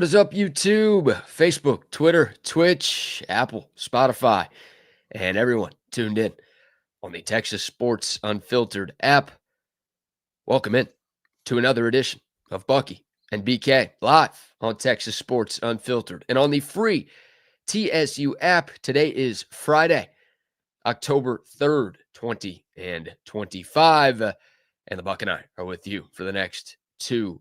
What is up, YouTube, Facebook, Twitter, Twitch, Apple, Spotify, and everyone tuned in on the Texas Sports Unfiltered app? Welcome in to another edition of Bucky and BK live on Texas Sports Unfiltered and on the free TSU app. Today is Friday, October 3rd, 2025, and the Buck and I are with you for the next 2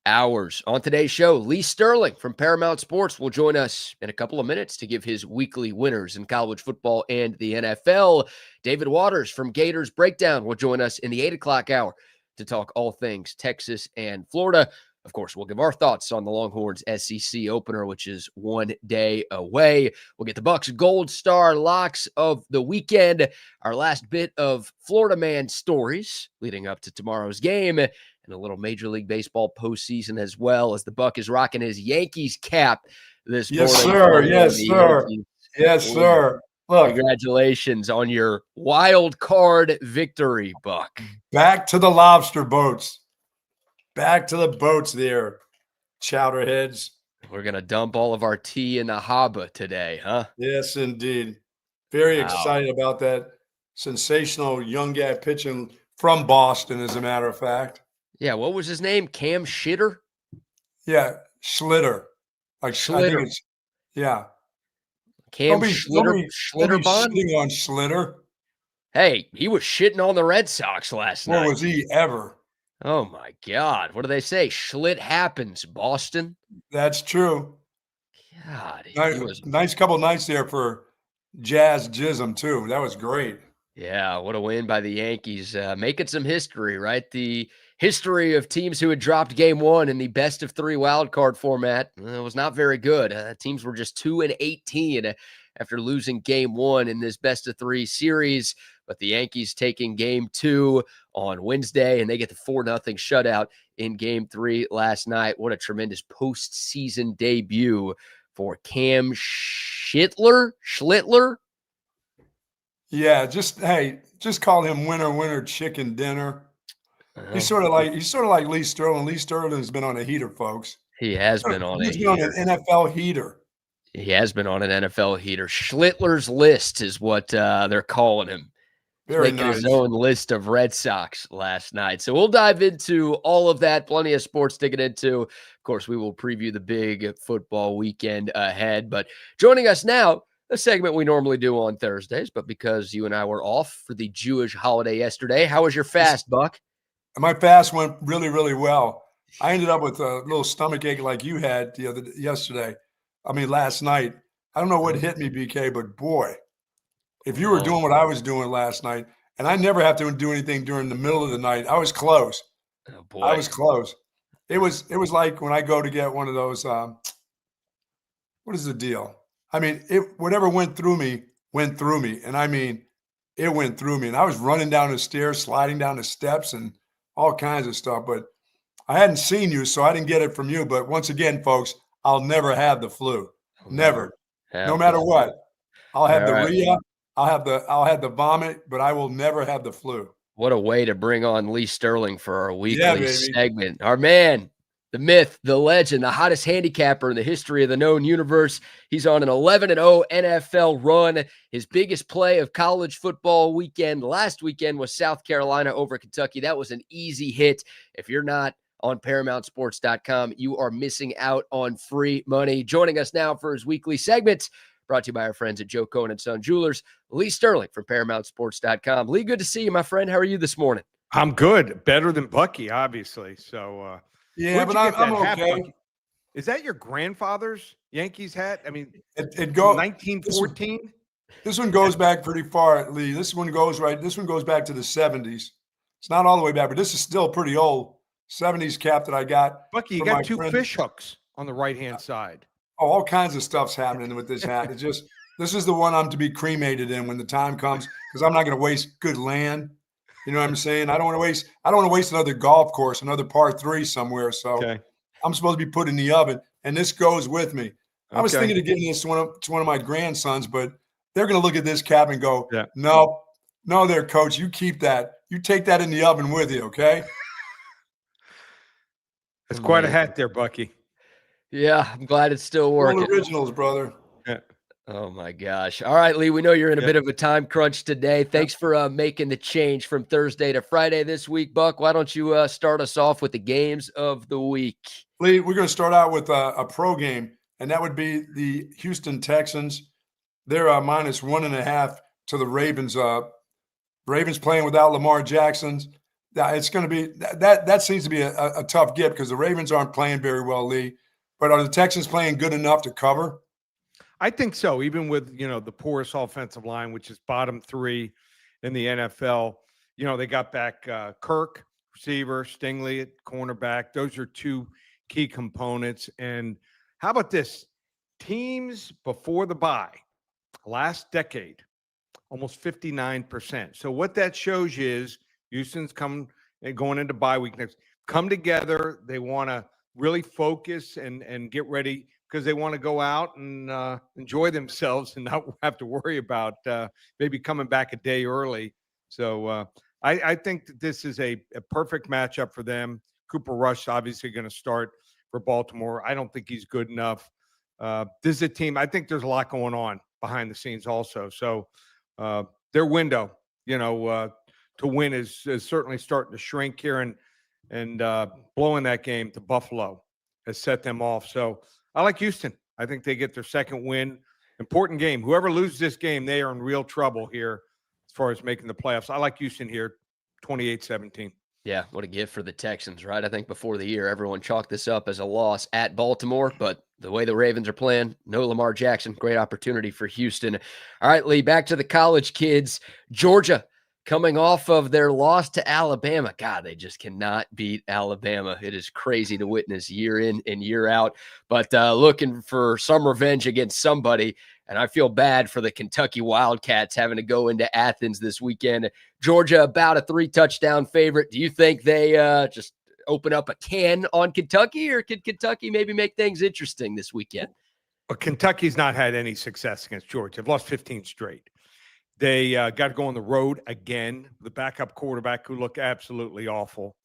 hours. On today's show, Lee Sterling from Paramount Sports will join us in a couple of minutes to give his weekly winners in college football and the NFL. David Waters from Gators Breakdown will join us in the 8 o'clock hour to talk all things Texas and Florida. Of course, we'll give our thoughts on the Longhorns SEC opener, which is 1 day away. We'll get the Bucks Gold Star locks of the weekend, our last bit of Florida man stories leading up to tomorrow's game, and a little Major League Baseball postseason as well, as the Buck is rocking his Yankees cap this morning. Yes, sir. Yes, sir. Look, congratulations on your wild card victory, Buck. Back to the lobster boats. Back to the boats there, chowderheads. We're going to dump all of our tea in the harbor today, huh? Yes, indeed. Very excited about that sensational young guy pitching from Boston, as a matter of fact. Yeah, what was his name? Cam Shitter? Yeah, Schlitter. Like Schlitter. Yeah. Cam Schlitter. Shitting on Schlitter. Hey, he was shitting on the Red Sox last night. What was he ever? Oh, my God. What do they say? Schlit happens, Boston. That's true. God. Nice couple nights there for Jazz Jism, too. That was great. Yeah, what a win by the Yankees. Making some history, right? The history of teams who had dropped game one in the best-of-3 wildcard format was not very good. Teams were just 2-18 after losing game one in this best-of-3 series. But the Yankees taking game two on Wednesday, and they get the 4-0 shutout in game three last night. What a tremendous postseason debut for Cam Schlittler. Yeah, just call him winner chicken dinner. He's sort of like Lee Sterling. Lee Sterling's been on a heater, folks. He has been on a heater. He's been on an NFL heater. He has been on an NFL heater. Schlittler's List is what they're calling him. Very making nice. His own list of Red Sox last night. So we'll dive into all of that. Plenty of sports to get into. Of course, we will preview the big football weekend ahead. But joining us now, a segment we normally do on Thursdays, but because you and I were off for the Jewish holiday yesterday, how was your fast, Buck? My fast went really, really well. I ended up with a little stomach ache like you had last night. I don't know what hit me, BK, but boy, if you were doing what I was doing last night, and I never have to do anything during the middle of the night, I was close. Oh, boy. I was close. It was like when I go to get one of those, what is the deal? I mean, whatever went through me. And I mean, it went through me. And I was running down the stairs, sliding down the steps and all kinds of stuff. But I hadn't seen you, so I didn't get it from you. But once again, folks, I'll never have the flu. Never. No matter what. I'll have the rhea. I'll have the vomit, but I will never have the flu. What a way to bring on Lee Sterling for our weekly segment. Our man, the myth, the legend, the hottest handicapper in the history of the known universe. He's on an 11-0 NFL run. His biggest play of college football weekend last weekend was South Carolina over Kentucky. That was an easy hit. If you're not on ParamountSports.com, you are missing out on free money. Joining us now for his weekly segment, brought to you by our friends at Joe Cohen & Son Jewelers, Lee Sterling from ParamountSports.com. Lee, good to see you, my friend. How are you this morning? I'm good. Better than Bucky, obviously. So, yeah, but I'm okay. Bucky? Is that your grandfather's Yankees hat? I mean, it goes 1914. This one goes back pretty far, Lee. This one goes back to the 70s. It's not all the way back, but this is still pretty old. 70s cap that I got. Bucky, you got two fish hooks on the right-hand side. Oh, all kinds of stuff's happening with this hat. It's just, this is the one I'm to be cremated in when the time comes, because I'm not going to waste good land. You know what I'm saying? I don't want to waste another golf course, another par 3 somewhere. So I'm supposed to be put in the oven, and this goes with me. I was thinking of giving this to one of my grandsons, but they're going to look at this cap and go, no, there, coach, you keep that. You take that in the oven with you, okay? That's quite a hat there, Bucky. Yeah, I'm glad it's still All working. originals, brother. Yeah. Oh my gosh. All right, Lee, we know you're in a bit of a time crunch today. Thanks for making the change from Thursday to Friday this week, Buck. Why don't you start us off with the games of the week? Lee, we're going to start out with a pro game, and that would be the Houston Texans. They're -1.5 to the Ravens. Ravens playing without Lamar Jackson. It's going to be that seems to be a tough get because the Ravens aren't playing very well, Lee. But are the Texans playing good enough to cover? I think so. Even with, the poorest offensive line, which is bottom 3 in the NFL, they got back Kirk, receiver, Stingley at cornerback. Those are 2 key components. And how about this? Teams before the bye, last decade, almost 59%. So what that shows you is Houston's going into bye week next, come together. They want to really focus and get ready because they want to go out and enjoy themselves and not have to worry about maybe coming back a day early. So I think that this is a perfect matchup for them. Cooper Rush obviously going to start for Baltimore. I don't think he's good enough. This is a team. I think there's a lot going on behind the scenes also. So their window, to win is certainly starting to shrink here, and blowing that game to Buffalo has set them off. So I like Houston. I think they get their second win. Important game. Whoever loses this game, they are in real trouble here as far as making the playoffs. I like Houston here, 28-17. Yeah, what a gift for the Texans, right? I think before the year, everyone chalked this up as a loss at Baltimore, but the way the Ravens are playing, no Lamar Jackson, great opportunity for Houston. All right, Lee, back to the college kids. Georgia coming off of their loss to Alabama. God, they just cannot beat Alabama. It is crazy to witness year in and year out, but looking for some revenge against somebody. And I feel bad for the Kentucky Wildcats having to go into Athens this weekend. Georgia about a 3-touchdown favorite. Do you think they just open up a can on Kentucky, or could Kentucky maybe make things interesting this weekend? But Kentucky's not had any success against Georgia. They've lost 15 straight. They got to go on the road again. The backup quarterback, who looked absolutely awful,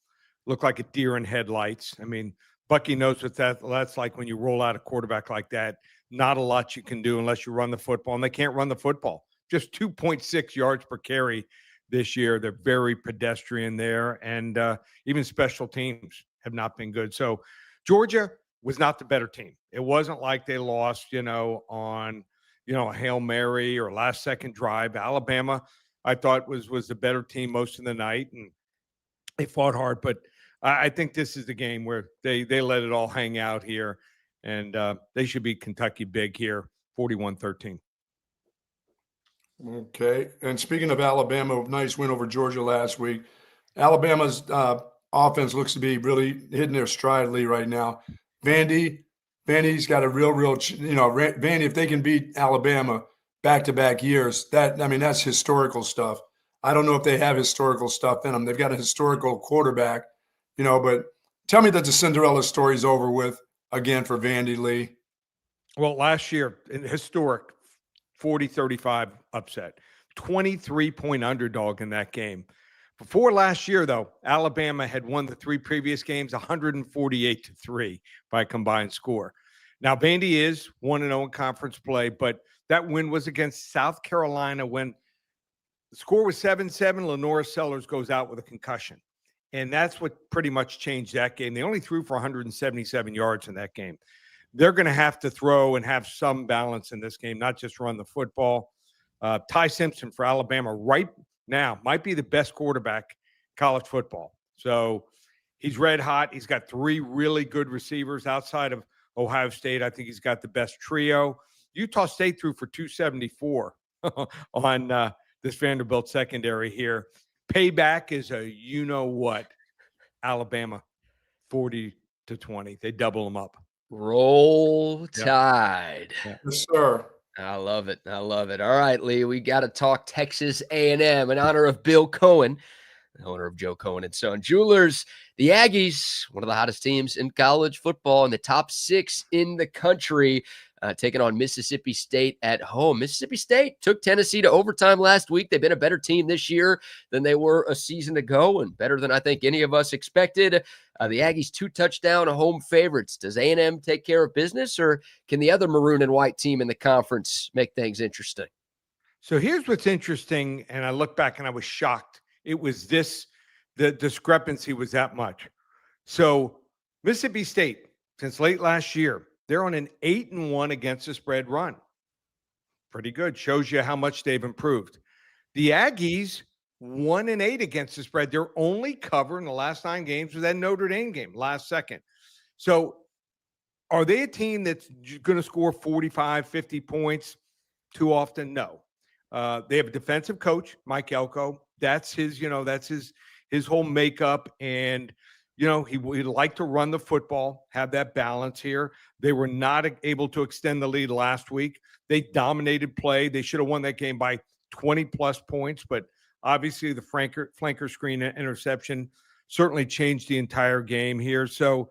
looked like a deer in headlights. I mean, Bucky knows what that's like when you roll out a quarterback like that. Not a lot you can do unless you run the football, and they can't run the football. Just 2.6 yards per carry this year. They're very pedestrian there, and even special teams have not been good. So Georgia was not the better team. It wasn't like they lost, on a Hail Mary or last-second drive. Alabama, I thought, was the better team most of the night, and they fought hard. But I think this is the game where they let it all hang out here, and they should beat Kentucky big here, 41-13. Okay. And speaking of Alabama, nice win over Georgia last week. Alabama's offense looks to be really hitting their stride, Lee, right now. Vandy's got a real, Vandy, if they can beat Alabama back-to-back years, that's historical stuff. I don't know if they have historical stuff in them. They've got a historical quarterback, but tell me that the Cinderella story's over with again for Vandy, Lee. Well, last year, historic 40-35 upset, 23-point underdog in that game. Before last year, though, Alabama had won the 3 previous games 148-3 by combined score. Now, Vandy is 1-0 in conference play, but that win was against South Carolina when the score was 7-7. Lenora Sellers goes out with a concussion, and that's what pretty much changed that game. They only threw for 177 yards in that game. They're going to have to throw and have some balance in this game, not just run the football. Ty Simpson for Alabama right now might be the best quarterback in college football. So he's red hot. He's got 3 really good receivers outside of Ohio State. I think he's got the best trio. Utah State threw for 274 on this Vanderbilt secondary here. Payback is a you-know-what. Alabama, 40-20. They double them up. Roll Tide. Yeah. Yes, sir. I love it. I love it. All right, Lee, we got to talk Texas A&M in honor of Bill Cohen, the owner of Joe Cohen and Son Jewelers. The Aggies, one of the hottest teams in college football, in the top 6 in the country. taking on Mississippi State at home. Mississippi State took Tennessee to overtime last week. They've been a better team this year than they were a season ago, and better than I think any of us expected. The Aggies 2-touchdown home favorites. Does A&M take care of business, or can the other maroon and white team in the conference make things interesting? So here's what's interesting, and I look back and I was shocked. It was the discrepancy was that much. So Mississippi State, since late last year, they're on an 8-1 against the spread run. Pretty good. Shows you how much they've improved. The Aggies, 1-8 against the spread. Their only cover in the last 9 games was that Notre Dame game last second. So are they a team that's going to score 45, 50 points too often? No. They have a defensive coach, Mike Elko. That's his, that's his whole makeup. And, he'd like to run the football, have that balance here. They were not able to extend the lead last week. They dominated play. They should have won that game by 20-plus points, but obviously the flanker screen interception certainly changed the entire game here. So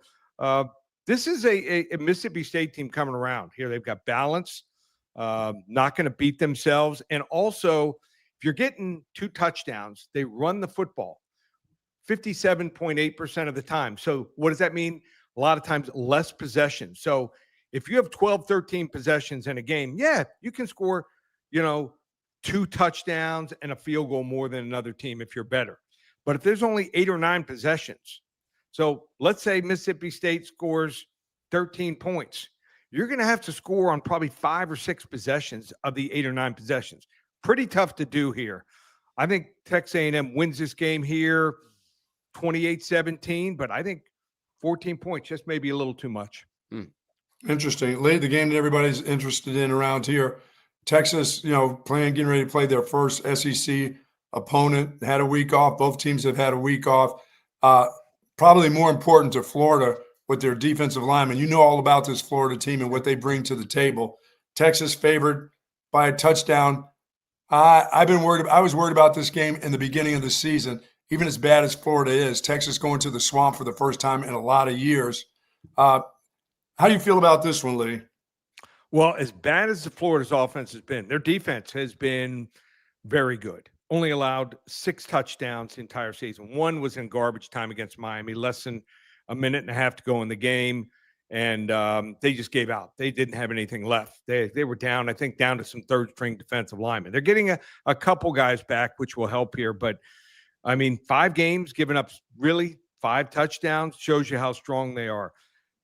this is a Mississippi State team coming around here. They've got balance, not going to beat themselves. And also, if you're getting 2 touchdowns, they run the football 57.8% of the time. So what does that mean? A lot of times less possessions. So if you have 12, 13 possessions in a game, yeah, you can score, 2 touchdowns and a field goal more than another team if you're better. But if there's only 8 or 9 possessions, so let's say Mississippi State scores 13 points, you're going to have to score on probably 5 or 6 possessions of the 8 or 9 possessions. Pretty tough to do here. I think Texas A&M wins this game here 28-17, but I think 14 points just maybe a little too much. Interesting. Late the game that everybody's interested in around here. Texas, getting ready to play their first SEC opponent, had a week off. Both teams have had a week off. Probably more important to Florida with their defensive linemen. You know all about this Florida team and what they bring to the table. Texas favored by a touchdown. I was worried about this game in the beginning of the season, even as bad as Florida is. Texas going to the swamp for the first time in a lot of years. How do you feel about this one, Lee? Well, as bad as the Florida's offense has been, their defense has been very good. Only allowed 6 touchdowns the entire season. 1 was in garbage time against Miami, less than a minute and a half to go in the game, and they just gave out. They didn't have anything left. They were down, I think, down to some third-string defensive linemen. They're getting a couple guys back, which will help here. But, 5 games, giving up really 5 touchdowns, shows you how strong they are.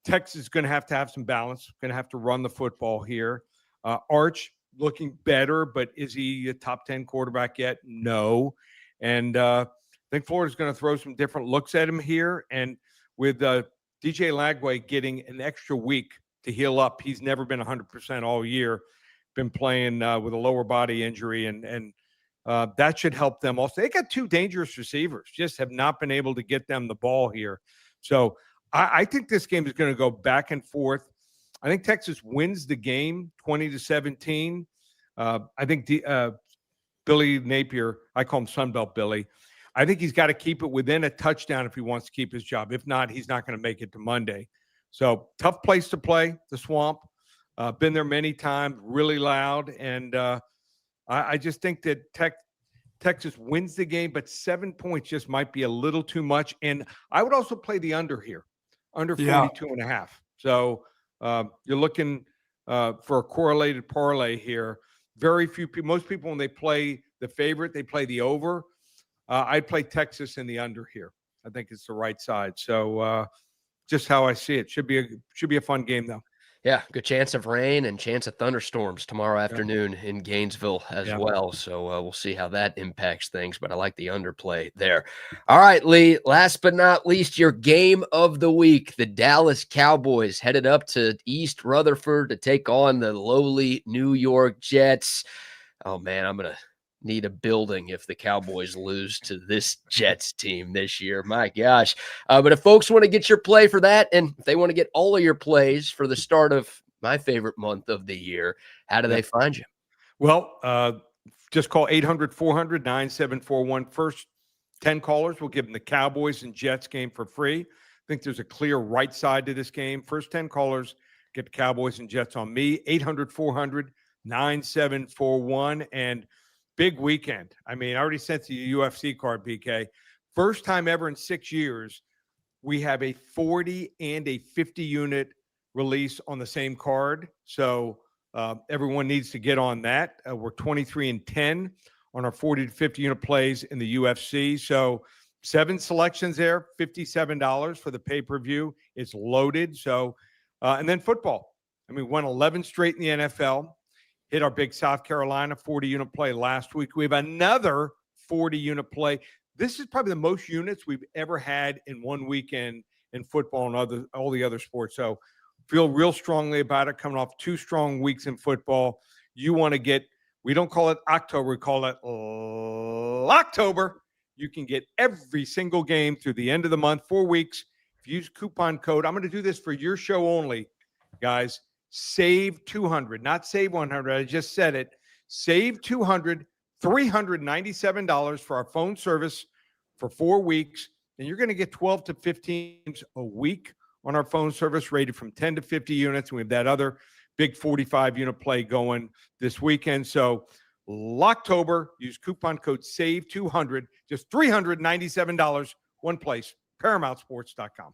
Texas is going to have some balance, going to have to run the football here. Arch looking better, but is he a top 10 quarterback yet? No. And I think Florida's going to throw some different looks at him here. And with DJ Lagway getting an extra week to heal up, he's never been 100% all year, been playing with a lower body injury, and that should help them also. They got 2 dangerous receivers, just have not been able to get them the ball here. So I think this game is going to go back and forth. I think Texas wins the game 20-17. I think Billy Napier, I call him Sunbelt Billy, I think he's got to keep it within a touchdown if he wants to keep his job. If not, he's not going to make it to Monday. So tough place to play, the Swamp. Been there many times, really loud. And I just think that Texas wins the game, but 7 points just might be a little too much. And I would also play the under here, under 42.5. So you're looking for a correlated parlay here. Very few people, most people, when they play the favorite, they play the over. I'd play Texas in the under here. I think it's the right side. So just how I see it. Should be a fun game, though. Yeah, good chance of rain and chance of thunderstorms tomorrow afternoon in Gainesville as well. So we'll see how that impacts things, but I like the underplay there. All right, Lee, last but not least, your game of the week. The Dallas Cowboys headed up to East Rutherford to take on the lowly New York Jets. Oh, man, I'm going to need a building if the Cowboys lose to this Jets team this year. My gosh. But if folks want to get your play for that, and if they want to get all of your plays for the start of my favorite month of the year, how do they find you? Well, just call 800-400-9741. First 10 callers, we'll give them the Cowboys and Jets game for free. I think there's a clear right side to this game. First 10 callers Get the Cowboys and Jets on me, 800-400-9741. And big weekend. I mean, I already sent you a UFC card, BK. First time ever in 6 years, we have a 40 and a 50 unit release on the same card. So everyone needs to get on that. We're 23-10 on our 40 to 50 unit plays in the UFC. So 7 selections there, $57 for the pay-per-view. It's loaded. So, and then football. I mean, won 11 straight in the NFL, hit our big South Carolina 40 unit play last week. We have another 40 unit play. This is probably the most units we've ever had in one weekend in football and all the other sports. So feel real strongly about it, coming off 2 strong weeks in football. You want to get, we don't call it October, we call it October. You can get every single game through the end of the month, 4 weeks. If you use coupon code, I'm going to do this for your show only, guys. Save 200, not save 100. I just said it. Save 200, $397 for our phone service for 4 weeks. And you're going to get 12 to 15 a week on our phone service, rated from 10 to 50 units. And we have that other big 45 unit play going this weekend. So Locktober, use coupon code SAVE200, just $397, one place, ParamountSports.com.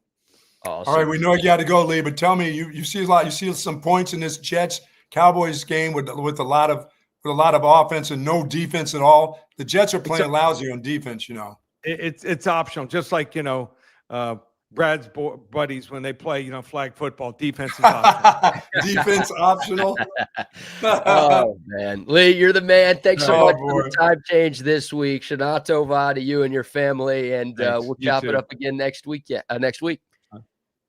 Awesome. All right, we know you got to go, Lee, but tell me, you see a lot. You see some points in this Jets Cowboys game with a lot of offense and no defense at all. The Jets are playing lousy on defense. You know, it's optional, just like Brad's buddies when they play flag football. Defense is optional. Defense optional. Oh man, Lee, you're the man. Thanks so much for boy. the time change this week. Shana Tova to you and your family, and we'll You chop too. it up again next week. Yeah, next week.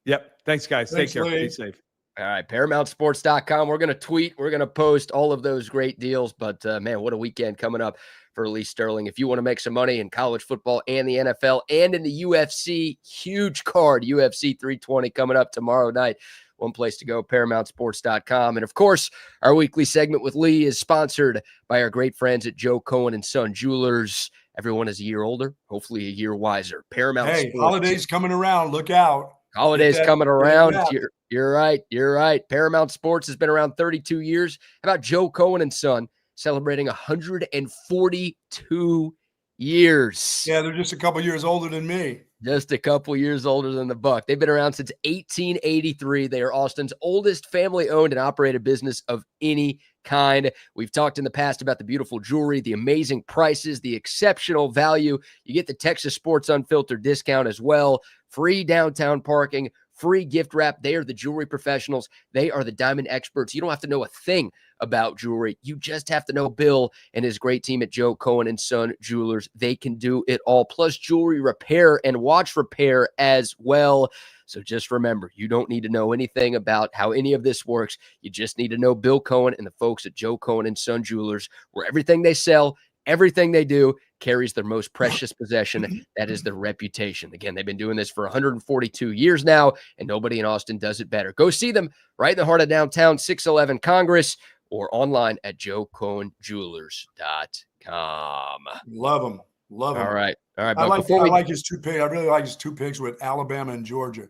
Yep. Thanks, guys. Thanks, Take care. Lee. Be safe. All right, ParamountSports.com. We're going to tweet. We're going to post all of those great deals. But, man, what a weekend coming up for Lee Sterling. If you want to make some money in college football and the NFL and in the UFC, huge card, UFC 320 coming up tomorrow night. One place to go, ParamountSports.com. And, of course, our weekly segment with Lee is sponsored by our great friends at Joe Cohen & Son Jewelers. Everyone is a year older, hopefully a year wiser. Paramount Hey, Sports. holidays coming around. Look out. Holidays coming around. Yeah. You're right. You're right. Paramount Sports has been around 32 years. How about Joe Cohen & Son celebrating 142 years? Yeah, they're just a couple years older than me. Just a couple years older than the Buck. They've been around since 1883. They are Austin's oldest family-owned and operated business of any kind. We've talked in the past about the beautiful jewelry, the amazing prices, the exceptional value. You get the Texas Sports Unfiltered discount as well. Free downtown parking, free gift wrap. They are the jewelry professionals. They are the diamond experts. You don't have to know a thing about jewelry. You just have to know Bill and his great team at Joe Cohen & Son Jewelers. They can do it all, plus jewelry repair and watch repair as well. So just remember, you don't need to know anything about how any of this works. You just need to know Bill Cohen and the folks at Joe Cohen & Son Jewelers, where everything they sell, everything they do carries their most precious possession. That is their reputation. Again, they've been doing this for 142 years now, and nobody in Austin does it better. Go see them right in the heart of downtown, 611 Congress, or online at joecohenjewelers.com. Love them. Love them. All right. I like his 2 picks. I really like his 2 picks with Alabama and Georgia.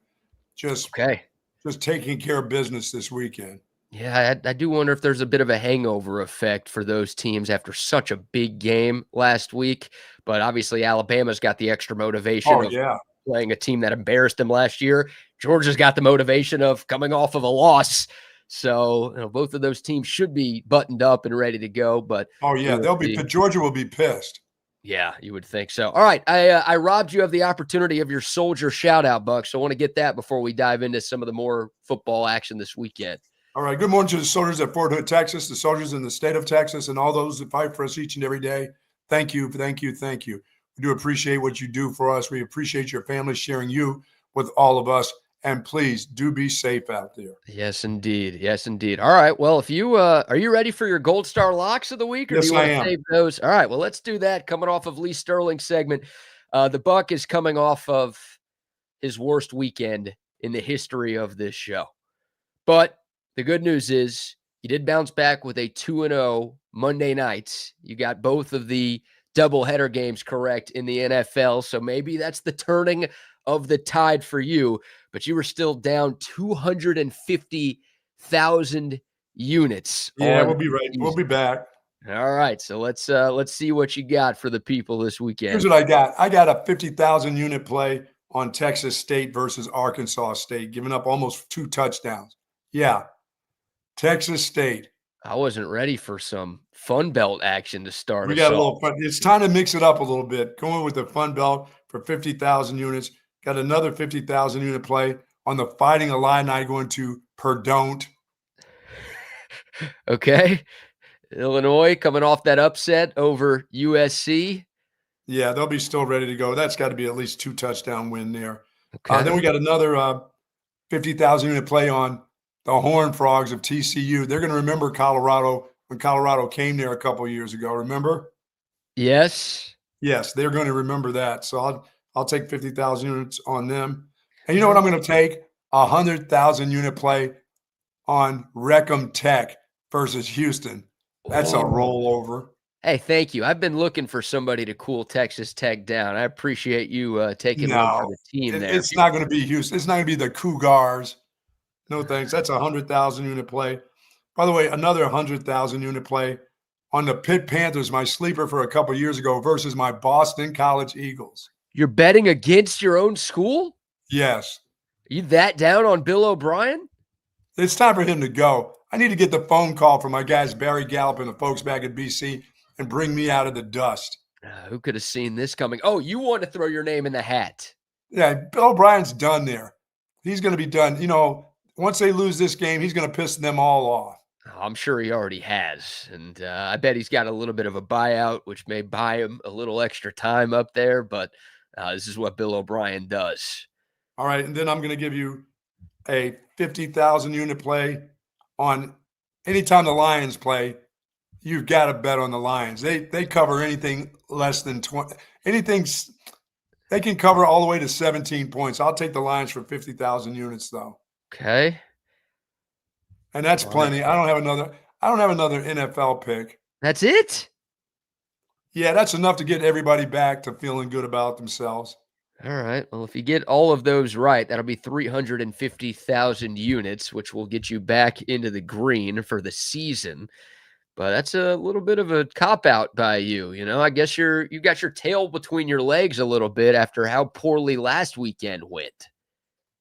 Just taking care of business this weekend. Yeah, I do wonder if there's a bit of a hangover effect for those teams after such a big game last week. But obviously, Alabama's got the extra motivation of playing a team that embarrassed them last year. Georgia's got the motivation of coming off of a loss. So both of those teams should be buttoned up and ready to go. But Georgia will be pissed. Yeah, you would think so. All right, I robbed you of the opportunity of your Soldier shout-out, Buck, so I want to get that before we dive into some of the more football action this weekend. All right, good morning to the soldiers at Fort Hood, Texas, the soldiers in the state of Texas, and all those that fight for us each and every day. Thank you, thank you, thank you. We do appreciate what you do for us. We appreciate your family sharing you with all of us. And please do be safe out there. Yes, indeed. Yes, indeed. All right. Well, if you are you ready for your Gold Star locks of the week, or yes, do you want to save those? All right. Well, let's do that. Coming off of Lee Sterling's segment, the Buck is coming off of his worst weekend in the history of this show. But the good news is you did bounce back with a 2-0 Monday night. You got both of the doubleheader games correct in the NFL, so maybe that's the turning of the tide for you. But you were still down $250 50,000 units. Yeah, on we'll be right. We'll be back. All right, so let's see what you got for the people this weekend. Here's what I got. I got a 50,000 unit play on Texas State versus Arkansas State, giving up almost 2 touchdowns. Yeah, Texas State. I wasn't ready for some Fun Belt action to start. We us got a off. little fun. It's time to mix it up a little bit. Going with the Fun Belt for 50,000 units. Got another 50,000 unit play on the Fighting Illini going to Perdon't. Okay. Illinois coming off that upset over USC. Yeah, they'll be still ready to go. That's got to be at least 2 touchdown win there. Okay. Then we got another 50,000 unit play on the Horned Frogs of TCU. They're going to remember Colorado when Colorado came there a couple of years ago. Remember? Yes. Yes, they're going to remember that. So I'll take 50,000 units on them. And you know what I'm going to take? 100,000 unit play on Wreckham Tech versus Houston. That's a rollover. Hey, thank you. I've been looking for somebody to cool Texas Tech down. I appreciate you taking one for the team there. It's not going to be Houston. It's not going to be the Cougars. No thanks. That's 100,000 unit play. By the way, another 100,000 unit play on the Pitt Panthers, my sleeper for a couple of years ago, versus my Boston College Eagles. You're betting against your own school? Yes. Are you that down on Bill O'Brien? It's time for him to go. I need to get the phone call from my guys Barry Gallup and the folks back at BC and bring me out of the dust. Who could have seen this coming? Oh, you want to throw your name in the hat. Yeah, Bill O'Brien's done there. He's going to be done. You know, once they lose this game, he's going to piss them all off. I'm sure he already has. And I bet he's got a little bit of a buyout, which may buy him a little extra time up there. But this is what Bill O'Brien does. All right. And then I'm going to give you a 50,000 unit play on anytime the Lions play. You've got to bet on the Lions. They cover anything less than 20. Anything they can cover all the way to 17 points. I'll take the Lions for 50,000 units though. Okay. And that's plenty. I don't have another NFL pick. That's it? Yeah, that's enough to get everybody back to feeling good about themselves. All right. Well, if you get all of those right, that'll be 350,000 units, which will get you back into the green for the season. But that's a little bit of a cop-out by you. You know, I guess you got your tail between your legs a little bit after how poorly last weekend went.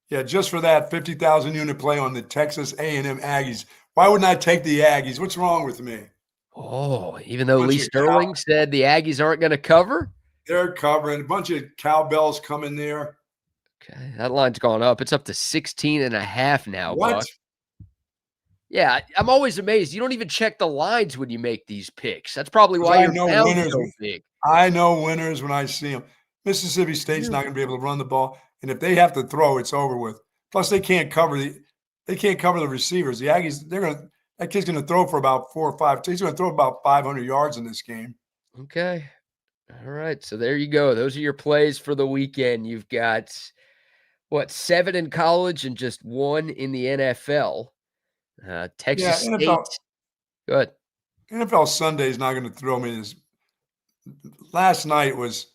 Yeah, just for that 50,000 unit play on the Texas A&M Aggies. Why wouldn't I take the Aggies? What's wrong with me? Oh, even though Lee Sterling said the Aggies aren't going to cover? They're covering. A bunch of cowbells coming there. Okay, that line's gone up. It's up to 16.5 now. What? Buck. Yeah, I'm always amazed. You don't even check the lines when you make these picks. That's probably why you're down so big. I know winners when I see them. Mississippi State's not going to be able to run the ball, and if they have to throw, it's over with. Plus, they can't cover the receivers. The Aggies, that kid's going to throw for about 4 or 5. He's going to throw about 500 yards in this game. Okay. All right. So there you go. Those are your plays for the weekend. You've got, 7 in college and just 1 in the NFL. Texas State. Good. NFL Sunday is not going to throw me this. Last night was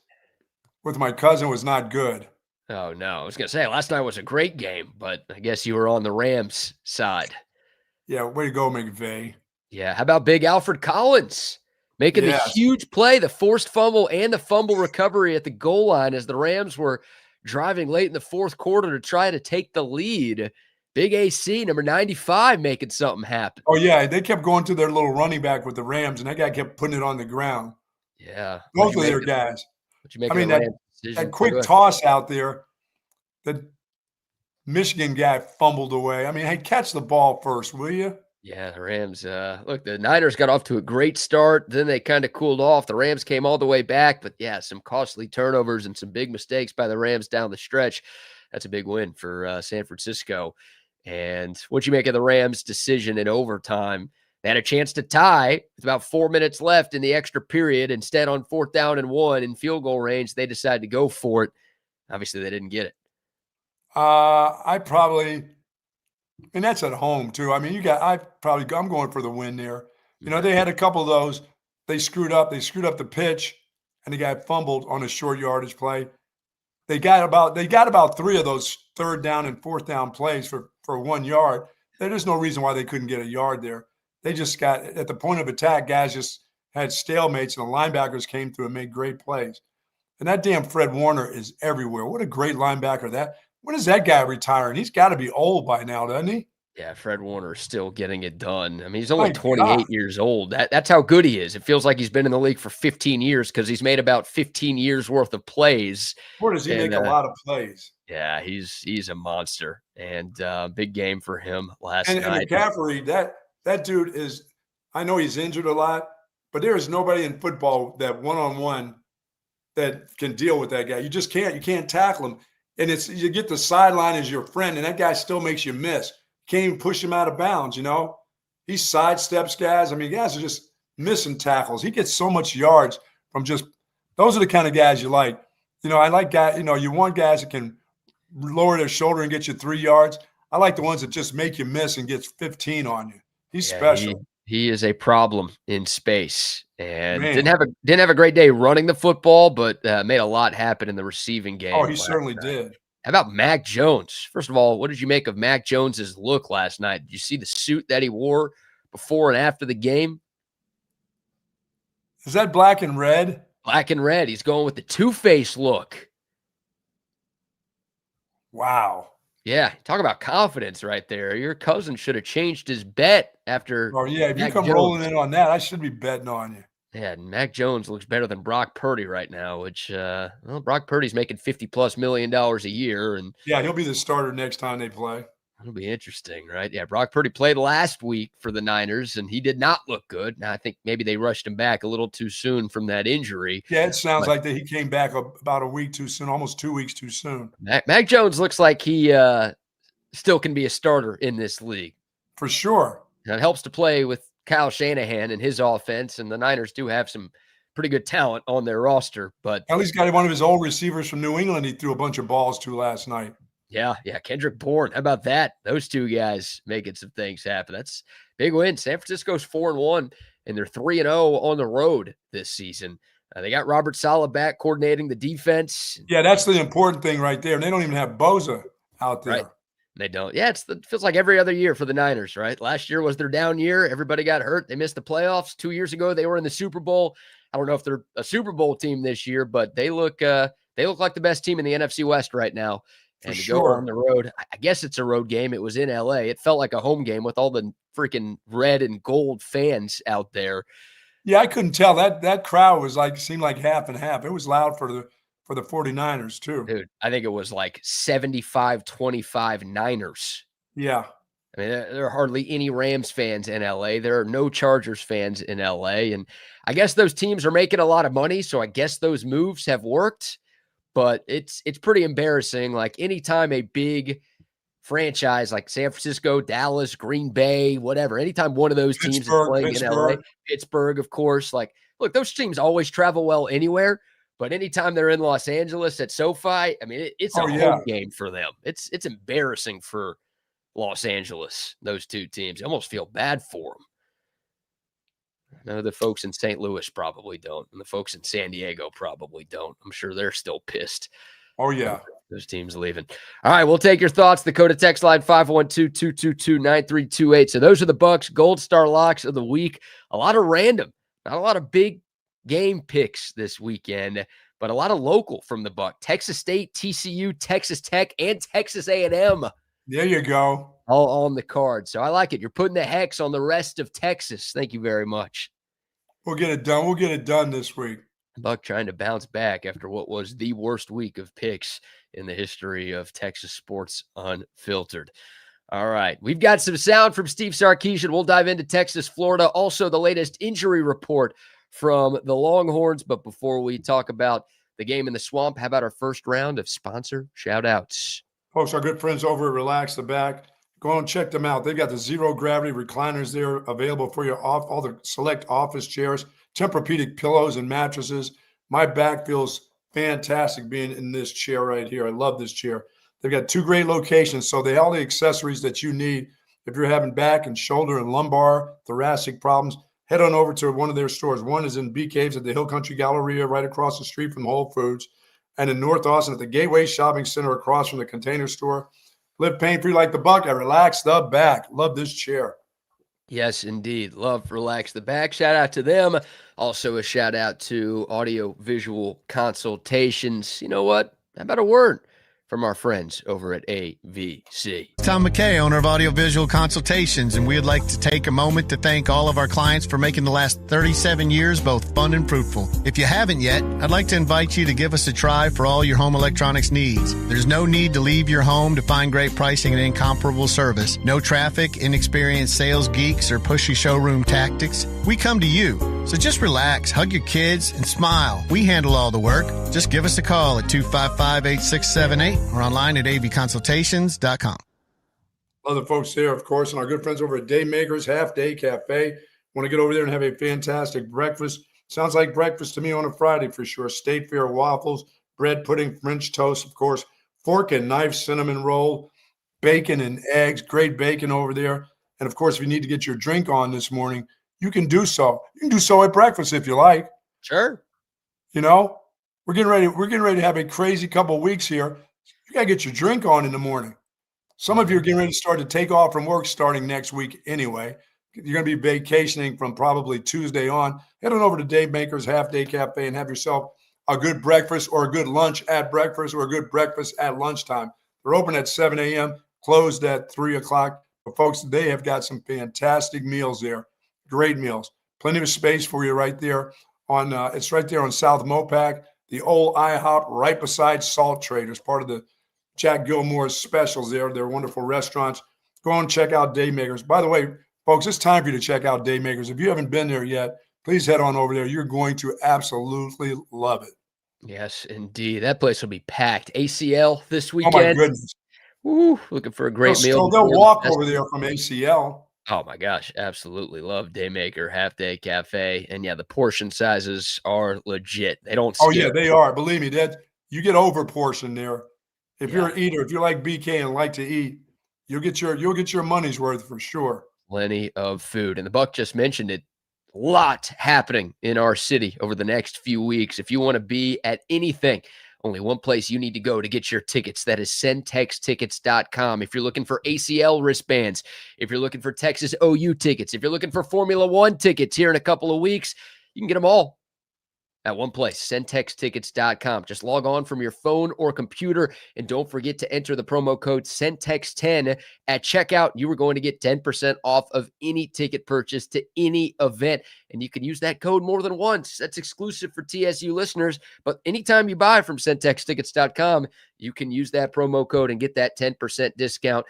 with my cousin was not good. Oh, no. I was going to say last night was a great game, but I guess you were on the Rams side. Yeah, way to go, McVay. Yeah. How about big Alfred Collins making the huge play, the forced fumble and the fumble recovery at the goal line as the Rams were driving late in the fourth quarter to try to take the lead. Big AC, number 95, making something happen. Oh, yeah. They kept going to their little running back with the Rams, and that guy kept putting it on the ground. Yeah. Both of their guys. I mean, that quick toss out there, the Michigan guy fumbled away. I mean, hey, catch the ball first, will you? Yeah, the Rams. Look, the Niners got off to a great start. Then they kind of cooled off. The Rams came all the way back. But, yeah, some costly turnovers and some big mistakes by the Rams down the stretch. That's a big win for San Francisco. And what you make of the Rams' decision in overtime? They had a chance to tie with about 4 minutes left in the extra period. Instead, on 4th down and 1 in field goal range, they decided to go for it. Obviously, they didn't get it. And that's at home too. I mean, I'm going for the win there. You know, they had a couple of those. They screwed up the pitch, and the guy fumbled on a short yardage play. They got about 3 of those 3rd down and 4th down plays for 1 yard. There's no reason why they couldn't get a yard there. They just got at the point of attack, guys just had stalemates, and the linebackers came through and made great plays. And that damn Fred Warner is everywhere. What a great linebacker that. When is that guy retiring? He's got to be old by now, doesn't he? Yeah, Fred Warner is still getting it done. I mean, he's only My 28 God. years old. That's how good he is. It feels like he's been in the league for 15 years because he's made about 15 years worth of plays. Boy, does he make a lot of plays. Yeah, he's a monster, and big game for him last And night. McCaffrey, that dude is, I know he's injured a lot, but there is nobody in football that one-on-one that can deal with that guy. You just can't. You can't tackle him. And you get the sideline as your friend, and that guy still makes you miss. Can't even push him out of bounds, you know? He sidesteps guys. I mean, guys are just missing tackles. He gets so much yards from just – those are the kind of guys you like. You know, I like guys – you know, you want guys that can lower their shoulder and get you 3 yards. I like the ones that just make you miss and gets 15 on you. He's special. He is a problem in space, and Man. didn't have a great day running the football, but made a lot happen in the receiving game. Oh, he certainly did. How about Mac Jones? First of all, what did you make of Mac Jones's look last night? Did you see the suit that he wore before and after the game? Is that black and red? Black and red. He's going with the two-face look. Wow. Yeah, talk about confidence right there. Your cousin should have changed his bet after. Oh, yeah, if you Mac come Jones. rolling in on that, I should be betting on you. Yeah, Mac Jones looks better than Brock Purdy right now, which, Brock Purdy's making $50+ million a year. And yeah, he'll be the starter next time they play. It'll be interesting, right? Yeah, Brock Purdy played last week for the Niners, and he did not look good. Now, I think maybe they rushed him back a little too soon from that injury. Yeah, it sounds like that he came back about a week too soon, almost 2 weeks too soon. Mac Jones looks like he still can be a starter in this league. For sure. And it helps to play with Kyle Shanahan and his offense, and the Niners do have some pretty good talent on their roster. But at least got one of his old receivers from New England he threw a bunch of balls to last night. Yeah, Kendrick Bourne. How about that? Those two guys making some things happen. That's big win. San Francisco's 4-1, and they're 3-0 on the road this season. They got Robert Saleh back coordinating the defense. Yeah, that's the important thing right there. And they don't even have Bosa out there. Right. They don't. Yeah, it feels like every other year for the Niners, right? Last year was their down year. Everybody got hurt. They missed the playoffs. 2 years ago, they were in the Super Bowl. I don't know if they're a Super Bowl team this year, but they look like the best team in the NFC West right now. And to go on the road, I guess it's a road game. It was in LA. It felt like a home game with all the freaking red and gold fans out there. Yeah, I couldn't tell. That crowd was seemed like half and half. It was loud for the 49ers too. Dude, I think it was like 75-25 Niners. Yeah. I mean, there are hardly any Rams fans in LA. There are no Chargers fans in LA. And I guess those teams are making a lot of money, so I guess those moves have worked. But it's pretty embarrassing. Like anytime a big franchise like San Francisco, Dallas, Green Bay, whatever, anytime one of those teams is playing in LA, Pittsburgh, of course, like, look, those teams always travel well anywhere. But anytime they're in Los Angeles at SoFi, I mean, it's a home game for them. It's embarrassing for Los Angeles, those two teams. I almost feel bad for them. I know the folks in St. Louis probably don't, and the folks in San Diego probably don't. I'm sure they're still pissed. Oh, yeah. Those teams leaving. All right, we'll take your thoughts. Dakota text line 512-222-9328. So those are the Bucks Gold Star locks of the week. A lot of random, not a lot of big game picks this weekend, but a lot of local from the Buck. Texas State, TCU, Texas Tech, and Texas A&M. There you go. All on the card. So I like it. You're putting the hex on the rest of Texas. Thank you very much. We'll get it done. We'll get it done this week. Buck trying to bounce back after what was the worst week of picks in the history of Texas sports unfiltered. All right. We've got some sound from Steve Sarkisian. We'll dive into Texas, Florida. Also, the latest injury report from the Longhorns. But before we talk about the game in the swamp, how about our first round of sponsor shout-outs? Folks, our good friends over at Relax the Back. Go and check them out. They've got the zero gravity recliners there available for you, all the select office chairs, Tempur-Pedic pillows and mattresses. My back feels fantastic being in this chair right here. I love this chair. They've got 2 great locations, so they have all the accessories that you need. If you're having back and shoulder and lumbar, thoracic problems, head on over to one of their stores. One is in Bee Caves at the Hill Country Galleria right across the street from Whole Foods, and in North Austin at the Gateway Shopping Center across from the Container Store. Live pain-free like the Buck. I relax the back. Love this chair. Yes, indeed. Love Relax the Back. Shout out to them. Also a shout out to Audio Visual Consultations. You know what? How about a word from our friends over at AVC? Tom McKay, owner of Audio Visual Consultations, and we would like to take a moment to thank all of our clients for making the last 37 years both fun and fruitful. If you haven't yet, I'd like to invite you to give us a try for all your home electronics needs. There's no need to leave your home to find great pricing and incomparable service. No traffic, inexperienced sales geeks, or pushy showroom tactics. We come to you. So just relax, hug your kids, and smile. We handle all the work. Just give us a call at 255-8678 or online at avconsultations.com. Other folks there, of course, and our good friends over at Daymakers Half Day Cafe. Want to get over there and have a fantastic breakfast. Sounds like breakfast to me on a Friday for sure. State Fair waffles, bread pudding, French toast, of course, fork and knife cinnamon roll, bacon and eggs, great bacon over there. And of course, if you need to get your drink on this morning, you can do so. You can do so at breakfast if you like. Sure. You know, we're getting ready to have a crazy couple of weeks here. You got to get your drink on in the morning. Some of you are getting ready to start to take off from work starting next week anyway. You're going to be vacationing from probably Tuesday on. Head on over to Daymakers Half Day Cafe and have yourself a good breakfast or a good lunch at breakfast or a good breakfast at lunchtime. They're open at 7 a.m., closed at 3 o'clock. But folks, they have got some fantastic meals there. Great meals. Plenty of space for you right there on it's right there on South Mopac, the old IHOP right beside Salt Traders, part of the Jack Gilmore's specials there. They're wonderful restaurants. Go on and check out Daymakers. By the way, folks, it's time for you to check out Daymakers. If you haven't been there yet, please head on over there. You're going to absolutely love it. Yes, indeed. That place will be packed. ACL this Oh, weekend. my goodness. Woo, looking for a great meal. They'll walk over there from ACL. Oh my gosh, absolutely love Daymaker Half Day Cafe. And yeah, the portion sizes are legit. They don't skip. Oh, yeah, they are. Believe me, that you get over portion there. If you're Yeah. an eater, if you like BK and like to eat, you'll get your money's worth for sure. Plenty of food. And the Buck just mentioned it. A lot happening in our city over the next few weeks. If you want to be at anything, only one place you need to go to get your tickets. That is centextickets.com. If you're looking for ACL wristbands, if you're looking for Texas OU tickets, if you're looking for Formula One tickets here in a couple of weeks, you can get them all at one place, centextickets.com. Just log on from your phone or computer, and don't forget to enter the promo code CENTEX10 at checkout. You are going to get 10% off of any ticket purchase to any event, and you can use that code more than once. That's exclusive for TSU listeners, but anytime you buy from centextickets.com, you can use that promo code and get that 10% discount.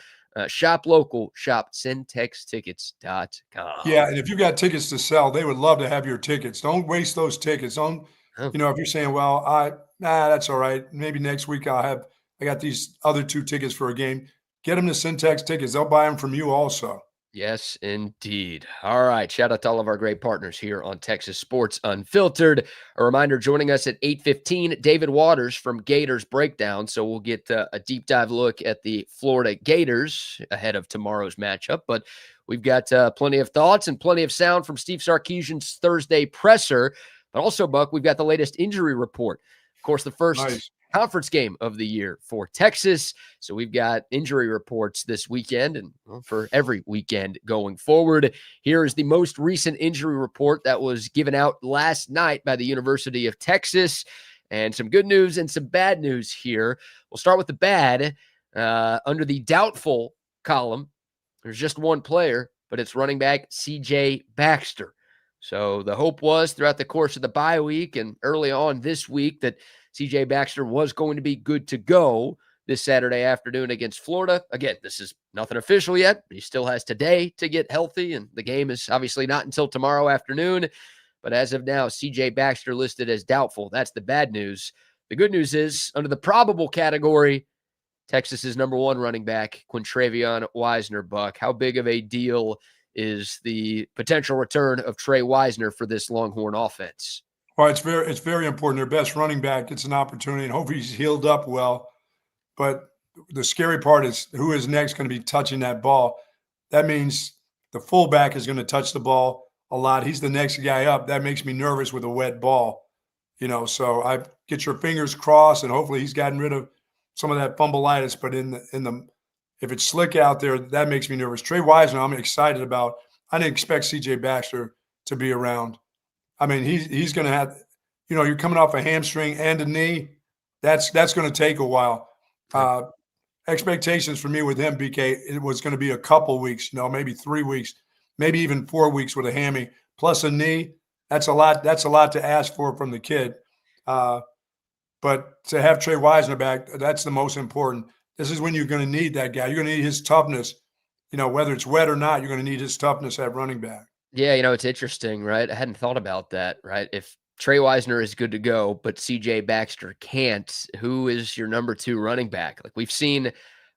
Shop local, shop centextickets.com. Yeah, and if you've got tickets to sell, they would love to have your tickets. Don't waste those tickets. Don't, Oh. if you're saying, well, that's all right. Maybe next week I got these other 2 tickets for a game. Get them to Syntex Tickets. They'll buy them from you also. Yes, indeed. All right. Shout out to all of our great partners here on Texas Sports Unfiltered. A reminder, joining us at 8:15, David Waters from Gators Breakdown. So we'll get a deep dive look at the Florida Gators ahead of tomorrow's matchup. But we've got plenty of thoughts and plenty of sound from Steve Sarkisian's Thursday presser. But also, Buck, we've got the latest injury report. Of course, the first conference game of the year for Texas. So we've got injury reports this weekend and for every weekend going forward. Here is the most recent injury report that was given out last night by the University of Texas. And some good news and some bad news here. We'll start with the bad. Under the doubtful column, there's just one player, but it's running back CJ Baxter. So the hope was throughout the course of the bye week and early on this week that CJ Baxter was going to be good to go this Saturday afternoon against Florida. Again, this is nothing official yet. He still has today to get healthy, and the game is obviously not until tomorrow afternoon. But as of now, CJ Baxter listed as doubtful. That's the bad news. The good news is, under the probable category, Texas's number 1 running back, Quintravion Wisner. Buck, how big of a deal is the potential return of Trey Wisner for this Longhorn offense? Well, it's very important. Their best running back gets an opportunity, and hopefully he's healed up well. But the scary part is who is next going to be touching that ball. That means the fullback is going to touch the ball a lot. He's the next guy up. That makes me nervous with a wet ball. So I get your fingers crossed, and hopefully he's gotten rid of some of that fumbleitis. But in If it's slick out there, that makes me nervous. Trey Wisener, I'm excited about. I didn't expect C.J. Baxter to be around. I mean, he's going to have, you're coming off a hamstring and a knee. That's going to take a while. Expectations for me with him, BK, it was going to be a couple weeks, maybe 3 weeks, maybe even 4 weeks with a hammy plus a knee. That's a lot. That's a lot to ask for from the kid. But to have Trey Wisener back, that's the most important. This is when you're going to need that guy. You're going to need his toughness. Whether it's wet or not, you're going to need his toughness at running back. Yeah, it's interesting, right? I hadn't thought about that, right? If Trey Wisener is good to go, but CJ Baxter can't, who is your number 2 running back? Like, we've seen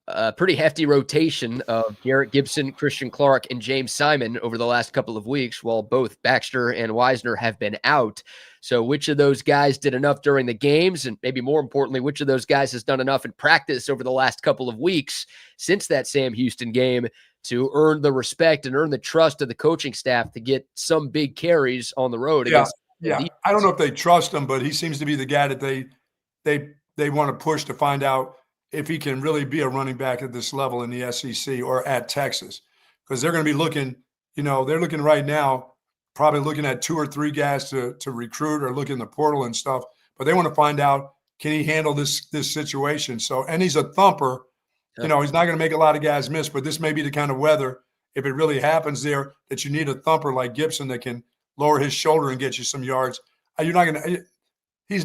a pretty hefty rotation of Garrett Gibson, Christian Clark, and James Simon over the last couple of weeks, while both Baxter and Wisener have been out. So which of those guys did enough during the games? And maybe more importantly, which of those guys has done enough in practice over the last couple of weeks since that Sam Houston game to earn the respect and earn the trust of the coaching staff to get some big carries on the road? Yeah. I don't know if they trust him, but he seems to be the guy that they want to push to find out if he can really be a running back at this level in the SEC or at Texas. Because they're going to be looking, they're looking right now, probably looking at 2 or 3 guys to recruit or look in the portal and stuff. But they want to find out, can he handle this situation? So, and he's a thumper. He's not going to make a lot of guys miss, but this may be the kind of weather, if it really happens there, that you need a thumper like Gibson that can lower his shoulder and get you some yards. He's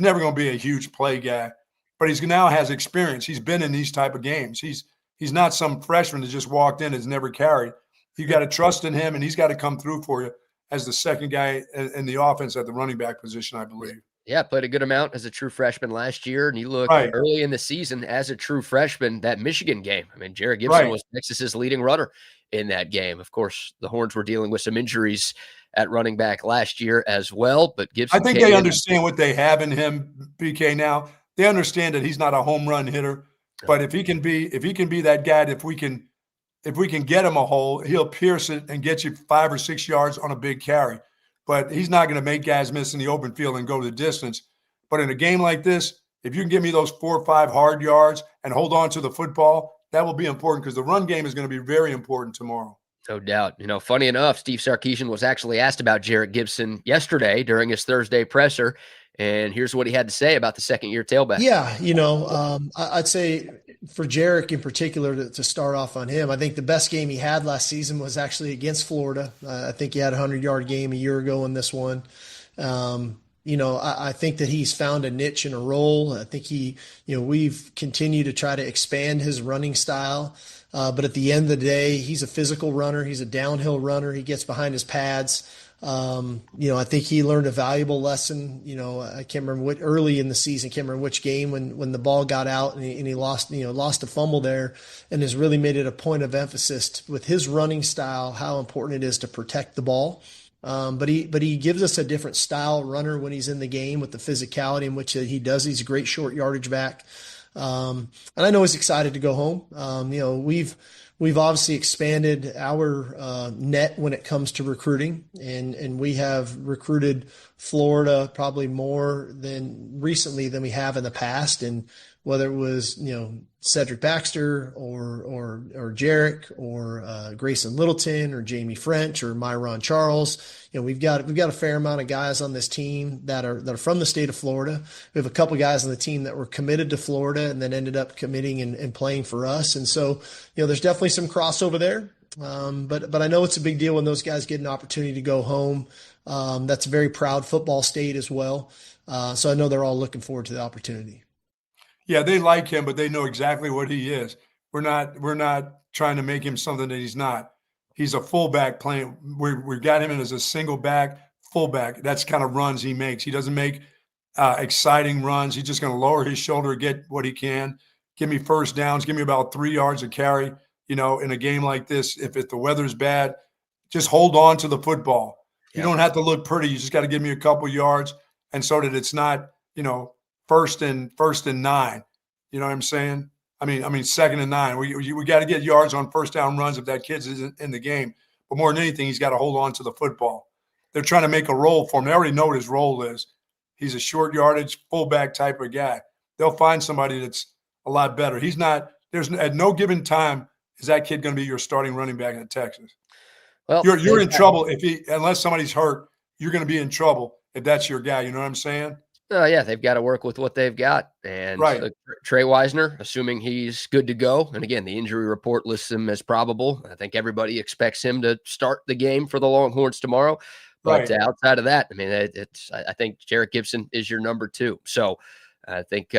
never going to be a huge play guy, but he's now has experience. He's been in these type of games. He's not some freshman that just walked in and has never carried. You got to trust in him, and he's got to come through for you as the second guy in the offense at the running back position, I believe. Yeah, played a good amount as a true freshman last year, and you look early in the season as a true freshman, that Michigan game. I mean, Jared Gibson was Texas's leading runner in that game. Of course, the Horns were dealing with some injuries at running back last year as well, but Gibson, I think they understand what they have in him, BK. Now they understand that he's not a home run hitter, but if he can be that guy, if we can get him a hole, he'll pierce it and get you 5 or 6 yards on a big carry. But he's not going to make guys miss in the open field and go the distance. But in a game like this, if you can give me those 4 or 5 hard yards and hold on to the football, that will be important because the run game is going to be very important tomorrow. No doubt. Funny enough, Steve Sarkisian was actually asked about Jarrett Gibson yesterday during his Thursday presser, and here's what he had to say about the second-year tailback. Yeah, I'd say for Jarrett in particular, to start off on him, I think the best game he had last season was actually against Florida. I think he had a 100-yard game a year ago in this one. I think that he's found a niche and a role. I think we've continued to try to expand his running style. But at the end of the day, he's a physical runner. He's a downhill runner. He gets behind his pads. I think he learned a valuable lesson. I can't remember what early in the season, can't remember which game when the ball got out and he lost a fumble there, and has really made it a point of emphasis with his running style, how important it is to protect the ball. But he gives us a different style runner when he's in the game with the physicality in which he does. He's a great short yardage back. And I know he's excited to go home. We've obviously expanded our net when it comes to recruiting, and we have recruited Florida probably more recently than we have in the past. And whether it was Cedric Baxter or Jarek or Grayson Littleton or Jamie French or Myron Charles, we've got a fair amount of guys on this team that are from the state of Florida. We have a couple guys on the team that were committed to Florida and then ended up committing and playing for us. And so, there's definitely some crossover there. But I know it's a big deal when those guys get an opportunity to go home. That's a very proud football state as well. So I know they're all looking forward to the opportunity. Yeah, they like him, but they know exactly what he is. We're not trying to make him something that he's not. He's a fullback playing. We've got him in as a single back fullback. That's kind of runs he makes. He doesn't make exciting runs. He's just going to lower his shoulder, get what he can, give me first downs, give me about 3 yards of carry. In a game like this, if the weather's bad, just hold on to the football. You don't have to look pretty. You just got to give me a couple yards, and so that it's not first and 9. You know what I'm saying? I mean, 2nd and 9. We got to get yards on first down runs if that kid's isn't in the game. But more than anything, he's got to hold on to the football. They're trying to make a role for him. They already know what his role is. He's a short yardage fullback type of guy. They'll find somebody that's a lot better. He's not. There's at no given time is that kid going to be your starting running back at Texas? Well, You're in trouble unless somebody's hurt. You're going to be in trouble if that's your guy. You know what I'm saying? Yeah, they've got to work with what they've got. And Right. Trey Wisner, assuming he's good to go. And again, the injury report lists him as probable. I think everybody expects him to start the game for the Longhorns tomorrow. But Right. Outside of that, I mean, I think Jarrett Gibson is your number 2. So I think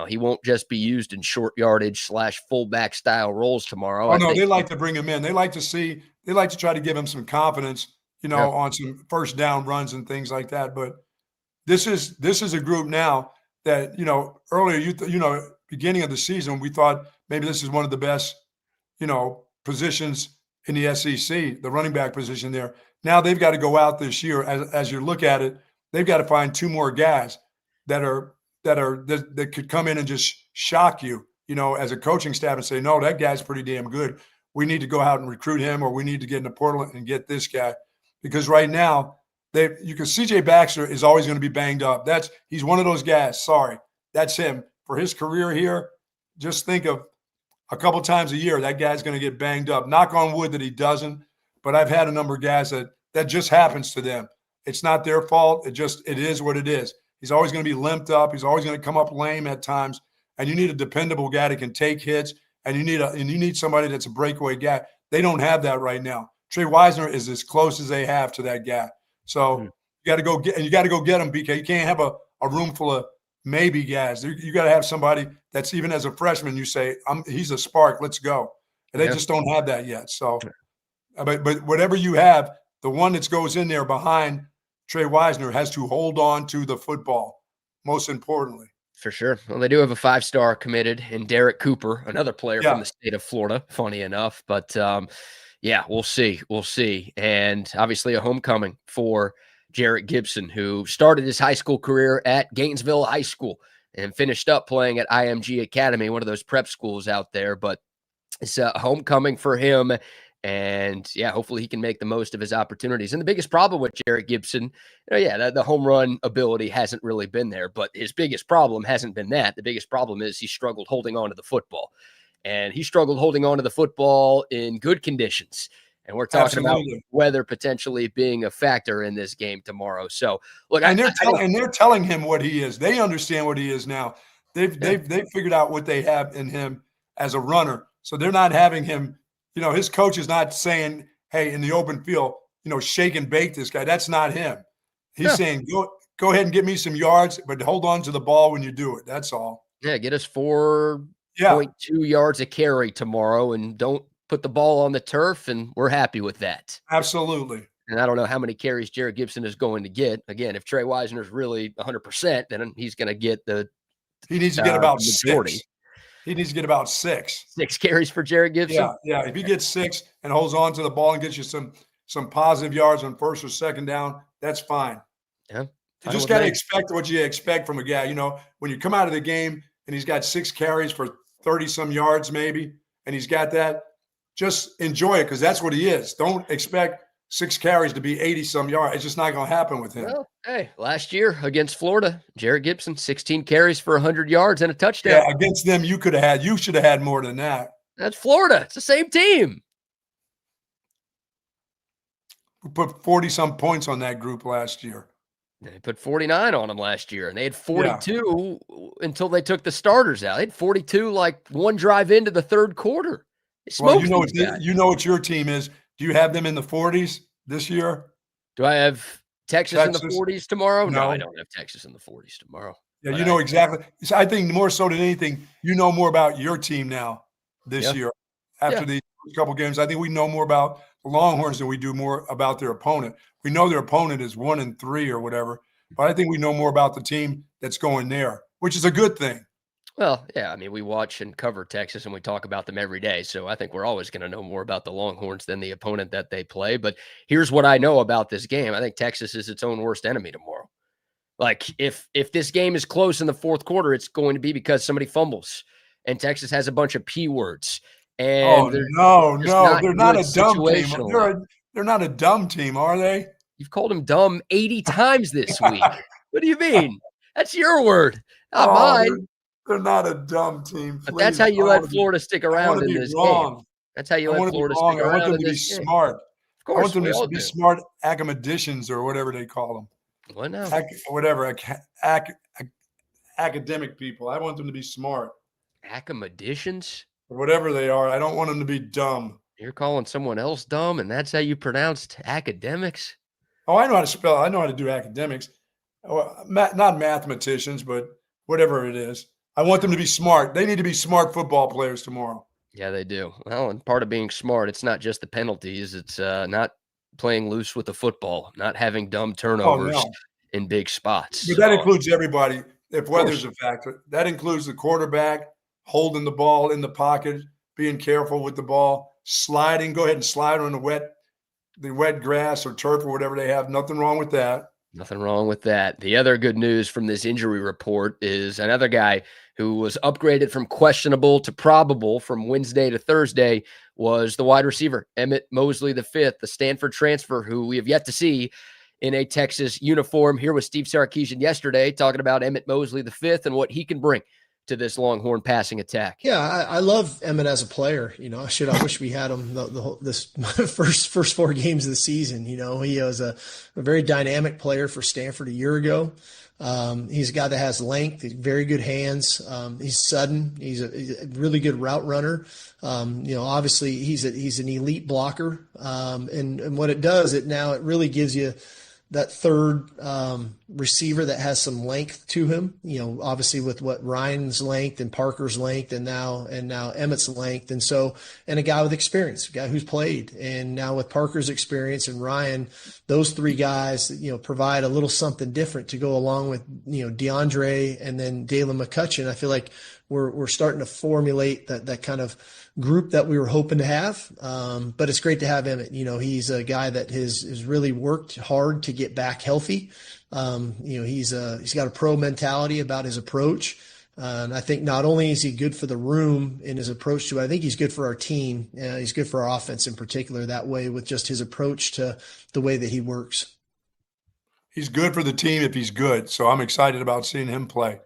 he won't just be used in short yardage / fullback style roles tomorrow. Oh, no, they like to bring him in. They like to try to give him some confidence, on some first down runs and things like that. But this is a group now that, earlier, beginning of the season, we thought maybe this is one of the best, positions in the SEC, the running back position there. Now they've got to go out this year, as you look at it, they've got to find 2 more guys that could come in and just shock you, as a coaching staff and say, no, that guy's pretty damn good. We need to go out and recruit him, or we need to get in the portal and get this guy. Because right now, CJ Baxter is always going to be banged up. He's one of those guys. Sorry, that's him. For his career here, just think of a couple times a year that guy's going to get banged up. Knock on wood that he doesn't. But I've had a number of guys that just happens to them. It's not their fault. It is what it is. He's always going to be limped up. He's always going to come up lame at times. And you need a dependable guy that can take hits. And you need somebody that's a breakaway guy. They don't have that right now. Trey Wisner is as close as they have to that guy. So you got to go get him, BK. You can't have a room full of maybe guys. You got to have somebody that's, even as a freshman, you say, he's a spark. Let's go. And they just don't have that yet. So, but whatever you have, the one that goes in there behind Trey Wisner has to hold on to the football, most importantly. For sure. Well, they do have a 5-star committed in Derek Cooper, another player from the state of Florida, funny enough. But, we'll see. We'll see. And obviously a homecoming for Jarrett Gibson, who started his high school career at Gainesville High School and finished up playing at IMG Academy, one of those prep schools out there. But it's a homecoming for him. And hopefully he can make the most of his opportunities. And the biggest problem with Jarrett Gibson, the home run ability hasn't really been there, but his biggest problem hasn't been that. The biggest problem is he struggled holding on to the football, and he struggled holding on to the football in good conditions. And we're talking about weather potentially being a factor in this game tomorrow. So look, they're telling him what he is. They understand what he is now. They've figured out what they have in him as a runner. So they're not having him. His coach is not saying, hey, in the open field, shake and bake this guy. That's not him. He's saying, go ahead and get me some yards, but hold on to the ball when you do it. That's all. Yeah, get us 4.2 yards a carry tomorrow, and don't put the ball on the turf, and we're happy with that. Absolutely. And I don't know how many carries Jarrett Gibson is going to get. Again, if Trey Wisner is really 100%, then he's going to get he needs to get about majority. 6. He needs to get about 6. 6 carries for Jarrett Gibson? Yeah. If he gets 6 and holds on to the ball and gets you some positive yards on first or second down, that's fine. Yeah. You just got to expect what you expect from a guy. When you come out of the game and he's got 6 carries for 30-some yards maybe, and he's got that, just enjoy it because that's what he is. Don't expect 6 carries to be 80-some yards. It's just not going to happen with him. Well, hey, last year against Florida, Jarrett Gibson, 16 carries for 100 yards and a touchdown. Yeah, against them, you should have had more than that. That's Florida. It's the same team. We put 40-some points on that group last year. They put 49 on them last year, and they had 42 until they took the starters out. They had 42 like one drive into the third quarter. Well, you know what your team is. Do you have them in the 40s this year? Do I have Texas in the 40s tomorrow? No, I don't have Texas in the 40s tomorrow. Yeah, you know exactly. So I think more so than anything, you know more about your team now this year after these couple games. I think we know more about the Longhorns than we do more about their opponent. We know their opponent is 1-3 or whatever, but I think we know more about the team that's going there, which is a good thing. Well, yeah, I mean, we watch and cover Texas and we talk about them every day. So I think we're always going to know more about the Longhorns than the opponent that they play. But here's what I know about this game. I think Texas is its own worst enemy tomorrow. Like if this game is close in the fourth quarter, it's going to be because somebody fumbles and Texas has a bunch of P words. And they're not a dumb team. They're not a dumb team, are they? You've called them dumb 80 times this week. What do you mean? That's your word, not mine. They're not a dumb team. But that's how you let Florida stick around in this game. That's how you I let want to be Florida wrong. stick I want around them in to be this game. smart. Of I want course, them we to all be do. smart academicians or whatever they call them. What now? Academic people. I want them to be smart. Academicians? Or whatever they are. I don't want them to be dumb. You're calling someone else dumb, and that's how you pronounced academics? Oh, I know how to spell. I know how to do academics. Not mathematicians, but whatever it is. I want them to be smart. They need to be smart football players tomorrow. Yeah, they do. Well, and part of being smart, it's not just the penalties. It's not playing loose with the football, not having dumb turnovers no. in big spots. But that includes everybody. If weather's course. a factor, that includes the quarterback holding the ball in the pocket, being careful with the ball, sliding. Go ahead and slide on the wet grass or turf or whatever they have. Nothing wrong with that. Nothing wrong with that. The other good news from this injury report is another guy who was upgraded from questionable to probable from Wednesday to Thursday was the wide receiver, Emmett Mosley V, the Stanford transfer who we have yet to see in a Texas uniform. Here was Steve Sarkisian yesterday talking about Emmett Mosley V and what he can bring to this Longhorn passing attack. Yeah, I love Emmett as a player. I wish we had him this first 4 games of the season. He was a very dynamic player for Stanford a year ago. He's a guy that has length, very good hands. He's sudden. He's a really good route runner. Obviously he's an elite blocker. And what it does, it really gives you that third receiver that has some length to him, obviously with what Ryan's length and Parker's length and now Emmett's length. And a guy with experience, a guy who's played. And now with Parker's experience and Ryan, those 3 guys, provide a little something different to go along with, DeAndre and then Dalen McCutcheon. I feel like we're starting to formulate that kind of group that we were hoping to have. But it's great to have Emmett. He's a guy that has really worked hard to get back healthy. He's got a pro mentality about his approach. And I think not only is he good for the room in his approach to it, I think he's good for our team. He's good for our offense in particular that way with just his approach to the way that he works. He's good for the team if he's good. So I'm excited about seeing him play.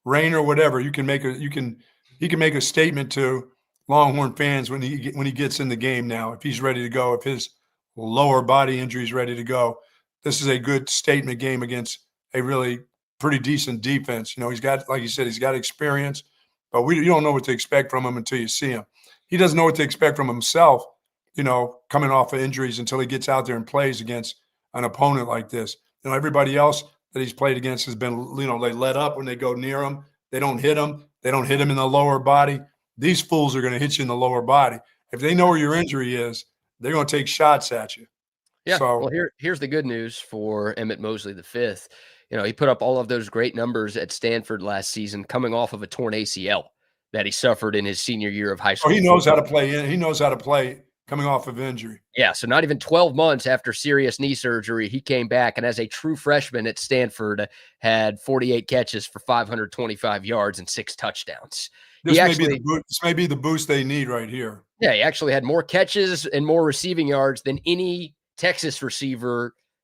Rain or whatever, he can make a statement to Longhorn fans when he gets in the game now. If he's ready to go, if his lower body injury is ready to go, this is a good statement game against a really pretty decent defense. He's got, like you said, he's got experience, but you don't know what to expect from him until you see him. He doesn't know what to expect from himself, coming off of injuries until he gets out there and plays against an opponent like this. Everybody else that he's played against has been, they let up when they go near him. They don't hit him. They don't hit him in the lower body. These fools are going to hit you in the lower body. If they know where your injury is, they're going to take shots at you. Yeah. So, well, here's the good news for Emmett Mosley V. He put up all of those great numbers at Stanford last season coming off of a torn ACL that he suffered in his senior year of high school. He knows how to play. He knows how to play coming off of injury. Yeah, so not even 12 months after serious knee surgery, he came back and as a true freshman at Stanford had 48 catches for 525 yards and 6 touchdowns. This may be the boost they need right here. Yeah, he actually had more catches and more receiving yards than any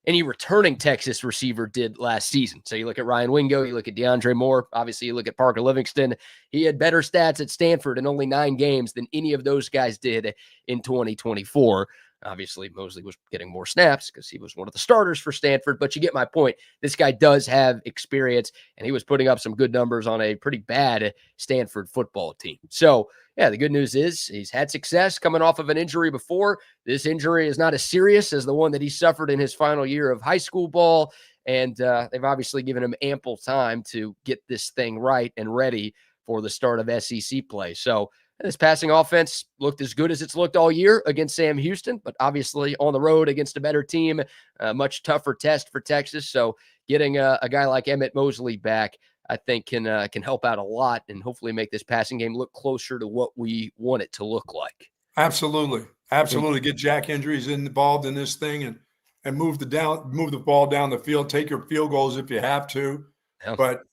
returning Texas receiver did last season. So you look at Ryan Wingo, you look at DeAndre Moore, obviously you look at Parker Livingston. He had better stats at Stanford in only 9 games than any of those guys did in 2024. Obviously, Mosley was getting more snaps because he was one of the starters for Stanford, but you get my point. This guy does have experience, and he was putting up some good numbers on a pretty bad Stanford football team. So, yeah, the good news is he's had success coming off of an injury before. This injury is not as serious as the one that he suffered in his final year of high school ball, and they've obviously given him ample time to get this thing right and ready for the start of SEC play. So, this passing offense looked as good as it's looked all year against Sam Houston, but obviously on the road against a better team, a much tougher test for Texas. So getting a guy like Emmett Mosley back, I think can help out a lot and hopefully make this passing game look closer to what we want it to look like. Absolutely. Get Jack Hendries involved in this thing and move the ball down the field. Take your field goals if you have to, Yeah. but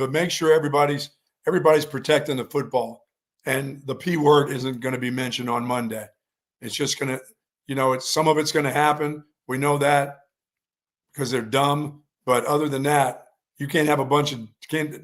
make sure everybody's protecting the football. And the P word isn't going to be mentioned on Monday. It's just going to, some of it's going to happen. We know that because they're dumb. But other than that, you can't have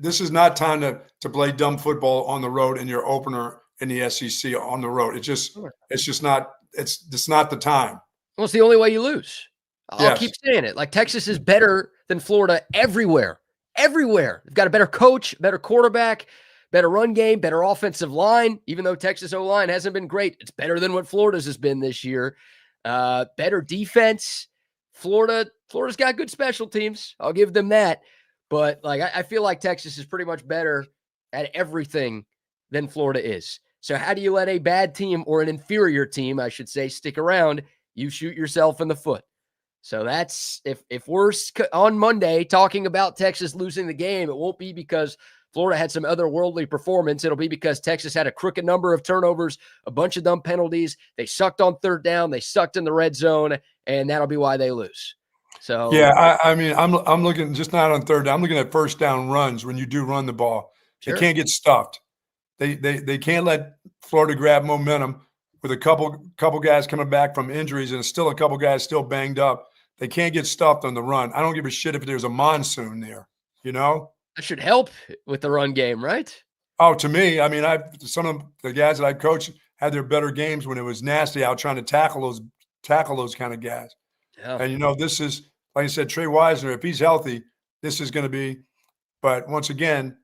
this is not time to play dumb football on the road in your opener in the SEC on the road. It's just not the time. Well, it's the only way you lose. I'll Yes. keep saying it. Like, Texas is better than Florida everywhere. Everywhere. They've got a better coach, better quarterback, better run game, better offensive line. Even though Texas O-line hasn't been great, it's better than what Florida's has been this year. Better defense. Florida's got good special teams. I'll give them that. But like, I feel like Texas is pretty much better at everything than Florida is. So how do you let a bad team, or an inferior team, I should say, stick around? You shoot yourself in the foot. So that's, if we're on Monday talking about Texas losing the game, it won't be because Florida had some otherworldly performance. It'll be because Texas had a crooked number of turnovers, a bunch of dumb penalties. They sucked on third down. They sucked in the red zone, and that'll be why they lose. So yeah, I mean, I'm looking just not on third down. I'm looking at first down runs when you do run the ball. Sure. They can't get stuffed. They can't let Florida grab momentum with a couple guys coming back from injuries and still a couple guys still banged up. They can't get stuffed on the run. I don't give a shit if there's a monsoon there, you know? That should help with the run game, right? Oh, to me, I mean, some of the guys that I coached had their better games when it was nasty out trying to tackle those kind of guys. Yeah. And, you know, this is, like I said, Trey Wisner, if he's healthy, this is going to be, but once again,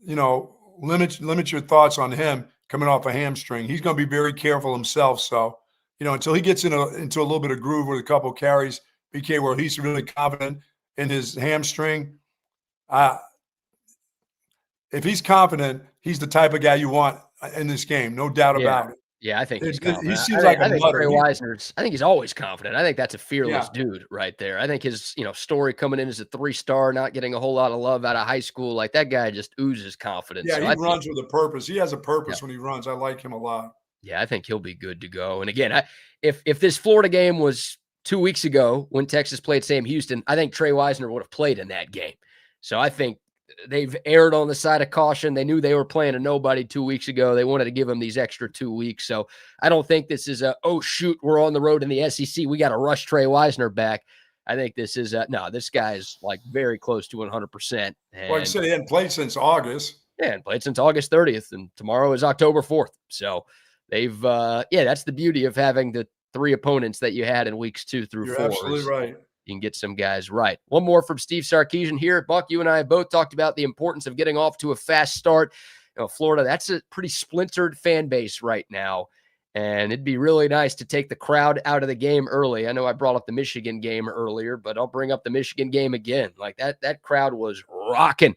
you know, limit your thoughts on him coming off a hamstring. He's going to be very careful himself. So, you know, until he gets into a little bit of groove with a couple of carries, BK, where he's really confident in his hamstring, if he's confident, he's the type of guy you want in this game, no doubt about it. Yeah, I think he's confident. He seems like a think mutter. Trey Wisner's, I think he's always confident. I think that's a fearless dude right there. I think his, story coming in as a 3-star, not getting a whole lot of love out of high school, like that guy just oozes confidence. Yeah, so he runs with a purpose. He has a purpose when he runs. I like him a lot. Yeah, I think he'll be good to go. And again, if this Florida game was 2 weeks ago when Texas played Sam Houston, I think Trey Wisner would have played in that game. So I think they've erred on the side of caution. They knew they were playing a nobody 2 weeks ago. They wanted to give him these extra 2 weeks. So I don't think this is oh, shoot, we're on the road in the SEC. We got to rush Trey Wisner back. I think this is no, this guy's like very close to 100%. And, like I said, he hadn't played since August. Yeah, and played since August 30th, and tomorrow is October 4th. So they've, that's the beauty of having the 3 opponents that you had in weeks 2 through 4. You're absolutely right. You can get some guys right. One more from Steve Sarkisian here. Buck, you and I have both talked about the importance of getting off to a fast start. Florida, that's a pretty splintered fan base right now, and it'd be really nice to take the crowd out of the game early. I know I brought up the Michigan game earlier, but I'll bring up the Michigan game again. Like that crowd was rocking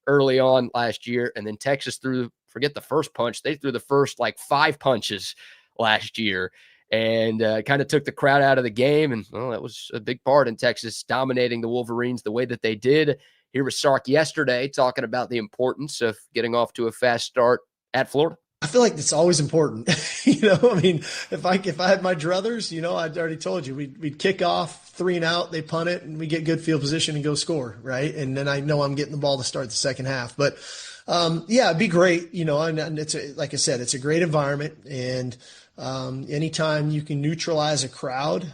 early on last year, and then Texas forget the first punch. They threw the first 5 punches last year. And kind of took the crowd out of the game. And, well, that was a big part in Texas dominating the Wolverines the way that they did. Here was Sark yesterday talking about the importance of getting off to a fast start at Florida. I feel like it's always important. I mean, if I had my druthers, I'd already told you, we'd kick off 3 and out, they punt it, and we get good field position and go score, right? And then I know I'm getting the ball to start the second half. But, it'd be great, and it's like I said, it's a great environment. And anytime you can neutralize a crowd,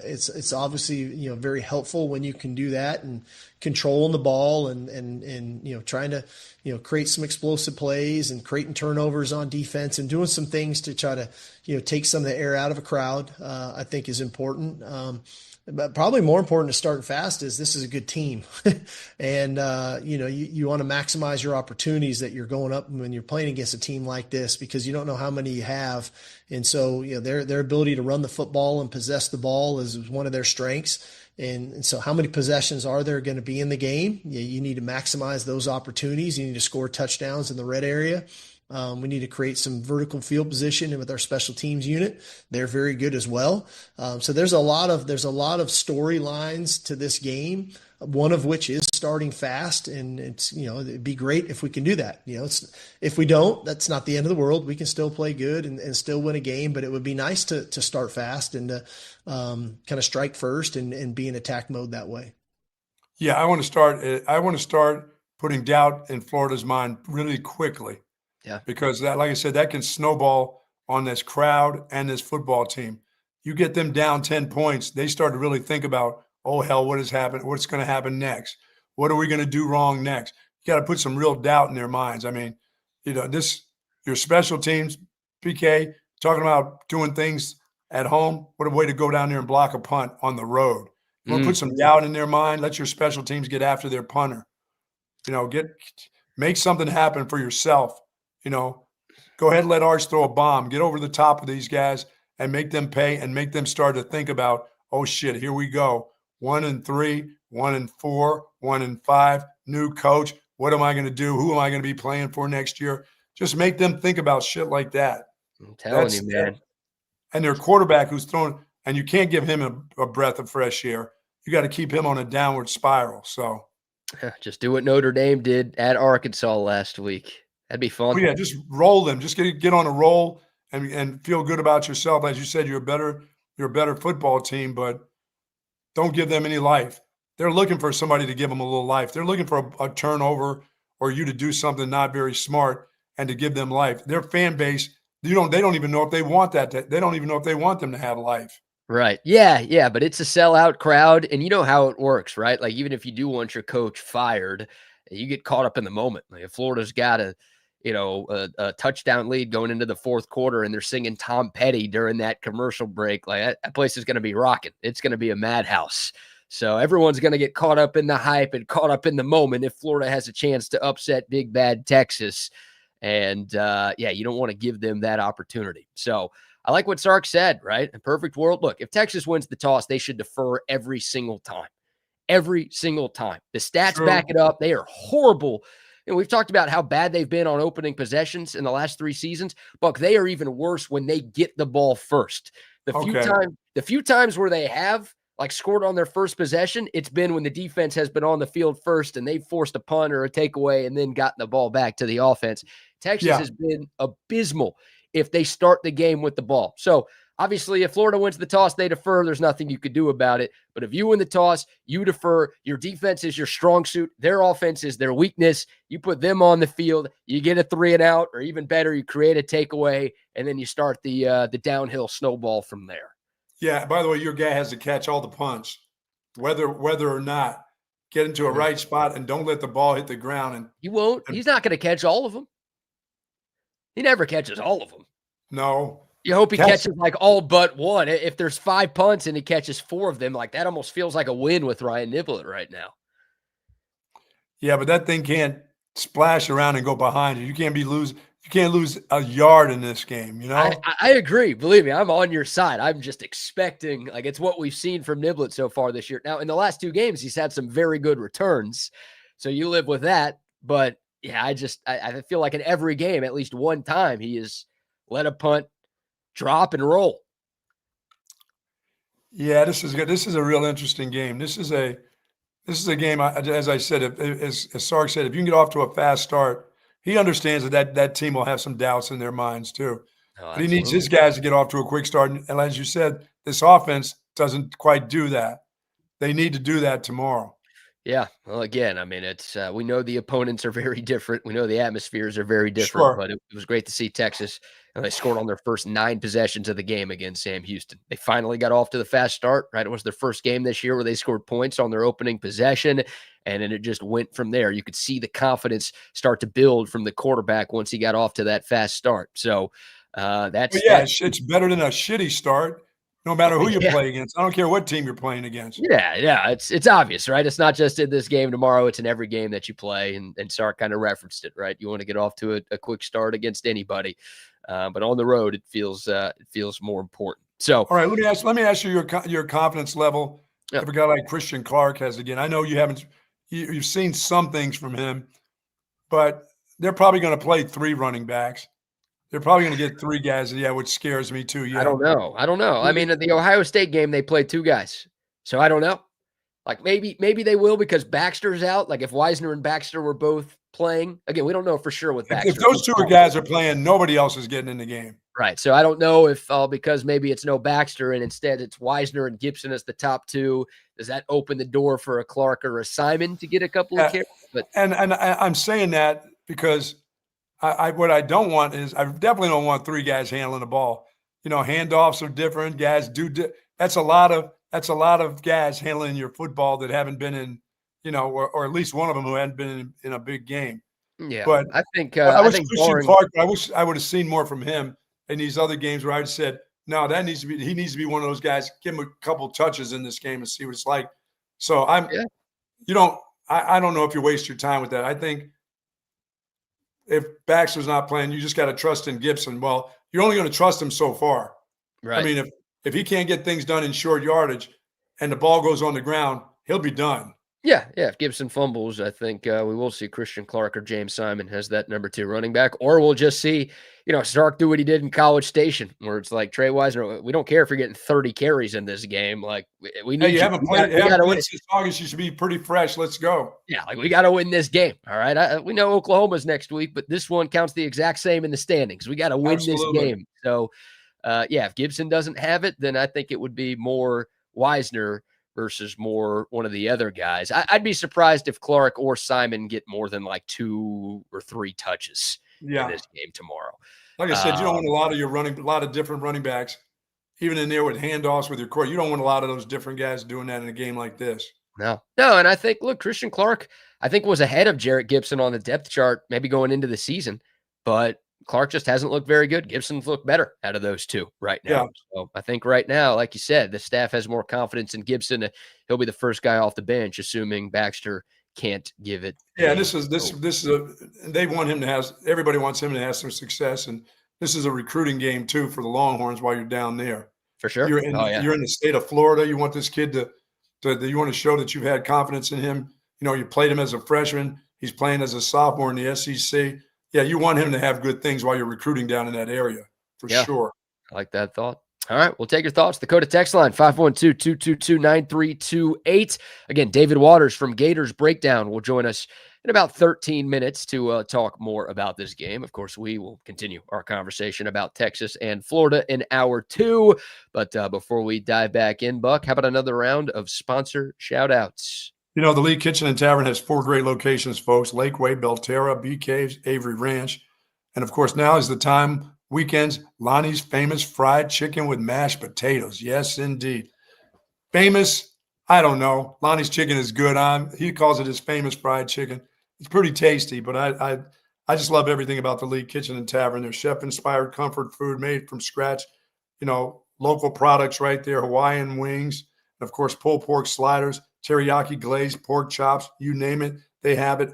it's obviously, very helpful when you can do that and controlling the ball and trying to, create some explosive plays and creating turnovers on defense and doing some things to try to, take some of the air out of a crowd, I think is important. But probably more important to start fast is this is a good team. And, you want to maximize your opportunities that you're going up when you're playing against a team like this, because you don't know how many you have. And so, their ability to run the football and possess the ball is one of their strengths. And so how many possessions are there going to be in the game? You need to maximize those opportunities. You need to score touchdowns in the red area. We need to create some vertical field position, and with our special teams unit, they're very good as well. So there's a lot of storylines to this game, one of which is starting fast, and it's, it'd be great if we can do that. If we don't, that's not the end of the world. We can still play good and still win a game, but it would be nice to start fast and to kind of strike first and be in attack mode that way. Yeah, I want to start putting doubt in Florida's mind really quickly. Yeah. Because that, like I said, that can snowball on this crowd and this football team. You get them down 10 points, they start to really think about, oh, hell, what has happened? What's going to happen next? What are we going to do wrong next? You got to put some real doubt in their minds. I mean, this your special teams, PK, talking about doing things at home. What a way to go down there and block a punt on the road. You want to put some doubt in their mind, let your special teams get after their punter. Make something happen for yourself. Go ahead and let Arch throw a bomb. Get over the top of these guys and make them pay and make them start to think about, oh, shit, here we go. 1-3, 1-4, 1-5, new coach. What am I going to do? Who am I going to be playing for next year? Just make them think about shit like that. I'm telling you, man. And their quarterback who's throwing – and you can't give him a breath of fresh air. You got to keep him on a downward spiral. So just do what Notre Dame did at Arkansas last week. That'd be fun. Oh, yeah, just roll them. Just get on a roll and feel good about yourself. As you said, you're a better football team, but don't give them any life. They're looking for somebody to give them a little life. They're looking for a turnover or you to do something not very smart and to give them life. Their fan base, they don't even know if they want that. They don't even know if they want them to have life. Right. Yeah. But it's a sellout crowd. And you know how it works, right? Like, even if you do want your coach fired, you get caught up in the moment. Like, if Florida's got a touchdown lead going into the fourth quarter and they're singing Tom Petty during that commercial break, like that place is going to be rocking. It's going to be a madhouse. So everyone's going to get caught up in the hype and caught up in the moment if Florida has a chance to upset big bad Texas. And you don't want to give them that opportunity. So I like what Sark said, right? In perfect world, look, if Texas wins the toss, they should defer every single time. Every single time. The stats back it up. They are horrible. And we've talked about how bad they've been on opening possessions in the last 3 seasons. Buck, they are even worse when they get the ball first. The few times where they have scored on their first possession, it's been when the defense has been on the field first and they've forced a punt or a takeaway and then gotten the ball back to the offense. Texas has been abysmal if they start the game with the ball. So obviously, if Florida wins the toss, they defer. There's nothing you could do about it. But if you win the toss, you defer. Your defense is your strong suit. Their offense is their weakness. You put them on the field. You get a 3-and-out, or even better, you create a takeaway, and then you start the downhill snowball from there. Yeah. By the way, your guy has to catch all the punts, whether or not. Get into a right spot and don't let the ball hit the ground. And he won't. He's not going to catch all of them. He never catches all of them. No. You hope he catches all but one. If there's 5 punts and he catches 4 of them, that almost feels like a win with Ryan Niblett right now. Yeah, but that thing can't splash around and go behind you. You can't lose a yard in this game, I agree. Believe me, I'm on your side. I'm just expecting, it's what we've seen from Niblett so far this year. Now, in the last 2 games, he's had some very good returns. So you live with that. But yeah, I feel like in every game, at least one time, he has let a punt drop and roll. Yeah, this is good. This is a real interesting game. This is a game, as I said, as Sark said, if you can get off to a fast start, he understands that team will have some doubts in their minds too. But he needs his guys to get off to a quick start. And as you said, this offense doesn't quite do that. They need to do that tomorrow. Yeah. Well, again, it's we know the opponents are very different. We know the atmospheres are very different, but it was great to see Texas. And they scored on their first 9 possessions of the game against Sam Houston. They finally got off to the fast start, right? It was their first game this year where they scored points on their opening possession, and then it just went from there. You could see the confidence start to build from the quarterback once he got off to that fast start. So it's better than a shitty start. No matter who you play against. I don't care what team you're playing against. Yeah. It's obvious, right? It's not just in this game tomorrow. It's in every game that you play. And Sark kind of referenced it, right? You want to get off to a quick start against anybody. But on the road, it feels more important. So, all right, let me ask you your confidence level. Yeah. If a guy like Christian Clark has again. I know you've seen some things from him, but they're probably going to play 3 running backs. They're probably going to get 3 guys, which scares me too. Yeah. I don't know. At the Ohio State game, they played 2 guys. So I don't know. Maybe they will because Baxter's out. If Wisner and Baxter were both playing. Again, we don't know for sure with Baxter. If those 2 guys are playing, nobody else is getting in the game. Right. So I don't know if because maybe it's no Baxter and instead it's Wisner and Gibson as the top 2. Does that open the door for a Clark or a Simon to get a couple of carries? But and I'm saying that because what I don't want is I definitely don't want 3 guys handling the ball. Handoffs are different. Guys that's a lot of guys handling your football that haven't been in, or at least one of them who hadn't been in a big game. Yeah, But I think I I wish think Christian barring, Clark. I wish I would have seen more from him in these other games where I said, no, that needs to be. He needs to be one of those guys. Give him a couple touches in this game and see what it's like. So yeah. you don't. I don't know if you waste your time with that. I think if Baxter's not playing, you just got to trust in Gibson. Well, you're only going to trust him so far. Right. I mean, if he can't get things done in short yardage and the ball goes on the ground, he'll be done. Yeah. If Gibson fumbles, I think we will see Christian Clark or James Simon as that number 2 running back, or we'll just see, Stark do what he did in College Station, where it's like Trey Wisner. We don't care if you're getting 30 carries in this game. Like we need Hey, you haven't played. You haven't played since August. You should be pretty fresh. Let's go. Yeah, like we got to win this game. All right. We know Oklahoma's next week, but this one counts the exact same in the standings. We got to win this game. So, if Gibson doesn't have it, then I think it would be more Wisner versus more one of the other guys. I'd be surprised if Clark or Simon get more than like 2 or 3 touches in this game tomorrow. Like I said, you don't want a lot of different running backs, even in there with handoffs with your core. You don't want a lot of those different guys doing that in a game like this. No. And I think, look, Christian Clark, I think was ahead of Jarrett Gibson on the depth chart, maybe going into the season, but Clark just hasn't looked very good. Gibson's looked better out of those 2 right now. Yeah. So I think right now, like you said, the staff has more confidence in Gibson. He'll be the first guy off the bench, assuming Baxter can't give it. Yeah, they want him to have. Everybody wants him to have some success, and this is a recruiting game too for the Longhorns while you're down there. For sure. You're in the state of Florida. You want this kid to you want to show that you've had confidence in him. You played him as a freshman. He's playing as a sophomore in the SEC. Yeah, you want him to have good things while you're recruiting down in that area, for sure. I like that thought. All right, we'll take your thoughts. Dakota text line, 512-222-9328. Again, David Waters from Gators Breakdown will join us in about 13 minutes to talk more about this game. Of course, we will continue our conversation about Texas and Florida in hour 2. But before we dive back in, Buck, how about another round of sponsor shout-outs? The Lee Kitchen and Tavern has 4 great locations, folks. Lakeway, Belterra, Bee Caves, Avery Ranch. And, of course, now is the time, weekends, Lonnie's famous fried chicken with mashed potatoes. Yes, indeed. Famous, I don't know. Lonnie's chicken is good. He calls it his famous fried chicken. It's pretty tasty, but I just love everything about the Lee Kitchen and Tavern. Their chef-inspired comfort food made from scratch, local products right there, Hawaiian wings, and, of course, pulled pork sliders, teriyaki glazed pork chops, you name it, they have it.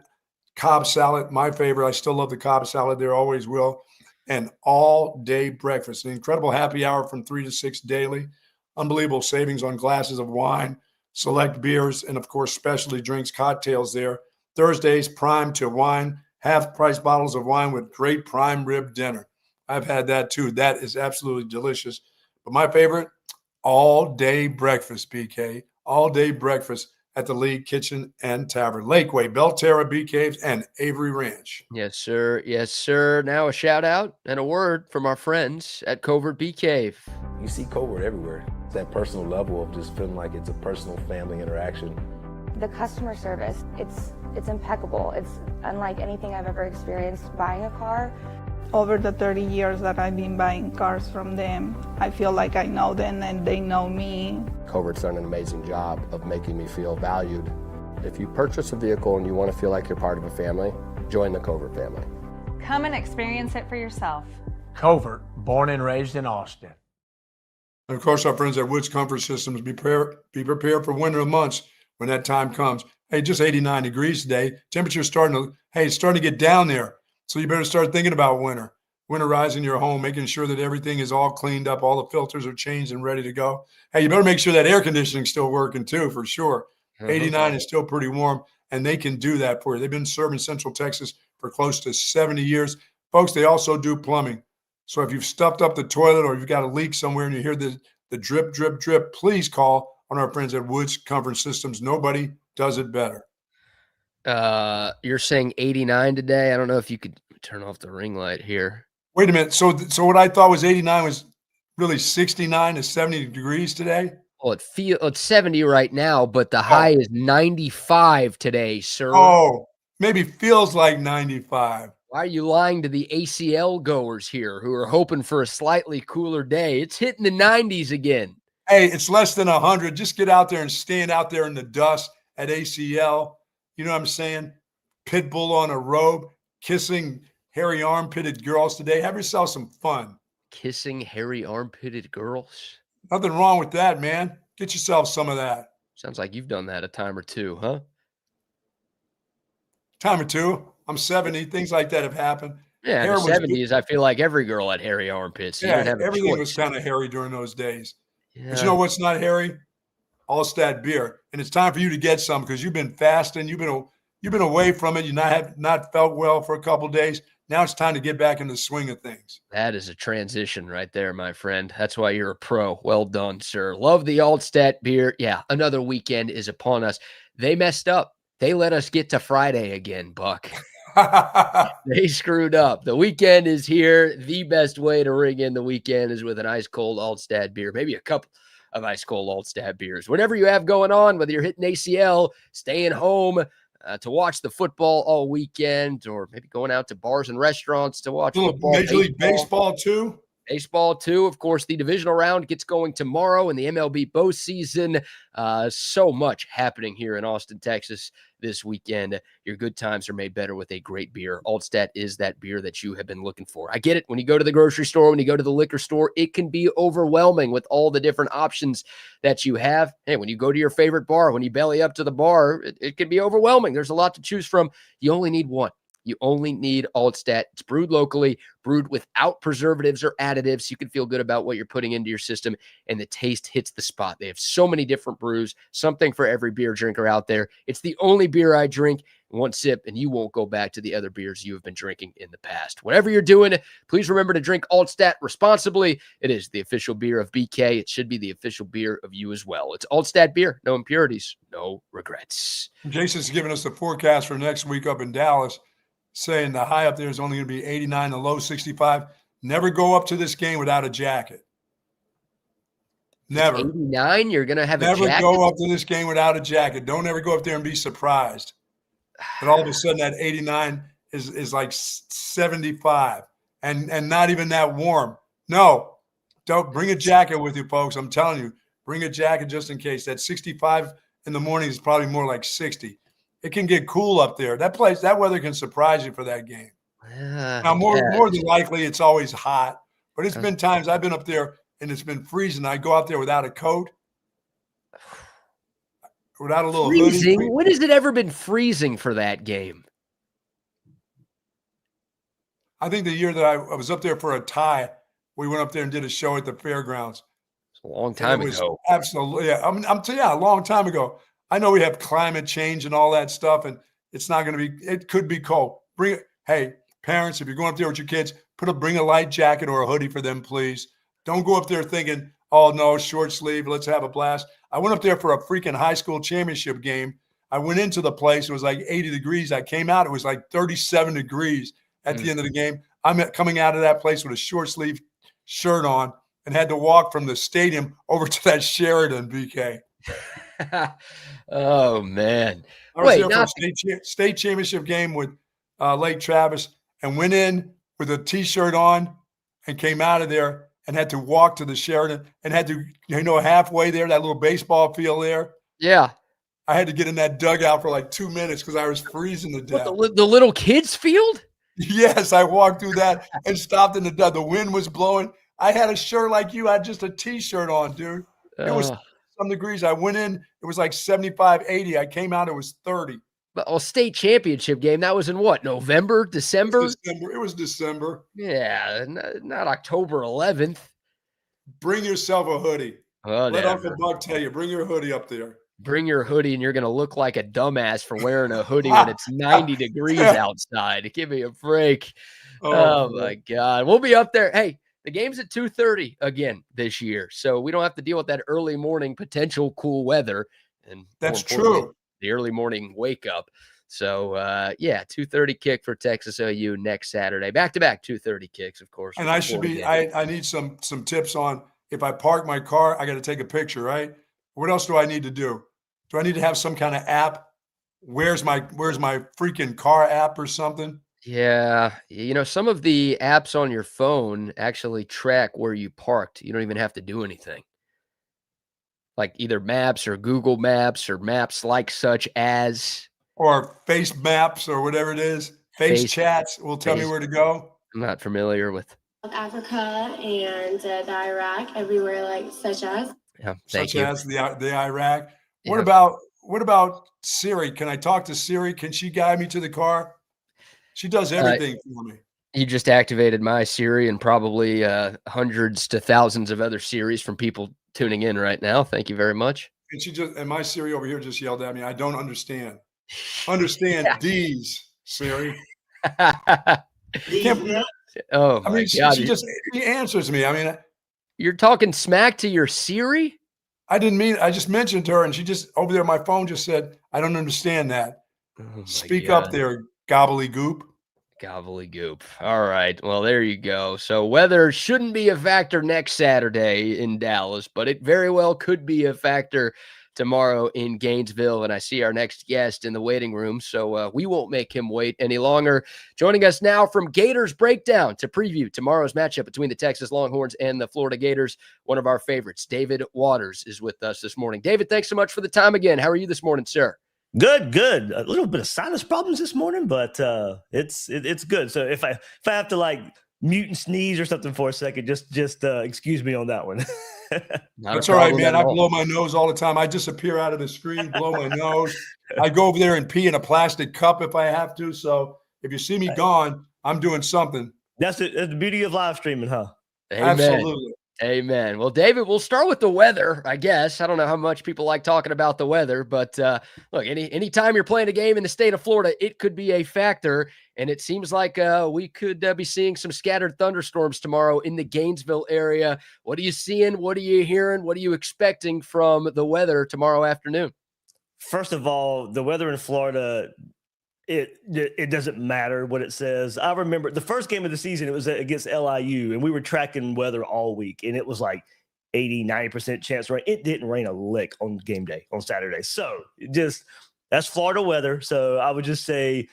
Cobb salad, my favorite. I still love the Cobb salad there, always will. And all-day breakfast. An incredible happy hour from 3 to 6 daily. Unbelievable savings on glasses of wine, select beers, and, of course, specialty drinks, cocktails there. Thursdays, prime to wine, half-price bottles of wine with great prime rib dinner. I've had that too. That is absolutely delicious. But my favorite, all-day breakfast, BK. All-day breakfast at the Lee Kitchen and Tavern. Lakeway, Belterra, Bee Caves, and Avery Ranch. Yes, sir. Yes, sir. Now a shout-out and a word from our friends at Covert Bee Cave. You see Covert everywhere. That personal level of just feeling like it's a personal family interaction. The customer service, it's impeccable. It's unlike anything I've ever experienced buying a car. Over the 30 years that I've been buying cars from them, I feel like I know them and they know me. Covert's done an amazing job of making me feel valued. If you purchase a vehicle and you want to feel like you're part of a family, join the Covert family. Come and experience it for yourself. Covert, born and raised in Austin. And, of course, our friends at Woods Comfort Systems, be prepared for winter months when that time comes. Hey, just 89 degrees today. Temperature's starting to get down there. So you better start thinking about winterizing your home, making sure that everything is all cleaned up, all the filters are changed and ready to go. Hey, you better make sure that air conditioning's still working too, for sure. 89 is still pretty warm, and they can do that for you. They've been serving Central Texas for close to 70 years. Folks, they also do plumbing. So if you've stuffed up the toilet or you've got a leak somewhere and you hear the drip, drip, drip, please call on our friends at Woods Comfort Systems. Nobody does it better. You're saying 89 today. I don't know if you could turn off the ring light here. Wait a minute. So what I thought was 89 was really 69 to 70 degrees today? Well, it's 70 right now, but the high is 95 today, sir. Oh, maybe feels like 95. Why are you lying to the ACL goers here who are hoping for a slightly cooler day? It's hitting the 90s again. Hey, it's less than 100. Just get out there and stand out there in the dust at ACL. You know what I'm saying? Pitbull on a robe. kissing hairy armpitted girls today. Have yourself some fun. Kissing hairy armpitted girls? Nothing wrong with that, man. Get yourself some of that. Sounds like you've done that a time or two, huh? Time or two. I'm 70. Things like that have happened. Yeah, in the 70s, I feel like every girl had hairy armpits. So yeah, everything was kind of hairy during those days. Yeah. But you know what's not hairy? Altstadt Beer. And it's time for you to get some because you've been fasting. You've been away from it. You have not felt well for a couple of days. Now it's time to get back in the swing of things. That is a transition right there, my friend. That's why you're a pro. Well done, sir. Love the Altstadt Beer. Yeah, another weekend is upon us. They messed up. They let us get to Friday again, Buck. They screwed up. The weekend is here. The best way to ring in the weekend is with an ice cold Altstadt beer, maybe a couple of ice cold Altstadt beers. Whatever you have going on, whether you're hitting ACL, staying home to watch the football all weekend, or maybe going out to bars and restaurants to watch football. Major League Baseball too. Baseball too. Of course, the divisional round gets going tomorrow in the MLB postseason. So much happening here in Austin, Texas this weekend. Your good times are made better with a great beer. Altstadt is that beer that you have been looking for. I get it. When you go to the grocery store, when you go to the liquor store, it can be overwhelming with all the different options that you have. Hey, when you go to your favorite bar, when you belly up to the bar, it can be overwhelming. There's a lot to choose from. You only need one. You only need Altstadt. It's brewed locally, brewed without preservatives or additives. You can feel good about what you're putting into your system, and the taste hits the spot. They have so many different brews, something for every beer drinker out there. It's the only beer I drink. One sip, and you won't go back to the other beers you have been drinking in the past. Whatever you're doing, please remember to drink Altstadt responsibly. It is the official beer of BK. It should be the official beer of you as well. It's Altstadt beer. No impurities, no regrets. Jason's giving us the forecast for next week up in Dallas, saying the high up there is only going to be 89, the low 65. Never go up to this game without a jacket. Never. 89, you're going to have a jacket? Never go up to this game without a jacket. Don't ever go up there and be surprised. But all of a sudden that 89 is like 75 and not even that warm. No, don't bring a jacket with you, folks. I'm telling you, bring a jacket just in case. That 65 in the morning is probably more like 60. It can get cool up there. That weather can surprise you for that game. Now, more than likely, it's always hot. But it's been times I've been up there and it's been freezing. I go out there without a coat, without a little freezing? hoodie. When has it ever been freezing for that game? I think the year that I was up there for a tie, we went up there and did a show at the fairgrounds. It's a long time ago. Absolutely. Yeah. I'm telling you, a long time ago. I know we have climate change and all that stuff, and it's not going to be, it could be cold. Hey, parents, if you're going up there with your kids, bring a light jacket or a hoodie for them, please. Don't go up there thinking, oh, no, short sleeve, let's have a blast. I went up there for a freaking high school championship game. I went into the place, it was like 80 degrees. I came out, it was like 37 degrees at the end of the game. I'm coming out of that place with a short sleeve shirt on and had to walk from the stadium over to that Sheridan, BK. Oh, man. I was there for a state championship game with Lake Travis and went in with a T-shirt on and came out of there and had to walk to the Sheridan and had to, halfway there, that little baseball field there. Yeah. I had to get in that dugout for like 2 minutes because I was freezing to death. What, the little kids field? Yes, I walked through that and stopped in the wind was blowing. I had a shirt like you. I had just a T-shirt on, dude. It was some degrees. I went in, it was like 75, 80. I came out, it was 30. But state championship game, that was in what, November, December? It was December. Yeah, not October 11th. Bring yourself a hoodie. Whatever. Let Uncle Buck tell you, bring your hoodie up there. Bring your hoodie, and you're going to look like a dumbass for wearing a hoodie when it's 90 degrees outside. Give me a break. Oh my God. We'll be up there. Hey, the game's at 2:30 again this year, so we don't have to deal with that early morning potential cool weather. And that's true. The early morning wake up. So, 2:30 kick for Texas OU next Saturday. Back-to-back 2:30 kicks, of course. And I need some tips on if I park my car, I got to take a picture, right? What else do I need to do? Do I need to have some kind of app? Where's my freaking car app or something? Yeah. Some of the apps on your phone actually track where you parked. You don't even have to do anything. Like either Maps or Google Maps or maps like such as. Or Face Maps or whatever it is. Face chats will tell me where to go. I'm not familiar with Africa and the Iraq, everywhere like such as. Yeah, such as the Iraq. What Yeah. about Siri? Can I talk to Siri? Can she guide me to the car? She does everything for me. You just activated my Siri and probably hundreds to thousands of other Siris from people tuning in right now. Thank you very much. And my Siri over here just yelled at me. I don't understand. Understand D's, Siri. Oh, I mean, God. she answers me. I mean, you're talking smack to your Siri? I just mentioned her, and she just over there, my phone just said, I don't understand that. Speak up there, gobbledygook. Gobbledygook. All right. Well, there you go. So weather shouldn't be a factor next Saturday in Dallas, but it very well could be a factor tomorrow in Gainesville. And I see our next guest in the waiting room, so we won't make him wait any longer. Joining us now from Gators Breakdown to preview tomorrow's matchup between the Texas Longhorns and the Florida Gators, one of our favorites, David Waters, is with us this morning. David, thanks so much for the time again. How are you this morning, sir? Good. A little bit of sinus problems this morning, but it's good. So if I have to like mute and sneeze or something for a second, just excuse me on that one. That's all right, man. I blow my nose all the time. I disappear out of the screen, blow my nose. I go over there and pee in a plastic cup if I have to. So if you see me gone, I'm doing something. That's the beauty of live streaming, huh? Amen. Absolutely. Amen. Well, David, we'll start with the weather, I guess. I don't know how much people like talking about the weather, but look, anytime you're playing a game in the state of Florida, it could be a factor. And it seems like we could be seeing some scattered thunderstorms tomorrow in the Gainesville area. What are you seeing? What are you hearing? What are you expecting from the weather tomorrow afternoon? First of all, the weather in Florida, it doesn't matter what it says. I remember the first game of the season, it was against LIU, and we were tracking weather all week, and it was like 80-90% chance rain. It didn't rain a lick on game day on Saturday. So that's Florida weather. So I would just say,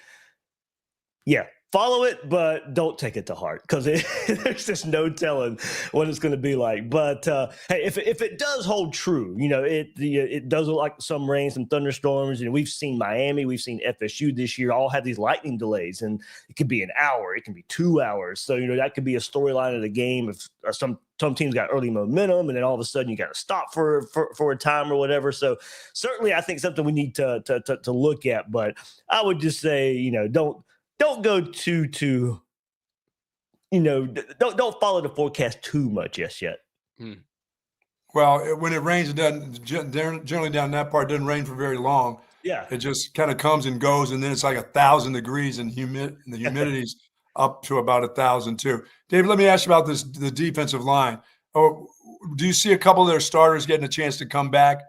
yeah, follow it, but don't take it to heart, because there's just no telling what it's going to be like. But hey, if it does hold true, it does look like some rain, some thunderstorms. And we've seen Miami, we've seen FSU this year all have these lightning delays, and it could be an hour, it can be 2 hours. So that could be a storyline of the game. If some teams got early momentum, and then all of a sudden you got to stop for a time or whatever. So certainly, I think something we need to look at. But I would just say, don't go too don't follow the forecast too much yet. Well, when it rains, it doesn't generally down that part. It doesn't rain for very long. Yeah, it just kind of comes and goes, and then it's like 1,000 degrees, and the humidity's up to about 1,000 too. David, let me ask you about the defensive line. Oh, do you see a couple of their starters getting a chance to come back?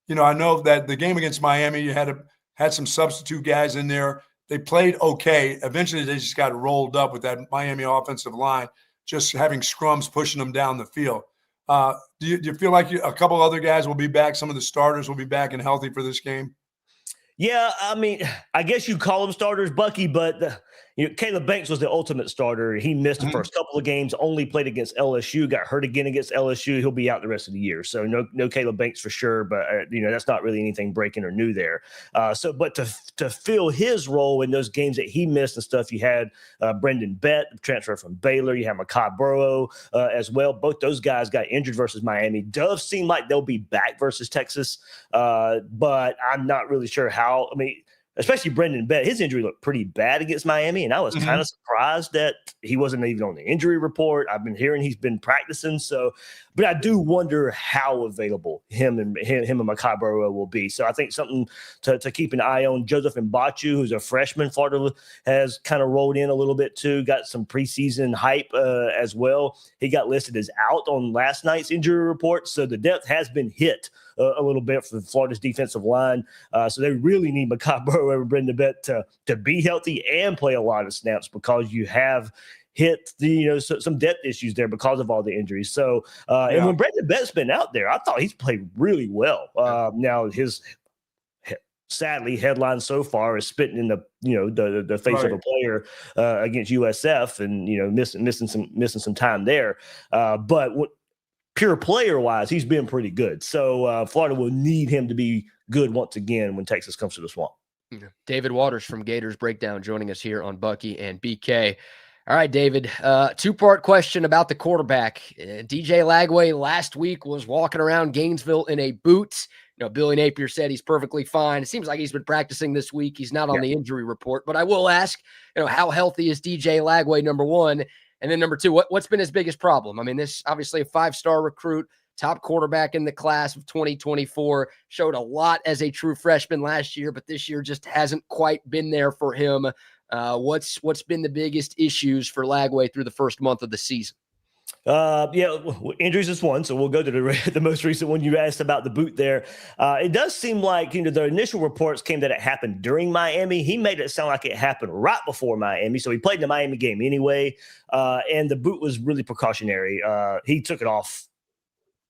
I know that the game against Miami, you had some substitute guys in there. They played okay. Eventually, they just got rolled up with that Miami offensive line, just having scrums pushing them down the field. Do you feel like a couple other guys will be back? Some of the starters will be back and healthy for this game? Yeah, I mean, I guess you call them starters, Bucky, but Caleb Banks was the ultimate starter. He missed the first couple of games, only played against LSU, got hurt again against LSU. He'll be out the rest of the year. So no Caleb Banks for sure, but that's not really anything breaking or new there. But to fill his role in those games that he missed and stuff, you had Brendan Bett, transfer from Baylor. You have Makai Burrow as well. Both those guys got injured versus Miami. Does seem like they'll be back versus Texas, but I'm not really sure how. I mean, especially Brendan Bett, his injury looked pretty bad against Miami, and I was kind of surprised that he wasn't even on the injury report. I've been hearing he's been practicing, but I do wonder how available him and Makai Burrow will be. So I think something to keep an eye on. Joseph Mbachu, who's a freshman, Florida has kind of rolled in a little bit too, got some preseason hype as well. He got listed as out on last night's injury report, so the depth has been hit a little bit for Florida's defensive line. So they really need Makai Burrow and Brendan Bett to be healthy and play a lot of snaps, because you have hit some depth issues there because of all the injuries. So and when Brendan Bett's been out there, I thought he's played really well. Now his sadly headline so far is spitting in the face of a player against USF, and missing some time there. But pure player wise, he's been pretty good. So Florida will need him to be good once again when Texas comes to the Swamp. David Waters from Gators Breakdown joining us here on Bucky and BK. All right, David, two-part question about the quarterback. DJ Lagway last week was walking around Gainesville in a boot. Billy Napier said he's perfectly fine. It seems like he's been practicing this week. He's not on the injury report, but I will ask, how healthy is DJ Lagway, number one? And then number two, what's been his biggest problem? I mean, this obviously a 5-star recruit, top quarterback in the class of 2024, showed a lot as a true freshman last year, but this year just hasn't quite been there for him. What's been the biggest issues for Lagway through the first month of the season? Injuries is one, so we'll go to the most recent one you asked about the boot there. It does seem like, the initial reports came that it happened during Miami. He made it sound like it happened right before Miami, so he played in the Miami game anyway, and the boot was really precautionary. He took it off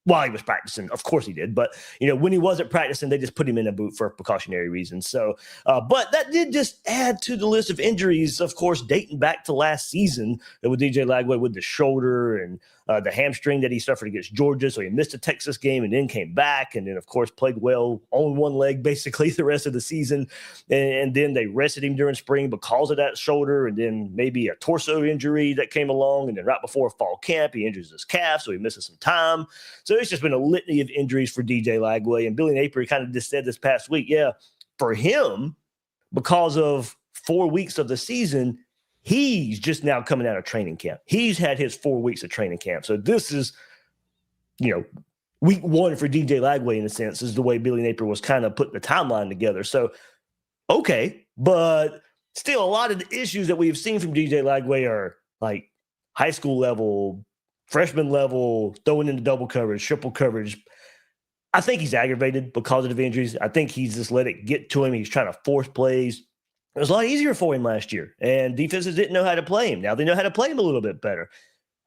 while he was practicing. Of course he did. But, when he wasn't practicing, they just put him in a boot for precautionary reasons. So, but that did just add to the list of injuries, of course, dating back to last season with DJ Lagway with the shoulder and the hamstring that he suffered against Georgia. So he missed a Texas game and then came back. And then, of course, played well on one leg basically the rest of the season. And then they rested him during spring because of that shoulder. And then maybe a torso injury that came along. And then right before fall camp, he injures his calf. So he misses some time. So it's just been a litany of injuries for DJ Lagway. And Billy Napier kind of just said this past week, for him, because of 4 weeks of the season, he's just now coming out of training camp. He's had his 4 weeks of training camp. So this is, week one for DJ Lagway in a sense, is the way Billy Napier was kind of putting the timeline together. So, okay, but still a lot of the issues that we've seen from DJ Lagway are like high school level, freshman level, throwing into double coverage, triple coverage. I think he's aggravated because of the injuries. I think he's just let it get to him. He's trying to force plays. It was a lot easier for him last year, and defenses didn't know how to play him. Now they know how to play him a little bit better.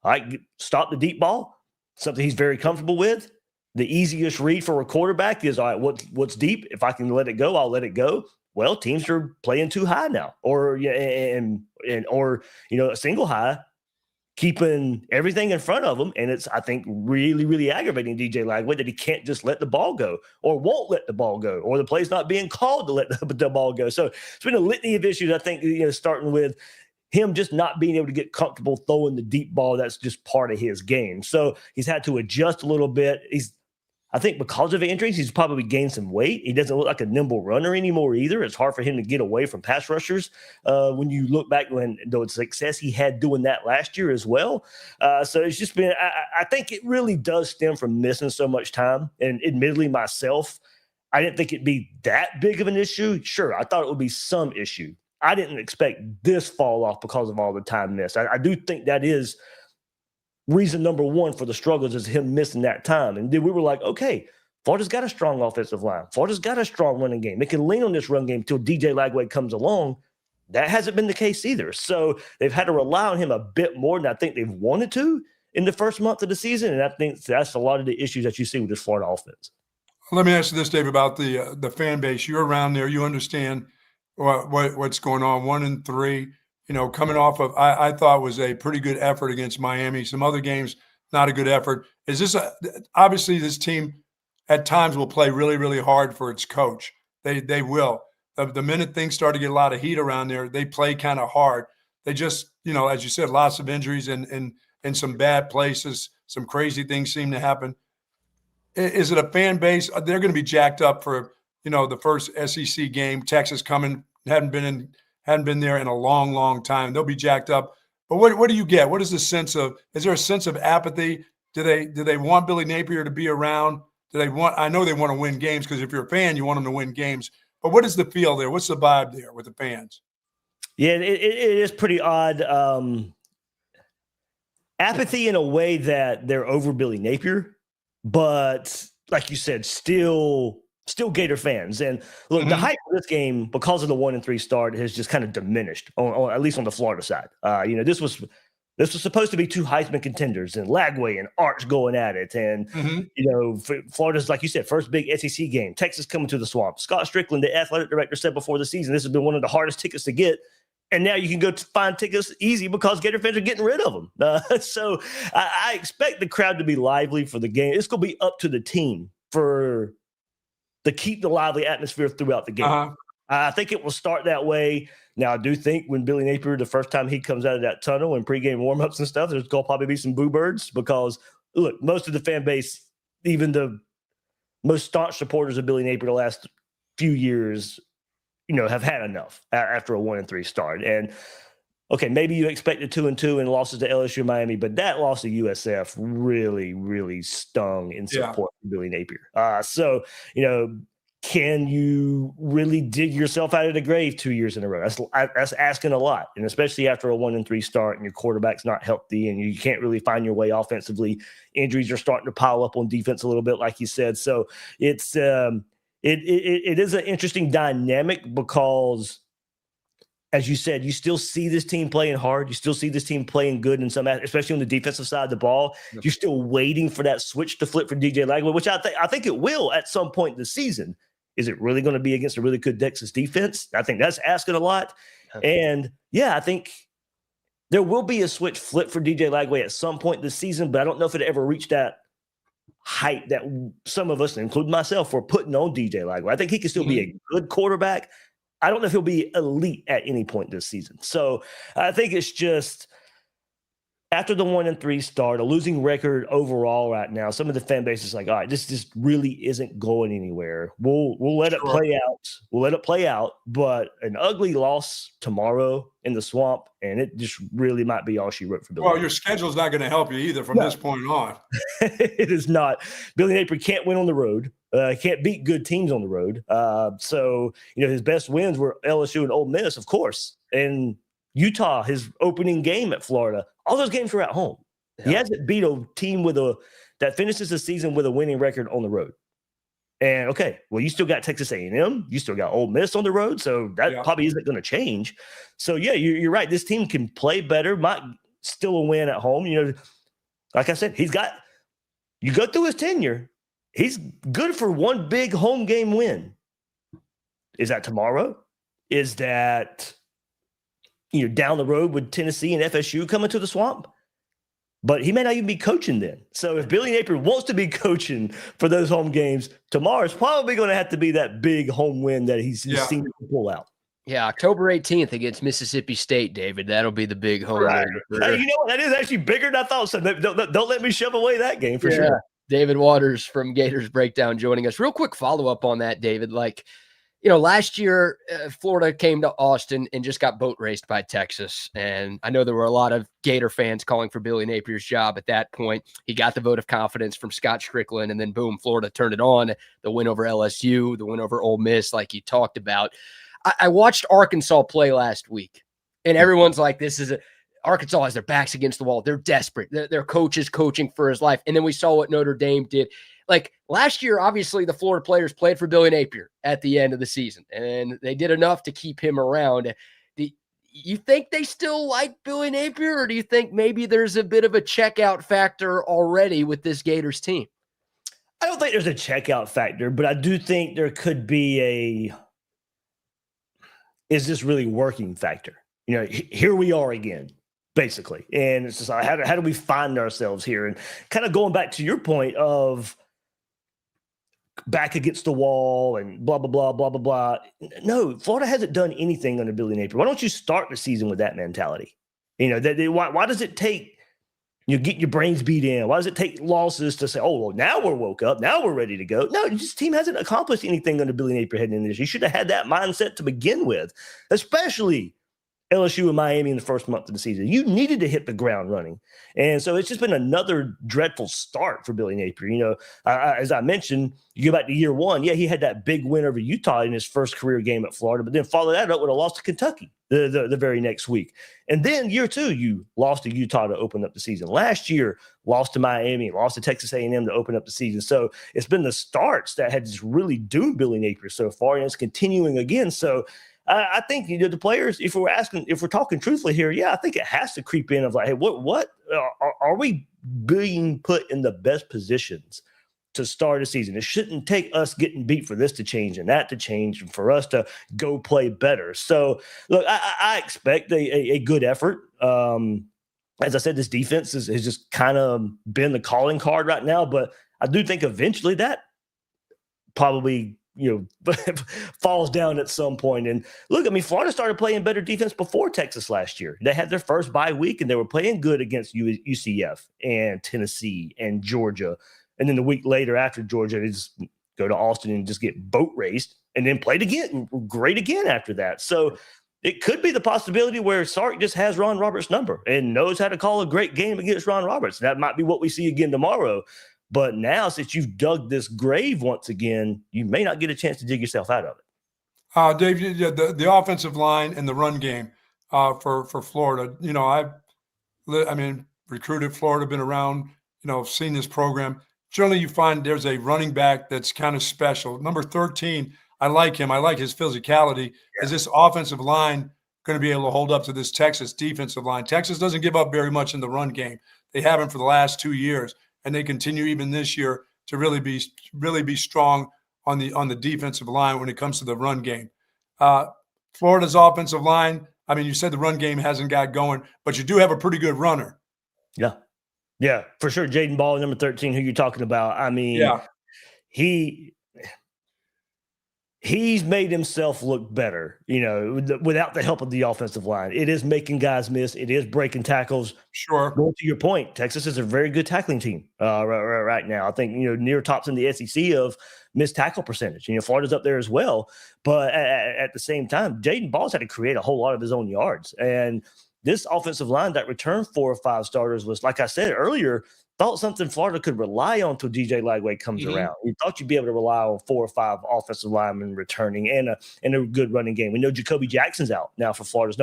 All right, stop the deep ball, something he's very comfortable with. The easiest read for a quarterback is, all right, what's deep? If I can let it go, I'll let it go. Well, teams are playing too high now, or a single high, keeping everything in front of him. And it's, I think, really, really aggravating DJ Lagway that he can't just let the ball go or won't let the ball go, or the play's not being called to let the ball go. So it's been a litany of issues, I think, starting with him just not being able to get comfortable throwing the deep ball. That's just part of his game. So he's had to adjust a little bit. I think because of injuries, he's probably gained some weight. He doesn't look like a nimble runner anymore either. It's hard for him to get away from pass rushers when you look back when the success he had doing that last year as well. So it's just been, I think it really does stem from missing so much time. And admittedly myself, I didn't think it'd be that big of an issue. Sure, I thought it would be some issue. I didn't expect this fall off because of all the time missed. I do think that is reason number one for the struggles, is him missing that time. And then we were like, okay, Florida's got a strong offensive line. Florida's got a strong running game. They can lean on this run game until DJ Lagway comes along. That hasn't been the case either. So they've had to rely on him a bit more than I think they've wanted to in the first month of the season. And I think that's a lot of the issues that you see with this Florida offense. Let me ask you this, Dave, about the fan base. You're around there. You understand what's going on. 1-3. Coming off of, I thought was a pretty good effort against Miami. Some other games, not a good effort. Is this obviously this team at times will play really, really hard for its coach. They will. The minute things start to get a lot of heat around there, they play kind of hard. They just, as you said, lots of injuries and some bad places. Some crazy things seem to happen. Is it a fan base? They're going to be jacked up for, the first SEC game. Texas coming, hadn't been there in a long, long time. They'll be jacked up. But what do you get? What is the sense of? Is there a sense of apathy? Do they want Billy Napier to be around? I know they want to win games, because if you're a fan, you want them to win games. But what is the feel there? What's the vibe there with the fans? Yeah, it is pretty odd. Apathy in a way that they're over Billy Napier, but like you said, still Gator fans. And look, the hype of this game, because of the 1-3 start, has just kind of diminished, on at least on the Florida side. This was supposed to be two Heisman contenders, and Lagway and Arch going at it. And, Florida's, like you said, first big SEC game. Texas coming to the Swamp. Scott Strickland, the athletic director, said before the season, this has been one of the hardest tickets to get. And now you can go find tickets easy because Gator fans are getting rid of them. So I expect the crowd to be lively for the game. It's going to be up to the team to keep the lively atmosphere throughout the game. I think it will start that way. Now, I do think when Billy Napier, the first time he comes out of that tunnel and pregame warmups and stuff, there's going to probably be some boo birds because, look, most of the fan base, even the most staunch supporters of Billy Napier the last few years, have had enough after a 1-3 start. And okay, maybe you expected 2-2 and losses to LSU and Miami, but that loss to USF really, really stung in support of Billy Napier. So, can you really dig yourself out of the grave 2 years in a row? That's asking a lot, and especially after a 1-3 start and your quarterback's not healthy and you can't really find your way offensively. Injuries are starting to pile up on defense a little bit, like you said. So it's it is an interesting dynamic because, as you said, you still see this team playing hard. You still see this team playing good in some, especially on the defensive side of the ball. Yep. You're still waiting for that switch to flip for DJ Lagway, which I think it will at some point in the season. Is it really going to be against a really good Texas defense? I think that's asking a lot. And yeah, I think there will be a switch flip for DJ Lagway at some point this season, but I don't know if it ever reached that height that some of us, including myself, were putting on DJ Lagway. I think he can still be a good quarterback. I don't know if he'll be elite at any point this season. So I think it's just after the 1-3 start, a losing record overall right now, some of the fan base is like, all right, this just really isn't going anywhere. We'll let it play out. We'll let it play out. But an ugly loss tomorrow in the swamp, and it just really might be all she wrote for Billy. Well, your schedule's not going to help you either from this point on. It is not. Billy Napier can't win on the road. Can't beat good teams on the road. So, his best wins were LSU and Ole Miss, of course. And Utah, his opening game at Florida, all those games were at home. Yeah. He hasn't beat a team that finishes the season with a winning record on the road. And okay, well, you still got Texas A&M, you still got Ole Miss on the road, so that probably isn't going to change. So yeah, you're right. This team can play better, might still a win at home. Like I said, you go through his tenure, he's good for one big home game win. Is that tomorrow? Is that down the road with Tennessee and FSU coming to the swamp? But he may not even be coaching then. So if Billy Napier wants to be coaching for those home games, tomorrow's probably going to have to be that big home win that he's seen to pull out. Yeah, October 18th against Mississippi State, David. That'll be the big home win. Hey, you know what? That is actually bigger than I thought. So don't let me shove away that game for sure. David Waters from Gators Breakdown joining us. Real quick follow-up on that, David. Last year, Florida came to Austin and just got boat raced by Texas. And I know there were a lot of Gator fans calling for Billy Napier's job at that point. He got the vote of confidence from Scott Strickland, and then boom, Florida turned it on. The win over LSU, the win over Ole Miss, like you talked about. I watched Arkansas play last week, and everyone's like, Arkansas has their backs against the wall. They're desperate. Their coach is coaching for his life. And then we saw what Notre Dame did. Last year, obviously, the Florida players played for Billy Napier at the end of the season, and they did enough to keep him around. Do you think they still like Billy Napier, or do you think maybe there's a bit of a checkout factor already with this Gators team? I don't think there's a checkout factor, but I do think there could be is this really working factor? Here we are again, basically. And it's just like, how do we find ourselves here? And kind of going back to your point of back against the wall and blah, blah, blah, blah, blah, blah. No, Florida hasn't done anything under Billy Napier. Why don't you start the season with that mentality? Why does it take get your brains beat in? Why does it take losses to say, oh, well, now we're woke up, now we're ready to go? No, this team hasn't accomplished anything under Billy Napier heading into this. You should have had that mindset to begin with, especially LSU and Miami in the first month of the season. You needed to hit the ground running. And so it's just been another dreadful start for Billy Napier. As I mentioned, you go back to year one. Yeah, he had that big win over Utah in his first career game at Florida, but then follow that up with a loss to Kentucky the very next week. And then year two, you lost to Utah to open up the season. Last year, lost to Miami, lost to Texas A&M to open up the season. So it's been the starts that had just really doomed Billy Napier so far, and it's continuing again. So I think the players, if we're talking truthfully here, I think it has to creep in of like, hey, what are we being put in the best positions to start a season? It shouldn't take us getting beat for this to change and that to change and for us to go play better. So look, I expect a good effort. As I said, this defense has just kind of been the calling card right now, but I do think eventually that probably falls down at some point. And look, I mean, Florida started playing better defense before Texas last year. They had their first bye week, and they were playing good against UCF and Tennessee and Georgia. And then the week later after Georgia, they just go to Austin and just get boat raced and then played again, great again after that. So it could be the possibility where Sark just has Ron Roberts' number and knows how to call a great game against Ron Roberts. That might be what we see again tomorrow. But now, since you've dug this grave once again, you may not get a chance to dig yourself out of it. Dave, the offensive line and the run game for Florida. I mean, recruited Florida, been around, seen this program. Generally, you find there's a running back that's kind of special. Number 13, I like him. I like his physicality. Yeah. Is this offensive line going to be able to hold up to this Texas defensive line? Texas doesn't give up very much in the run game. They haven't for the last 2 years, and they continue even this year to really be strong on the defensive line when it comes to the run game. Florida's offensive line, I mean, you said the run game hasn't got going, but you do have a pretty good runner. Yeah. Yeah, for sure. Jaden Ball, number 13, who you're talking about. I mean, he's made himself look better, without the help of the offensive line. It is making guys miss. It is breaking tackles. Sure. Going to your point, Texas is a very good tackling team right now. I think, near tops in the SEC of missed tackle percentage. Florida's up there as well. But at the same time, Jaden Ball's had to create a whole lot of his own yards. And this offensive line that returned 4 or 5 starters was, like I said earlier, thought something Florida could rely on until DJ Lagway comes around. We thought you'd be able to rely on 4 or 5 offensive linemen returning and a good running game. We know Jacoby Jackson's out now for Florida's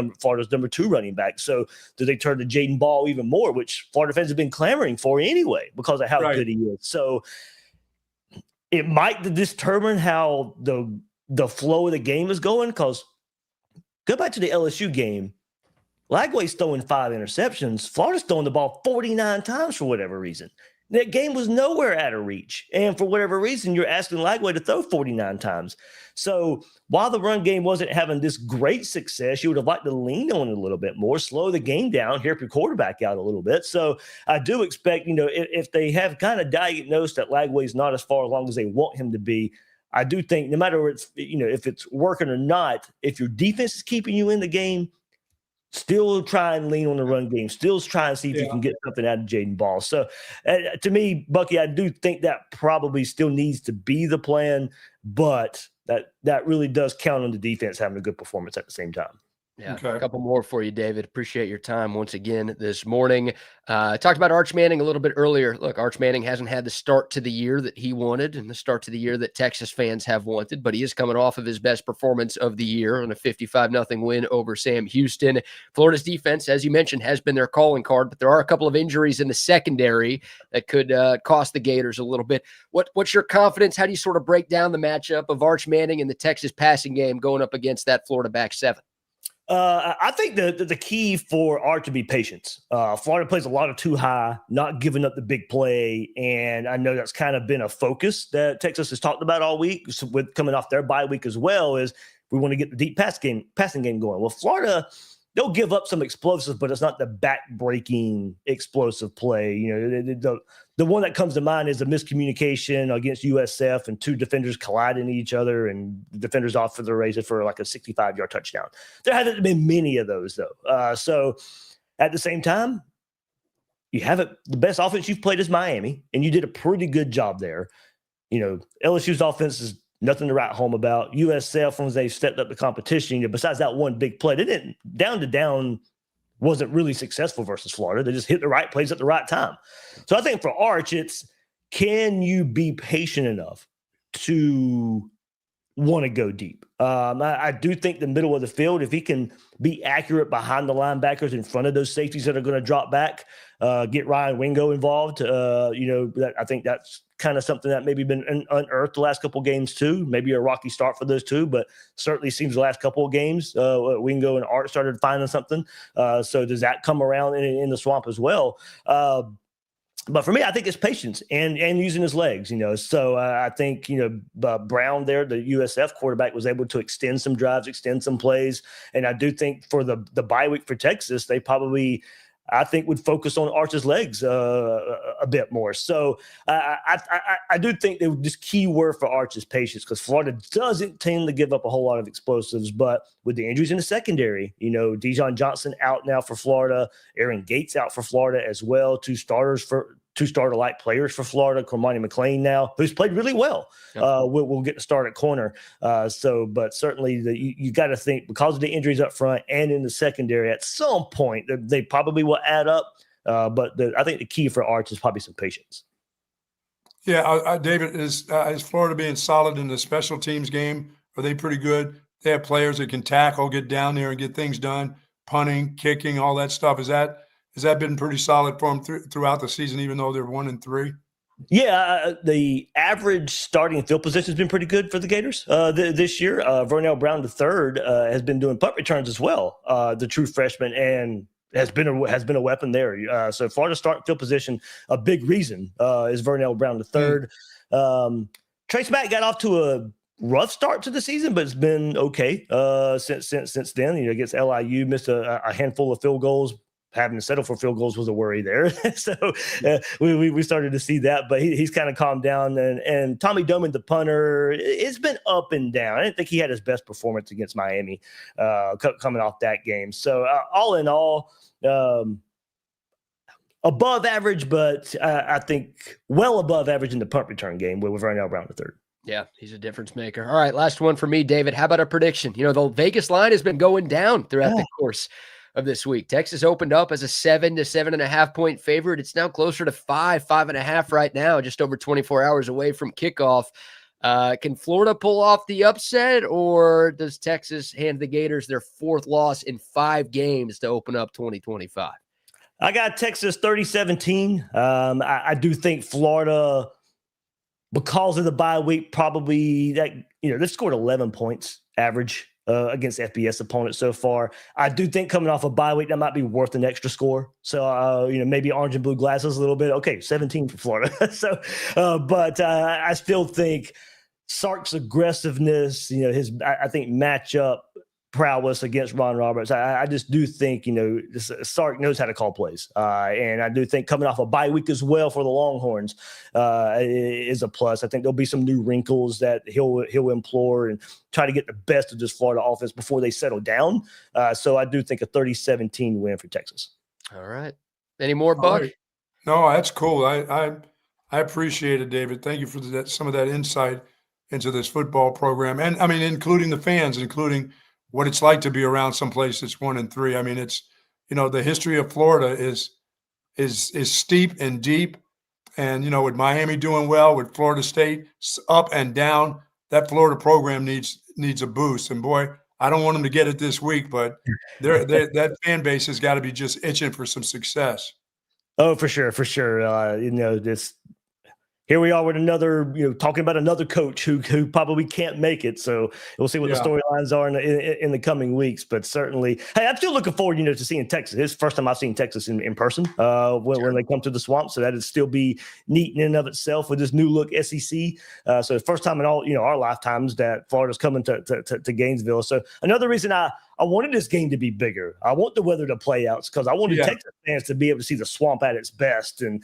number 2 running back. So do they turn to Jaden Ball even more, which Florida fans have been clamoring for anyway because of how good he is. So it might determine how the flow of the game is going, because go back to the LSU game. Lagway's throwing 5 interceptions. Florida's throwing the ball 49 times for whatever reason. That game was nowhere out of reach. And for whatever reason, you're asking Lagway to throw 49 times. So while the run game wasn't having this great success, you would have liked to lean on it a little bit more, slow the game down, help your quarterback out a little bit. So I do expect, if they have kind of diagnosed that Lagway's not as far along as they want him to be, I do think no matter if it's working or not, if your defense is keeping you in the game, still try and lean on the run game. Still try and see if you can get something out of Jaden Ball. So to me, Bucky, I do think that probably still needs to be the plan, but that really does count on the defense having a good performance at the same time. Yeah, a couple more for you, David. Appreciate your time once again this morning. Talked about Arch Manning a little bit earlier. Look, Arch Manning hasn't had the start to the year that he wanted and the start to the year that Texas fans have wanted, but he is coming off of his best performance of the year on a 55-0 win over Sam Houston. Florida's defense, as you mentioned, has been their calling card, but there are a couple of injuries in the secondary that could cost the Gators a little bit. What's your confidence? How do you sort of break down the matchup of Arch Manning and the Texas passing game going up against that Florida back 7? I think the key for Art to be patience. Florida plays a lot of too high, not giving up the big play, and I know that's kind of been a focus that Texas has talked about all week, with coming off their bye week as well. Is we want to get the deep passing game going. Well, Florida, they'll give up some explosives, but it's not the back-breaking explosive play. The one that comes to mind is a miscommunication against USF and 2 defenders colliding each other, and the defenders off for the races for like a 65-yard touchdown. There haven't been many of those, though. So at the same time, you have the best offense you've played is Miami, and you did a pretty good job there. LSU's offense is nothing to write home about. USF, once they've stepped up the competition, besides that one big play, they didn't down wasn't really successful versus Florida. They just hit the right plays at the right time. So I think for Arch, it's, can you be patient enough to want to go deep? I do think the middle of the field, if he can be accurate behind the linebackers in front of those safeties that are going to drop back, get Ryan Wingo involved, I think that's kind of something that maybe been unearthed the last couple of games too. Maybe a rocky start for those two, but certainly seems the last couple of games, Wingo and Art started finding something. So does that come around in the swamp as well? But for me, I think it's patience and using his legs, So I think, Brown there, the USF quarterback, was able to extend some drives, extend some plays. And I do think for the bye week for Texas, they probably, I think would focus on Arch's legs a bit more. So I do think that just key word for Arch is patience, because Florida doesn't tend to give up a whole lot of explosives. But with the injuries in the secondary, Dijon Johnson out now for Florida, Aaron Gates out for Florida as well. Two starter-like players for Florida, Cormani McLean now, who's played really well. Yep. We'll get to start at corner. But certainly you got to think, because of the injuries up front and in the secondary, at some point they probably will add up. But I think the key for Arch is probably some patience. Yeah, David, is Florida being solid in the special teams game? Are they pretty good? They have players that can tackle, get down there and get things done, punting, kicking, all that stuff. Has that been pretty solid for them throughout the season, even though they're 1-3? Yeah, the average starting field position has been pretty good for the Gators this year. Vernell Brown III has been doing punt returns as well, the true freshman, and has been a weapon there. So Florida's starting field position, a big reason is Vernell Brown III. Trace Mack got off to a rough start to the season, but it's been okay since then. Against LIU, missed a handful of field goals. Having to settle for field goals was a worry there. So we started to see that, but he's kind of calmed down. And Tommy Doman, the punter, it's been up and down. I didn't think he had his best performance against Miami coming off that game. So all in all, above average, but I think well above average in the punt return game with Vernell Brown III. Yeah, he's a difference maker. All right, last one for me, David. How about a prediction? The Vegas line has been going down throughout the course of this week. Texas opened up as a 7 to 7.5 point favorite. It's now closer to 5.5 right now, just over 24 hours away from kickoff. Can Florida pull off the upset, or does Texas hand the Gators their 4th loss in 5 games to open up 2025? I got Texas 30-17. I do think Florida, because of the bye week, probably they've scored 11 points average against FBS opponents so far. I do think coming off a bye week, that might be worth an extra score. So, maybe orange and blue glasses a little bit. Okay, 17 for Florida. So, but I still think Sark's aggressiveness, I think matchup prowess against Ron Roberts. I just do think, Sark knows how to call plays. And I do think coming off a bye week as well for the Longhorns is a plus. I think there'll be some new wrinkles that he'll implore and try to get the best of this Florida offense before they settle down. So I do think a 30-17 win for Texas. All right. Any more, Buck? Right. No, that's cool. I appreciate it, David. Thank you for some of that insight into this football program. And I mean, including the fans, including what it's like to be around someplace that's 1-3. I mean, it's, the history of Florida is steep and deep. And, with Miami doing well, with Florida State up and down, that Florida program needs a boost. And boy, I don't want them to get it this week, but that fan base has got to be just itching for some success. Oh, for sure. Here we are with another, talking about another coach who probably can't make it. So we'll see what the storylines are in the coming weeks. But certainly, hey, I'm still looking forward, to seeing Texas. It's the first time I've seen Texas in person when they come to the Swamp. So that'd still be neat in and of itself with this new look SEC. So the first time in all, our lifetimes that Florida's coming to Gainesville. So another reason I wanted this game to be bigger. I want the weather to play out because I wanted Texas fans to be able to see the Swamp at its best and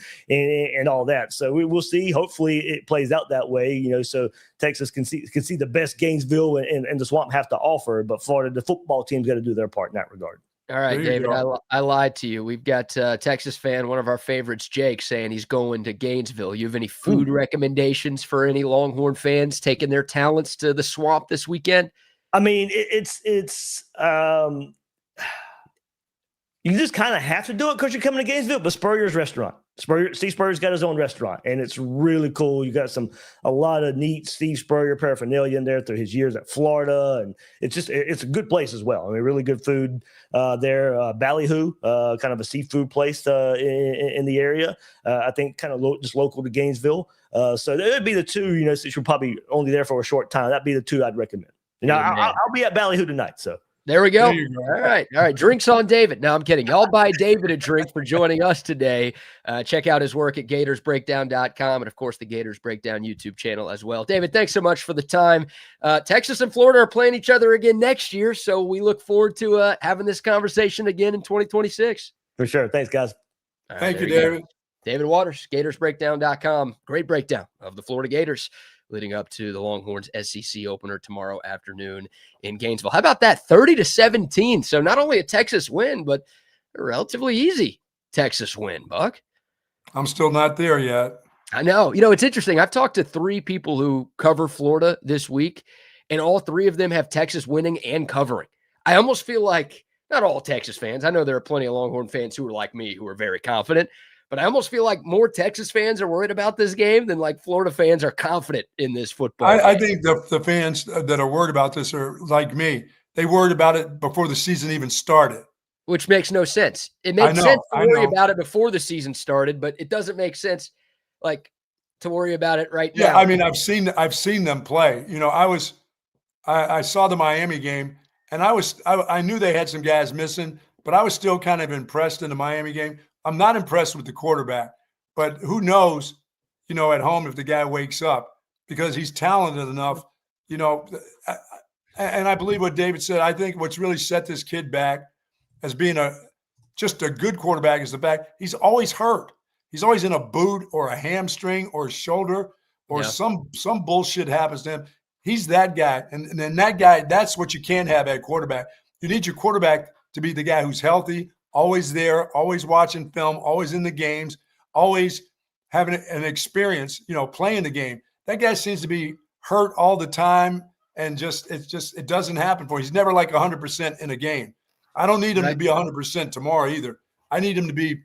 all that. So we'll see. Hopefully it plays out that way, so Texas can see the best Gainesville and the Swamp have to offer. But Florida, the football team's got to do their part in that regard. All right, David, I lied to you. We've got Texas fan, one of our favorites, Jake, saying he's going to Gainesville. You have any food recommendations for any Longhorn fans taking their talents to the Swamp this weekend? I mean, it's you just kind of have to do it because you're coming to Gainesville. But Spurrier's restaurant, Steve Spurrier's got his own restaurant, and it's really cool. You got a lot of neat Steve Spurrier paraphernalia in there through his years at Florida, and it's a good place as well. I mean, really good food there. Ballyhoo, kind of a seafood place in the area. I think kind of just local to Gainesville. So that would be the two. Since you're probably only there for a short time, that'd be the two I'd recommend. I'll be at Ballyhoo tonight. So there we go. All right. Drinks on David. No, I'm kidding. Y'all buy David a drink for joining us today. Check out his work at GatorsBreakdown.com and, of course, the Gators Breakdown YouTube channel as well. David, thanks so much for the time. Texas and Florida are playing each other again next year, so we look forward to having this conversation again in 2026. For sure. Thanks, guys. All right, Thank you, there go. David. David Waters, GatorsBreakdown.com. Great breakdown of the Florida Gators leading up to the Longhorns SEC opener tomorrow afternoon in Gainesville. How about that? 30-17. So not only a Texas win, but a relatively easy Texas win, Buck. I'm still not there yet. I know. You know, it's interesting. I've talked to 3 people who cover Florida this week, and all 3 of them have Texas winning and covering. I almost feel like, not all Texas fans, I know there are plenty of Longhorn fans who are like me, who are very confident, but I almost feel like more Texas fans are worried about this game than like Florida fans are confident in this football I game. think the fans that are worried about this are like me. They worried about it before the season even started. Which makes no sense. It makes sense to worry about it before the season started, but it doesn't make sense like to worry about it right now. Yeah, I mean, I've seen them play. You know, I saw the Miami game, and I knew they had some guys missing, but I was still kind of impressed in the Miami game. I'm not impressed with the quarterback, but who knows, you know, at home if the guy wakes up, because he's talented enough, you know. And I believe what David said. I think what's really set this kid back as being just a good quarterback is the fact he's always hurt. He's always in a boot or a hamstring or a shoulder or some bullshit happens to him. He's that guy. And then that guy, that's what you can't have at quarterback. You need your quarterback to be the guy who's healthy, always there, always watching film, always in the games, always having an experience, you know, playing the game. That guy seems to be hurt all the time, and it doesn't happen for him. He's never like 100% in a game. I don't need him to be 100% tomorrow either. I need him to be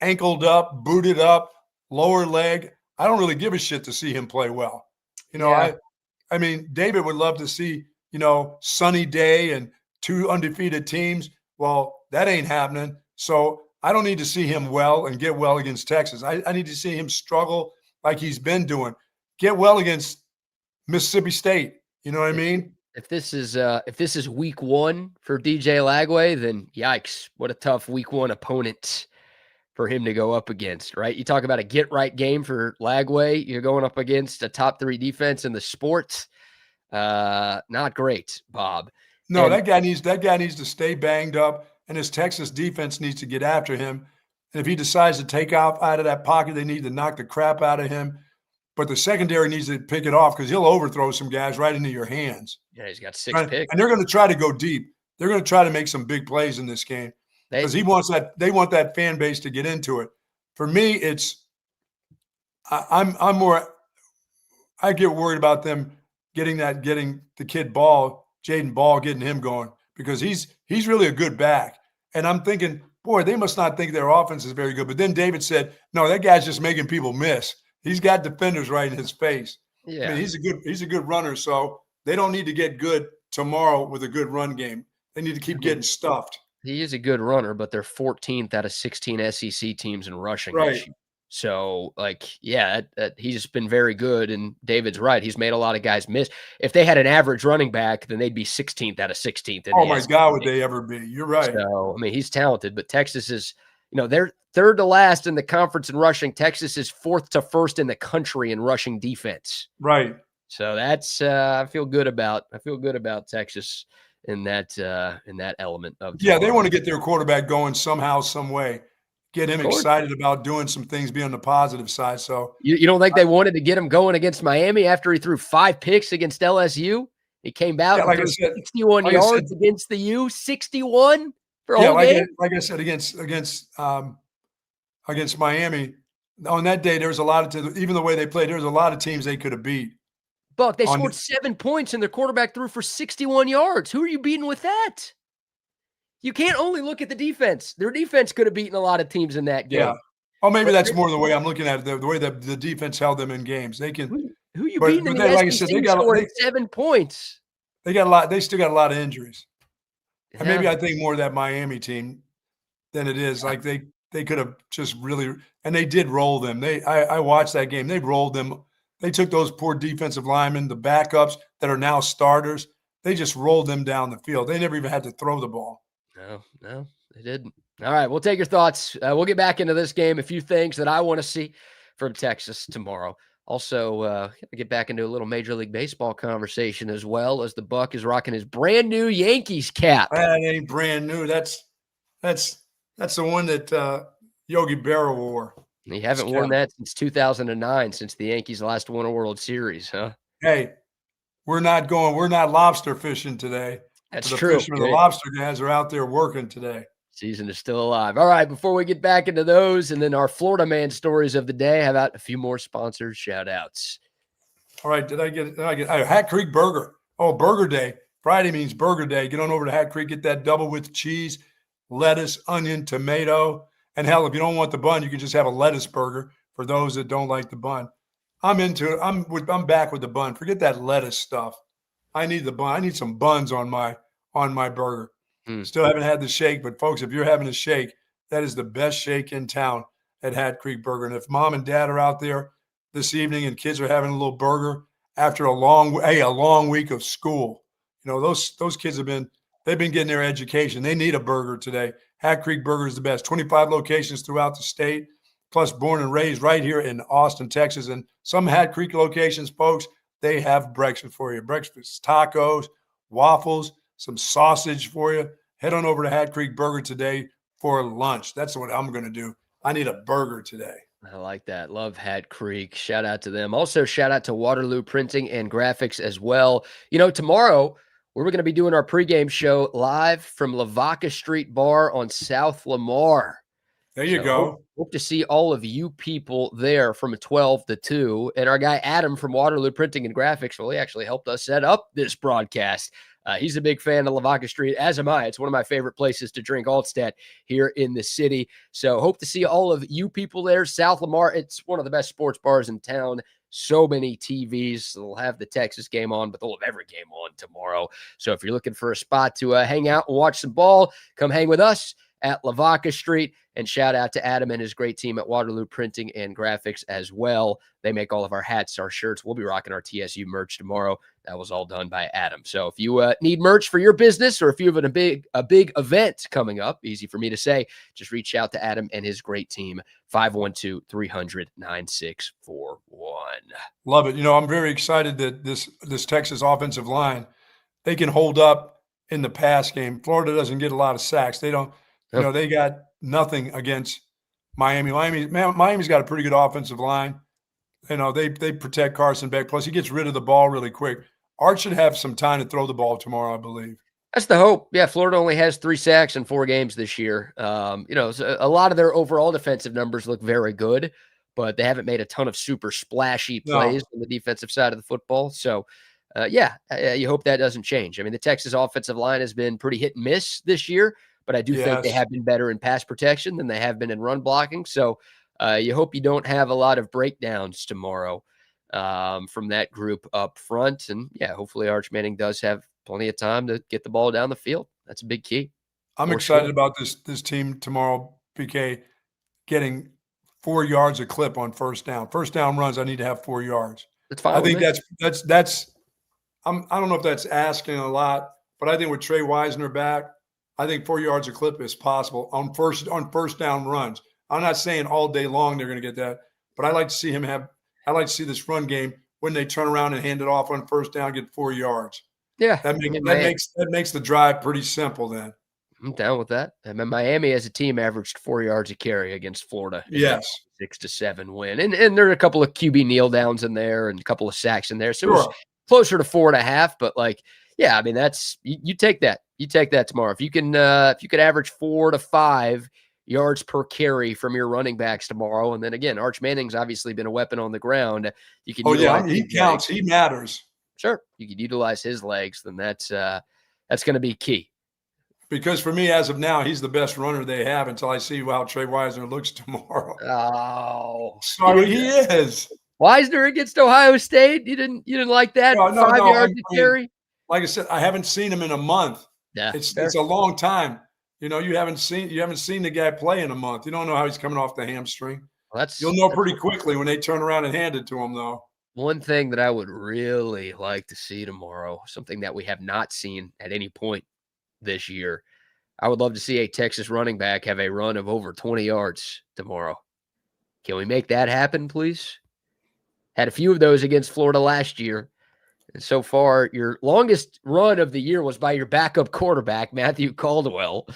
ankled up, booted up, lower leg. I don't really give a shit to see him play well. You know, I mean, David would love to see, you know, sunny day and 2 undefeated teams. Well, that ain't happening. So I don't need to see him well and get well against Texas. I need to see him struggle like he's been doing. Get well against Mississippi State. You know what I mean? If this is week 1 for DJ Lagway, then yikes, what a tough week 1 opponent for him to go up against, right? You talk about a get-right game for Lagway. You're going up against a top 3 defense in the sport. Not great, Bob. No, that guy needs to stay banged up, and his Texas defense needs to get after him. And if he decides to take off out of that pocket, they need to knock the crap out of him. But the secondary needs to pick it off, because he'll overthrow some guys right into your hands. Yeah, he's got 6 picks. And they're going to try to go deep. They're going to try to make some big plays in this game, because they want that fan base to get into it. For me, I get worried about them getting the kid Jaden Ball, getting him going, because he's really a good back. And I'm thinking, boy, they must not think their offense is very good. But then David said, no, that guy's just making people miss. He's got defenders right in his face. Yeah. I mean, he's a good runner, so they don't need to get good tomorrow with a good run game. They need to keep getting stuffed. He is a good runner, but they're 14th out of 16 SEC teams in rushing. Right. So, he's just been very good, and David's right. He's made a lot of guys miss. If they had an average running back, then they'd be 16th out of 16th. Oh, my God, would they ever be? You're right. So, I mean, he's talented, but Texas is, they're third to last in the conference in rushing. Texas is 4th to 1st in the country in rushing defense. Right. So that's I feel good about Texas in that element of tomorrow. They want to get their quarterback going somehow, some way. Get him excited about doing some things, be on the positive side. So you don't think they wanted to get him going against Miami after he threw 5 picks against LSU? He came out and threw 61 yards against the U, 61 for a whole game. Like I said, against Miami, on that day there was a lot of even the way they played, there was a lot of teams they could have beat. Buck, they scored 7 points and their quarterback threw for 61 yards. Who are you beating with that? You can't only look at the defense. Their defense could have beaten a lot of teams in that game. Yeah. Oh, maybe that's more the way I'm looking at it, the way that the defense held them in games. They can. Who you beating in the SEC scored 7 points? They got a lot. They still got a lot of injuries. Yeah. And maybe I think more of that Miami team than it is. Like they could have just really, and they did roll them. I watched that game. They rolled them. They took those poor defensive linemen, the backups that are now starters. They just rolled them down the field. They never even had to throw the ball. No, they didn't. All right, we'll take your thoughts. We'll get back into this game. A few things that I want to see from Texas tomorrow. Also, get back into a little Major League Baseball conversation as well, as the Buck is rocking his brand new Yankees cap. That ain't brand new. That's That's the one that Yogi Berra wore. You haven't worn that since 2009, since the Yankees last won a World Series, huh? Hey, we're not lobster fishing today. That's the true. fishermen, the lobster guys are out there working today. Season is still alive. All right, before we get back into those and then our Florida man stories of the day, how about a few more sponsors shout outs? All right, did I get Hat Creek Burger? Oh, Burger Day. Friday means Burger Day. Get on over to Hat Creek, get that double with cheese, lettuce, onion, tomato. And hell, if you don't want the bun, you can just have a lettuce burger for those that don't like the bun. I'm into it. I'm back with the bun. Forget that lettuce stuff. I need the bun. I need some buns on my burger. Still haven't had the shake, but folks, if you're having a shake, that is the best shake in town at Hat Creek Burger. And if mom and dad are out there this evening and kids are having a little burger after a long week of school, you know, those kids they've been getting their education. They need a burger today. Hat Creek Burger is the best. 25 locations throughout the state, plus born and raised right here in Austin, Texas. And some Hat Creek locations, folks, they have breakfast for you. Breakfast, tacos, waffles, some sausage for you. Head on over to Hat Creek Burger today for lunch. That's what I'm going to do. I need a burger today. I like that. Love Hat Creek. Shout out to them. Also, shout out to Waterloo Printing and Graphics as well. You know, tomorrow we're going to be doing our pregame show live from Lavaca Street Bar on South Lamar. There you go. Hope to see all of you people there from 12 to 2. And our guy Adam from Waterloo Printing and Graphics, well, he actually helped us set up this broadcast. He's a big fan of Lavaca Street, as am I. It's one of my favorite places to drink Altstadt here in the city. So hope to see all of you people there. South Lamar, it's one of the best sports bars in town. So many TVs. They'll have the Texas game on, but they'll have every game on tomorrow. So if you're looking for a spot to hang out and watch some ball, come hang with us at Lavaca Street. And shout out to Adam and his great team at Waterloo Printing and Graphics as well. They make all of our hats, our shirts. We'll be rocking our TSU merch tomorrow. That was all done by Adam. So if you need merch for your business, or if you have a big event coming up, easy for me to say, just reach out to Adam and his great team, 512-300-9641. Love it. You know, I'm very excited that this Texas offensive line, they can hold up in the pass game. Florida doesn't get a lot of sacks. They don't, you know, they got nothing against Miami. Miami's got a pretty good offensive line. You know, they protect Carson Beck. Plus, he gets rid of the ball really quick. Art should have some time to throw the ball tomorrow, I believe. That's the hope. Yeah, Florida only has 3 sacks in 4 games this year. You know, so a lot of their overall defensive numbers look very good, but they haven't made a ton of super splashy plays on the defensive side of the football. So, you hope that doesn't change. I mean, the Texas offensive line has been pretty hit and miss this year, but I do think they have been better in pass protection than they have been in run blocking. So you hope you don't have a lot of breakdowns tomorrow from that group up front. And, hopefully Arch Manning does have plenty of time to get the ball down the field. That's a big key. I'm excited about this team tomorrow, PK, getting 4 yards a clip on first down. First down runs, I need to have 4 yards. That's fine. I think that's I don't know if that's asking a lot, but I think with Trey Wisner back, I think 4 yards a clip is possible on first down runs. I'm not saying all day long they're going to get that, but I like to see I like to see this run game when they turn around and hand it off on first down, get 4 yards. Yeah, that makes the drive pretty simple. Then I'm down with that. I mean, Miami as a team averaged 4 yards a carry against Florida. Yes, 6-7 win, and there are a couple of QB kneel downs in there and a couple of sacks in there, so it was closer to 4.5. But I mean, that's you take that. You take that tomorrow. If you could average 4 to 5 yards per carry from your running backs tomorrow, and then again, Arch Manning's obviously been a weapon on the ground. You can he counts. He matters. Sure, you could utilize his legs. Then that's going to be key. Because for me, as of now, he's the best runner they have until I see how Trey Wisner looks tomorrow. Oh, sorry, he is. Wisner against Ohio State. You didn't like that? No, 5 yards to carry. Like I said, I haven't seen him in a month. Yeah, it's a long time. You know, you haven't seen the guy play in a month. You don't know how he's coming off the hamstring. Well, you'll know pretty quickly when they turn around and hand it to him, though. One thing that I would really like to see tomorrow, something that we have not seen at any point this year, I would love to see a Texas running back have a run of over 20 yards tomorrow. Can we make that happen, please? Had a few of those against Florida last year. And so far, your longest run of the year was by your backup quarterback, Matthew Caldwell.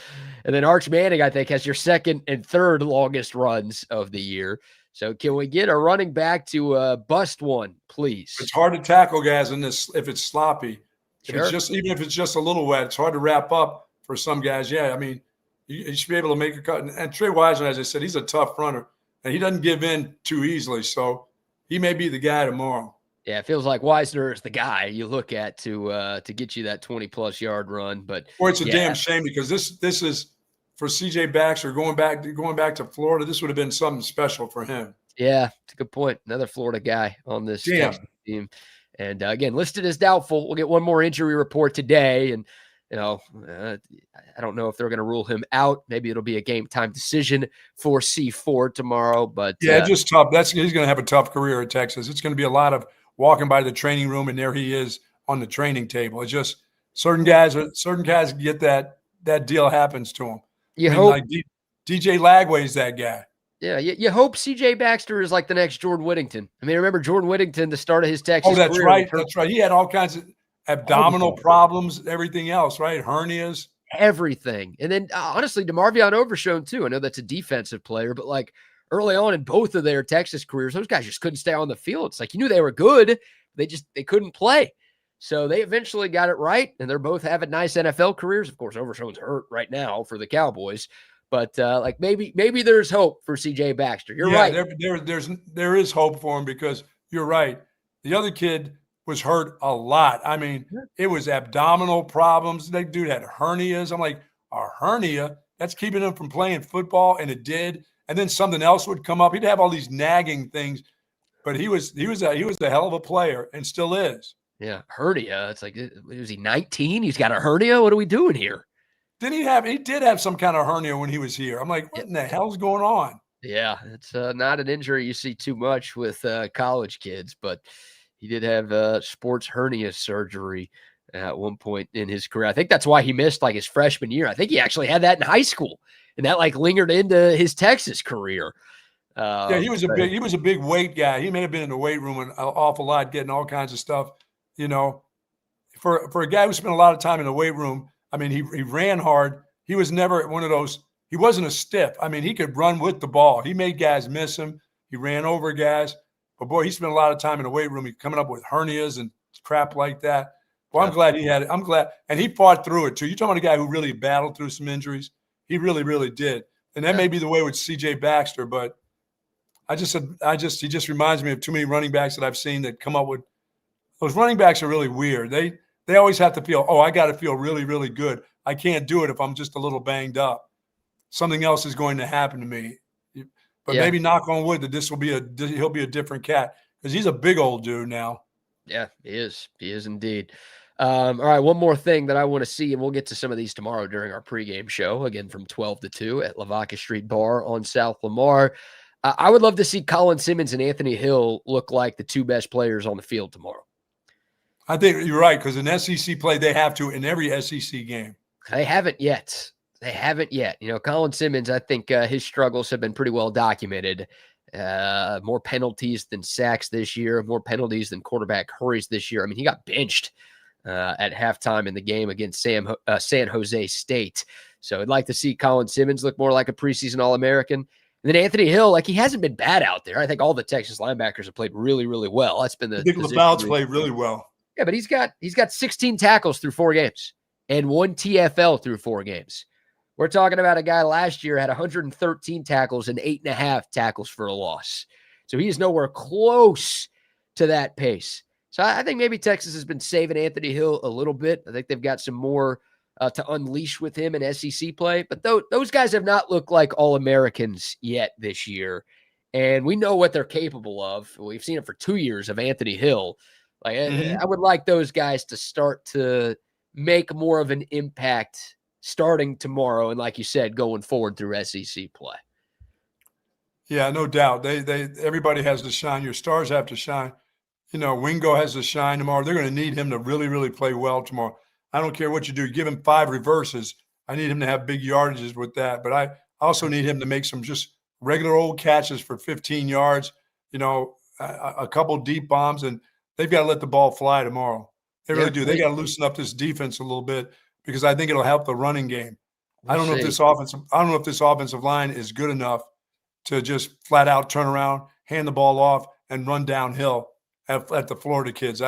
And then Arch Manning, I think, has your second and third longest runs of the year. So can we get a running back to bust one, please? It's hard to tackle guys in this if it's sloppy. Sure. If it's just, even if it's just a little wet, it's hard to wrap up for some guys. Yeah, I mean, you should be able to make a cut. And Trey Wiseman, as I said, he's a tough runner, and he doesn't give in too easily. So he may be the guy tomorrow. Yeah, it feels like Wisner is the guy you look at to get you that 20-plus yard run. But boy, it's a damn shame because this is for C.J. Baxter going back to Florida. This would have been something special for him. Yeah, it's a good point. Another Florida guy on this team. And again, listed as doubtful. We'll get one more injury report today. And, I don't know if they're going to rule him out. Maybe it'll be a game time decision for C4 tomorrow. But just tough. He's going to have a tough career at Texas. It's going to be a lot of walking by the training room, and there he is on the training table. It's just certain guys get that deal happens to them. You hope like DJ Lagway's that guy. Yeah, you hope C.J. Baxter is like the next Jordan Whittington. I mean, remember Jordan Whittington, the start of his Texas career. Right. That's right. He had all kinds of abdominal problems, everything else, right? Hernias. Everything. And then, honestly, DeMarvion Overshown, too. I know that's a defensive player, but, like, early on in both of their Texas careers, those guys just couldn't stay on the field. It's like you knew they were good. They couldn't play. So they eventually got it right, and they're both having nice NFL careers. Of course, Overshown's hurt right now for the Cowboys. But maybe there's hope for C.J. Baxter. You're right. There is hope for him because you're right. The other kid was hurt a lot. I mean, it was abdominal problems. That dude had hernias. I'm like, a hernia? That's keeping him from playing football, and it did. And then something else would come up. He'd have all these nagging things, but he was a hell of a player and still is. Yeah, hernia. It's like, was he 19? He's got a hernia. What are we doing here? He did have some kind of hernia when he was here. I'm like, what in the hell's going on? Yeah, it's not an injury you see too much with college kids, but he did have sports hernia surgery at one point in his career. I think that's why he missed like his freshman year. I think he actually had that in high school, and that like lingered into his Texas career. He was a big weight guy. He may have been in the weight room an awful lot, getting all kinds of stuff. For a guy who spent a lot of time in the weight room. I mean, he ran hard. He was never one of those. He wasn't a stiff. I mean, he could run with the ball. He made guys miss him. He ran over guys. But, boy, he spent a lot of time in the weight room. He's coming up with hernias and crap like that. Well, I'm glad he had it. I'm glad. And he fought through it, too. You're talking about a guy who really battled through some injuries. He really, really did. And that may be the way with C.J. Baxter. But he just reminds me of too many running backs that I've seen that come up with – those running backs are really weird. They always have to feel, I got to feel really, really good. I can't do it if I'm just a little banged up. Something else is going to happen to me. But maybe knock on wood that he'll be a different cat because he's a big old dude now. Yeah, he is. He is indeed. All right, one more thing that I want to see, and we'll get to some of these tomorrow during our pregame show, again from 12 to 2 at Lavaca Street Bar on South Lamar. I would love to see Colin Simmons and Anthony Hill look like the two best players on the field tomorrow. I think you're right because in SEC play, they have to in every SEC game. They haven't yet. Colin Simmons, I think his struggles have been pretty well documented. More penalties than sacks this year, more penalties than quarterback hurries this year. I mean, he got benched at halftime in the game against San Jose State. So I'd like to see Colin Simmons look more like a preseason All-American. And then Anthony Hill, he hasn't been bad out there. I think all the Texas linebackers have played really, really well. That's been I think LaBelle's played really well. Yeah, but he's got 16 tackles through 4 games and 1 TFL through 4 games. We're talking about a guy last year had 113 tackles and 8.5 tackles for a loss. So he is nowhere close to that pace. So I think maybe Texas has been saving Anthony Hill a little bit. I think they've got some more to unleash with him in SEC play. But those guys have not looked like All-Americans yet this year. And we know what they're capable of. We've seen it for 2 years of Anthony Hill. I would like those guys to start to make more of an impact starting tomorrow. And like you said, going forward through SEC play. Yeah, no doubt. Everybody has to shine. Your stars have to shine. Wingo has to shine tomorrow. They're going to need him to really, really play well tomorrow. I don't care what you do. Give him 5 reverses. I need him to have big yardages with that. But I also need him to make some just regular old catches for 15 yards, a couple deep bombs, and they've got to let the ball fly tomorrow. They really do. They got to loosen up this defense a little bit because I think it'll help the running game. I don't know if this offensive line is good enough to just flat out turn around, hand the ball off, and run downhill at the Florida kids.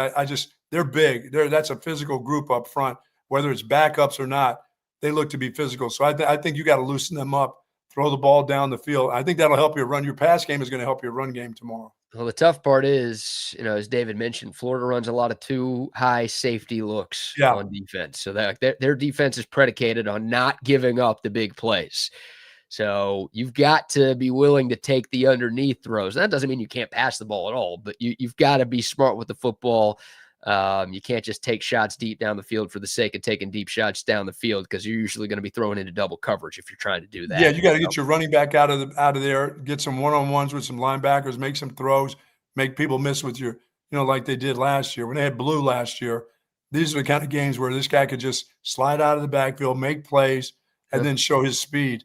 They're big. That's a physical group up front, whether it's backups or not. They look to be physical. So I think you got to loosen them up, throw the ball down the field. I think that'll help you run. Your pass game is going to help your run game tomorrow. Well, the tough part is, as David mentioned, Florida runs a lot of too high safety looks on defense. So their defense is predicated on not giving up the big plays. So you've got to be willing to take the underneath throws. That doesn't mean you can't pass the ball at all, but you've got to be smart with the football. You can't just take shots deep down the field for the sake of taking deep shots down the field, because you're usually going to be thrown into double coverage if you're trying to do that. Yeah, you got to get your running back out of there, get some one-on-ones with some linebackers, make some throws, make people miss with your, like they did last year when they had Blue last year. These are the kind of games where this guy could just slide out of the backfield, make plays, and then show his speed.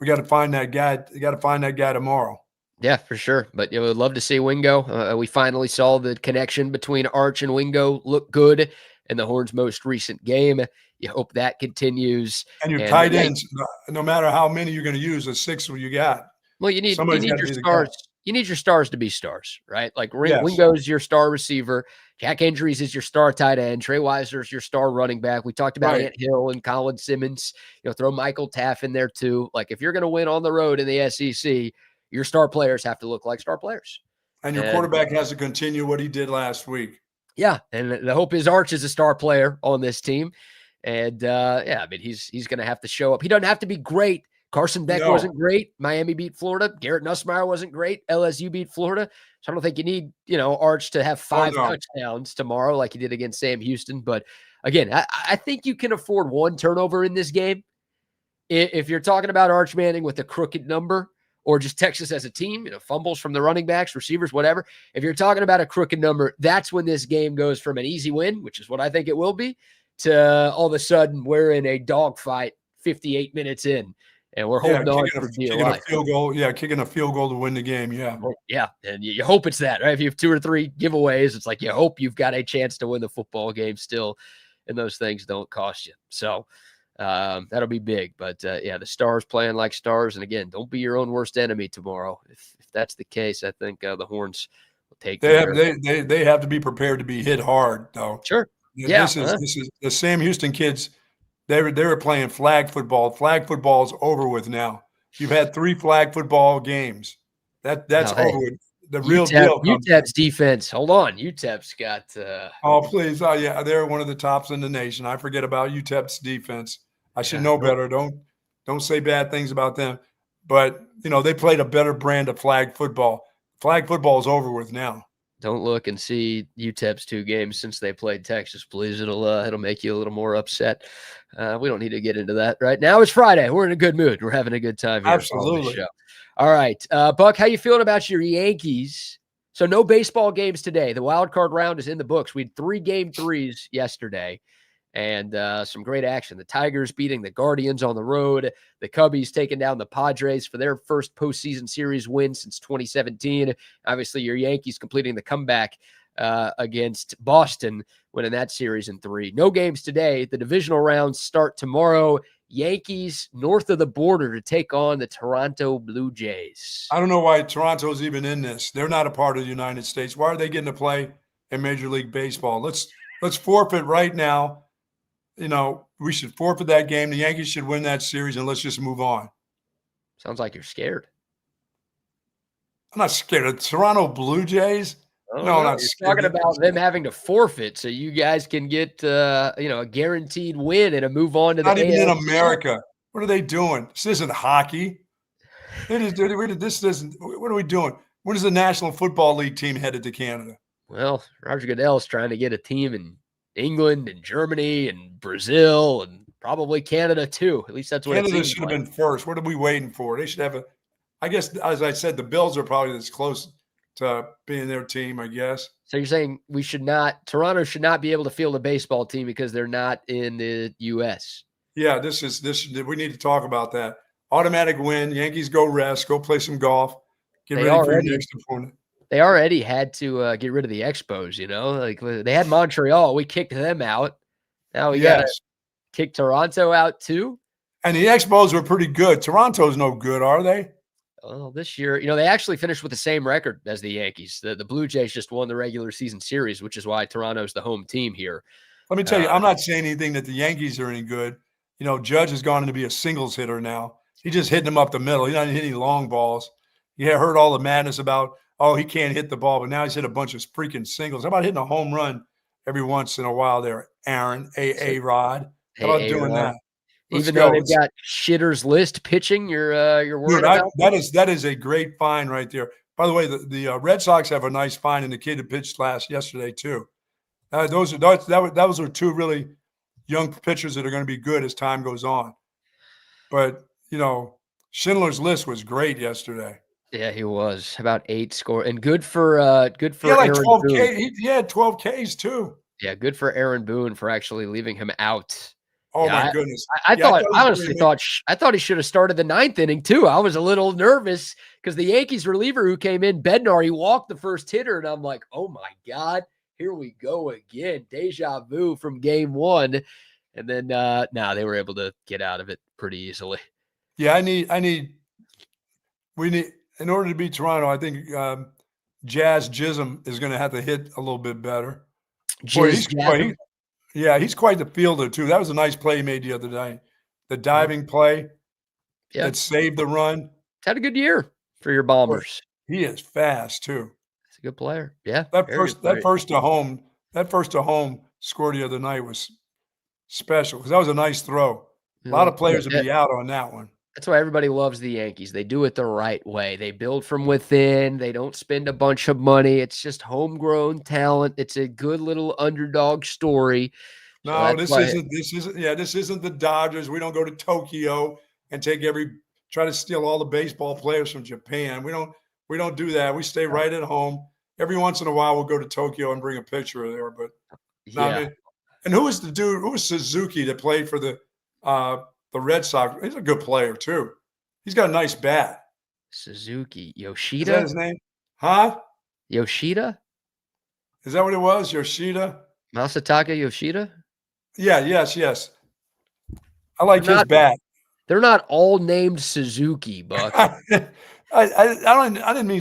We got to find that guy. You got to find that guy tomorrow. Yeah, for sure. But we'd love to see Wingo. We finally saw the connection between Arch and Wingo look good in the Horns' most recent game. You hope that continues. And your tight ends, no matter how many you're going to use, the 6 you got. Well, you need your stars. You need your stars to be stars, right? Like Wingo's your star receiver. Jack Andrews is your star tight end. Trey Weiser's your star running back. We talked about Ant Hill and Colin Simmons. Throw Michael Taff in there too. Like, if you're going to win on the road in the SEC, your star players have to look like star players. And your quarterback has to continue what he did last week. Yeah, and the hope is Arch is a star player on this team. And, he's going to have to show up. He doesn't have to be great. Carson Beck wasn't great. Miami beat Florida. Garrett Nussmeier wasn't great. LSU beat Florida. So I don't think you need, Arch to have 5 touchdowns tomorrow like he did against Sam Houston. But, again, I think you can afford 1 turnover in this game. If you're talking about Arch Manning with a crooked number, or just Texas as a team, fumbles from the running backs, receivers, whatever. If you're talking about a crooked number, that's when this game goes from an easy win, which is what I think it will be, to all of a sudden we're in a dogfight 58 minutes in, and we're holding on for dear life. Kicking a field goal to win the game, and you hope it's that, right? If you have 2 or 3 giveaways, it's like you hope you've got a chance to win the football game still, and those things don't cost you. So that'll be big. But the Stars playing like stars. And again, don't be your own worst enemy tomorrow. If that's the case, I think the Horns will take they have to be prepared to be hit hard, though. Sure. This is the Sam Houston kids. They were playing flag football. Flag football is over with now. You've had 3 flag football games. That's over with. The real deal. UTEP's defense. Hold on. UTEP's got. Oh, please. Oh, yeah. They're one of the tops in the nation. I forget about UTEP's defense. I should know better. Don't say bad things about them. But, they played a better brand of flag football. Flag football is over with now. Don't look and see UTEP's 2 games since they played Texas, please. It'll make you a little more upset. We don't need to get into that right now. It's Friday. We're in a good mood. We're having a good time here. Absolutely. Show. All right. Buck, how you feeling about your Yankees? So no baseball games today. The wild card round is in the books. We had 3 game 3s yesterday. And some great action. The Tigers beating the Guardians on the road. The Cubbies taking down the Padres for their first postseason series win since 2017. Obviously, your Yankees completing the comeback against Boston, winning that series in 3. No games today. The divisional rounds start tomorrow. Yankees north of the border to take on the Toronto Blue Jays. I don't know why Toronto's even in this. They're not a part of the United States. Why are they getting to play in Major League Baseball? Let's forfeit right now. We should forfeit that game. The Yankees should win that series, and let's just move on. Sounds like you're scared. I'm not scared of Toronto Blue Jays. No, I'm not scared. Talking about them having to forfeit so you guys can get a guaranteed win and a move on to the not even in America. What are they doing? This isn't hockey. This isn't. What are we doing? When is the National Football League team headed to Canada? Well, Roger Goodell's trying to get a team in England and Germany and Brazil and probably Canada too. At least that's what Canada should have been first. What are we waiting for? They should have I guess, as I said, the Bills are probably as close to being their team, I guess. So you're saying Toronto should not be able to field a baseball team because they're not in the U.S. Yeah, we need to talk about that. Automatic win. Yankees go rest, go play some golf, get ready for your next opponent. They already had to get rid of the Expos, like they had Montreal. We kicked them out. Now we got to kick Toronto out too. And the Expos were pretty good. Toronto's no good, are they? Well, this year, they actually finished with the same record as the Yankees. The Blue Jays just won the regular season series, which is why Toronto's the home team here. Let me tell you, I'm not saying anything that the Yankees are any good. Judge has gone to be a singles hitter now. He's just hitting them up the middle. He's not hitting any long balls. You heard all the madness about, he can't hit the ball, but now he's hit a bunch of freaking singles. How about hitting a home run every once in a while there, Aaron, A-Rod? How about doing that? Even though they've got shitter's list pitching, you're worried about that is a great find right there. By the way, the Red Sox have a nice find in the kid who pitched yesterday too. Those are two really young pitchers that are going to be good as time goes on. But Schindler's List was great yesterday. Yeah, he was about 8 score and good for He had like Aaron 12 Boone. K. He had 12 Ks too. Yeah, good for Aaron Boone for actually leaving him out. Oh my goodness! I honestly thought he should have started the 9th inning too. I was a little nervous because the Yankees reliever who came in, Bednar, he walked the first hitter, and I'm like, oh my God, here we go again, deja vu from Game 1, and then they were able to get out of it pretty easily. Yeah, we need in order to beat Toronto. I think Jazz Jism is going to have to hit a little bit better. He's quite the fielder too. That was a nice play he made the other day. The diving play that saved the run. Had a good year for your Bombers. He is fast too. He's a good player. Yeah. That first to home score the other night was special because that was a nice throw. A lot of players would be out on that one. That's why everybody loves the Yankees. They do it the right way. They build from within. They don't spend a bunch of money. It's just homegrown talent. It's a good little underdog story. No, this isn't the Dodgers. We don't go to Tokyo and try to steal all the baseball players from Japan. We don't do that. We stay right at home. Every once in a while we'll go to Tokyo and bring a picture of there, but and who was the dude? Who was Suzuki that played for the Red Sox? He's a good player too. He's got a nice bat. Suzuki. Yoshida? Is that his name? Huh? Yoshida? Is that what it was? Yoshida? Masataka Yoshida? Yeah, yes. I like his bat. They're not all named Suzuki, Buck. I didn't mean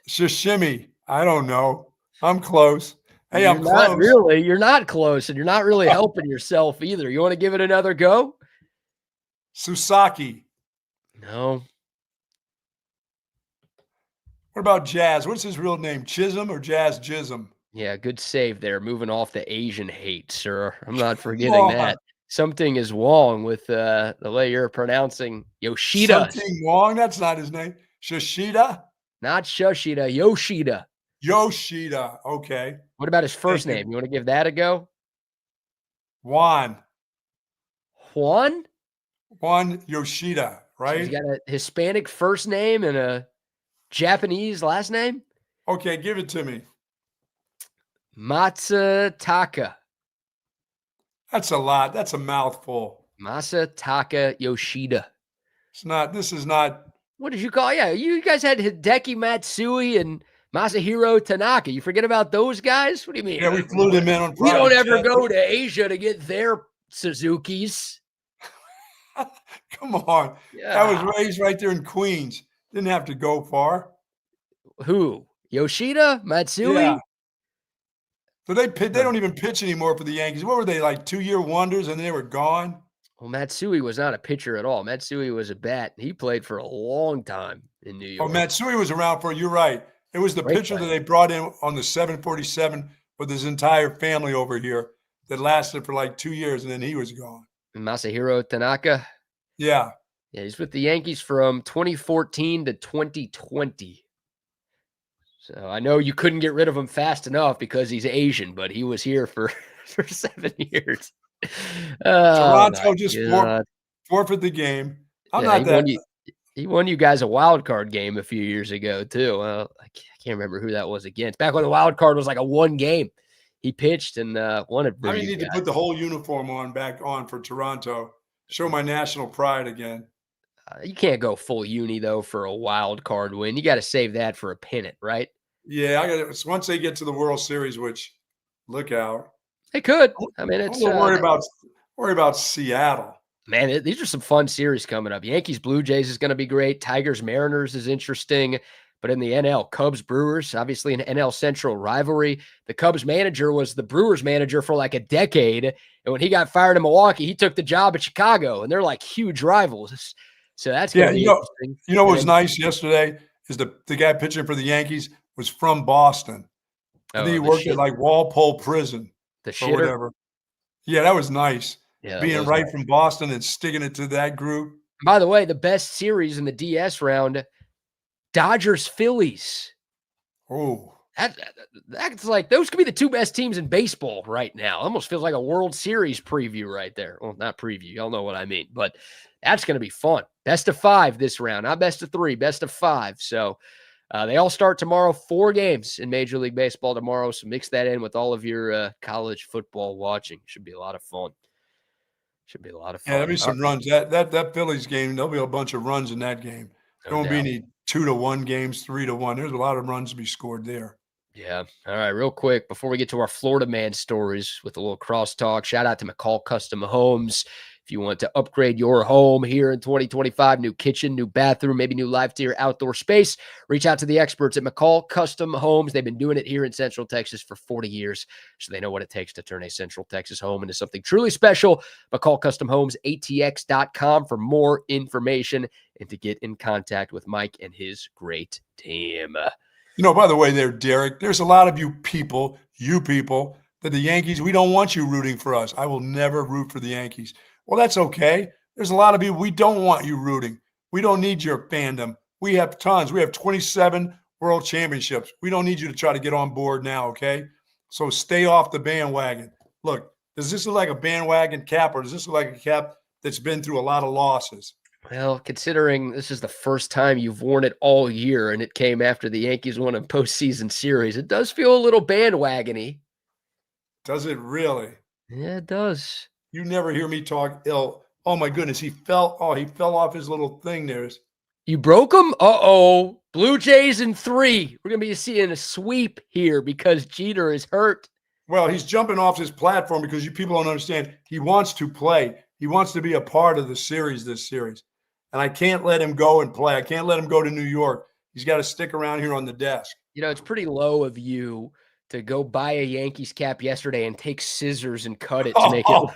sashimi. I don't know. I'm close. Hey, I'm close. Not really. You're not close, and you're not really helping yourself either. You want to give it another go? Susaki. No. What about Jazz? What's his real name? Chisholm or Jazz Jism? Yeah, good save there. Moving off the Asian hate, sir. I'm not forgetting that. Something is wrong with the way you're pronouncing Yoshida. Something wrong? That's not his name. Shoshida? Not Shoshida. Yoshida. Yoshida. Okay. What about his first name? You want to give that a go? Juan Yoshida, right? So he's got a Hispanic first name and a Japanese last name? Okay, give it to me. Matsutaka. That's a lot. That's a mouthful. Masataka Yoshida. This is not. What did you call? Yeah, you guys had Hideki Matsui and Masahiro Tanaka. You forget about those guys? What do you mean? Yeah, we flew them in on We don't ever go to Asia to get their Suzukis. Come on. Yeah. I was raised right there in Queens. Didn't have to go far. Who? Yoshida? Matsui? Yeah. So they don't even pitch anymore for the Yankees. What were they, like 2-year wonders and they were gone? Well, Matsui was not a pitcher at all. Matsui was a bat. He played for a long time in New York. Oh, Matsui was around you're right. It was the pitcher that they brought in on the 747 with his entire family over here that lasted for like 2 years, and then he was gone. Masahiro Tanaka? Yeah. Yeah, he's with the Yankees from 2014 to 2020. So I know you couldn't get rid of him fast enough because he's Asian, but he was here for 7 years. Toronto just forfeit the game. He won you guys a wild card game a few years ago, too. Well, I can't remember who that was against. Back when the wild card was like a one game. He pitched and won it. I need to put the whole uniform back on for Toronto. Show my national pride again. You can't go full uni, though, for a wild card win. You got to save that for a pennant, right? Yeah, I got it. Once they get to the World Series, which look out. They could. I mean, it's worry about Seattle. Man, these are some fun series coming up. Yankees Blue Jays is going to be great. Tigers Mariners is interesting. But in the NL, Cubs Brewers, obviously an NL Central rivalry. The Cubs manager was the Brewers manager for like a decade. And when he got fired in Milwaukee, he took the job at Chicago. And they're like huge rivals. So that's going to be interesting. You know what was nice yesterday is the guy pitching for the Yankees was from Boston. I think he worked at like Walpole Prison or whatever. Yeah, that was nice. Yeah, being right from Boston and sticking it to that group. By the way, the best series in the DS round, Dodgers Phillies. Oh, that's like those could be the two best teams in baseball right now. Almost feels like a World Series preview right there. Well, not preview, y'all know what I mean, but that's going to be fun. Best of 5 this round, not best of 3, best of 5. So they all start tomorrow. 4 games in Major League Baseball tomorrow. So mix that in with all of your college football watching. Should be a lot of fun. Should be a lot of fun. Yeah, there'll be some runs. That Phillies game, there'll be a bunch of runs in that game. There won't be any 2-1 games, 3-1. There's a lot of runs to be scored there. Yeah. All right, real quick, before we get to our Florida man stories with a little crosstalk, shout out to McCall Custom Homes. If you want to upgrade your home here in 2025, new kitchen, new bathroom, maybe new live tier outdoor space, reach out to the experts at McCall Custom Homes. They've been doing it here in Central Texas for 40 years, so they know what it takes to turn a Central Texas home into something truly special. McCall Custom Homes, ATX.com for more information and to get in contact with Mike and his great team. You know, by the way there, Derek, there's a lot of you people, that the Yankees, we don't want you rooting for us. I will never root for the Yankees. Well, that's okay. There's a lot of people we don't want you rooting. We don't need your fandom. We have tons. We have 27 world championships. We don't need you to try to get on board now, okay? So stay off the bandwagon. Look, does this look like a bandwagon cap, or does this look like a cap that's been through a lot of losses? Well, considering this is the first time you've worn it all year and it came after the Yankees won a postseason series, it does feel a little bandwagon-y. Does it really? Yeah, it does. You never hear me talk ill. Oh, my goodness. He fell off his little thing there. You broke him? Uh-oh. Blue Jays in 3. We're going to be seeing a sweep here because Jeter is hurt. Well, he's jumping off his platform because you people don't understand. He wants to play. He wants to be a part of the series, this series. And I can't let him go and play. I can't let him go to New York. He's got to stick around here on the desk. You know, it's pretty low of you to go buy a Yankees cap yesterday and take scissors and cut it to make it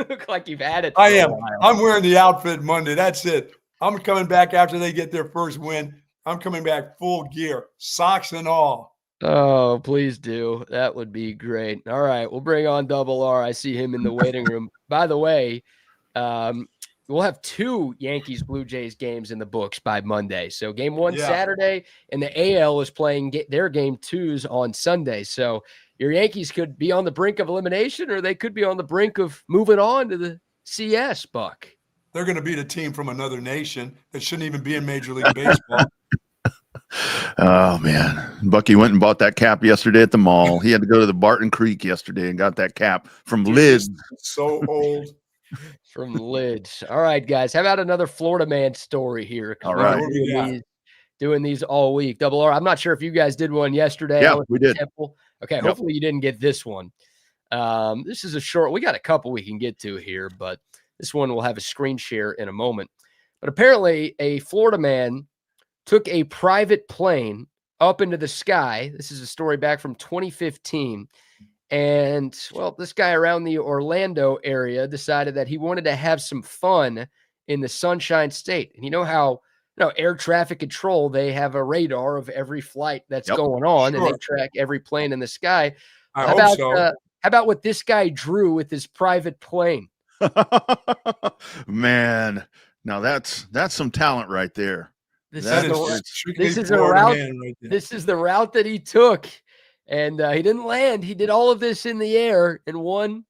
look like you've had it. I am. I'm wearing the outfit Monday. That's it. I'm coming back after they get their first win. I'm coming back full gear, socks and all. Oh, please do. That would be great. All right, we'll bring on Double R. I see him in the waiting room. By the way, we'll have 2 Yankees Blue Jays games in the books by Monday. So game 1 Saturday, and the AL is playing their game 2s on Sunday. So your Yankees could be on the brink of elimination, or they could be on the brink of moving on to the CS, Buck. They're going to beat a team from another nation that shouldn't even be in Major League Baseball. Oh, man. Bucky went and bought that cap yesterday at the mall. He had to go to the Barton Creek yesterday and got that cap from Lids. So old. From Lids. All right, guys. How about another Florida man story here? All right. Doing these all week. Double R. I'm not sure if you guys did one yesterday. Yeah, we did. Temple. Okay, hopefully you didn't get this one. This is a short. We got a couple we can get to here, but this one will have a screen share in a moment. But apparently a Florida man took a private plane up into the sky. This is a story back from 2015. And, well, this guy around the Orlando area decided that he wanted to have some fun in the Sunshine State. And you know how, air traffic control, they have a radar of every flight that's going on, and they track every plane in the sky. How about what this guy drew with his private plane? Man, now that's some talent right there. This is the route that he took. And he didn't land. He did all of this in the air in one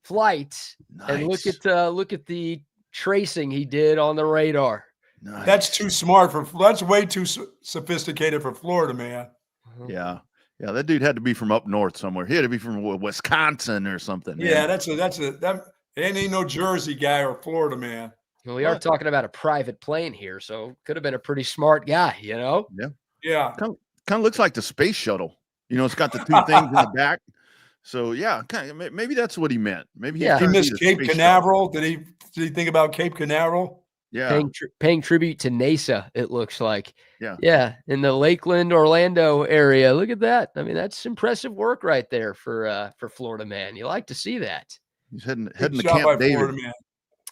flight. Nice. And look at the tracing he did on the radar. Nice. That's too smart that's way too sophisticated for Florida, man. Yeah. Yeah, that dude had to be from up north somewhere. He had to be from Wisconsin or something. Man. Yeah, that ain't no Jersey guy or Florida man. Well, we are talking about a private plane here, so could have been a pretty smart guy, Yeah. Yeah. Kind of looks like the space shuttle. It's got the 2 things in the back. So yeah, kind of, maybe that's what he meant. Maybe he missed Cape Canaveral. Did he think about Cape Canaveral? Yeah, paying tribute to NASA. It looks like. Yeah, in the Lakeland, Orlando area. Look at that. I mean, that's impressive work right there for Florida man. You like to see that. He's heading Good to job by Camp David. Florida man.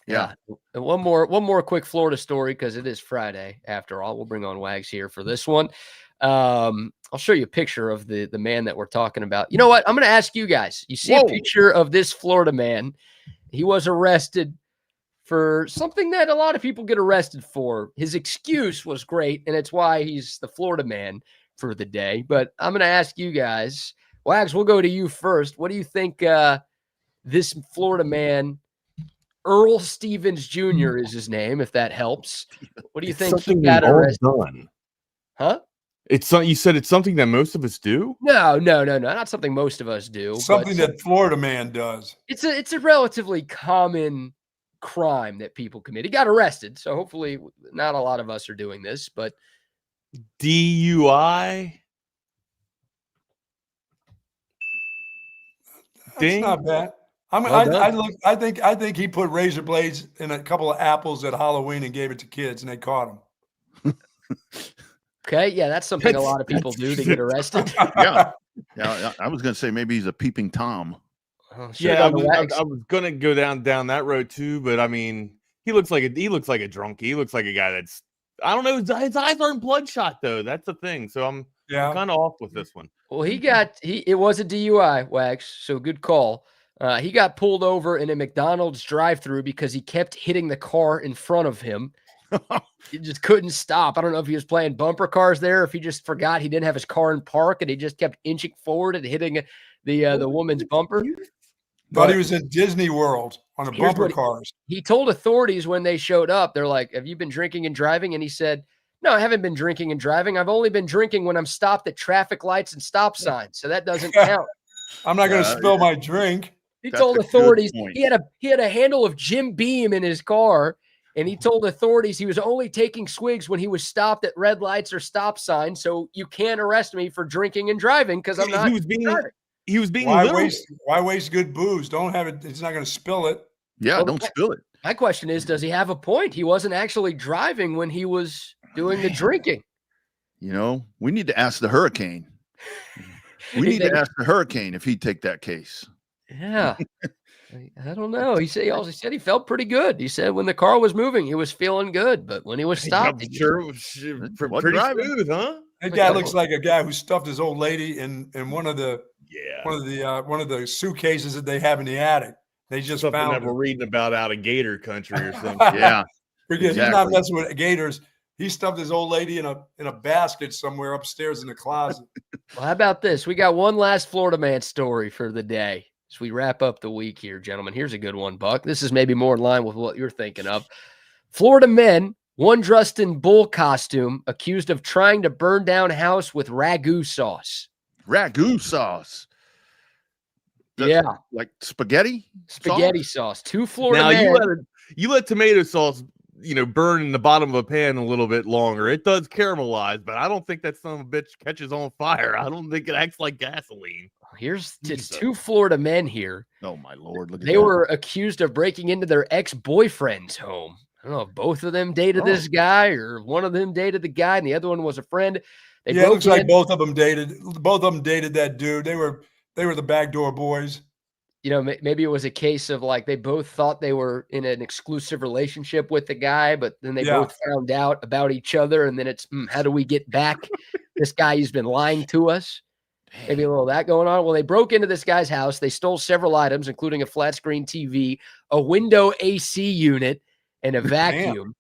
Yeah. And one more quick Florida story because it is Friday after all. We'll bring on Wags here for this one. I'll show you a picture of the man that we're talking about. You know what? I'm going to ask you guys. You see a picture of this Florida man. He was arrested for something that a lot of people get arrested for. His excuse was great, and it's why he's the Florida man for the day. But I'm going to ask you guys. Wags, we'll go to you first. What do you think this Florida man, Earl Stevens Jr. is his name, if that helps. What do you think he got arrested? Huh? You said it's something that most of us do? No, not something most of us do. Something that Florida man does. It's a relatively common crime that people commit. He got arrested, so hopefully not a lot of us are doing this, but DUI. That's not bad. I think he put razor blades in a couple of apples at Halloween and gave it to kids, and they caught him. Okay, yeah, that's something a lot of people do to get arrested. Yeah, I was going to say maybe he's a peeping Tom. I was going to go down that road too, but I mean, he looks like a drunk. He looks like a guy that's, I don't know, his eyes aren't bloodshot though. That's the thing. So I'm kind of off with this one. Well, it was a DUI, Wags, so good call. He got pulled over in a McDonald's drive-thru because he kept hitting the car in front of him. He just couldn't stop. I don't know if he was playing bumper cars there, if he just forgot he didn't have his car in park and he just kept inching forward and hitting the woman's bumper. Thought he was in Disney World on the bumper cars. He told authorities when they showed up, they're like, "Have you been drinking and driving?" And he said, "No, I haven't been drinking and driving. I've only been drinking when I'm stopped at traffic lights and stop signs. So that doesn't count." I'm not going to spill my drink. He told authorities he had a handle of Jim Beam in his car, and he told authorities he was only taking swigs when he was stopped at red lights or stop signs. So you can't arrest me for drinking and driving because I'm not. He was being why waste good booze? Don't have it. It's not going to spill it. Yeah, don't spill it. My question is, does he have a point? He wasn't actually driving when he was doing the drinking. You know, we need to ask the hurricane. We need to ask the hurricane if he'd take that case. Yeah. I don't know. He said he felt pretty good. He said when the car was moving, he was feeling good, but when he was stopped, sure it was pretty smooth, huh? That guy looks like a guy who stuffed his old lady in one of the suitcases that they have in the attic. They just something found that we're reading about out of Gator country or something. Yeah, he's not messing with Gators. He stuffed his old lady in a basket somewhere upstairs in the closet. Well, how about this? We got one last Florida man story for the day as we wrap up the week here, gentlemen. Here's a good one, Buck. This is maybe more in line with what you're thinking of. Florida men, one dressed in bull costume, accused of trying to burn down house with ragu sauce. Ragu sauce. Yeah. Like spaghetti sauce. Two Florida now, men. You let tomato sauce, burn in the bottom of a pan a little bit longer. It does caramelize, but I don't think that son of a bitch catches on fire. I don't think it acts like gasoline. It's two Florida men here. Oh, my Lord. Look at they were accused of breaking into their ex-boyfriend's home. I don't know if both of them dated this guy or one of them dated the guy and the other one was a friend. It looks like both of them dated that dude. They were the backdoor boys. Maybe it was a case of like they both thought they were in an exclusive relationship with the guy, but then they both found out about each other. And then it's, how do we get back this guy who's been lying to us? Maybe a little of that going on. Well, they broke into this guy's house. They stole several items, including a flat screen TV, a window AC unit, and a vacuum.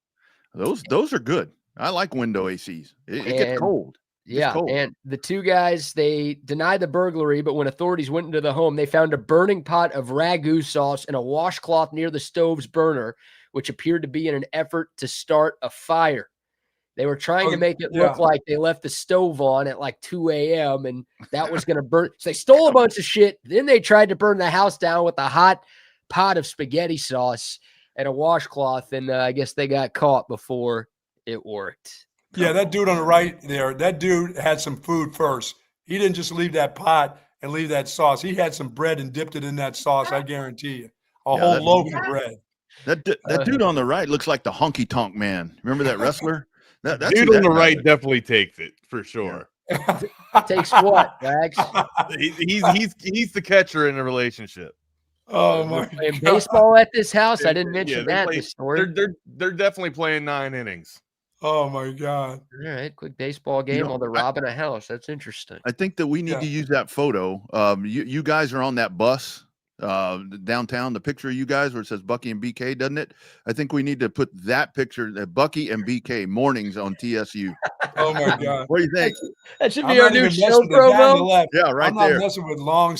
Those are good. I like window ACs. It gets cold. And the two guys, they denied the burglary, but when authorities went into the home, they found a burning pot of ragu sauce and a washcloth near the stove's burner, which appeared to be in an effort to start a fire. They were trying to make it look like they left the stove on at like 2 a.m. and that was going to burn. So they stole a bunch of shit. Then they tried to burn the house down with a hot pot of spaghetti sauce and a washcloth. And I guess they got caught before it worked. Yeah, that dude on the right there, that dude had some food first. He didn't just leave that pot and leave that sauce. He had some bread and dipped it in that sauce. I guarantee you, a whole loaf of bread. That dude on the right looks like the Honky Tonk Man. Remember that wrestler? That's dude on the right definitely takes it for sure. Yeah. Takes what, Rags? He's the catcher in the relationship. Oh my! Playing baseball at this house. I didn't mention that. Play, this story. They're definitely playing 9 innings. Oh my God! All right, quick baseball game while they're robbing a house. That's interesting. I think that we need to use that photo. You guys are on that bus downtown. The picture of you guys where it says Bucky and BK, doesn't it? I think we need to put that picture, Bucky and BK mornings on TSU. Oh my God! What do you think? That should be our new show promo. Yeah, right I'm not there. messing with Long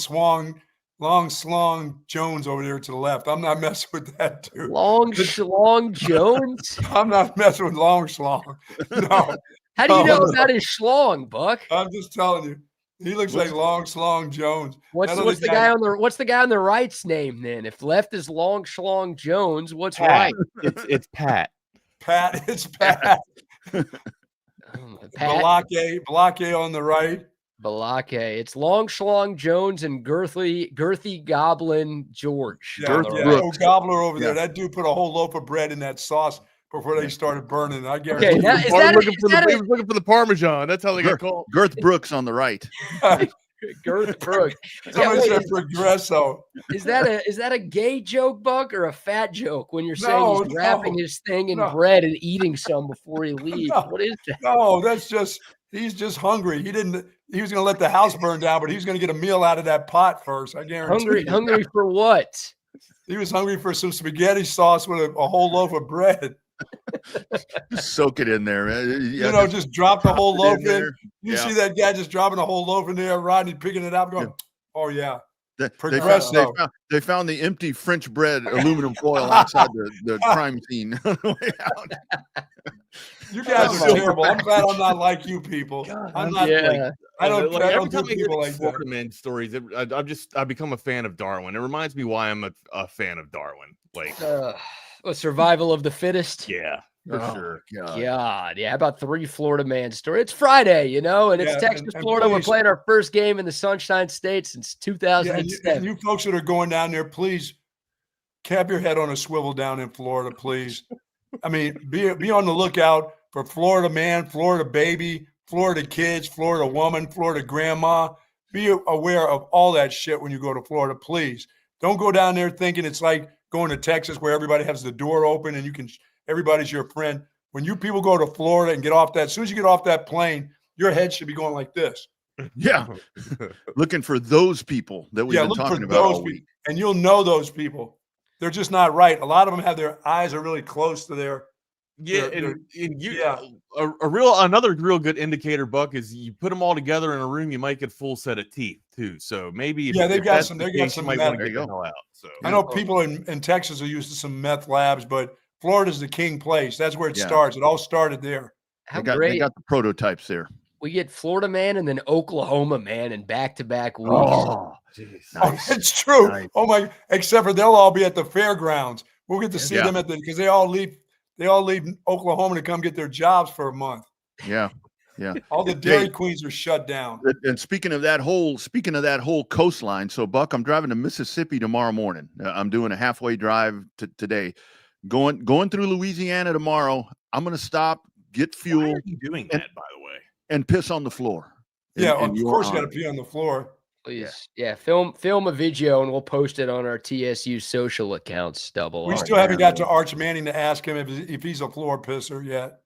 Schlong Jones over there to the left. I'm not messing with that dude. Long Schlong Jones? I'm not messing with Long Schlong. No. How do you know about his schlong, Buck? I'm just telling you. He looks like Long Schlong Jones. What's the guy on the right's name then? If left is Long Schlong Jones, what's Pat. right? It's Pat. It's Pat. Balake on the right. Balake. It's Long Schlong Jones and Girthy Goblin George. Yeah, Gobbler over there. That dude put a whole loaf of bread in that sauce before they started burning it. I guarantee. He was looking for the Parmesan. That's how they got called. Girth Brooks on the right. Girth Brooks. Somebody said Progresso. Is that a gay joke, Buck, or a fat joke when you're saying he's wrapping his thing in bread and eating some before he leaves? What is that? No, that's just he's just hungry. He was going to let the house burn down, but he was going to get a meal out of that pot first. I guarantee. Hungry for what? He was hungry for some spaghetti sauce with a whole loaf of bread. Just soak it in there, man. Just drop the whole loaf in. You see that guy just dropping a whole loaf in there, Rodney picking it up, going, "Oh yeah." They found the empty French bread aluminum foil outside the crime scene. You guys are terrible. I'm glad I'm not like you people. I'm not like I don't do people like Florida man stories. I become a fan of Darwin. It reminds me why I'm a fan of Darwin. Like survival of the fittest. Yeah. For sure. God. Yeah. How about 3 Florida man story? It's Friday, and it's Texas, Florida. We're playing our first game in the Sunshine State since 2007. And you folks that are going down there, please keep your head on a swivel down in Florida, please. I mean, be on the lookout for Florida man, Florida baby, Florida kids, Florida woman, Florida grandma. Be aware of all that shit when you go to Florida, please. Don't go down there thinking it's like going to Texas where everybody has the door open and everybody's your friend. When you people go to Florida and get off that, as soon as you get off that plane, your head should be going like this. Yeah. Looking for those people that we've been talking about all week. And you'll know those people. They're just not right. A lot of them have their eyes are really close to their another real good indicator, Buck, is you put them all together in a room, you might get a full set of teeth too. So maybe they got some might want to get the hell out. So I know people in Texas are used to some meth labs, but Florida's the king place. That's where it starts. It all started there. They got the prototypes there. We get Florida man and then Oklahoma man in back-to-back weeks. Oh, nice. It's true. Nice. Oh my! Except for they'll all be at the fairgrounds. We'll get to see them because they all leave Oklahoma to come get their jobs for a month. Yeah. All the Dairy Queens are shut down. And speaking of that whole coastline, so Buck, I'm driving to Mississippi tomorrow morning. I'm doing a halfway drive today. Going through Louisiana tomorrow. I'm going to stop, get fuel. Why are you doing that, by the way? And piss on the floor. Of course you got to pee on the floor. Please. Yeah. Film a video and we'll post it on our TSU social accounts. We still haven't got to Arch Manning to ask him if he's a floor pisser yet.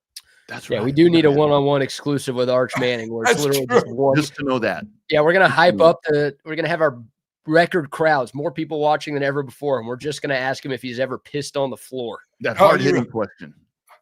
That's right. Yeah, we do need a one-on-one exclusive with Arch Manning where it's literally just to know that. Yeah, we're going to hype up we're going to have our record crowds, more people watching than ever before. And we're just going to ask him if he's ever pissed on the floor. That hard-hitting question.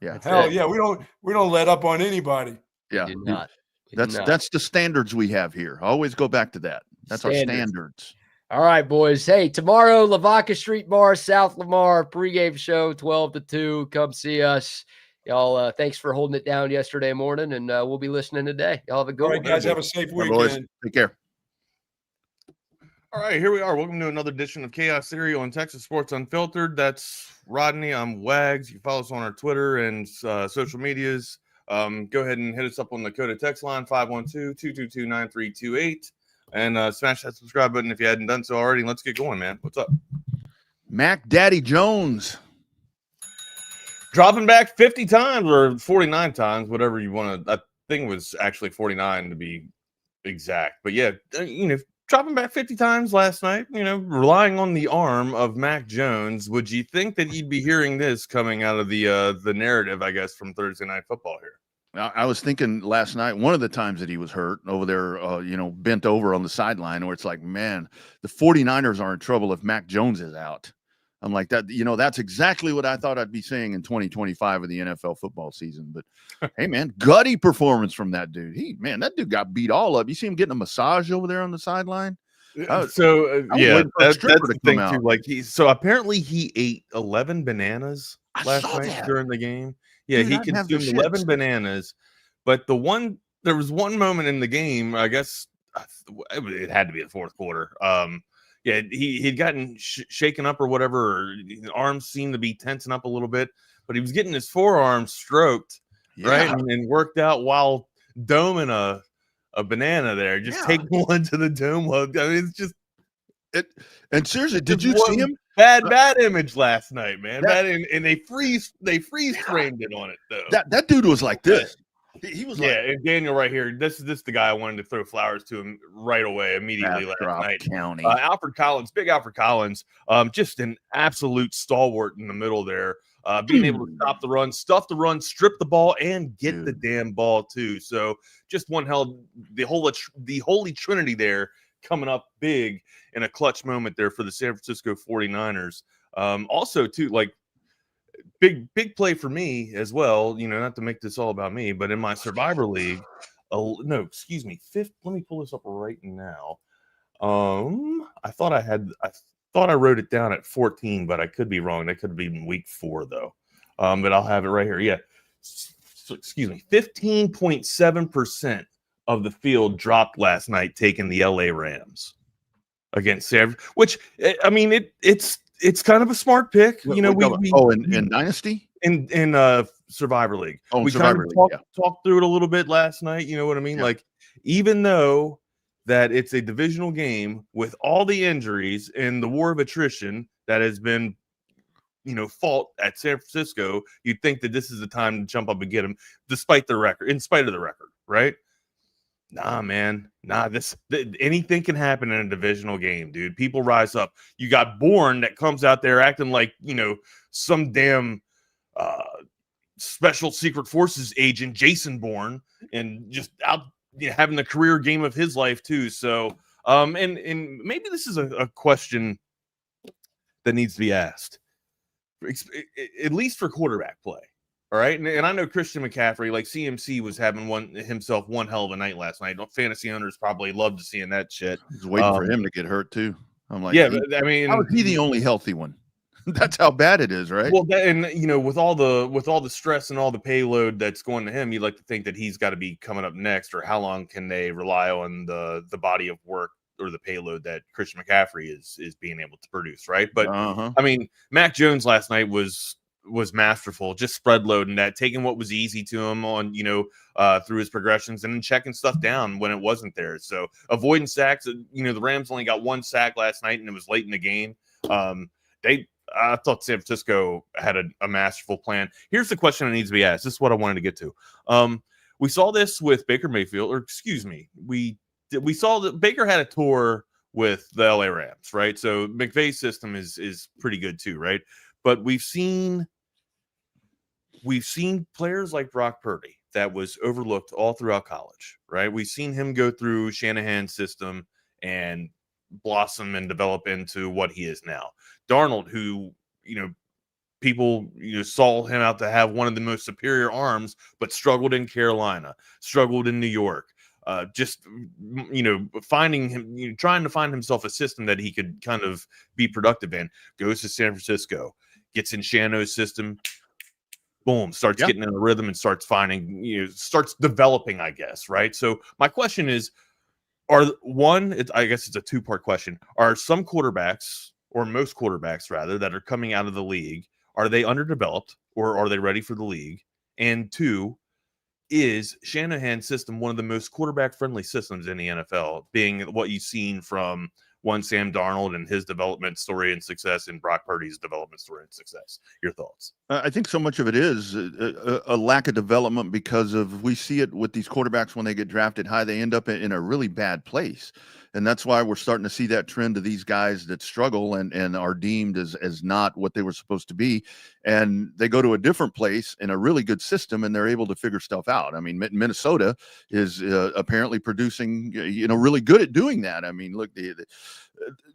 Yeah. Hell yeah. We don't let up on anybody. Yeah. We do not. That's the standards we have here. I always go back to that. That's our standards. All right, boys. Hey, tomorrow, Lavaca Street Bar, South Lamar, pregame show, 12 to 2. Come see us. Y'all, thanks for holding it down yesterday morning, and we'll be listening today. Y'all have a good one. All right, guys, have a safe weekend. Take care. All right, here we are. Welcome to another edition of Chaos Serial on Texas Sports Unfiltered. That's Rodney. I'm Wags. You can follow us on our Twitter and social medias. Go ahead and hit us up on the Coda text line, 512-222-9328. and smash that subscribe button if you hadn't done so already. Let's get going, man. What's up? Mac Daddy Jones. Dropping back 50 times or 49 times, whatever you want to. I think it was actually 49 to be exact. But yeah, dropping back 50 times last night, relying on the arm of Mac Jones. Would you think that you'd be hearing this coming out of the narrative, I guess, from Thursday Night Football here? I was thinking last night, one of the times that he was hurt over there, bent over on the sideline, where it's like, man, the 49ers are in trouble if Mac Jones is out. I'm like that, that's exactly what I thought I'd be saying in 2025 of the NFL football season. But hey, man, gutty performance from that dude. That dude got beat all up. You see him getting a massage over there on the sideline. That's the thing too. Like apparently he ate 11 bananas last night during the game. Yeah, dude, he consumed 11 bananas. But there was one moment in the game, I guess it had to be the fourth quarter. Yeah, he'd gotten shaken up or whatever, or his arms seemed to be tensing up a little bit, but he was getting his forearm stroked, right? And worked out while doming a banana there. Just take one to the dome. I mean, it's just it. And seriously, did you see him? Bad image last night, man. And they freeze framed it on it though. That dude was like this. He was and Daniel right here. This is the guy I wanted to throw flowers to him right away, immediately last night. County. Alfred Collins, big Alfred Collins, just an absolute stalwart in the middle there. Being able to stop the run, stuff the run, strip the ball, and get the damn ball too. So just one hell, the holy trinity there coming up big in a clutch moment there for the San Francisco 49ers. Also too, like, big play for me as well, not to make this all about me, but in my Survivor League, fifth, let me pull this up right now. I thought I wrote it down at 14, but I could be wrong. That could be in week 4 though. But I'll have it right here. Yeah. 15.7% of the field dropped last night taking the LA Rams against San, which I mean, it's kind of a smart pick. In Dynasty? In Survivor League. We kind of talked through it a little bit last night. You know what I mean? Yeah. Like, even though that it's a divisional game with all the injuries and the war of attrition that has been, fought at San Francisco, you'd think that this is the time to jump up and get them, in spite of the record, right? Nah, man. Anything can happen in a divisional game, dude. People rise up. You got Bourne that comes out there acting like, some damn special secret forces agent, Jason Bourne, and just out having the career game of his life too. So, and maybe this is a question that needs to be asked, at least for quarterback play. All right, and I know Christian McCaffrey, like CMC, was having one hell of a night last night. Fantasy owners probably love to seeing that shit. I was waiting for him to get hurt too. I'm like, but I mean, how is he the only healthy one? That's how bad it is, right? Well, with all the stress and all the payload that's going to him, you'd like to think that he's got to be coming up next. Or how long can they rely on the body of work or the payload that Christian McCaffrey is being able to produce, right? But I mean, Mac Jones last night was masterful, just spread loading that, taking what was easy to him on, through his progressions and then checking stuff down when it wasn't there. So avoiding sacks, the Rams only got 1 sack last night and it was late in the game. I thought San Francisco had a masterful plan. Here's the question that needs to be asked. This is what I wanted to get to. We saw this with Baker Mayfield, or excuse me, we saw that Baker had a tour with the LA Rams, right? So McVay's system is pretty good too, right? But we've seen players like Brock Purdy that was overlooked all throughout college, right? We've seen him go through Shanahan's system and blossom and develop into what he is now. Darnold, who, people saw him out to have one of the most superior arms, but struggled in Carolina, struggled in New York. Finding him, trying to find himself a system that he could kind of be productive in. Goes to San Francisco, gets in Shano's system, boom, starts getting in a rhythm and starts finding, starts developing, I guess, right? So my question is, I guess it's a 2-part question. Are some quarterbacks, or most quarterbacks rather, that are coming out of the league, are they underdeveloped or are they ready for the league? And 2, is Shanahan's system one of the most quarterback-friendly systems in the NFL, being what you've seen from one Sam Darnold and his development story and success, and Brock Purdy's development story and success. Your thoughts? I think so much of it is a lack of development because we see it with these quarterbacks when they get drafted high, they end up in a really bad place. And that's why we're starting to see that trend of these guys that struggle and are deemed as not what they were supposed to be. And they go to a different place in a really good system and they're able to figure stuff out. I mean, Minnesota is apparently producing, really good at doing that. I mean, look,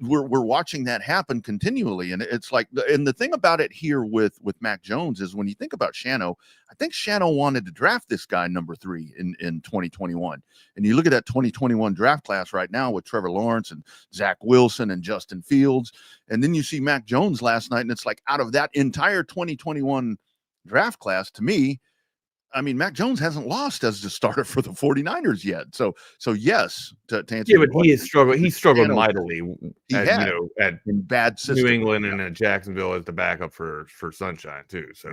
we're watching that happen continually. And it's like, and the thing about it here with Mac Jones is when you think about Shano, I think Shano wanted to draft this guy number 3 in 2021. And you look at that 2021 draft class right now with Trevor Lawrence and Zach Wilson and Justin Fields. And then you see Mac Jones last night, and it's like out of that entire 2021 draft class, to me, I mean, Mac Jones hasn't lost as the starter for the 49ers yet. So yes, to answer your but he has struggled. He struggled mightily at in bad system. New England and at Jacksonville as the backup for Sunshine too. So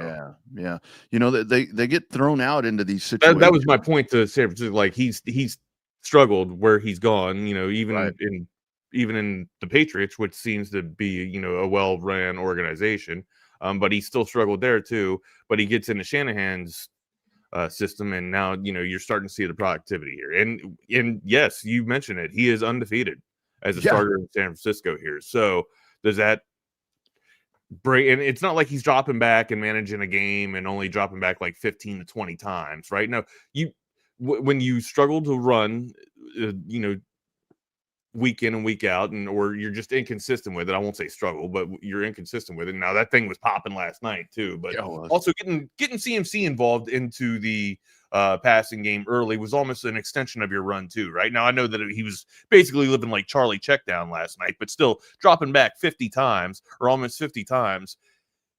yeah. They get thrown out into these situations. That was my point to San Francisco. Like he's struggled where he's gone. Even in the Patriots, which seems to be a well-ran organization, but he still struggled there too. But he gets into Shanahan's system, and now you're starting to see the productivity here. And yes, you mentioned it. He is undefeated as a starter in San Francisco here. So does that break? And it's not like he's dropping back and managing a game and only dropping back like 15 to 20 times, right? No, when you struggle to run, week in and week out, or you're just inconsistent with it. I won't say struggle, but you're inconsistent with it. Now that thing was popping last night too, but also getting CMC involved into the passing game early was almost an extension of your run too, right? Now I know that he was basically living like Charlie Checkdown last night, but still dropping back 50 times or almost 50 times.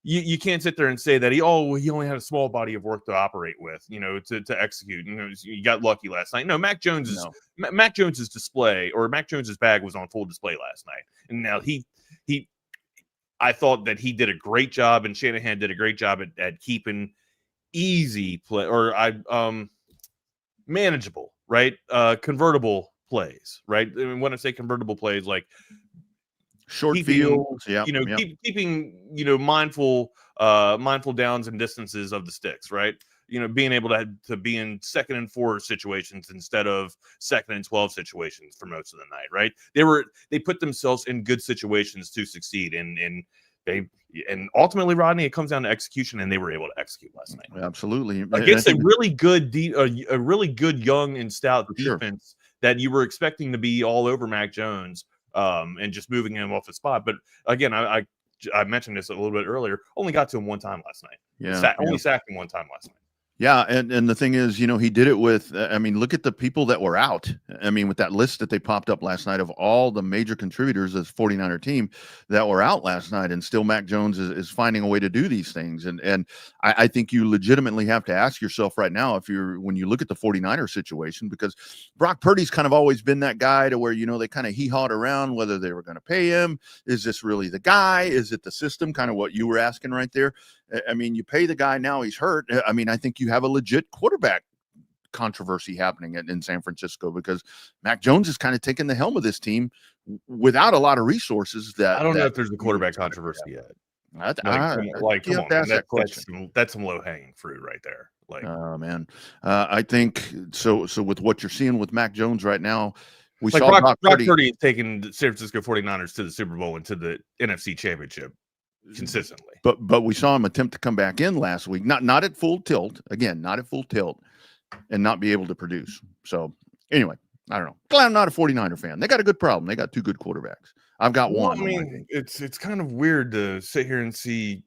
You can't sit there and say that he only had a small body of work to operate with, to execute. You got lucky last night. No, Mac Jones's display, or Mac Jones's bag, was on full display last night. And now I thought that he did a great job, and Shanahan did a great job at keeping easy play manageable, right? Convertible plays, right? I mean, when I say convertible plays, like short fields, keeping mindful downs and distances of the sticks, right? Being able to be in 2nd and 4 situations instead of 2nd and 12 situations for most of the night, right? They put themselves in good situations to succeed, and ultimately, Rodney, it comes down to execution, and they were able to execute last night. Absolutely, against a really good young and stout defense that you were expecting to be all over Mac Jones. And just moving him off the spot. But again, I mentioned this a little bit earlier, only got to him one time last night. Only sacked him one time last night. Yeah, and the thing is, he did it with, look at the people that were out. With that list that they popped up last night of all the major contributors of the 49er team that were out last night, and still Mac Jones is finding a way to do these things. And I think you legitimately have to ask yourself right now, when you look at the 49er situation, because Brock Purdy's kind of always been that guy to where, they kind of hee-hawed around whether they were going to pay him. Is this really the guy? Is it the system? Kind of what you were asking right there. You pay the guy, now he's hurt. I think you have a legit quarterback controversy happening in San Francisco, because Mac Jones is kind of taking the helm of this team without a lot of resources. I don't know if there's a quarterback controversy yet. Come on, that's some low-hanging fruit right there. Oh man, I think so. So with what you're seeing with Mac Jones right now, we saw Brock Purdy is taking the San Francisco 49ers to the Super Bowl and to the NFC Championship consistently. But we saw him attempt to come back in last week, not at full tilt, and not be able to produce. So anyway, I don't know. Glad I'm not a 49er fan. They got a good problem. They got 2 good quarterbacks. I've got one. It's kind of weird to sit here and see,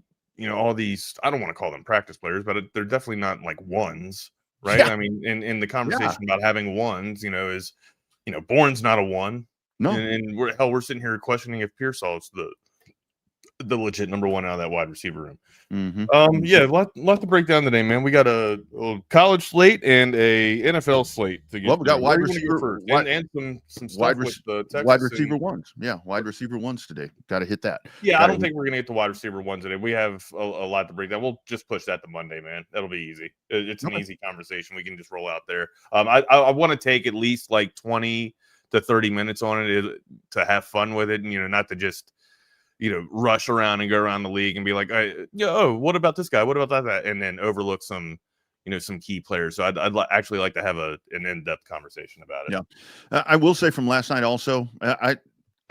all these, I don't want to call them practice players, but they're definitely not like ones, right? Yeah. In the conversation about having ones, is, Bourne's not a one. No. And we're sitting here questioning if Pearsall's the legit number one out of that wide receiver room. Mm-hmm. Yeah, lot to break down today, man. We got a college slate and a NFL slate to get. Well, we got through. wide Where do you wanna go receiver, first? And some stuff with the Texas wide receiver and, ones. Yeah, wide receiver ones today. Got to hit that. yeah, I don't think we're gonna get the wide receiver ones today. We have a lot to break down. We'll just push that to Monday, man. That'll be easy. It's an easy conversation. We can just roll out there. I want to take at least like 20 to 30 minutes on it to have fun with it, and not to just rush around and go around the league and be like, what about this guy? What about that? And then overlook some, some key players. So I'd actually like to have an in-depth conversation about it. Yeah. I will say from last night also, I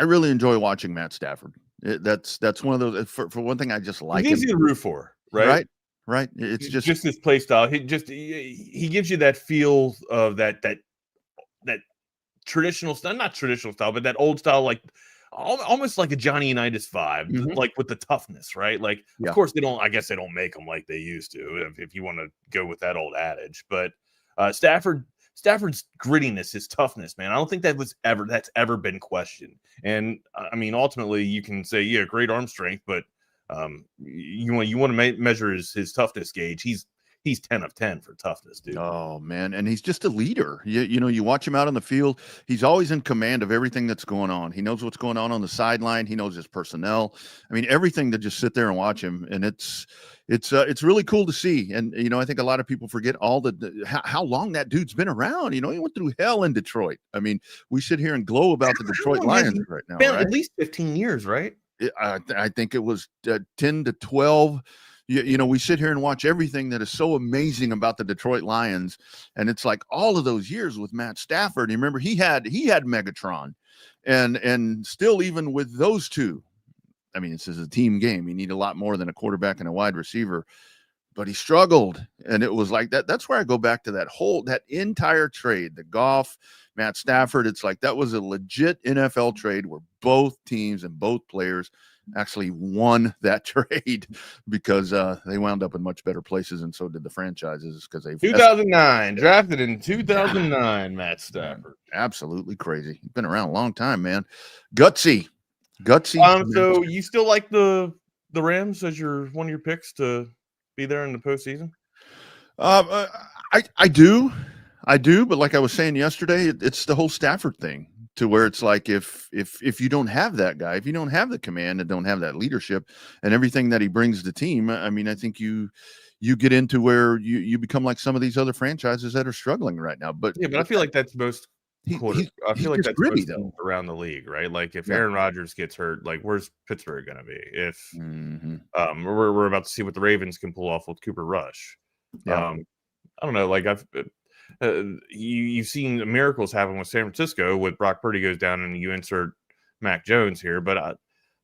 really enjoy watching Matt Stafford. That's one of those, for one thing, I just like He's easy to root for, right? Right. It's just his play style. He gives you that feel of that traditional style, not traditional style, but that old style, like almost like a Johnny Unitas vibe, like with the toughness, right? Like, of course I guess they don't make them like they used to, if you want to go with that old adage. But Stafford's grittiness, his toughness, man, I don't think that's ever been questioned. And I mean, ultimately, you can say, yeah, great arm strength, but you want to measure his toughness gauge. He's 10 of 10 for toughness, dude. Oh, man. And he's just a leader. You watch him out on the field. He's always in command of everything that's going on. He knows what's going on the sideline. He knows his personnel. I mean, everything, to just sit there and watch him. And it's really cool to see. And, I think a lot of people forget how long that dude's been around. He went through hell in Detroit. I mean, we sit here and glow about the Detroit Lions right now. Right? At least 15 years, right? I think it was 10 to 12. We sit here and watch everything that is so amazing about the Detroit Lions, and it's like all of those years with Matt Stafford. You remember he had Megatron, and still, even with those two, I mean, this is a team game. You need a lot more than a quarterback and a wide receiver, but he struggled, and it was like that. That's where I go back to that entire trade, the Goff, Matt Stafford. It's like that was a legit NFL trade where both teams and both players actually won that trade because they wound up in much better places, and so did the franchises because they 2009 drafted in 2009. Matt Stafford, absolutely crazy. He's been around a long time, man. Gutsy. So you still like the Rams as one of your picks to be there in the postseason? I do, but like I was saying yesterday, it's the whole Stafford thing. To where it's like if you don't have that guy, if you don't have the command and don't have that leadership and everything that he brings to the team, I mean, I think you get into where you become like some of these other franchises that are struggling right now. But I feel like that's most. I feel like that's gritty, though, around the league, right? Like if Aaron Rodgers gets hurt, like where's Pittsburgh going to be? If we're about to see what the Ravens can pull off with Cooper Rush. I don't know. Like you've seen miracles happen with San Francisco with Brock Purdy goes down and you insert Mac Jones here, but I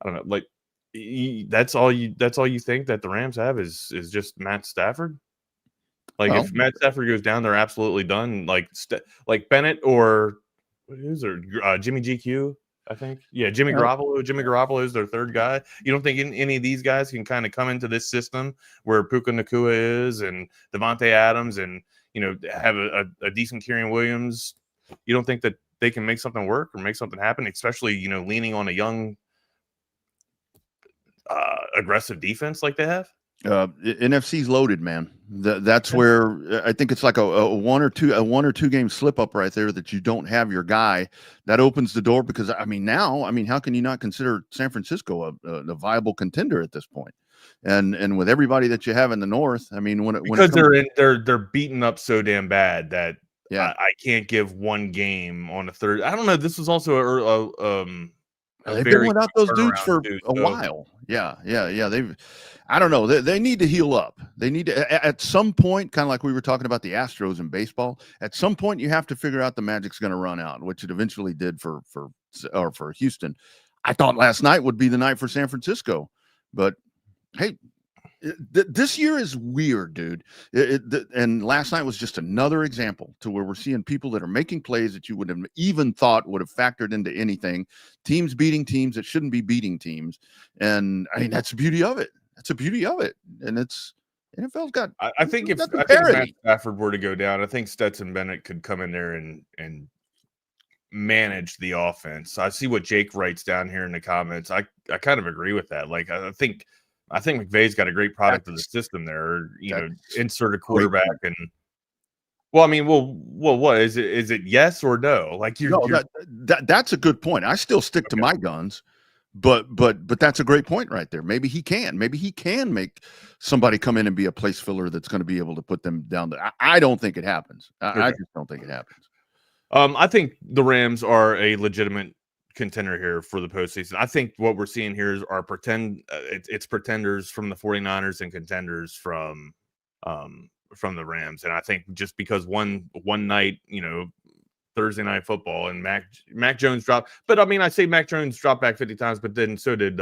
don't know. Like that's all you think that the Rams have is just Matt Stafford. Like if Matt Stafford goes down, they're absolutely done. Like Bennett or who's there? Jimmy GQ, I think. Yeah, Jimmy Garoppolo. Jimmy Garoppolo is their third guy. You don't think any of these guys can kind of come into this system where Puka Nacua is and Devontae Adams and have a decent Kyren Williams? You don't think that they can make something work or make something happen, especially, leaning on a young, aggressive defense like they have? NFC's loaded, man. That's where I think it's like a one or two game slip up right there that you don't have your guy. That opens the door because how can you not consider San Francisco a viable contender at this point? And with everybody that you have in the North, I mean, they're beaten up so damn bad that I can't give one game on a third. I don't know. This was also they've been without those dudes for a while. Yeah. I don't know. They need to heal up. They need to at some point, kind of like we were talking about the Astros in baseball. At some point, you have to figure out the magic's going to run out, which it eventually did for Houston. I thought last night would be the night for San Francisco, but hey, this year is weird, dude. And last night was just another example to where we're seeing people that are making plays that you would have even thought would have factored into anything. Teams beating teams that shouldn't be beating teams. And I mean, that's the beauty of it. And it's NFL's got. I think if Matt Stafford were to go down, I think Stetson Bennett could come in there and manage the offense. I see what Jake writes down here in the comments. I kind of agree with that. Like I think McVay's got a great product of the system there. Insert a quarterback and. Well, I mean, what is it? Is it yes or no? Like that's a good point. I still stick to my guns, but that's a great point right there. Maybe he can make somebody come in and be a place filler that's going to be able to put them down there. I don't think it happens. I just don't think it happens. I think the Rams are a legitimate contender here for the postseason. I think what we're seeing here is our it's pretenders from the 49ers and contenders from the Rams. And I think just because one night, Thursday night football and Mac Jones dropped, but I mean, I say Mac Jones dropped back 50 times, but then so did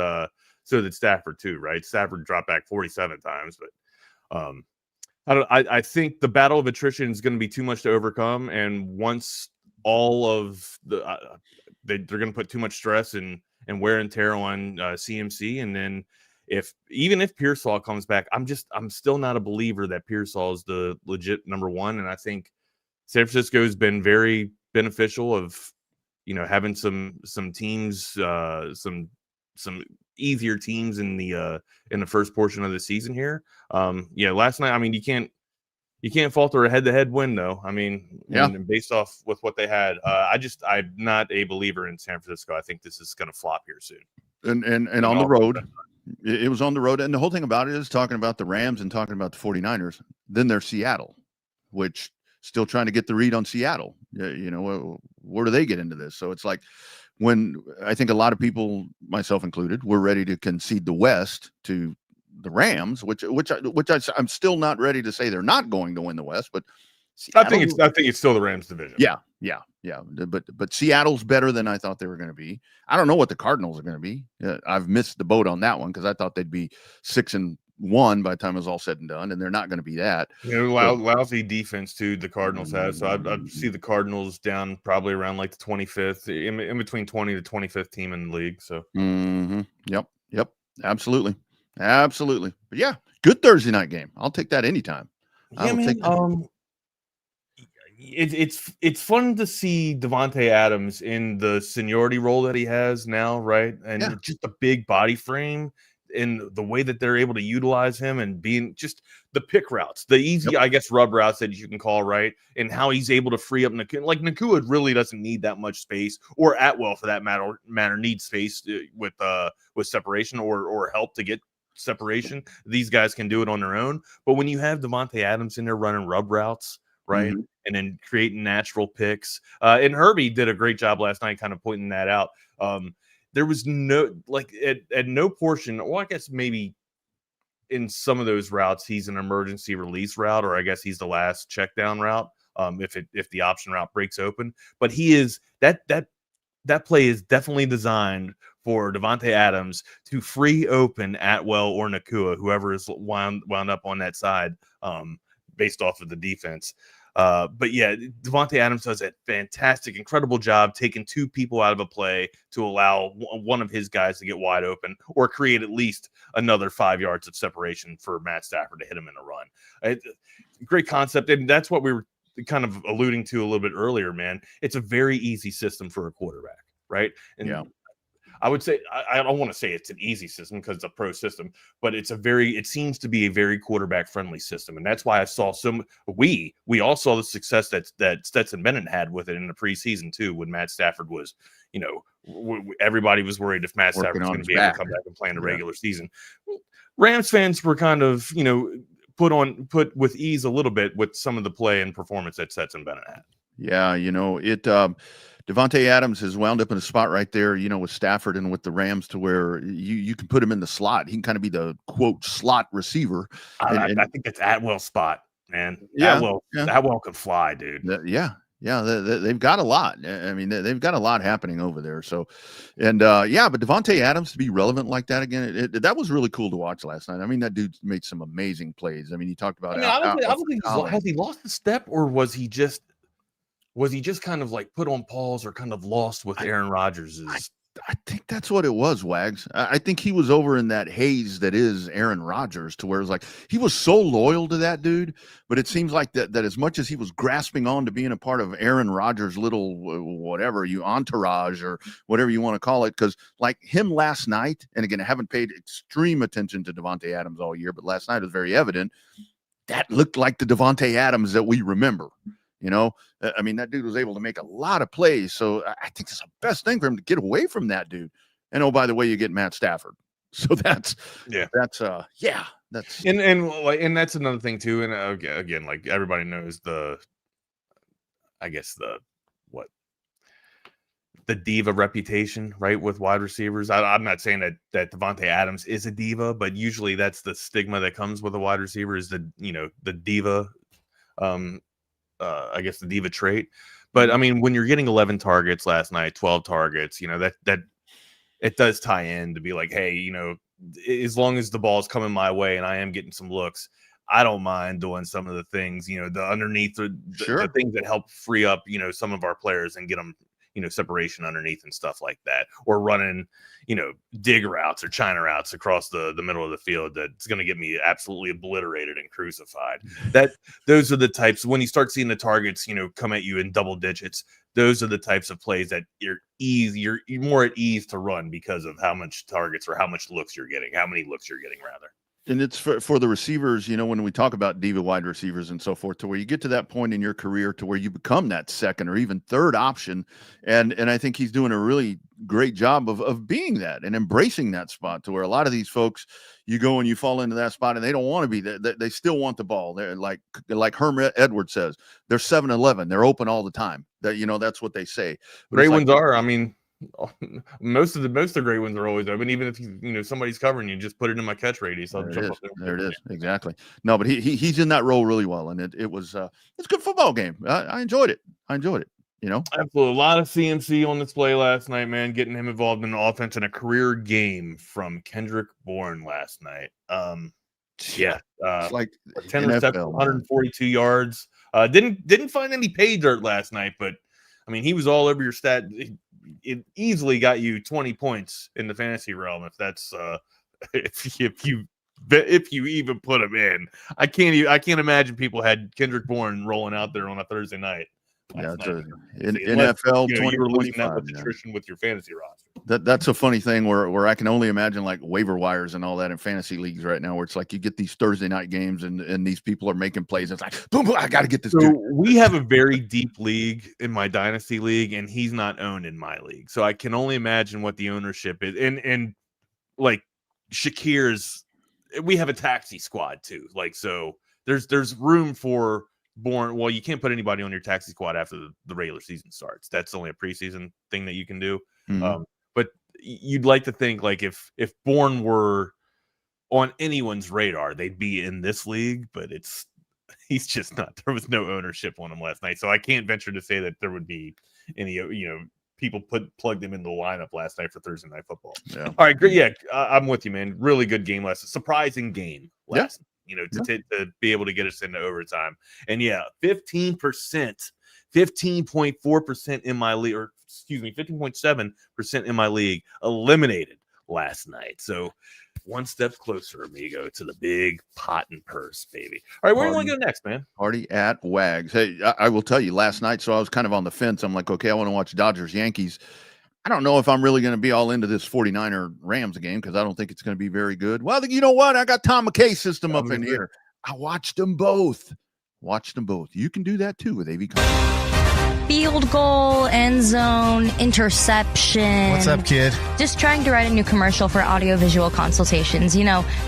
Stafford too, right? Stafford dropped back 47 times, but I think the battle of attrition is going to be too much to overcome. And once all of they're going to put too much stress and wear and tear on CMC, and then even if Pearsall comes back, I'm still not a believer that Pearsall is the legit number one. And I think San Francisco has been very beneficial of, having some teams, some easier teams in the first portion of the season here. Last night, I mean, you can't falter a head-to-head win though. I mean, and based off with what they had, I'm not a believer in San Francisco. I think this is going to flop here soon. And on the road. It was on the road, and the whole thing about it is talking about the Rams and talking about the 49ers. Then there's Seattle, which still trying to get the read on Seattle. Where do they get into this? So it's like when I think a lot of people, myself included, were ready to concede the West to the Rams, which I'm still not ready to say they're not going to win the West, but Seattle, I think it's still the Rams division. Yeah. But Seattle's better than I thought they were going to be. I don't know what the Cardinals are going to be. I've missed the boat on that one because I thought they'd be 6-1 by the time it was all said and done, and they're not going to be that. Lousy defense too. The Cardinals have, so I'd see the Cardinals down probably around like the 25th, in between 20 to 25th team in the league. So. Yep. Absolutely. But yeah, good Thursday night game. I'll take that anytime. It's fun to see Davante Adams in the seniority role that he has now, right? And just the big body frame and the way that they're able to utilize him and being just the pick routes, the easy, I guess, rub routes that you can call, right? And how he's able to free up Nakua. Like Nakua really doesn't need that much space, or Atwell for that matter needs space with separation or help to get separation. These guys can do it on their own. But when you have Davante Adams in there running rub routes, right? Mm-hmm. And then creating natural picks. And Herbie did a great job last night kind of pointing that out. There was no, like at no portion, well, I guess maybe in some of those routes, he's an emergency release route, or I guess he's the last check down route. If the option route breaks open, but he is that play is definitely designed for Davante Adams to free open Atwell or Nakua, whoever is wound up on that side, based off of the defense. But yeah, Davante Adams does a fantastic, incredible job taking two people out of a play to allow one of his guys to get wide open or create at least another 5 yards of separation for Matt Stafford to hit him in a run. Great concept. And that's what we were kind of alluding to a little bit earlier, man. It's a very easy system for a quarterback, right? And I would say, I don't want to say it's an easy system because it's a pro system, but it seems to be a very quarterback friendly system. And that's why I saw we all saw the success that Stetson Bennett had with it in the preseason too, when Matt Stafford was, everybody was worried if Matt Stafford was going to be able to come back and play in the regular season. Rams fans were kind of, put with ease a little bit with some of the play and performance that Stetson Bennett had. Yeah. Davante Adams has wound up in a spot right there, with Stafford and with the Rams to where you can put him in the slot. He can kind of be the quote slot receiver. I think it's Atwell's spot, man. Atwell could fly, dude. They've got a lot. I mean, they've got a lot happening over there. So, but Davante Adams to be relevant like that again, that was really cool to watch last night. I mean, that dude made some amazing plays. I mean, he talked about. I don't think has he lost a step, or was he just kind of like put on pause or kind of lost with Aaron Rodgers? I think that's what it was, Wags. I think he was over in that haze that is Aaron Rodgers, to where it's like he was so loyal to that dude, but it seems like that as much as he was grasping on to being a part of Aaron Rodgers' little whatever entourage or whatever you want to call it, because like him last night, and again, I haven't paid extreme attention to Davante Adams all year, but last night was very evident. That looked like the Davante Adams that we remember. You know, I mean, that dude was able to make a lot of plays. So I think it's the best thing for him to get away from that dude. And oh, by the way, you get Matt Stafford. So that's and that's another thing too. And again, like everybody knows the diva reputation, right? With wide receivers. I'm not saying that Davante Adams is a diva, but usually that's the stigma that comes with a wide receiver is the diva, I guess the diva trait. But I mean, when you're getting 11 targets last night, 12 targets, that it does tie in to be like, hey, as long as the ball's coming my way and I am getting some looks, I don't mind doing some of the things, the underneath the things that help free up, some of our players and get them, separation underneath and stuff like that, or running, dig routes or China routes across the middle of the field that's going to get me absolutely obliterated and crucified. Those are the types, when you start seeing the targets, come at you in double digits, those are the types of plays that you're more at ease to run because of how much targets or how much looks you're getting, how many looks you're getting rather. And it's for the receivers, when we talk about diva wide receivers and so forth, to where you get to that point in your career to where you become that second or even third option. And I think he's doing a really great job of being that and embracing that spot, to where a lot of these folks, you go and you fall into that spot and they don't want to be there. They still want the ball. They're like Herm Edwards says, they're 7-11. They're open all the time. That's what they say. But great ones are, I mean, most of the great ones are always open. Even if somebody's covering you, just put it in my catch radius. I'll jump up there. There it is. Exactly. No, but he's in that role really well, and it was it's a good football game. I enjoyed it. Absolutely. A lot of CMC on display last night, man. Getting him involved in the offense and a career game from Kendrick Bourne last night. It's like 10 receptions, 142 yards. Didn't find any pay dirt last night, but I mean, he was all over your stat. It easily got you 20 points in the fantasy realm. If that's if you even put him in, I can't imagine people had Kendrick Bourne rolling out there on a Thursday night. Yeah, it's NFL 2025 attrition with your fantasy roster. That's a funny thing where I can only imagine like waiver wires and all that in fantasy leagues right now, where it's like you get these Thursday night games and these people are making plays. It's like, boom, boom, I got to get this dude. We have a very deep league in my dynasty league, and he's not owned in my league. So I can only imagine what the ownership is. And like Shakir's, we have a taxi squad too. Like, so there's room for Bourne. Well, you can't put anybody on your taxi squad after the regular season starts. That's only a preseason thing that you can do. Mm-hmm. But you'd like to think like if Bourne were on anyone's radar, they'd be in this league, but he's just not. There was no ownership on him last night, so I can't venture to say that there would be any people plugged him into the lineup last night for Thursday Night Football. Yeah. All right, great. Yeah, I'm with you, man. Really good game last night. Surprising game last night. To be able to get us into overtime. And 15.4% in my league, or excuse me, 15.7% in my league eliminated last night. So one step closer, amigo, to the big pot and purse, baby. All right, where do you want to go next, man? Party at Wags. Hey, I will tell you, last night, so I was kind of on the fence. I'm like, okay, I want to watch Dodgers Yankees. I don't know if I'm really going to be all into this 49er Rams game, because I don't think it's going to be very good. Well, you know what? I got Tom McKay's system up in here. I watched them both. You can do that too with AV Comedy. Field goal, end zone, interception. What's up, kid? Just trying to write a new commercial for audiovisual consultations.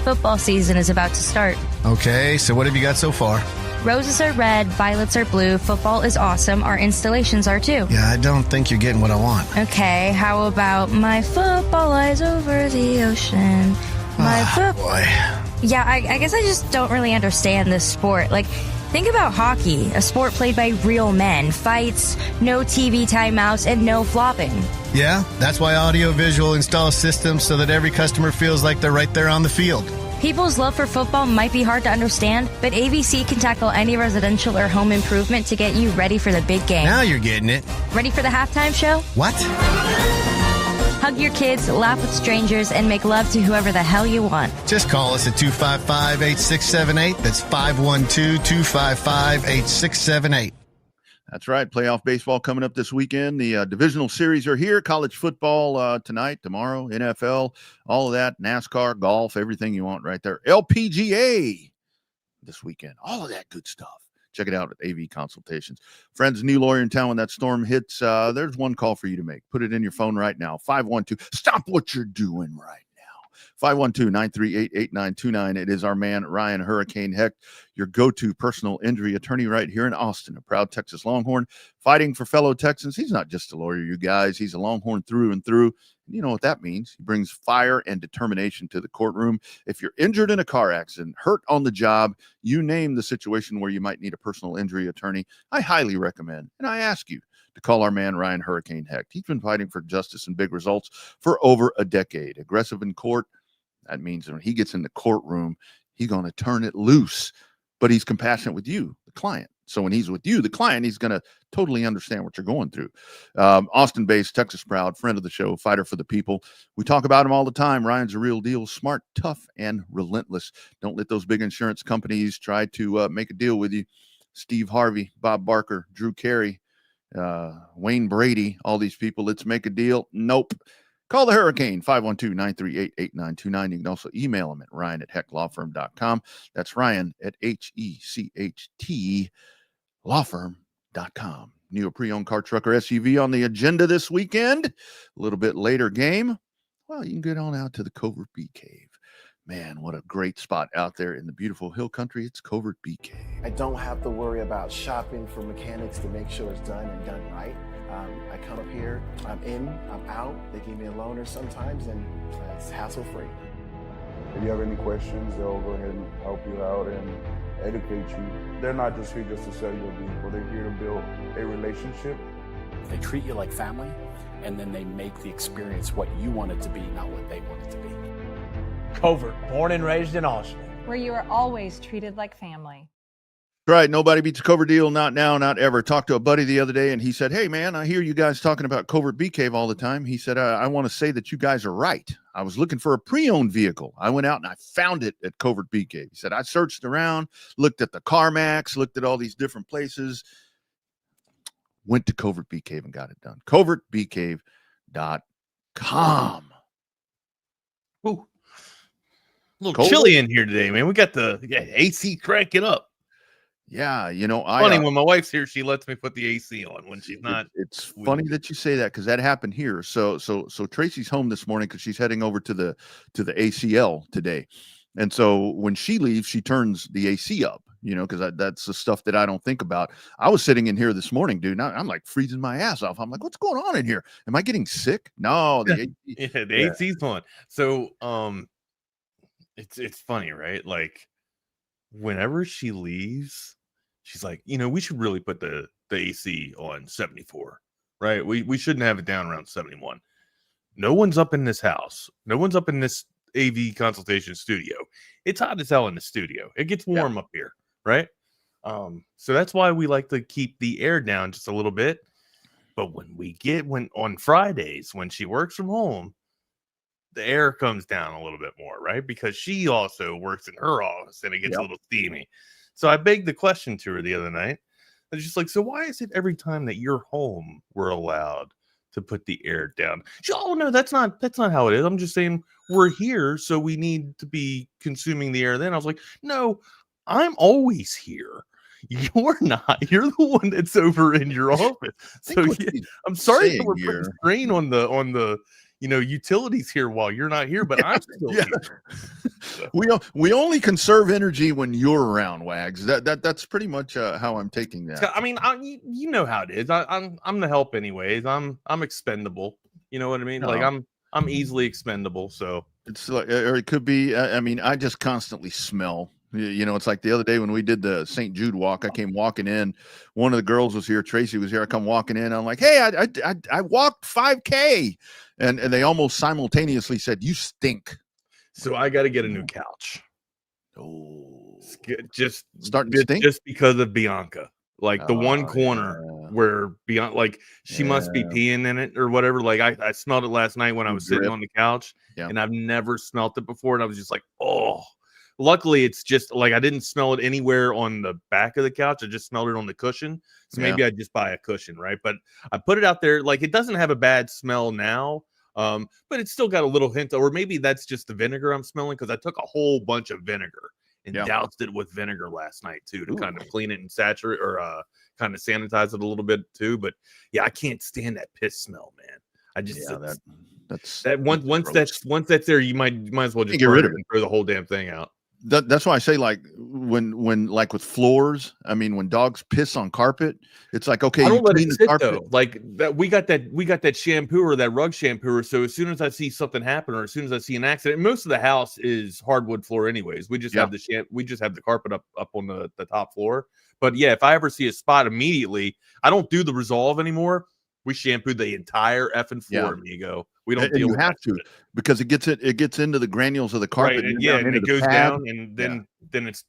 Football season is about to start. Okay, so what have you got so far? Roses are red, violets are blue, football is awesome, our installations are too. Yeah, I don't think you're getting what I want. Okay, how about my football lies over the ocean? Boy. Yeah, I guess I just don't really understand this sport. Like, think about hockey, a sport played by real men. Fights, no TV timeouts, and no flopping. Yeah, that's why Audiovisual installs systems so that every customer feels like they're right there on the field. People's love for football might be hard to understand, but AVC can tackle any residential or home improvement to get you ready for the big game. Now you're getting it. Ready for the halftime show? What? hug your kids, laugh with strangers, and make love to whoever the hell you want. Just call us at 255-8678. That's 512-255-8678. That's right. Playoff baseball coming up this weekend. The divisional series are here. College football tonight, tomorrow, NFL, all of that, NASCAR, golf, everything you want right there. LPGA this weekend. All of that good stuff. Check it out at AV Consultations. Friends, new lawyer in town. When that storm hits, there's one call for you to make. Put it in your phone right now. 512. Stop what you're doing right now. 512-938-8929. It is our man, Ryan Hurricane Hecht, your go-to personal injury attorney right here in Austin, a proud Texas Longhorn, fighting for fellow Texans. He's not just a lawyer, you guys. He's a Longhorn through and through. You know what that means. He brings fire and determination to the courtroom. If you're injured in a car accident, hurt on the job, you name the situation where you might need a personal injury attorney, I highly recommend, and I ask you to call our man, Ryan Hurricane Hecht. He's been fighting for justice and big results for over a decade. Aggressive in court. That means when he gets in the courtroom, he's going to turn it loose, but he's compassionate with you, the client. So when he's with you, the client, he's going to totally understand what you're going through. Austin-based, Texas proud, friend of the show, fighter for the people. We talk about him all the time. Ryan's a real deal, smart, tough, and relentless. Don't let those big insurance companies try to make a deal with you. Steve Harvey, Bob Barker, Drew Carey, Wayne Brady, all these people. Let's make a deal. Nope. Call the Hurricane, 512-938-8929. You can also email him at ryan@hechtlawfirm.com. That's Ryan at HECHT lawfirm.com. New pre-owned car, truck, or SUV on the agenda this weekend. A little bit later game. Well, you can get on out to the Covert Bee Cave. Man, what a great spot out there in the beautiful hill country. It's Covert Bee Cave. I don't have to worry about shopping for mechanics to make sure it's done and done right. I come up here, I'm in, I'm out. They give me a loaner sometimes, and it's hassle-free. If you have any questions, they'll go ahead and help you out and educate you. They're not just here just to sell you a vehicle. They're here to build a relationship. They treat you like family, and then they make the experience what you want it to be, not what they want it to be. Covert, born and raised in Austin, where you are always treated like family. Right. Nobody beats a Covert deal. Not now, not ever. Talked to a buddy the other day and he said, hey, man, I hear you guys talking about Covert Bee Cave all the time. He said, I want to say that you guys are right. I was looking for a pre-owned vehicle. I went out and I found it at Covert Bee Cave. He said, I searched around, looked at the CarMax, looked at all these different places, went to Covert Bee Cave and got it done. CovertBeeCave.com. Ooh. A little chilly in here today, man. We got the AC cranking up. Yeah, you know, funny when my wife's here, she lets me put the AC on when she's not. It's funny that you say that because that happened here. So Tracy's home this morning because she's heading over to the ACL today, and so when she leaves, she turns the AC up. You know, because that's the stuff that I don't think about. I was sitting in here this morning, dude. I'm like freezing my ass off. I'm like, what's going on in here? Am I getting sick? No, the AC's on. So it's funny, right? Like whenever she leaves, she's like, you know, we should really put the AC on 74, right? We shouldn't have it down around 71. No one's up in this house. No one's up in this AV consultation studio. It's hot as hell in the studio. It gets warm up here, right? So that's why we like to keep the air down just a little bit. But when on Fridays, when she works from home, the air comes down a little bit more, right? Because she also works in her office and it gets a little steamy. So I begged the question to her the other night. I was just like, so why is it every time that you're home, we're allowed to put the air down? She, oh no, that's not how it is. I'm just saying we're here, so we need to be consuming the air. Then I was like, no, I'm always here. You're not. You're the one that's over in your office. So yeah, I'm sorry that we're putting strain on the utilities here while you're not here, but I'm still here. So. We only conserve energy when you're around, Wags. That's pretty much how I'm taking that. I mean, you know how it is. I'm the help anyways. I'm expendable. You know what I mean? No. Like I'm easily expendable. So it's like, or it could be. I mean, I just constantly smell. You know, it's like the other day when we did the St. Jude walk, I came walking in. One of the girls was here. Tracy was here. I come walking in. I'm like, hey, I walked 5K. And they almost simultaneously said, you stink. So I got to get a new couch. Oh, just starting to stink just because of Bianca. Like the one corner where beyond, like, she must be peeing in it or whatever. Like, I smelled it last night when I was sitting on the couch, and I've never smelt it before, and I was just like, oh. Luckily, it's just like I didn't smell it anywhere on the back of the couch. I just smelled it on the cushion. So maybe I'd just buy a cushion, right? But I put it out there. Like, it doesn't have a bad smell now, but it's still got a little hint. Or maybe that's just the vinegar I'm smelling, because I took a whole bunch of vinegar and doused it with vinegar last night too to kind of clean it and saturate or kind of sanitize it a little bit too. But yeah, I can't stand that piss smell, man. I just that's once that's there, you might as well just get rid of it and throw the whole damn thing out. That's why I say, like, when like with floors, I mean, when dogs piss on carpet, it's like, okay, I don't let it sit carpet. though. Like that, we got that shampooer, that rug shampooer. So as soon as I see something happen, or as soon as I see an accident, most of the house is hardwood floor anyways. We just have the carpet up on the top floor. But yeah, if I ever see a spot immediately, I don't do the Resolve anymore. We shampoo the entire effing floor, amigo. We don't deal you with have to, because it gets into the granules of the carpet, right, and it goes down, and then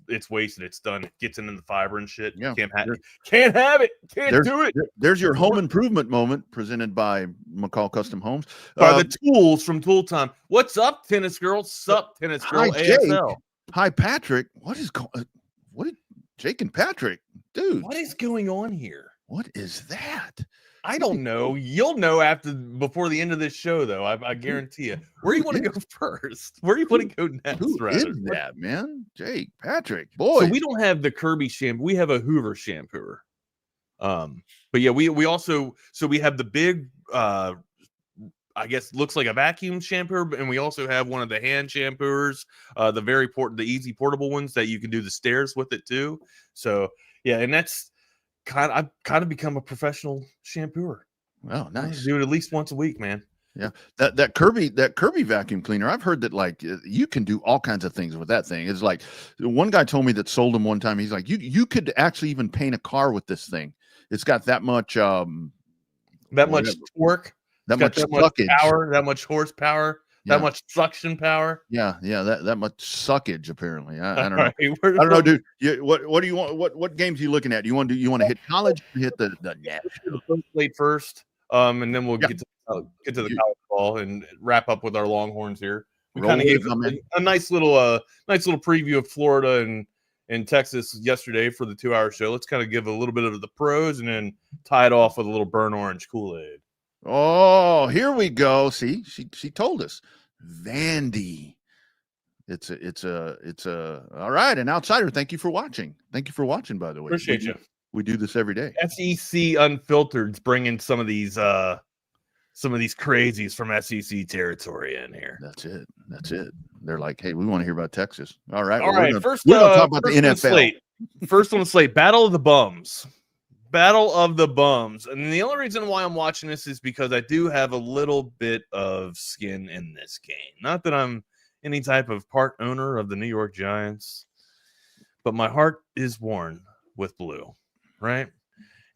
it's wasted. It's done. It gets into the fiber and shit. Yeah, can't have it. Can't do it. There's your home improvement moment presented by McCall Custom Homes. By the tools from Tool Time. What's up, tennis girl? Sup, tennis girl? Hi, ASL. Jake. Hi, Patrick. What is Jake and Patrick, dude? What is going on here? What is that? I don't know. You'll know before the end of this show, though. I guarantee you. Where do you want to go first? Where do you want to go next? Who is that, man? Jake, Patrick, boy. So we don't have the Kirby shampoo. We have a Hoover shampooer. But yeah, we also we have the big I guess looks like a vacuum shampooer, and we also have one of the hand shampooers, the easy portable ones that you can do the stairs with it too. So yeah, and that's I've kind of become a professional shampooer. Oh, nice. I do it at least once a week, man. Yeah, that Kirby vacuum cleaner. I've heard that, like, you can do all kinds of things with that thing. It's like, one guy told me that sold him one time. He's like, you could actually even paint a car with this thing. It's got that much torque, that much power, that much horsepower. That much suction power. Yeah, that much suckage. Apparently, I don't know. I don't know, dude. What do you want? What games are you looking at? Do you want to hit college? Or hit the plate first, and then we'll get to the college ball and wrap up with our Longhorns here. We kind of gave a nice little preview of Florida and Texas yesterday for the 2-hour show. Let's kind of give a little bit of the pros and then tie it off with a little burnt orange Kool-Aid. Oh, here we go. See, she told us. Vandy. It's a all right. An outsider. Thank you for watching. Thank you for watching, by the way. Appreciate you. We do this every day. SEC Unfiltered's bringing some of these crazies from SEC territory in here. That's it. They're like, hey, we want to hear about Texas. All right. We're gonna talk about the NFL. First on the slate, Battle of the Bums. Battle of the Bums. And the only reason why I'm watching this is because I do have a little bit of skin in this game. Not that I'm any type of part owner of the New York Giants, but my heart is worn with blue, right?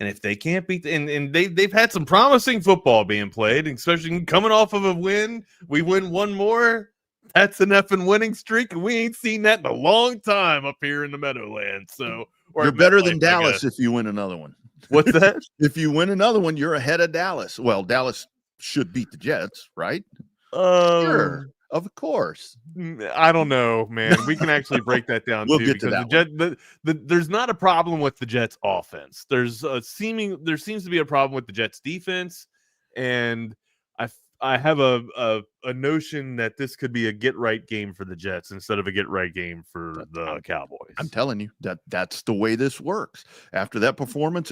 And if they can't beat and they've had some promising football being played, especially coming off of a win. We win one more. That's an effing winning streak, and we ain't seen that in a long time up here in the Meadowlands. So you're better than Dallas if you win another one. What's that? If you win another one, you're ahead of Dallas. Well, Dallas should beat the Jets, right? Sure, of course. I don't know, man. We can actually break that down we'll too. Get to that there's not a problem with the Jets offense. There seems to be a problem with the Jets defense, and I have a notion that this could be a get right game for the Jets instead of a get right game for the Cowboys. I'm telling you that's the way this works. After that performance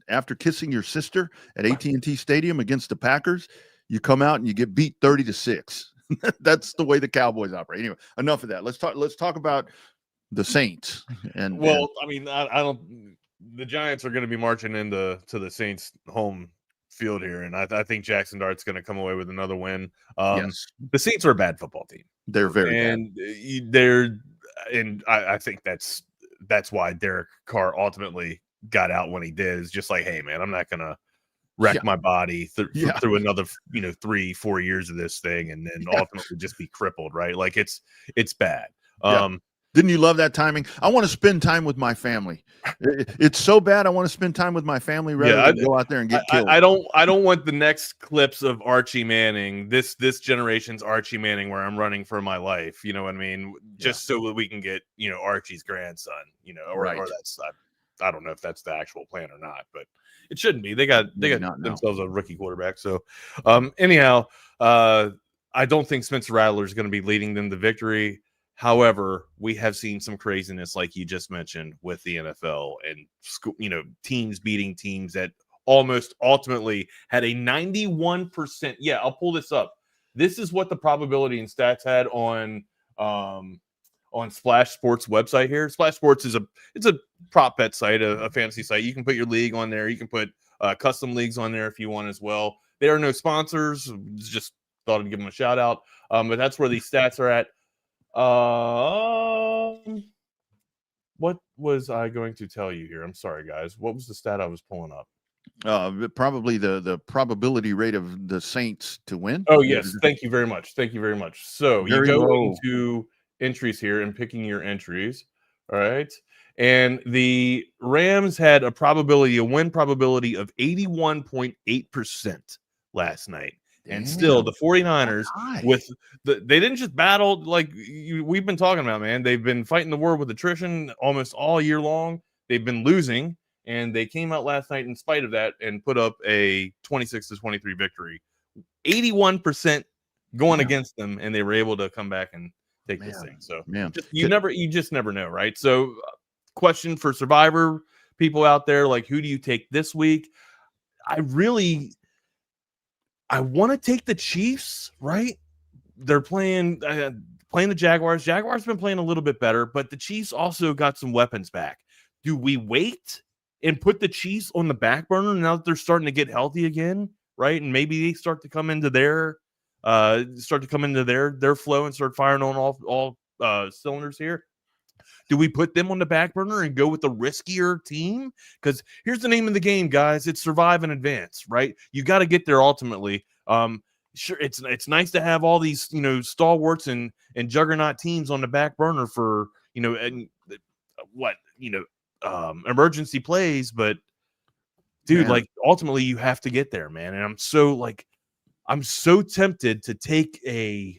after kissing your sister at AT&T Stadium against the Packers, you come out and you get beat 30-6. That's the way the Cowboys operate. Anyway, enough of that. Let's talk about the Saints. I don't. The Giants are going to be marching into the Saints home field here, and I think Jackson Dart's going to come away with another win. Yes. The Saints are a bad football team. They're very bad. I think that's why Derek Carr ultimately got out when he did. Is just like, hey man, I'm not going to wreck my body through another 3-4 years of this thing, and then ultimately just be crippled, right? Like it's bad. Didn't you love that timing? I want to spend time with my family. It's so bad. I want to spend time with my family rather than go out there and get killed. I don't want the next clips of Archie Manning, this generation's Archie Manning, where I'm running for my life. You know what I mean? Just so that we can get, Archie's grandson, or that's, I don't know if that's the actual plan or not, but it shouldn't be. They got themselves a rookie quarterback. So anyhow, I don't think Spencer Rattler is going to be leading them to victory. However, we have seen some craziness, like you just mentioned, with the NFL and teams beating teams that almost ultimately had a 91%. Yeah, I'll pull this up. This is what the probability and stats had on Splash Sports website here. Splash Sports is a prop bet site, a fantasy site. You can put your league on there. You can put custom leagues on there if you want as well. There are no sponsors. Just thought I'd give them a shout out. But that's where these stats are at. What was I going to tell you here? I'm sorry, guys. What was the stat I was pulling up? Probably the probability rate of the Saints to win. Oh, yes. Thank you very much. Thank you very much. So you go into entries here and picking your entries. All right. And the Rams had a win probability of 81.8% last night. And still, the 49ers, they didn't just battle like we've been talking about, man. They've been fighting the war with attrition almost all year long. They've been losing, and they came out last night in spite of that and put up a 26-23 victory. 81% going against them, and they were able to come back and take this thing. So you just never know, right? So, question for Survivor people out there, like, who do you take this week? I want to take the Chiefs, right? They're playing the Jaguars. Jaguars been playing a little bit better, but the Chiefs also got some weapons back. Do we wait and put the Chiefs on the back burner now that they're starting to get healthy again, right? And maybe they start to come into their flow and start firing on all cylinders here. Do we put them on the back burner and go with the riskier team? Because here's the name of the game, guys. It's survive and advance, right? You got to get there ultimately. Sure, it's nice to have all these, stalwarts and juggernaut teams on the back burner for, emergency plays. But, dude, ultimately you have to get there, man. And I'm so tempted to take a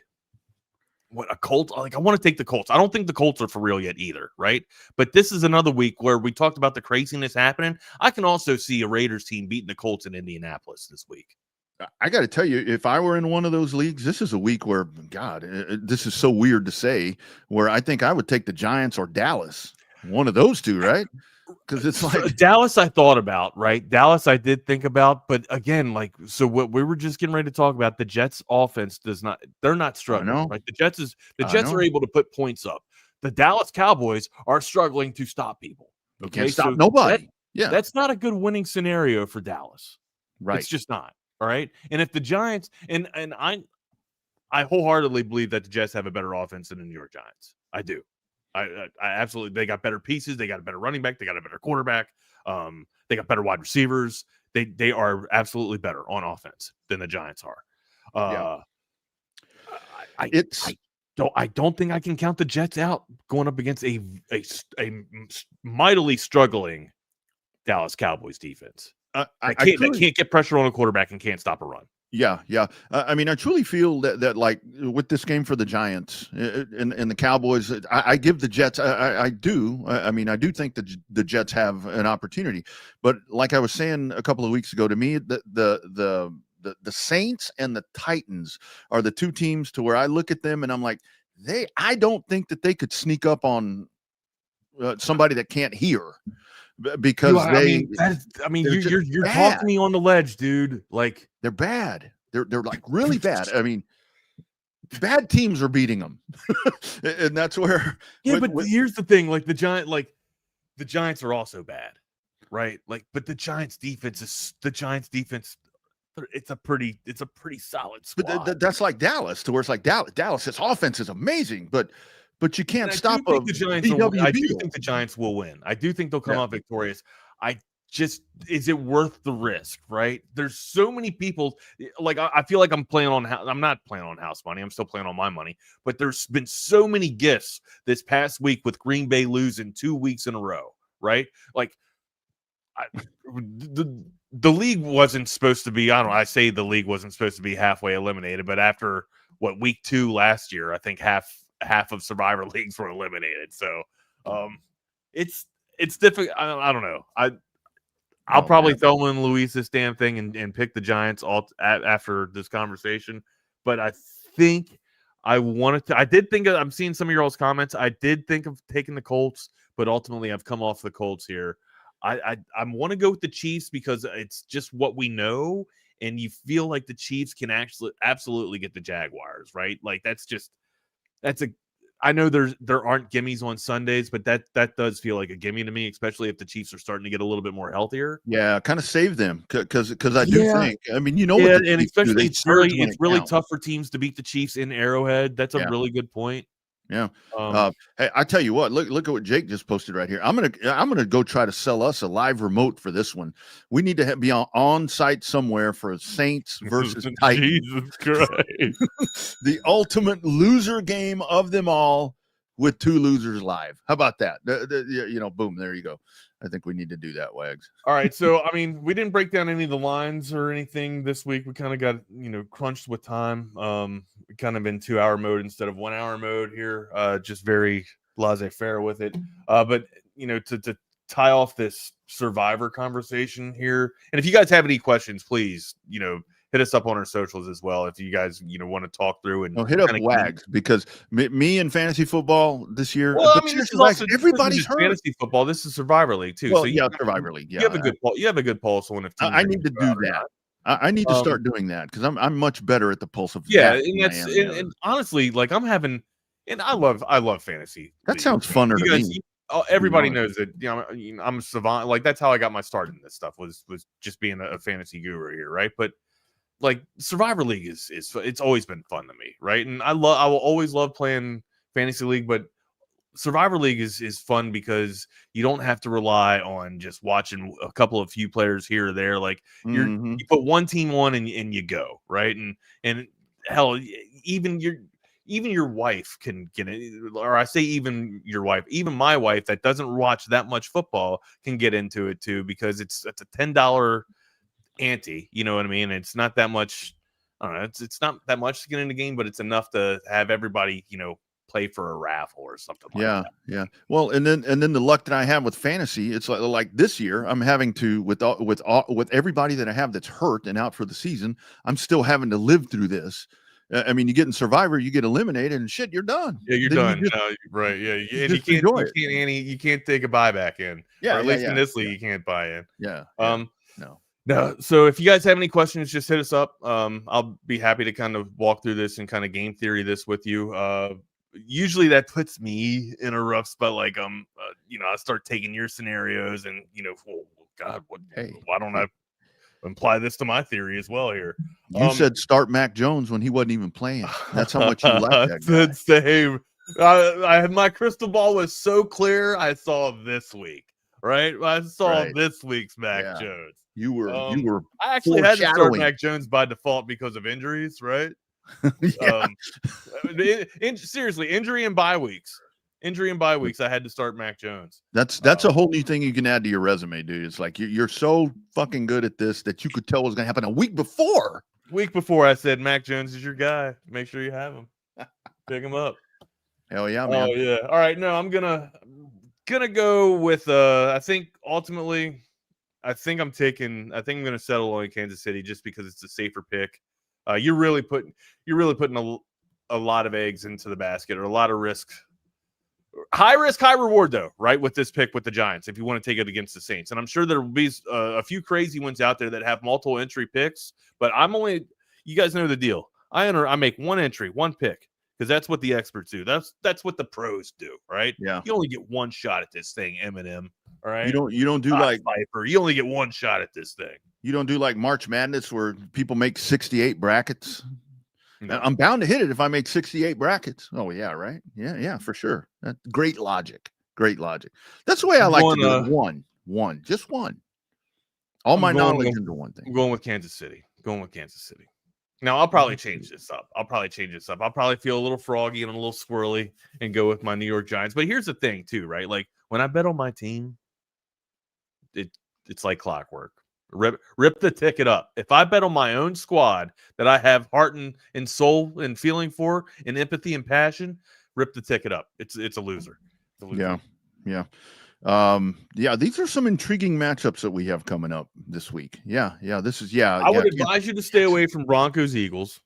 Colt? I want to take the Colts. I don't think the Colts are for real yet either, right? But this is another week where we talked about the craziness happening. I can also see a Raiders team beating the Colts in Indianapolis this week. I got to tell you, if I were in one of those leagues, this is a week where, God, this is so weird to say, where I think I would take the Giants or Dallas. One of those two, right? Because it's like Dallas I thought about, right? Dallas I did think about, but again, what we were just getting ready to talk about, the Jets offense they're not struggling, right? The Jets are able to put points up. The Dallas Cowboys are struggling to stop people. Okay, can't stop nobody. That's not a good winning scenario for Dallas. Right. It's just not. All right. And if the Giants and I wholeheartedly believe that the Jets have a better offense than the New York Giants. I do. I absolutely, they got better pieces. They got a better running back. They got a better quarterback. They got better wide receivers. They are absolutely better on offense than the Giants are. I don't think I can count the Jets out going up against a mightily struggling Dallas Cowboys defense. I can't get pressure on a quarterback and can't stop a run. Yeah. I mean, I truly feel that like with this game for the Giants and the Cowboys, I give the Jets. I do. I mean, I do think that the Jets have an opportunity. But like I was saying a couple of weeks ago, to me, the Saints and the Titans are the two teams to where I look at them and I'm like, I don't think that they could sneak up on somebody that can't hear. Because you're talking me on the ledge, dude. Like they're bad. They're like really bad. I mean, bad teams are beating them, and that's where. Yeah, but here's the thing: like the Giants are also bad, right? Like, but the Giants defense. It's a pretty solid squad. But that's like Dallas, to where it's like Dallas's offense is amazing, but you can't stop the Giants. I do think the Giants will win. I do think they'll come out victorious. just, is it worth the risk, right? There's so many people, like, I feel like I'm not playing on house money. I'm still playing on my money, but there's been so many gifts this past week with Green Bay losing 2 weeks in a row, right? Like, the league wasn't supposed to be, I say the league wasn't supposed to be halfway eliminated, but after week 2 last year, I think half of Survivor leagues were eliminated. So it's difficult. I don't know. I'll probably throw in Luis this damn thing and pick the Giants after this conversation. But I think I wanted to. I did think I'm seeing some of your all's comments. I did think of taking the Colts, but ultimately I've come off the Colts here. I want to go with the Chiefs because it's just what we know, and you feel like the Chiefs can absolutely get the Jaguars, right? Like I know there aren't gimmies on Sundays, but that does feel like a gimme to me, especially if the Chiefs are starting to get a little bit more healthier. Yeah, kind of save them because I do think. I mean, what and especially it's really tough for teams to beat the Chiefs in Arrowhead. That's a really good point. Yeah. Hey, I tell you what, look at what Jake just posted right here. I'm gonna go try to sell us a live remote for this one. We need to be on site somewhere for Saints versus Titans. Jesus Christ. The ultimate loser game of them all with 2 losers live. How about that? Boom, there you go. I think we need to do that, Wags. All right. So, I mean, we didn't break down any of the lines or anything this week. We kind of got, crunched with time. We kind of in 2-hour mode instead of 1-hour mode here. Just very laissez-faire with it. But, to tie off this Survivor conversation here. And if you guys have any questions, please, hit us up on our socials as well if you guys want to talk through and hit up Wags because me and fantasy football this year. Well, I mean, this is also everybody's hurt. Fantasy football. This is Survivor League too. Well, so Survivor League. Yeah, you have a good pulse on if I need to do that. I need to start doing that because I'm much better at the pulse of and honestly, like I'm having, and I love fantasy. That sounds funner to me. Everybody knows that I'm a savant. Like that's how I got my start in this stuff was just being a fantasy guru here, right? But like Survivor League is it's always been fun to me, right? And I will always love playing fantasy league, but Survivor League is fun because you don't have to rely on just watching a few players here or there. Like you put one team on and you go, right? And hell, even your wife can get it, or I say even your wife, even my wife that doesn't watch that much football can get into it too because it's a $10 ante, you know what I mean? It's not that much. I don't know. It's not that much to get in the game, but it's enough to have everybody, play for a raffle or something like that. Yeah. Well, and then the luck that I have with fantasy, it's like this year I'm having to with everybody that I have that's hurt and out for the season, I'm still having to live through this. I mean, you get in Survivor, you get eliminated, and shit, you're done. Yeah, you're done. Right? Yeah, and you can't take a buyback in. Yeah, or at least in this league, you can't buy in. Yeah. No. So if you guys have any questions, just hit us up. I'll be happy to kind of walk through this and kind of game theory this with you. Usually that puts me in a rough spot. Like I start taking your scenarios and God, why don't I imply this to my theory as well here? You said start Mac Jones when he wasn't even playing. That's how much you like that guy. Same. I had my crystal ball was so clear. I saw this week, right? I saw this week's Mac Jones. You were. I actually had to start Mac Jones by default because of injuries, right? Seriously, injury and bye weeks. I had to start Mac Jones. That's a whole new thing you can add to your resume, dude. It's like you're so fucking good at this that you could tell what was going to happen a week before. I said Mac Jones is your guy. Make sure you have him. Pick him up. Hell yeah, man. Oh yeah. All right. No, I'm gonna go with. I think ultimately, I'm gonna settle on Kansas City just because it's a safer pick. You're really putting a lot of eggs into the basket or a lot of risk. High risk, high reward, though, right? With this pick with the Giants, if you want to take it against the Saints. And I'm sure there will be a few crazy ones out there that have multiple entry picks, but you guys know the deal. I make one entry, one pick, because that's what the experts do. That's what the pros do, right? Yeah. You only get one shot at this thing, Eminem. All right. You don't do like Viper. You only get one shot at this thing. You don't do like March Madness where people make 68 brackets. No. I'm bound to hit it if I make 68 brackets. Oh yeah, right. Yeah, for sure. That's great logic. That's the way I like to do it. One, just one. All I'm my going knowledge with- into one thing. I'm going with Kansas City. Now, I'll probably change this up. I'll probably feel a little froggy and a little squirrely and go with my New York Giants. But here's the thing, too, right? Like, when I bet on my team, it's like clockwork. Rip the ticket up. If I bet on my own squad that I have heart and soul and feeling for and empathy and passion, rip the ticket up. It's a loser. Yeah. These are some intriguing matchups that we have coming up this week. I would advise you to stay away from Broncos Eagles.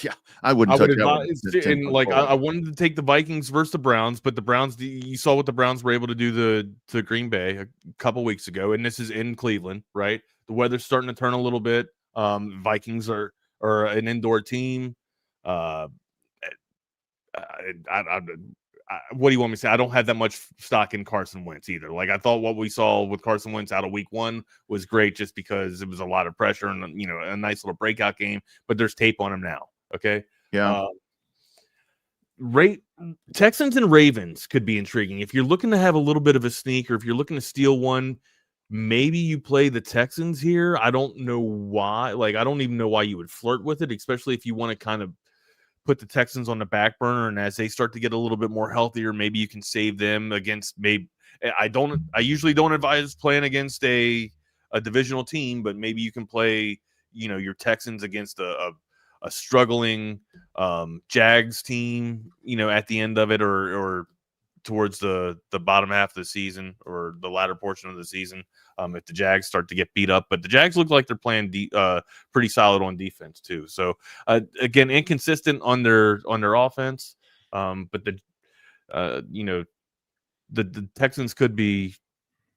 Yeah, I wouldn't touch that. And I wanted to take the Vikings versus the Browns, but the Browns, you saw what the Browns were able to do to Green Bay a couple weeks ago, and this is in Cleveland, right? The weather's starting to turn a little bit. Vikings are an indoor team. What do you want me to say? I don't have that much stock in Carson Wentz either. Like, I thought what we saw with Carson Wentz out of week 1 was great just because it was a lot of pressure and, a nice little breakout game, but there's tape on him now. Okay. Yeah. Texans and Ravens could be intriguing. If you're looking to have a little bit of a sneak, or if you're looking to steal one, maybe you play the Texans here. I don't know why. Like, I don't even know why you would flirt with it, especially if you want to kind of put the Texans on the back burner, and as they start to get a little bit more healthier, maybe you can save them against I usually don't advise playing against a divisional team, but maybe you can play, your Texans against a struggling Jags team, at the end of it, or towards the bottom half of the season or the latter portion of the season, if the Jags start to get beat up. But the Jags look like they're playing pretty solid on defense too. So again, inconsistent on their offense, but the Texans could be,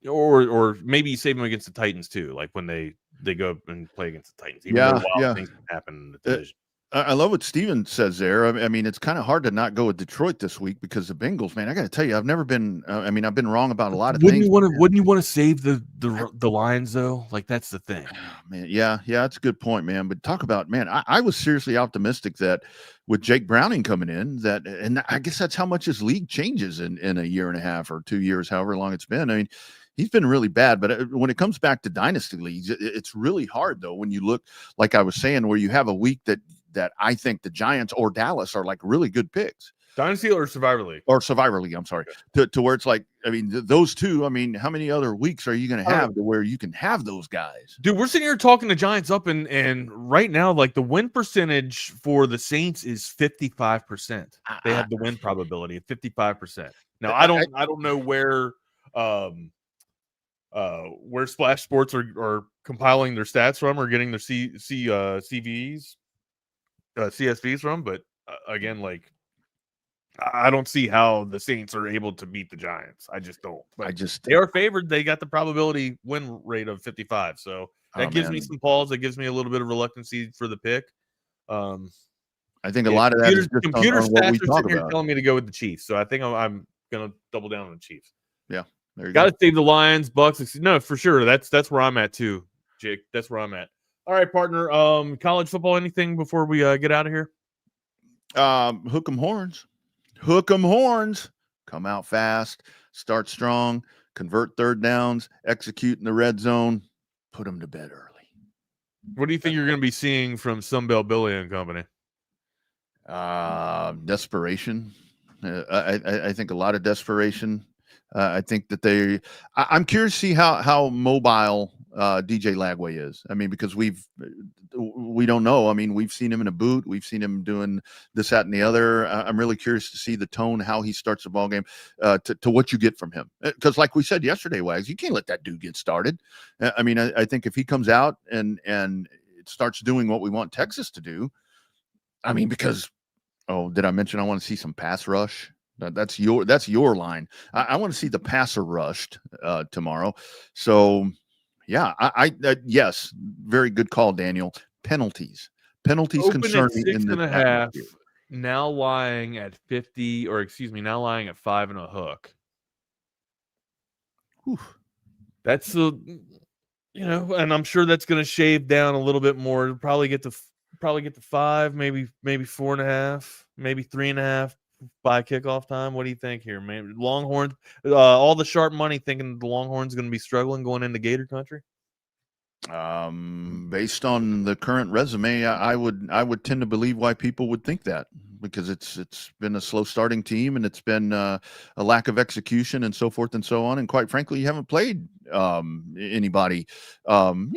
or maybe you save them against the Titans too, like when they go up and play against the Titans. Even though wild things can happen in the division. I love what Steven says there. I mean, it's kind of hard to not go with Detroit this week because the Bengals, man, I got to tell you, I've never been, I've been wrong about a lot of things. Wouldn't you want to save the Lions though? Like, that's the thing, man. Yeah. That's a good point, man. But talk about, man, I was seriously optimistic that with Jake Browning coming in, and I guess that's how much his league changes in a year and a half or 2 years, however long it's been. I mean, he's been really bad, but when it comes back to dynasty leagues, it's really hard though. When you look, like I was saying, where you have a week that I think the Giants or Dallas are like really good picks. Dynasty or Survivor League? Or Survivor League, I'm sorry. To where it's like, I mean, those two, I mean, how many other weeks are you going to have to where you can have those guys? Dude, we're sitting here talking the Giants up, and right now, like, the win percentage for the Saints is 55%. They have the win probability of 55%. Now, I don't know where Splash Sports are compiling their stats from or getting their CSVs from, but again, like, I don't see how the Saints are able to beat the Giants. I just don't. But they are favored. They got the probability win rate of 55. So that gives me some pause. That gives me a little bit of reluctancy for the pick. I think a lot of that is just computer on stats what we are talk sitting here about. telling me to go with the Chiefs. So I think I'm going to double down on the Chiefs. Yeah, there you Got go. to save the Lions, Bucks. No, for sure. That's where I'm at too, Jake. That's where I'm at. All right, partner. College football. Anything before we get out of here? Hook 'em horns. Hook 'em horns. Come out fast. Start strong. Convert third downs. Execute in the red zone. Put them to bed early. What do you think you're going to be seeing from Sunbelt Billy and company? Desperation. I think a lot of desperation. I think that I'm curious to see how mobile DJ Lagway is. I mean, because we don't know. I mean, we've seen him in a boot. We've seen him doing this, that, and the other. I'm really curious to see the tone, how he starts the ball game, to what you get from him. Because like we said yesterday, Wags, you can't let that dude get started. I mean, I think if he comes out and it starts doing what we want Texas to do, I mean, because, did I mention I want to see some pass rush? That's your line. I want to see the passer rushed tomorrow. So, yeah, yes, very good call, Daniel. Penalties Open concern at me in 6.5. Now lying at 50, or excuse me, now lying at 5 and a hook. Whew. That's and I'm sure that's going to shave down a little bit more. Probably get to 5, maybe 4.5, maybe 3.5 by kickoff time. What do you think here, man? Longhorns, all the sharp money thinking the Longhorns going to be struggling going into Gator country. Based on the current resume, I would tend to believe why people would think that, because it's been a slow starting team, and it's been a lack of execution and so forth and so on. And quite frankly, you haven't played anybody, again,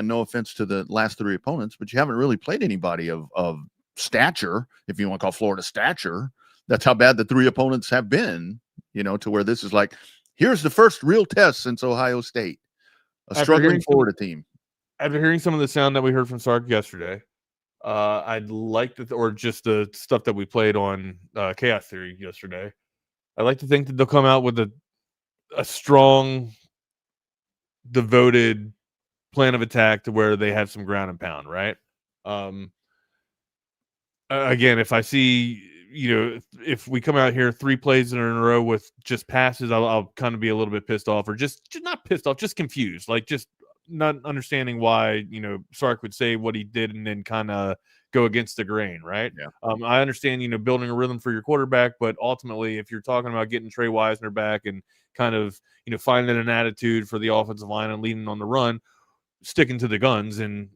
no offense to the last three opponents, but you haven't really played anybody of stature, if you want to call Florida stature. That's how bad the three opponents have been, to where this is like, here's the first real test since Ohio State. A struggling Florida team. After hearing some of the sound that we heard from Sark yesterday, I'd like to, or just the stuff that we played on Chaos Theory yesterday, I'd like to think that they'll come out with a strong, devoted plan of attack to where they have some ground and pound, right? Again, if I see, if we come out here 3 plays in a row with just passes, I'll kind of be a little bit pissed off, or just not pissed off, just confused, like just not understanding why, Sark would say what he did and then kind of go against the grain, right? Yeah. I understand, building a rhythm for your quarterback, but ultimately, if you're talking about getting Trey Wisner back and kind of, finding an attitude for the offensive line and leading on the run, sticking to the guns and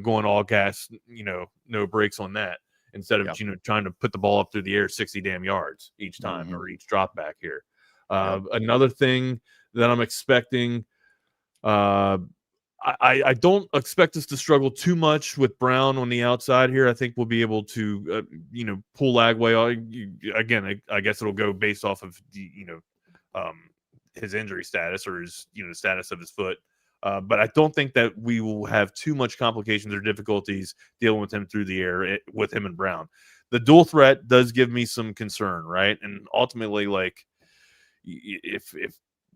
going all gas, no brakes on that, instead of trying to put the ball up through the air 60 damn yards each time or each drop back here. Another thing that I'm expecting, I don't expect us to struggle too much with Brown on the outside here. I think we'll be able to, pull Lagway. Again, I guess it'll go based off of his injury status or his, status of his foot. But I don't think that we will have too much complications or difficulties dealing with him through the air with him and Brown. The dual threat does give me some concern, right? And ultimately, like, if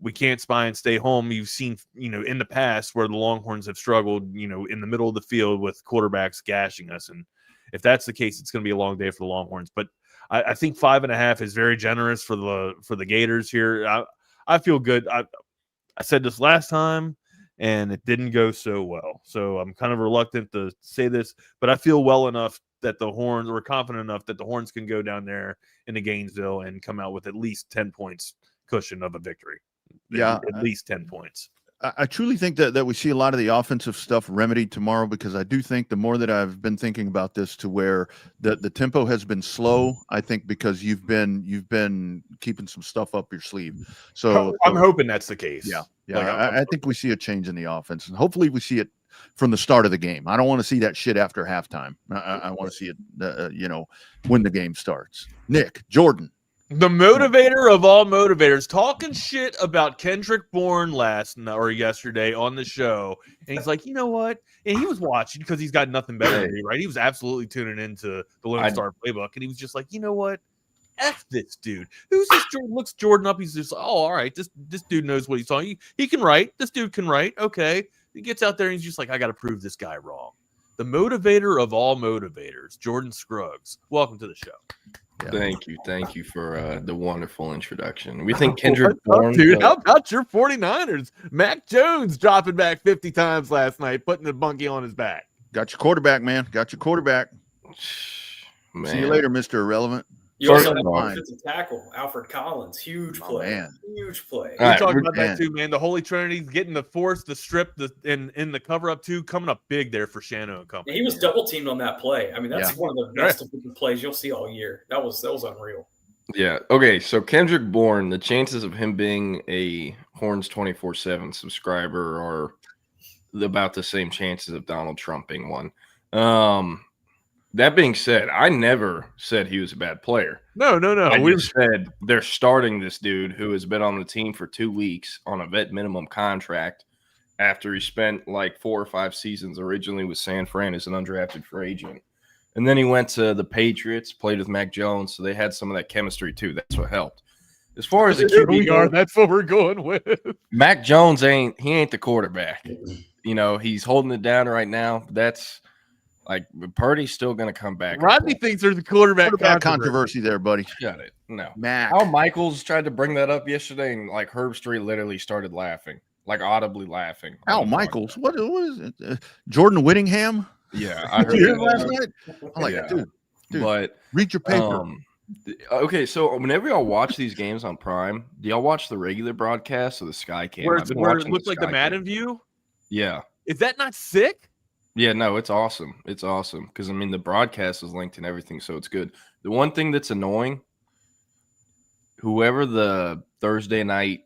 we can't spy and stay home, you've seen, in the past where the Longhorns have struggled, in the middle of the field with quarterbacks gashing us. And if that's the case, it's going to be a long day for the Longhorns. But I think 5.5 is very generous for the Gators here. I feel good. I said this last time, and it didn't go so well. So I'm kind of reluctant to say this, but I feel well enough that we're confident enough that the Horns can go down there into Gainesville and come out with at least 10 points cushion of a victory. Yeah. At least 10 points. I truly think that we see a lot of the offensive stuff remedied tomorrow, because I do think the more that I've been thinking about this, to where the tempo has been slow, I think because you've been keeping some stuff up your sleeve. So I'm hoping that's the case. Yeah. Yeah. I think we see a change in the offense, and hopefully we see it from the start of the game. I don't want to see that shit after halftime. I want to see it, when the game starts. Nick, Jordan. The motivator of all motivators, talking shit about Kendrick Bourne yesterday on the show. And he's like, you know what? And he was watching because he's got nothing better to do, right? He was absolutely tuning into the Lone Star Playbook. And he was just like, you know what? F this dude. Who's this Jordan? Looks Jordan up. He's just, all right. This dude knows what he's talking. He can write. This dude can write. Okay. He gets out there and he's just like, I got to prove this guy wrong. The motivator of all motivators, Jordan Scruggs. Welcome to the show. Yeah. Thank you for the wonderful introduction. We think Kendrick Bourne, dude. How about your 49ers? Mac Jones dropping back 50 times last night, putting the monkey on his back. Got your quarterback, man. Got your quarterback. Man. See you later, Mr. Irrelevant. You also have offensive tackle, Alfred Collins. Huge play. Man. Huge play. We talked about that too, man. The Holy Trinity getting the force, the strip, in the cover up too, coming up big there for Shano and company. Yeah, he was double teamed on that play. I mean, that's one of the best plays you'll see all year. That was unreal. Yeah. Okay. So Kendrick Bourne, the chances of him being a Horns 24/7 subscriber are about the same chances of Donald Trump being one. That being said, I never said he was a bad player. No. I just said they're starting this dude who has been on the team for 2 weeks on a vet minimum contract after he spent like 4 or 5 seasons originally with San Fran as an undrafted free agent. And then he went to the Patriots, played with Mac Jones, so they had some of that chemistry too. That's what helped. As far as the QB, that's what we're going with. Mac Jones ain't the quarterback. He's holding it down right now. That's like Purdy's still going to come back. Rodney thinks there's a quarterback controversy there, buddy. Shut it. No. Mac. Al Michaels tried to bring that up yesterday, and like Herb Street literally started laughing, like audibly laughing. Al Michaels? What is it? Jordan Whittingham? Yeah. I heard that last night. I'm like, dude, but read your paper. Okay, so whenever y'all watch these games on Prime, do y'all watch the regular broadcast or the Sky Cam? Where it looks like the Madden view? Yeah. Is that not sick? Yeah, no, it's awesome. It's awesome because, I mean, the broadcast is linked and everything, so it's good. The one thing that's annoying, whoever the Thursday night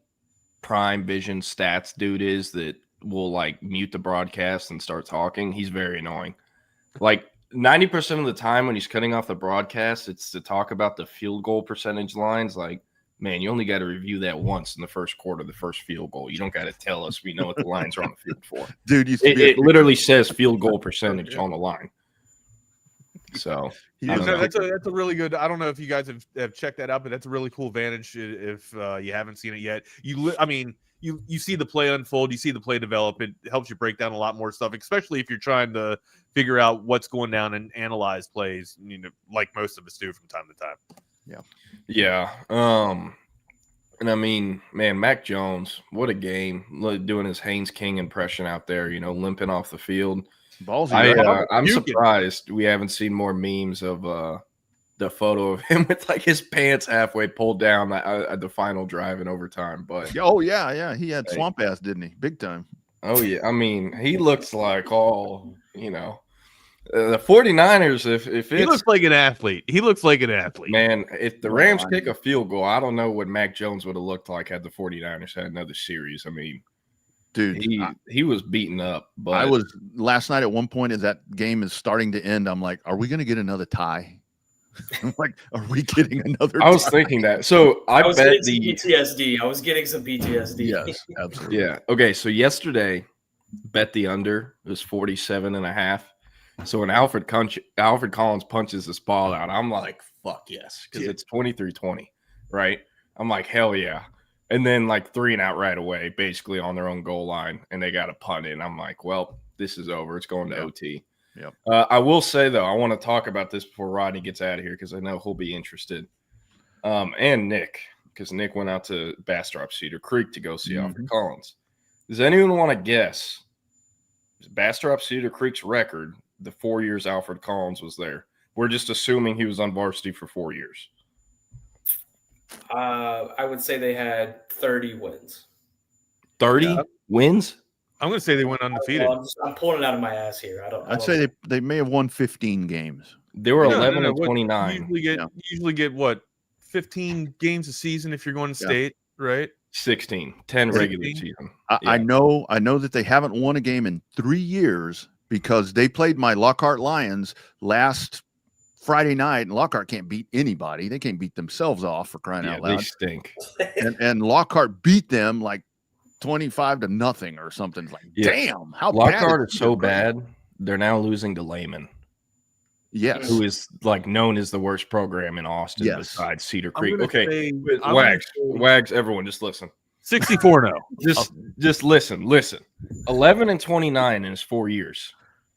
Prime Vision stats dude is that will, like, mute the broadcast and start talking, he's very annoying. Like, 90% of the time when he's cutting off the broadcast, it's to talk about the field goal percentage lines. Like, man, you only got to review that once in the first quarter, the first field goal. You don't got to tell us we know what the lines are on the field for. Dude, it literally says field goal percentage on the line. So that's a really good. I don't know if you guys have checked that out, but that's a really cool vantage if you haven't seen it yet. You see the play unfold, you see the play develop. It helps you break down a lot more stuff, especially if you're trying to figure out what's going down and analyze plays, like most of us do from time to time. Yeah. And I mean, man, Mac Jones, what a game. Doing his Haynes King impression out there, limping off the field. Ballsy. I'm surprised we haven't seen more memes of the photo of him with like his pants halfway pulled down at the final drive in overtime. But he had swamp ass, didn't he? Big time. Oh yeah, I mean, he looks like the 49ers, if he looks like an athlete. He looks like an athlete. Man, if the Rams kick a field goal, I don't know what Mac Jones would have looked like had the 49ers had another series. I mean, dude, he was beaten up. But I was last night at one point as that game is starting to end, I'm like, are we going to get another tie? I'm like, are we getting another tie? I was thinking that. So I was bet getting some PTSD. I was getting some PTSD. Yes, absolutely. Yeah. Okay, so yesterday, bet the under. It was 47.5. So when Alfred Collins punches this ball out, I'm like, fuck yes, because it's 23-20, right? I'm like, hell yeah. And then like 3 and out right away, basically on their own goal line, and they got a punt in. I'm like, well, this is over. It's going to OT. Yep. I will say, though, I want to talk about this before Rodney gets out of here because I know he'll be interested. And Nick, because Nick went out to Bastrop Cedar Creek to go see Alfred Collins. Does anyone want to guess Bastrop Cedar Creek's record the 4 years Alfred Collins was there? We're just assuming he was on varsity for 4 years. I would say they had 30 wins. 30 wins? I'm going to say they went undefeated. I'm pulling it out of my ass here. I'd say they may have won 15 games. They were 11 and 29. Usually get what, 15 games a season if you're going to state, right? 16, 10 regular season. I know that they haven't won a game in 3 years because they played my Lockhart Lions last Friday night, and Lockhart can't beat anybody. They can't beat themselves off, for crying out loud. They stink. and Lockhart beat them like 25-0 or something. Like, damn, how Lockhart bad is so bad. They're now losing to Lehman. Yes, who is like known as the worst program in Austin besides Cedar Creek. Okay, Wags, everyone, just listen. 64-0. Just listen. 11 and 29 in his 4 years.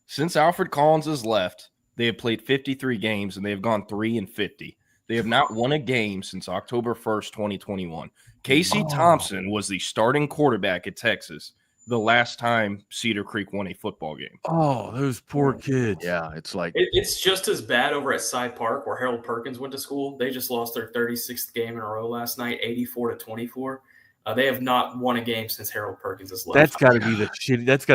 Since Alfred Collins has left, they have played 53 games and they have gone 3 and 50. They have not won a game since October 1st, 2021. Casey Thompson was the starting quarterback at Texas the last time Cedar Creek won a football game. Oh, those poor kids. Yeah, it's like it's just as bad over at Cy Park where Harold Perkins went to school. They just lost their 36th game in a row last night, 84-24. They have not won a game since Harold Perkins has left. That's got to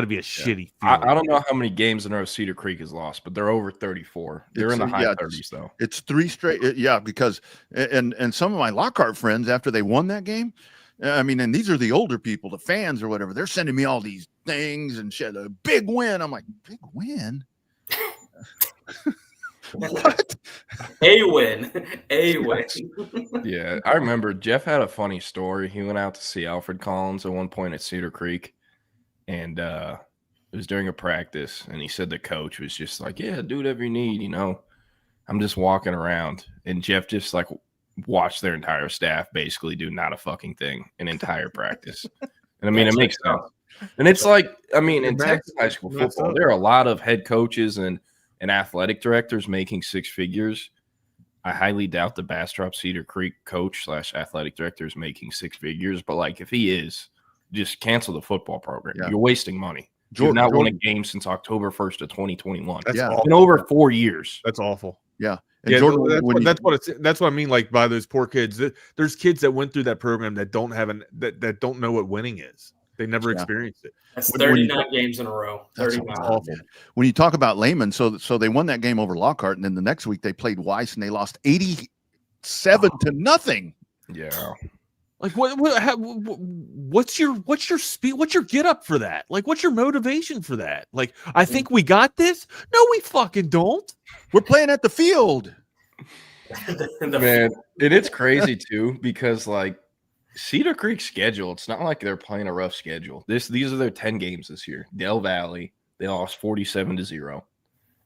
be a shitty. I don't know how many games in a row Cedar Creek has lost, but they're over 34. They're in the high 30s though. It's 3 straight. Because and some of my Lockhart friends after they won that game, I mean, and these are the older people, the fans or whatever. They're sending me all these things and shit. A big win. I'm like, big win. What? A win. Yeah, I remember Jeff had a funny story. He went out to see Alfred Collins at one point at Cedar Creek, and it was during a practice, and he said the coach was just like, yeah, do whatever you need, I'm just walking around. And Jeff just like watched their entire staff basically do not a fucking thing an entire practice. And I mean, it makes sense. And it's like, I mean, in Texas high school football, there are a lot of head coaches and athletic directors making 6 figures. I highly doubt the Bastrop Cedar Creek coach / athletic director is making 6 figures. But like, if he is, just cancel the football program. Yeah. You're wasting money. You've not won a game since October 1st of 2021. That's it's been over 4 years. That's awful. Yeah. And Jordan, that's what I mean. Like, by those poor kids, there's kids that went through that program that don't have that don't know what winning is. They never experienced it. That's 39 games in a row. 39. Awful. When you talk about Lehman, so they won that game over Lockhart, and then the next week they played Weiss and they lost 87-0. Yeah. Like what's your speed? What's your get up for that? Like, what's your motivation for that? Like, I think we got this. No, we fucking don't. We're playing at the field. Man, and it's crazy too, because like Cedar Creek's schedule, it's not like they're playing a rough schedule. These are their 10 games this year. Del Valley, they lost 47-0.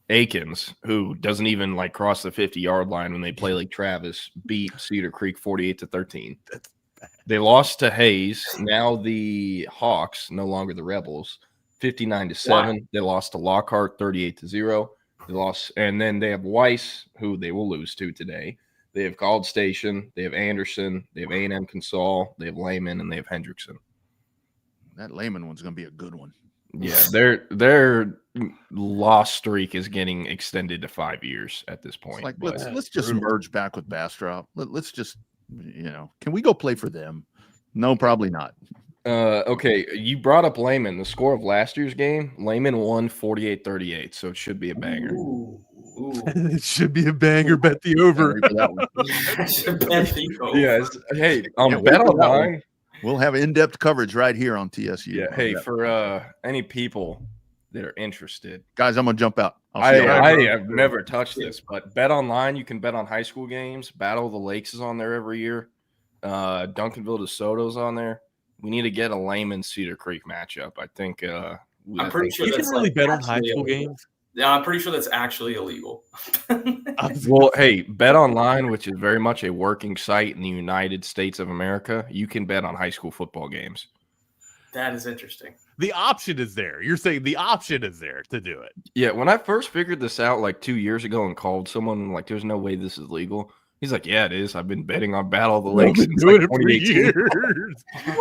Aikens, who doesn't even like cross the 50-yard line when they play like Travis, beat Cedar Creek 48-13. They lost to Hayes. Now the Hawks, no longer the Rebels, 59-7. Wow. They lost to Lockhart 38-0. They lost, and then they have Weiss, who they will lose to today. They have College Station, they have Anderson, they have A&M Consol, they have Lehman, and they have Hendrickson. That Lehman one's going to be a good one. Yeah, their loss streak is getting extended to 5 years at this point. It's like let's just merge back with Bastrop. Let's just, can we go play for them? No, probably not. Okay, you brought up Lehman. The score of last year's game, Lehman won 48-38, so it should be a banger. Ooh. It should be a banger. Bet the over. Yes. Hey, Bet Online. We'll have in-depth coverage right here on TSU. Yeah. Hey, for any people that are interested, guys, I'm gonna jump out. I have never touched this, but Bet Online, you can bet on high school games. Battle of the Lakes is on there every year. Duncanville DeSoto's on there. We need to get a Lehman Cedar Creek matchup. I think. I'm pretty sure you can really bet on high school games. Yeah, I'm pretty sure that's actually illegal. Well, hey, Bet Online, which is very much a working site in the United States of America, you can bet on high school football games. That is interesting. The option is there. You're saying the option is there to do it. Yeah, when I first figured this out like 2 years ago and called someone like, there's no way this is legal. He's like, yeah, it is. I've been betting on Battle of the Lakes since like 2018.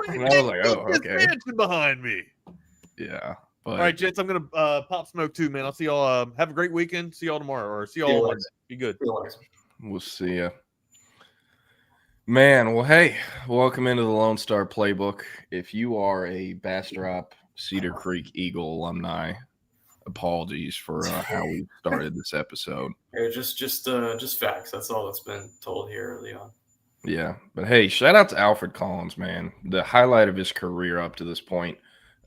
And I was like, oh, okay. Behind me. Yeah. But, all right, gents, I'm going to pop smoke too, man. I'll see y'all. Have a great weekend. See y'all tomorrow, or see y'all Monday. Be good. We'll see ya. Man, well, hey, welcome into the Lone Star Playbook. If you are a Bastrop Cedar Creek Eagle alumni, apologies for how we started this episode. Just facts. That's all that's been told here early on. Yeah, but hey, shout out to Alfred Collins, man. The highlight of his career up to this point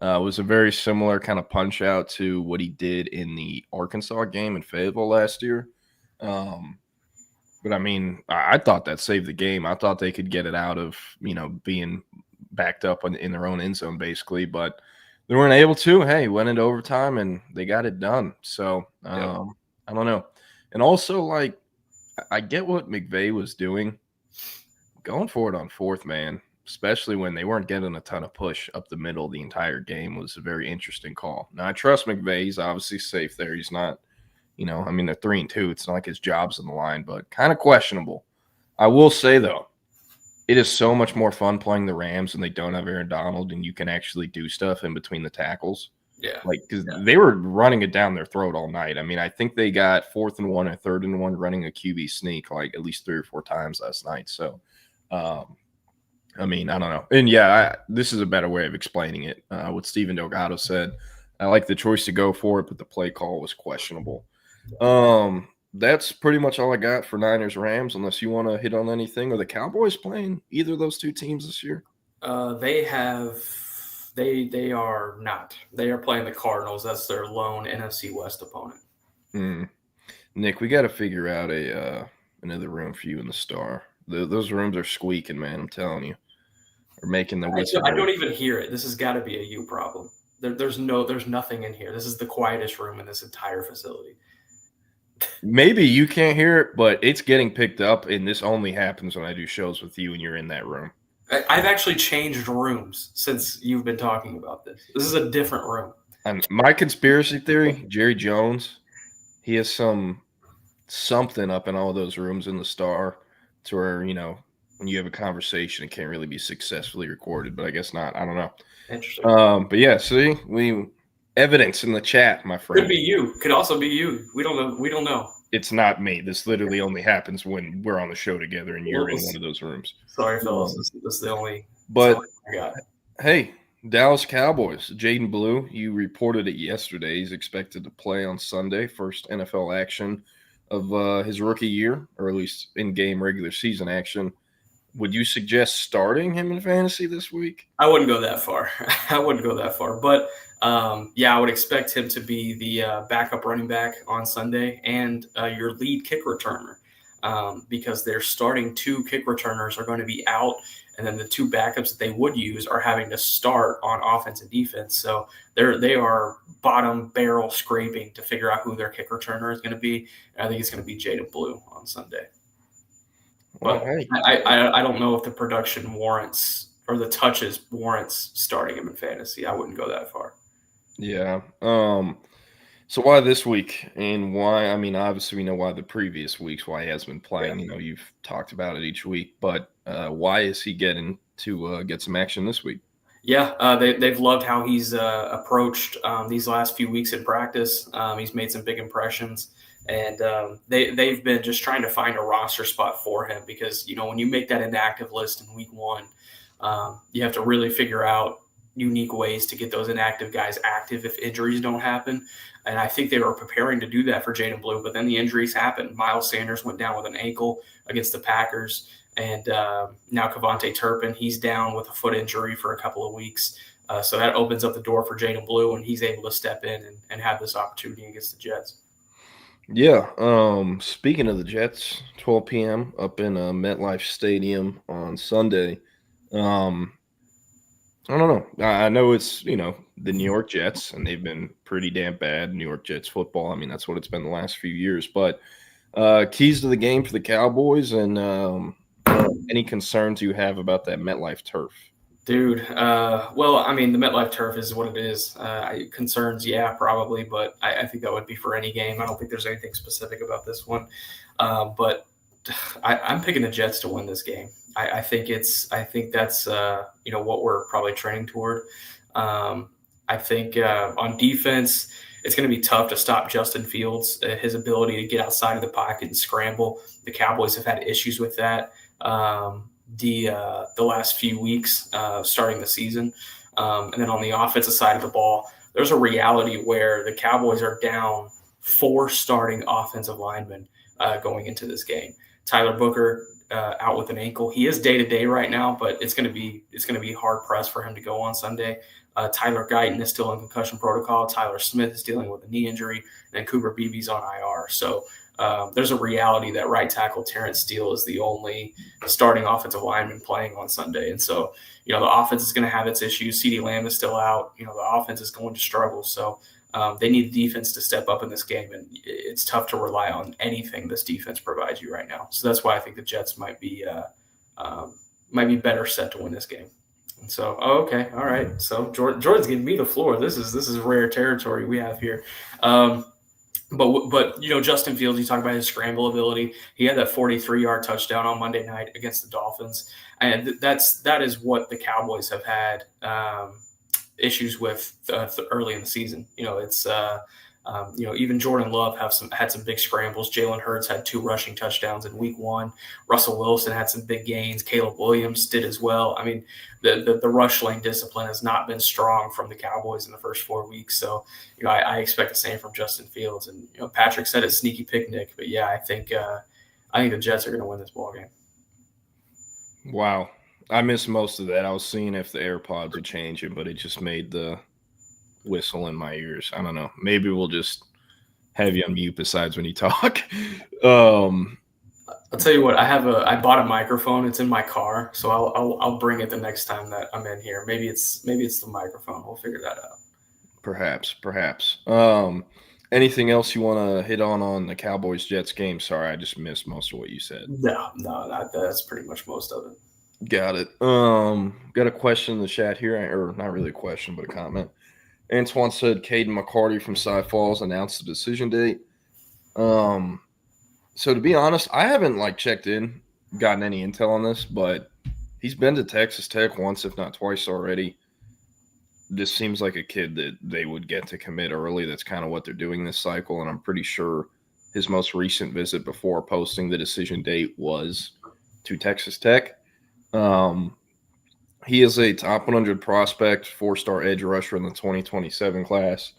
was a very similar kind of punch out to what he did in the Arkansas game in Fayetteville last year. But I mean, I thought that saved the game. I thought they could get it out of, being backed up in their own end zone, basically, but they weren't able to. Hey, went into overtime and they got it done. So I don't know. And also, like, I get what McVay was doing. Going for it on fourth, man, especially when they weren't getting a ton of push up the middle the entire game, was a very interesting call. Now, I trust McVay. He's obviously safe there. He's not, they're 3-2. It's not like his job's on the line, but kind of questionable. I will say, though, it is so much more fun playing the Rams when they don't have Aaron Donald and you can actually do stuff in between the tackles. Yeah. Because they were running it down their throat all night. I mean, I think they got 4th and 1 or 3rd and 1 running a QB sneak like at least 3 or 4 times last night. So, I don't know. And this is a better way of explaining it. What Steven Delgado said, I like the choice to go for it, but the play call was questionable. That's pretty much all I got for Niners Rams, unless you want to hit on anything. Are the Cowboys playing either of those two teams this year? They are not. They are playing the Cardinals. That's their lone NFC West opponent. Nick, we got to figure out another room for you in the Star. Those rooms are squeaking, man. I'm telling you. They're making the whistle. I don't even hear it. This has got to be a you problem. There's nothing in here. This is the quietest room in this entire facility. Maybe you can't hear it, but it's getting picked up, and this only happens when I do shows with you and you're in that room. I've actually changed rooms since you've been talking about this. This is a different room. My conspiracy theory, Jerry Jones, he has something up in all those rooms in the Star to where, when you have a conversation, it can't really be successfully recorded, but I guess not. I don't know. Interesting. But yeah, see, evidence in the chat, my friend. Could be you. Could also be you. We don't know. We don't know. It's not me. This literally only happens when we're on the show together and you're in one of those rooms. Sorry, fellas. This is the only. But I got. Hey, Dallas Cowboys, Jaden Blue, you reported it yesterday. He's expected to play on Sunday, first NFL action of his rookie year, or at least in-game regular season action. Would you suggest starting him in fantasy this week? I wouldn't go that far. But I would expect him to be the backup running back on Sunday and your lead kick returner because their starting 2 kick returners are going to be out, and then the 2 backups that they would use are having to start on offense and defense. So they are bottom barrel scraping to figure out who their kick returner is going to be. And I think it's going to be Jaden Blue on Sunday. But I don't know if the production warrants or the touches warrants starting him in fantasy. I wouldn't go that far. Yeah. So why this week, and why? I mean, obviously we know why the previous weeks, why he has been playing. You know, you've talked about it each week, but why is he getting to get some action this week? Yeah, they've loved how he's approached these last few weeks in practice. He's made some big impressions. And they've been just trying to find a roster spot for him because, when you make that inactive list in week 1, you have to really figure out unique ways to get those inactive guys active if injuries don't happen. And I think they were preparing to do that for Jaden Blue, but then the injuries happened. Miles Sanders went down with an ankle against the Packers. And now Kavontae Turpin, he's down with a foot injury for a couple of weeks. So that opens up the door for Jaden Blue, and he's able to step in and have this opportunity against the Jets. Yeah. Speaking of the Jets, 12 p.m. up in MetLife Stadium on Sunday. I don't know. I know it's, the New York Jets, and they've been pretty damn bad. New York Jets football. I mean, that's what it's been the last few years. But keys to the game for the Cowboys, and any concerns you have about that MetLife turf? Dude, well, I mean, the MetLife turf is what it is. Concerns, yeah, probably, but I think that would be for any game. I don't think there's anything specific about this one. But I'm picking the Jets to win this game. I think that's what we're probably trending toward. I think on defense, it's going to be tough to stop Justin Fields. His ability to get outside of the pocket and scramble. The Cowboys have had issues with that. The last few weeks starting the season. And then on the offensive side of the ball, there's a reality where the Cowboys are down 4 starting offensive linemen going into this game. Tyler Booker out with an ankle. He is day-to-day right now, but it's going to be hard-pressed for him to go on Sunday. Tyler Guyton is still in concussion protocol. Tyler Smith is dealing with a knee injury, and Cooper Beebe's on IR. So there's a reality that right tackle Terrence Steele is the only starting offensive lineman playing on Sunday. And so, the offense is going to have its issues. CeeDee Lamb is still out. The offense is going to struggle. So they need the defense to step up in this game, and it's tough to rely on anything this defense provides you right now. So that's why I think the Jets might be better set to win this game. And so, okay, all right. So Jordan's giving me the floor. This is rare territory we have here. But Justin Fields, you talk about his scramble ability. He had that 43-yard touchdown on Monday night against the Dolphins, and that is what the Cowboys have had issues with early in the season. Even Jordan Love had some big scrambles. Jalen Hurts had 2 rushing touchdowns in week 1. Russell Wilson had some big gains. Caleb Williams did as well. I mean, the rush lane discipline has not been strong from the Cowboys in the first 4 weeks. So, I expect the same from Justin Fields. And, Patrick said it's sneaky picnic, but yeah, I think the Jets are going to win this ball game. Wow. I missed most of that. I was seeing if the AirPods would change it, but it just made the whistle in my ears. I don't know. Maybe we'll just have you on mute besides when you talk. I'll tell you what. I bought a microphone. It's in my car, so I'll bring it the next time that I'm in here. Maybe it's the microphone. We'll figure that out. Perhaps. Anything else you want to hit on the Cowboys Jets game? Sorry, I just missed most of what you said. No, that's pretty much most of it. Got it. Got a question in the chat here, or not really a question, but a comment. Antoine said Caden McCarty from Cy Falls announced the decision date. So to be honest, I haven't checked in, gotten any intel on this, but he's been to Texas Tech once, if not twice already. This seems like a kid that they would get to commit early. That's kind of what they're doing this cycle, and I'm pretty sure his most recent visit before posting the decision date was to Texas Tech. He is a top 100 prospect, 4-star edge rusher in the 2027 class.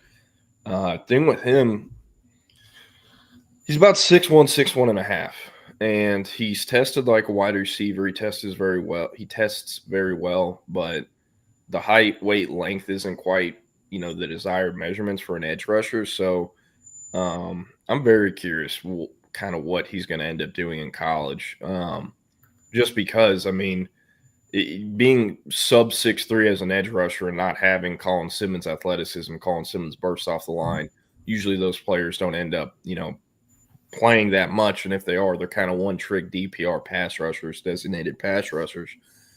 Thing with him, he's about 6'1", 6'1 and a half, and he's tested like a wide receiver. He tests very well, but the height, weight, length isn't quite, the desired measurements for an edge rusher. So I'm very curious kind of what he's going to end up doing in college. Just because, being sub 6'3" as an edge rusher and not having Colin Simmons' athleticism, Colin Simmons bursts off the line, usually those players don't end up, playing that much. And if they are, they're kind of one-trick DPR pass rushers, designated pass rushers,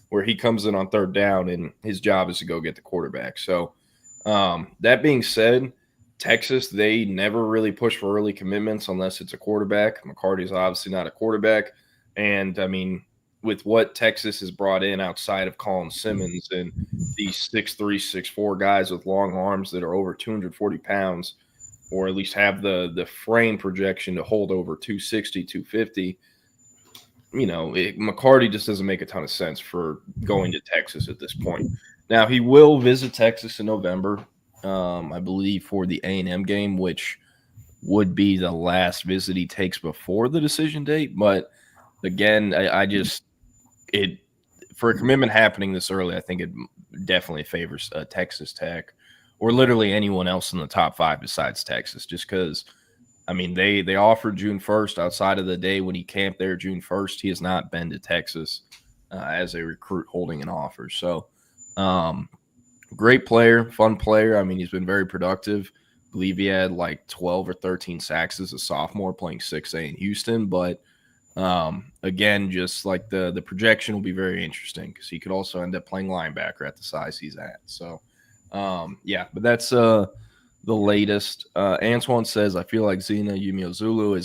where he comes in on third down and his job is to go get the quarterback. So that being said, Texas, they never really push for early commitments unless it's a quarterback. McCarty's obviously not a quarterback. And, with what Texas has brought in outside of Colin Simmons and these 6'3", 6'4 guys with long arms that are over 240 pounds, or at least have the frame projection to hold over 260, 250, McCarty just doesn't make a ton of sense for going to Texas at this point. Now, he will visit Texas in November, I believe, for the A&M game, which would be the last visit he takes before the decision date. But again, for a commitment happening this early, I think it definitely favors Texas Tech, or literally anyone else in the top 5 besides Texas, just because, they offered June 1st. Outside of the day when he camped there June 1st, he has not been to Texas as a recruit holding an offer. So great player, fun player. He's been very productive. I believe he had like 12 or 13 sacks as a sophomore playing 6A in Houston, but again, just like the projection will be very interesting because he could also end up playing linebacker at the size he's at. So, but that's the latest. Antoine says, I feel like Zena Umeozulu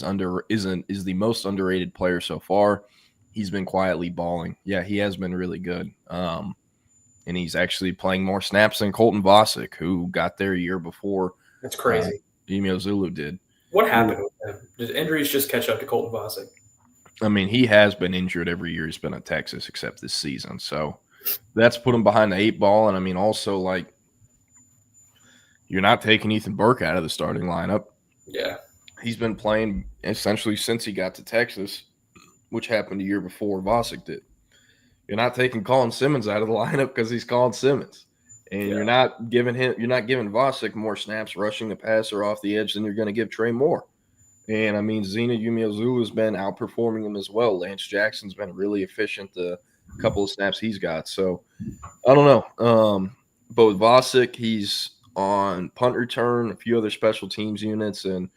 is the most underrated player so far. He's been quietly balling. Yeah, he has been really good. And he's actually playing more snaps than Colton Vosick, who got there a year before. That's crazy. Umeozulu did. What happened with him? Did injuries just catch up to Colton Vosick? He has been injured every year he's been at Texas except this season. So that's put him behind the 8 ball. And, also, like, you're not taking Ethan Burke out of the starting lineup. Yeah. He's been playing essentially since he got to Texas, which happened a year before Vosick did. You're not taking Colin Simmons out of the lineup because he's Colin Simmons. And you're not giving Vosick more snaps rushing the passer off the edge than you're going to give Trey Moore. And, Zena Umeozulu has been outperforming him as well. Lance Jackson's been really efficient the couple of snaps he's got. So, I don't know. But with Vosick, he's on punt return, a few other special teams units, and,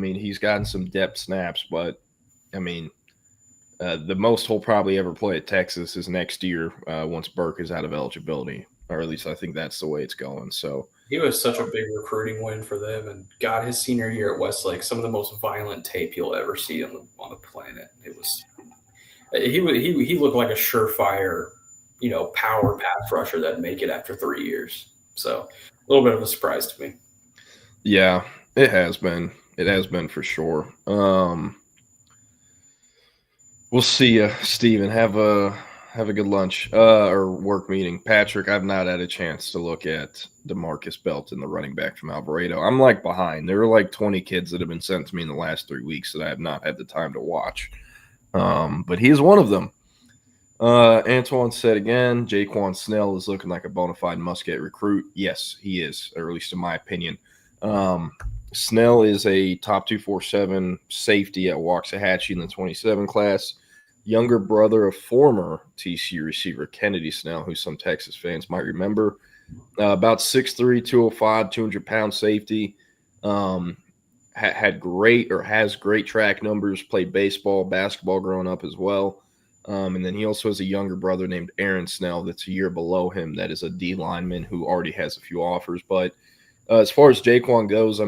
he's gotten some depth snaps. But, the most he'll probably ever play at Texas is next year once Burke is out of eligibility, or at least I think that's the way it's going. So he was such a big recruiting win for them, and got his senior year at Westlake, some of the most violent tape you'll ever see on the planet. It was he looked like a surefire, power pass rusher that'd make it after 3 years. So a little bit of a surprise to me. Yeah, it has been. It has been for sure. We'll see you, Steven. Have a good lunch or work meeting. Patrick, I've not had a chance to look at DeMarcus Belton, the running back from Alvarado. I'm like behind. There are like 20 kids that have been sent to me in the last 3 weeks that I have not had the time to watch. But he is one of them. Antoine said again, Jaquan Snell is looking like a bona fide must-get recruit. Yes, he is, or at least in my opinion. Snell is a top 247 safety at Waxahachie in the 27 class. Younger brother of former TCU receiver Kennedy Snell, who some Texas fans might remember. About 6'3", 205, 200-pound safety. Has great track numbers, played baseball, basketball growing up as well. And then he also has a younger brother named Aaron Snell that's a year below him that is a D lineman who already has a few offers. But as far as Jaquan goes,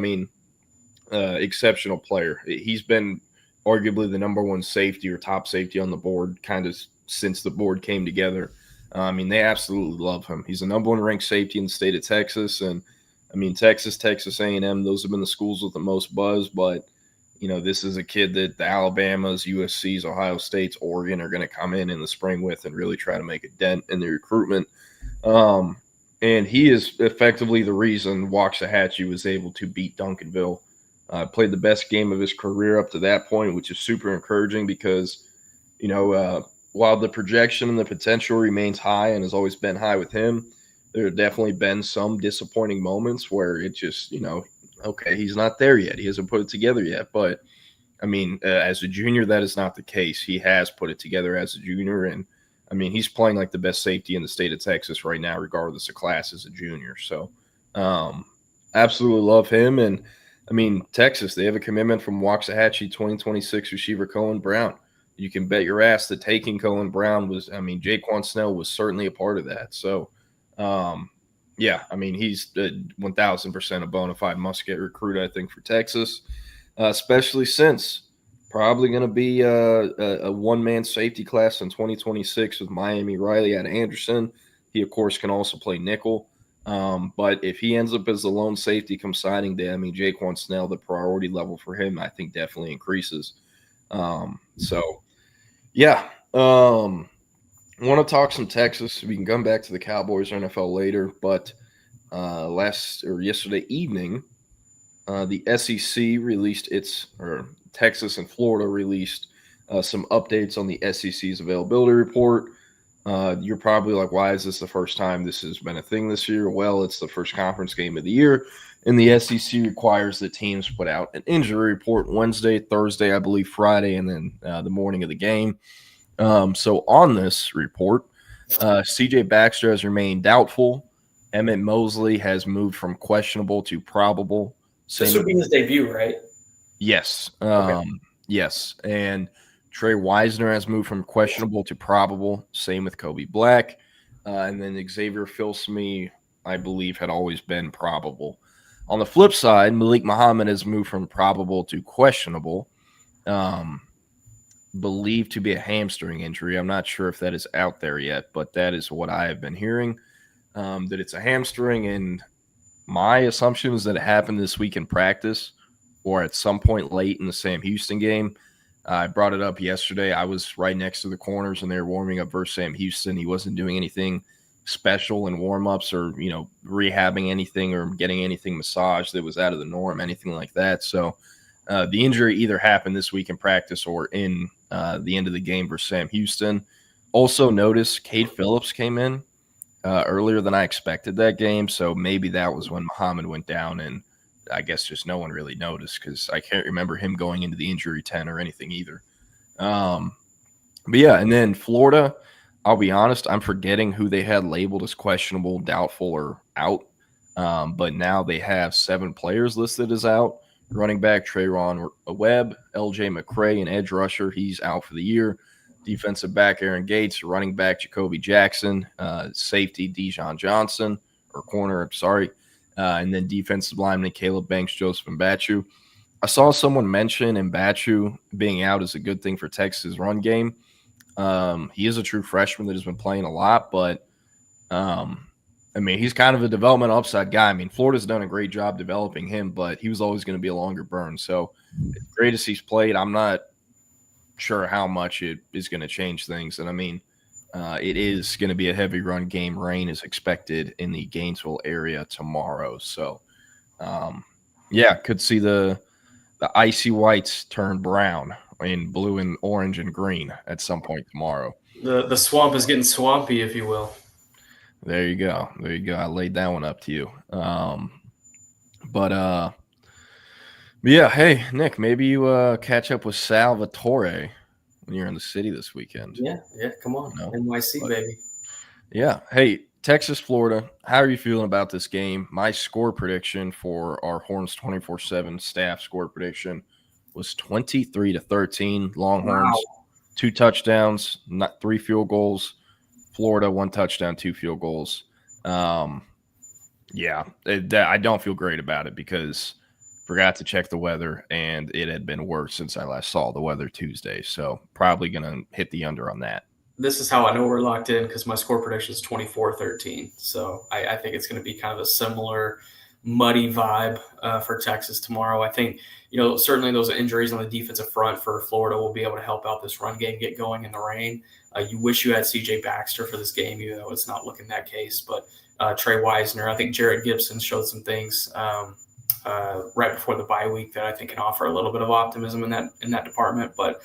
exceptional player. He's been arguably the number one safety or top safety on the board kind of since the board came together. They absolutely love him. He's the number one ranked safety in the state of Texas. And, Texas A&M, those have been the schools with the most buzz. But, this is a kid that the Alabamas, USC's, Ohio State's, Oregon are going to come in the spring with and really try to make a dent in the recruitment. And he is effectively the reason Waxahachie was able to beat Duncanville. Played the best game of his career up to that point, which is super encouraging because, while the projection and the potential remains high and has always been high with him, there have definitely been some disappointing moments where it just, okay, he's not there yet. He hasn't put it together yet. But, as a junior, that is not the case. He has put it together as a junior. And, he's playing like the best safety in the state of Texas right now, regardless of class as a junior. So, absolutely love him. And, Texas, they have a commitment from Waxahachie 2026 receiver Cohen Brown. You can bet your ass that taking Cohen Brown was, Jaquan Snell was certainly a part of that. So, he's 1,000% a bona fide must-get recruit, I think, for Texas, especially since probably going to be a one-man safety class in 2026 with Miami Riley out of Anderson. He, of course, can also play nickel. But if he ends up as the lone safety come signing day, Jaquan Snell, the priority level for him, I think definitely increases. I want to talk some Texas. We can come back to the Cowboys or NFL later, but yesterday evening, the SEC released Texas and Florida released some updates on the SEC's availability report. You're probably like, why is this the first time this has been a thing this year? Well, it's the first conference game of the year, and the SEC requires that teams put out an injury report Wednesday, Thursday, I believe Friday, and then the morning of the game. So on this report, C.J. Baxter has remained doubtful. Emmett Mosley has moved from questionable to probable. This would be his debut, right? Yes. Okay. Yes. And Trey Wisner has moved from questionable to probable. Same with Kobe Black. And then Xavier Filsamy, I believe, had always been probable. On the flip side, Malik Muhammad has moved from probable to questionable. Believed to be a hamstring injury. I'm not sure if that is out there yet, but that is what I have been hearing, that it's a hamstring. And my assumption is that it happened this week in practice or at some point late in the Sam Houston game. I brought it up yesterday. I was right next to the corners and they were warming up versus Sam Houston. He wasn't doing anything special in warm-ups or, rehabbing anything or getting anything massaged that was out of the norm, anything like that. So the injury either happened this week in practice or in the end of the game versus Sam Houston. Also notice Cade Phillips came in earlier than I expected that game. So maybe that was when Muhammad went down, and I guess just no one really noticed because I can't remember him going into the injury tent or anything either. And then Florida, I'll be honest, I'm forgetting who they had labeled as questionable, doubtful, or out. But now they have 7 players listed as out. Running back Trayron Webb, LJ McCray, and edge rusher, he's out for the year. Defensive back Aaron Gates, running back Jacoby Jackson, safety Dijon Johnson, or corner, I'm sorry. And then defensive lineman Caleb Banks, Joseph Mbachu. I saw someone mention Mbachu being out is a good thing for Texas' run game. He is a true freshman that has been playing a lot, but he's kind of a development upside guy. Florida's done a great job developing him, but he was always going to be a longer burn. So as great as he's played, I'm not sure how much it is going to change things. And it is going to be a heavy run game. Rain is expected in the Gainesville area tomorrow. So, could see the icy whites turn brown in blue and orange and green at some point tomorrow. The swamp is getting swampy, if you will. There you go. I laid that one up to you. Hey, Nick, maybe you catch up with Salvatore when you're in the city this weekend. Yeah, come on. NYC, baby. Yeah. Hey, Texas, Florida, how are you feeling about this game? My score prediction for our Horns 24/7 staff score prediction was 23-13. Longhorns, 2 touchdowns, 3 field goals. Florida, 1 touchdown, 2 field goals. I don't feel great about it because forgot to check the weather, and it had been worse since I last saw the weather Tuesday. So probably going to hit the under on that. This is how I know we're locked in because my score prediction is 24-13. So I think it's going to be kind of a similar muddy vibe for Texas tomorrow. I think, certainly those injuries on the defensive front for Florida will be able to help out this run game get going in the rain. You wish you had CJ Baxter for this game, even though it's not looking that case. But Trey Wisner, I think Jarrett Gibson showed some things right before the bye week that I think can offer a little bit of optimism in that department. But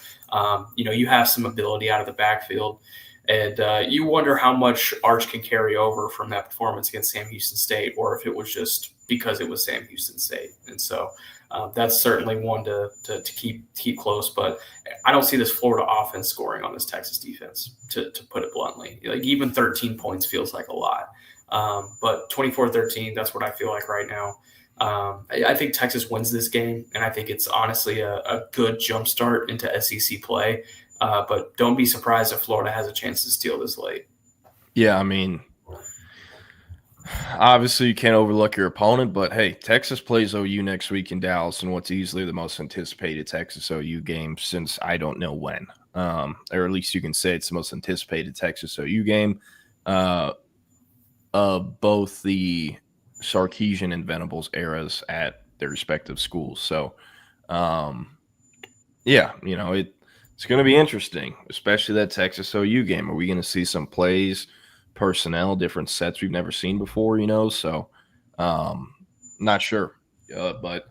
you have some ability out of the backfield, and you wonder how much Arch can carry over from that performance against Sam Houston State, or if it was just because it was Sam Houston State. And so that's certainly one to keep close. But I don't see this Florida offense scoring on this Texas defense, to put it bluntly. Like, even 13 points feels like a lot. But 24-13, that's what I feel like right now. I think Texas wins this game, and I think it's honestly a good jumpstart into SEC play. But don't be surprised if Florida has a chance to steal this late. Yeah, I mean, obviously you can't overlook your opponent, but hey, Texas plays OU next week in Dallas in what's easily the most anticipated Texas OU game since I don't know when. Or at least you can say it's the most anticipated Texas OU game of both the Sarkisian and Venables eras at their respective schools. So, it's going to be interesting, especially that Texas OU game. Are we going to see some plays, personnel, different sets we've never seen before, So, not sure, but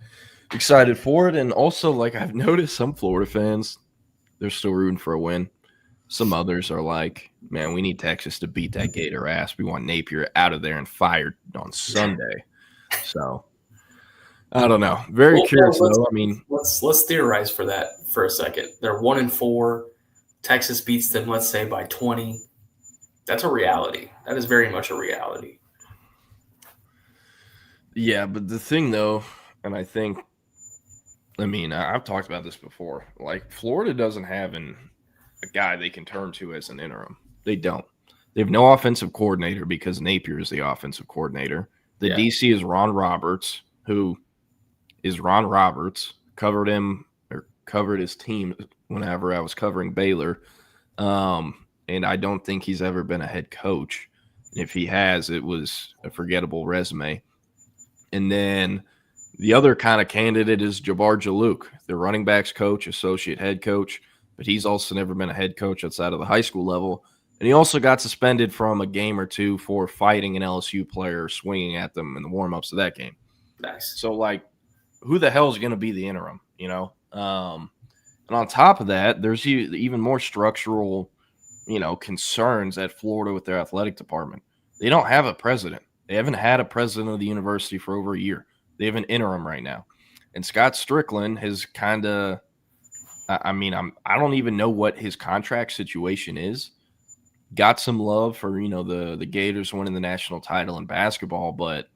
excited for it. And also, like, I've noticed some Florida fans, they're still rooting for a win. Some others are like, man, we need Texas to beat that Gator ass. We want Napier out of there and fired on Sunday. So, I don't know. Very curious, though. I mean, let's theorize for that for a second. They're 1-4. Texas beats them, let's say, by 20. That's a reality. That is very much a reality. Yeah, but the thing, though, and I've talked about this before. Like, Florida doesn't have a guy they can turn to as an interim. They don't. They have no offensive coordinator because Napier is the offensive coordinator. The DC is Ron Roberts, who is Ron Roberts, covered his team whenever I was covering Baylor. And I don't think he's ever been a head coach. If he has, it was a forgettable resume. And then the other kind of candidate is Jabbar Jalouk, the running backs coach, associate head coach, but he's also never been a head coach outside of the high school level. And he also got suspended from a game or two for fighting an LSU player, swinging at them in the warm-ups of that game. Nice. So, like, who the hell is going to be the interim, And on top of that, there's even more structural, concerns at Florida with their athletic department. They don't have a president. They haven't had a president of the university for over a year. They have an interim right now. And Scott Strickland has kind of – I don't even know what his contract situation is. Got some love for, the Gators winning the national title in basketball, but,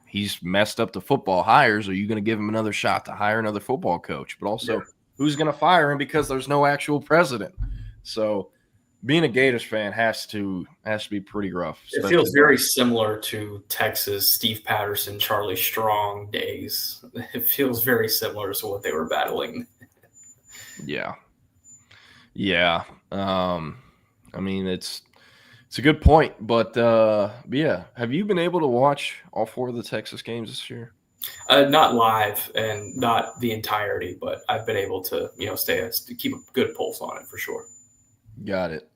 he's messed up the football hires. Are you going to give him another shot to hire another football coach? But also, who's going to fire him because there's no actual president? So being a Gators fan has to be pretty rough. It feels very similar to Texas Steve Patterson, Charlie Strong days. It feels very similar to what they were battling. Yeah. It's a good point, but yeah. Have you been able to watch all 4 of the Texas games this year? Not live and not the entirety, but I've been able to, keep a good pulse on it for sure. Got it.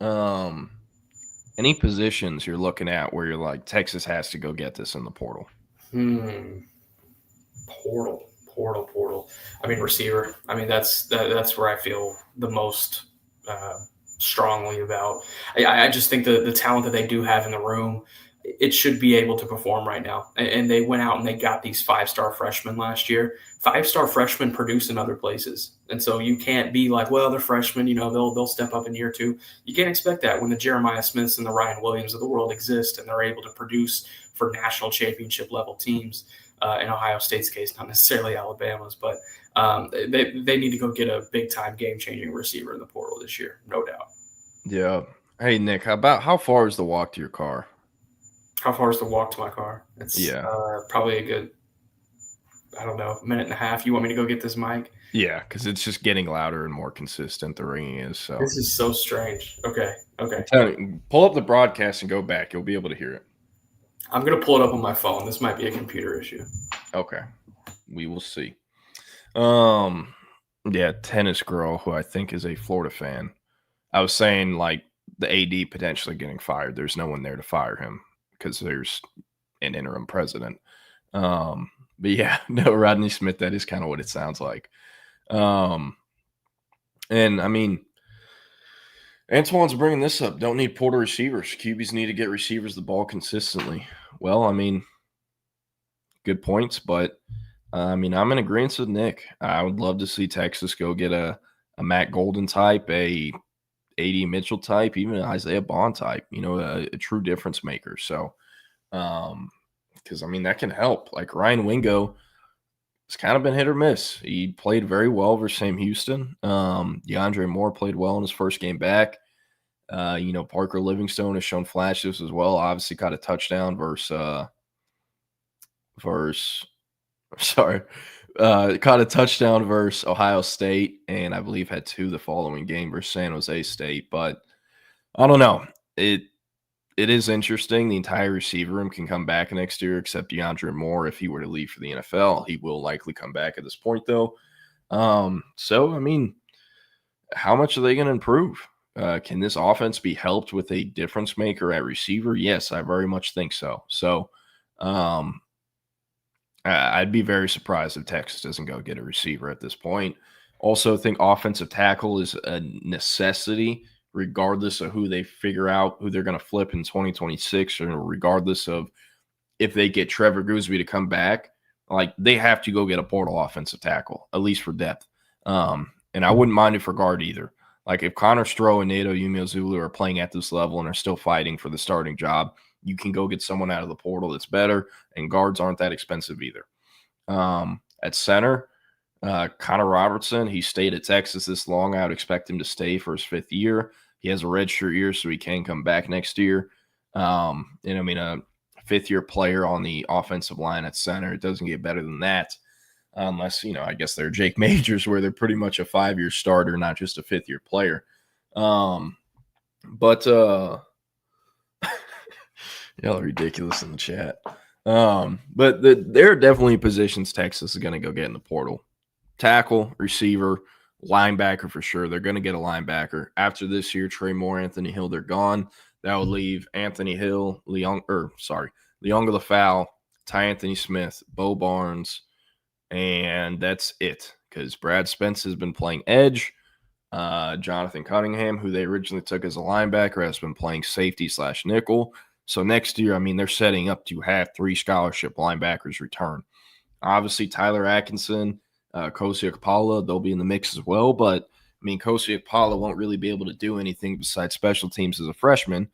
Any positions you're looking at where you're like, Texas has to go get this in the portal? Portal. Receiver. That's where I feel the most strongly about. I just think the talent that they do have in the room, it should be able to perform right now. And they went out and they got these 5-star freshmen last year. 5-star freshmen produce in other places. And so you can't be like, well, they're freshmen, they'll step up in year 2. You can't expect that when the Jeremiah Smiths and the Ryan Williams of the world exist and they're able to produce for national championship level teams. In Ohio State's case, not necessarily Alabama's, but they need to go get a big-time game-changing receiver in the portal this year, no doubt. Yeah. Hey, Nick, how far is the walk to your car? How far is the walk to my car? It's probably a good, minute and a half. You want me to go get this mic? Yeah, because it's just getting louder and more consistent, the ringing is. So this is so strange. Okay. Pull up the broadcast and go back. You'll be able to hear it. I'm going to pull it up on my phone. This might be a computer issue. Okay. We will see. Yeah, tennis girl who I think is a Florida fan. I was saying like the AD potentially getting fired. There's no one there to fire him because there's an interim president. But yeah, no, Rodney Smith, that is kind of what it sounds like. And I mean, Antoine's bringing this up. Don't need Porter receivers. QBs need to get receivers the ball consistently. Well, I mean, good points, but I mean, I'm in agreement with Nick. I would love to see Texas go get a Matt Golden type, a A.D. Mitchell type, even an Isaiah Bond type, a true difference maker. So, because, I mean, that can help. Like Ryan Wingo, it's kind of been hit or miss. He played very well versus Sam Houston. DeAndre Moore played well in his first game back. Parker Livingstone has shown flashes as well. Obviously caught a touchdown caught a touchdown versus Ohio State, and I believe had 2 the following game versus San Jose State. But I don't know. It is interesting. The entire receiver room can come back next year, except DeAndre Moore. If he were to leave for the NFL, he will likely come back at this point, though. So I mean, how much are they going to improve? Can this offense be helped with a difference maker at receiver? Yes, I very much think so. So, I'd be very surprised if Texas doesn't go get a receiver at this point. Also, think offensive tackle is a necessity, regardless of who they figure out, who they're going to flip in 2026, or regardless of if they get Trevor Gooseby to come back. Like, they have to go get a portal offensive tackle, at least for depth. And I wouldn't mind it for guard either. Like, if Connor Stroh and Nato Umeozulu are playing at this level and are still fighting for the starting job, you can go get someone out of the portal that's better, and guards aren't that expensive either. At center, Connor Robertson, he stayed at Texas this long. I would expect him to stay for his 5th year. He has a redshirt year, so he can come back next year. And I mean, a 5th-year player on the offensive line at center, it doesn't get better than that. Unless, I guess they're Jake Majors, where they're pretty much a 5-year starter, not just a 5th-year player. Y'all are ridiculous in the chat. But there are definitely positions Texas is going to go get in the portal. Tackle, receiver, linebacker for sure. They're going to get a linebacker. After this year, Trey Moore, Anthony Hill, they're gone. That would leave Anthony Hill, Leonga LaFowl, Ty Anthony Smith, Bo Barnes, and that's it. Because Brad Spence has been playing edge. Jonathan Cunningham, who they originally took as a linebacker, has been playing safety/nickel. So next year, I mean, they're setting up to have 3 scholarship linebackers return. Obviously, Tyler Atkinson, Kosi Okpala, they'll be in the mix as well. But, I mean, Kosi Okpala won't really be able to do anything besides special teams as a freshman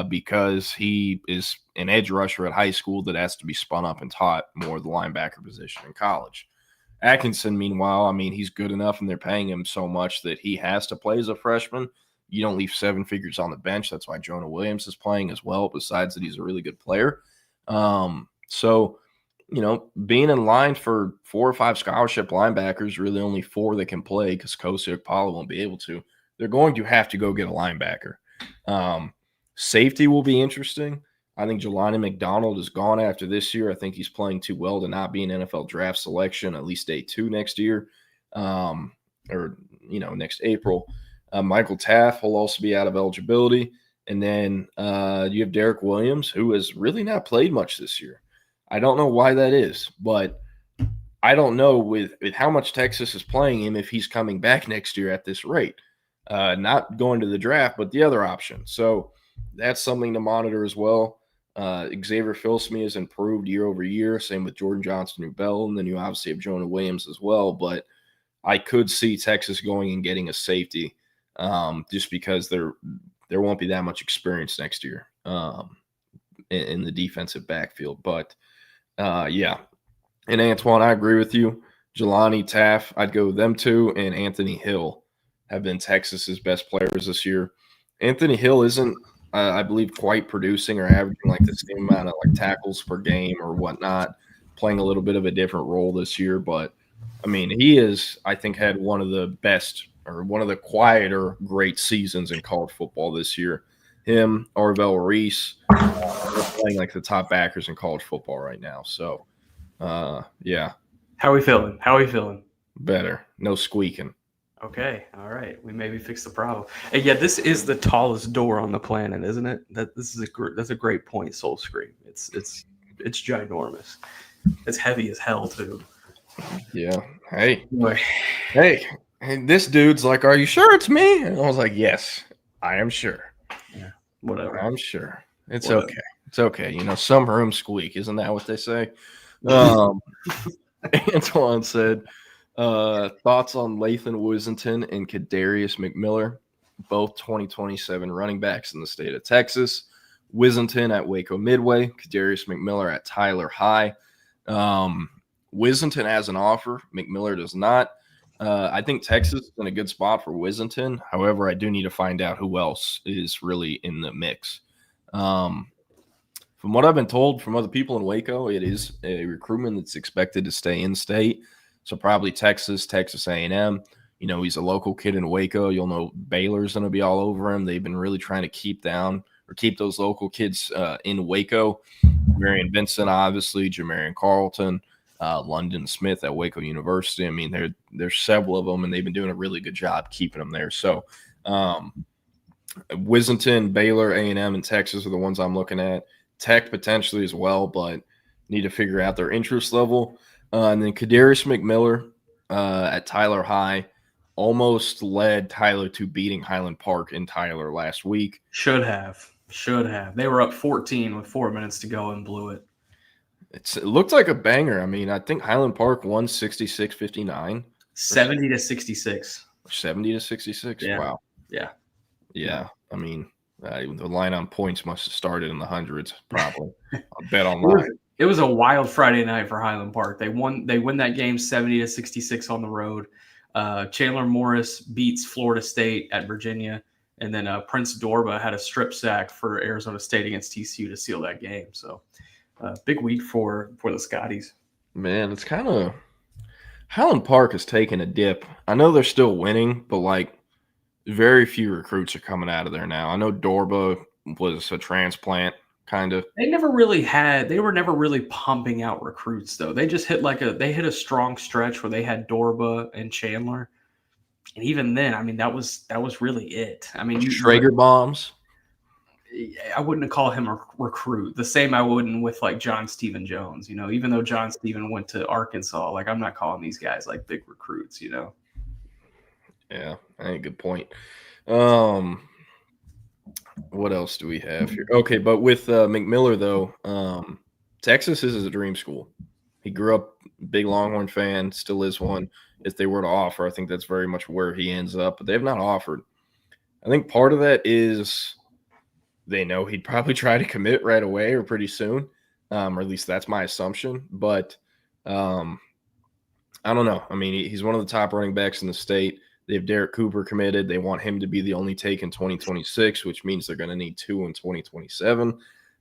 because he is an edge rusher at high school that has to be spun up and taught more of the linebacker position in college. Atkinson, meanwhile, I mean, he's good enough and they're paying him so much that he has to play as a freshman. You don't leave 7 figures on the bench. That's why Jonah Williams is playing as well, besides that he's a really good player. So, being in line for 4 or 5 scholarship linebackers, really only 4 that can play because Kosi Okpala won't be able to. They're going to have to go get a linebacker. Safety will be interesting. I think Jelani McDonald is gone after this year. I think he's playing too well to not be an NFL draft selection, at least day 2 next year, next April. Michael Taft will also be out of eligibility. And then you have Derek Williams, who has really not played much this year. I don't know why that is, but I don't know with how much Texas is playing him if he's coming back next year at this rate. Not going to the draft, but the other option. So that's something to monitor as well. Xavier Filsme has improved year over year. Same with Jordan Johnson-Rubell. And then you obviously have Jonah Williams as well. But I could see Texas going and getting a safety. Just because there won't be that much experience next year in the defensive backfield. But, yeah. And Antoine, I agree with you. Jelani, Taft, I'd go with them 2, and Anthony Hill have been Texas's best players this year. Anthony Hill isn't, I believe, quite producing or averaging like the same amount of like tackles per game or whatnot, playing a little bit of a different role this year. But, I mean, he is, I think, had one of the best or one of the quieter great seasons in college football this year. Him, Arvell Reese, playing like the top backers in college football right now. So, yeah. How we feeling? Better. No squeaking. Okay. All right. We maybe fixed the problem. And yeah, this is the tallest door on the planet, isn't it? That's a great point, Soul Scream. It's ginormous. It's heavy as hell too. Yeah. Hey. Hey. And this dude's like, "Are you sure it's me?" And I was like, "Yes, I am sure." Yeah. Whatever. I'm sure. It's Whatever. okay. It's okay. Some rooms squeak. Isn't that what they say? Antoine said, thoughts on Lathan Wissington and Kadarius McMiller, both 2027 running backs in the state of Texas. Wissington at Waco Midway, Kadarius McMiller at Tyler High. Wissington has an offer. McMiller does not. I think Texas is in a good spot for Wissington. However, I do need to find out who else is really in the mix. From what I've been told from other people in Waco, it is a recruitment that's expected to stay in state. So probably Texas A&M. He's a local kid in Waco. You'll know Baylor's going to be all over him. They've been really trying to keep those local kids in Waco. Marion Vincent, obviously, Jamarian Carlton, London Smith at Waco University. I mean, there's several of them, and they've been doing a really good job keeping them there. So Wissington, Baylor, A&M, and Texas are the ones I'm looking at. Tech potentially as well, but need to figure out their interest level. And then Kadarius McMiller at Tyler High almost led Tyler to beating Highland Park in Tyler last week. Should have. They were up 14 with 4 minutes to go and blew it. It looked like a banger. I mean, I think Highland Park won 66-59. 70-66. 70-66? Yeah. Wow. Yeah. I mean, the line on points must have started in the hundreds, probably. I'll bet online. It was a wild Friday night for Highland Park. They win that game 70-66 on the road. Chandler Morris beats Florida State at Virginia, and then Prince Dorba had a strip sack for Arizona State against TCU to seal that game. So big week for the Scotties. Man, it's kind of Highland Park has taken a dip. I know they're still winning, but very few recruits are coming out of there now. I know Dorba was a transplant, kind of. They were never really pumping out recruits though. They just hit a strong stretch where they had Dorba and Chandler. And even then, I mean, that was really it. I mean, Schrager bombs. I wouldn't call him a recruit. The same I wouldn't with John Stephen Jones, even though John Stephen went to Arkansas, I'm not calling these guys big recruits, Yeah, I think good point. What else do we have here? Okay, but with McMiller, though, Texas is a dream school. He grew up big Longhorn fan, still is one. If they were to offer, I think that's very much where he ends up, but they have not offered. I think part of that is they know he'd probably try to commit right away or pretty soon, or at least that's my assumption. But I don't know. I mean, he's one of the top running backs in the state. They have Derek Cooper committed. They want him to be the only take in 2026, which means they're going to need 2 in 2027.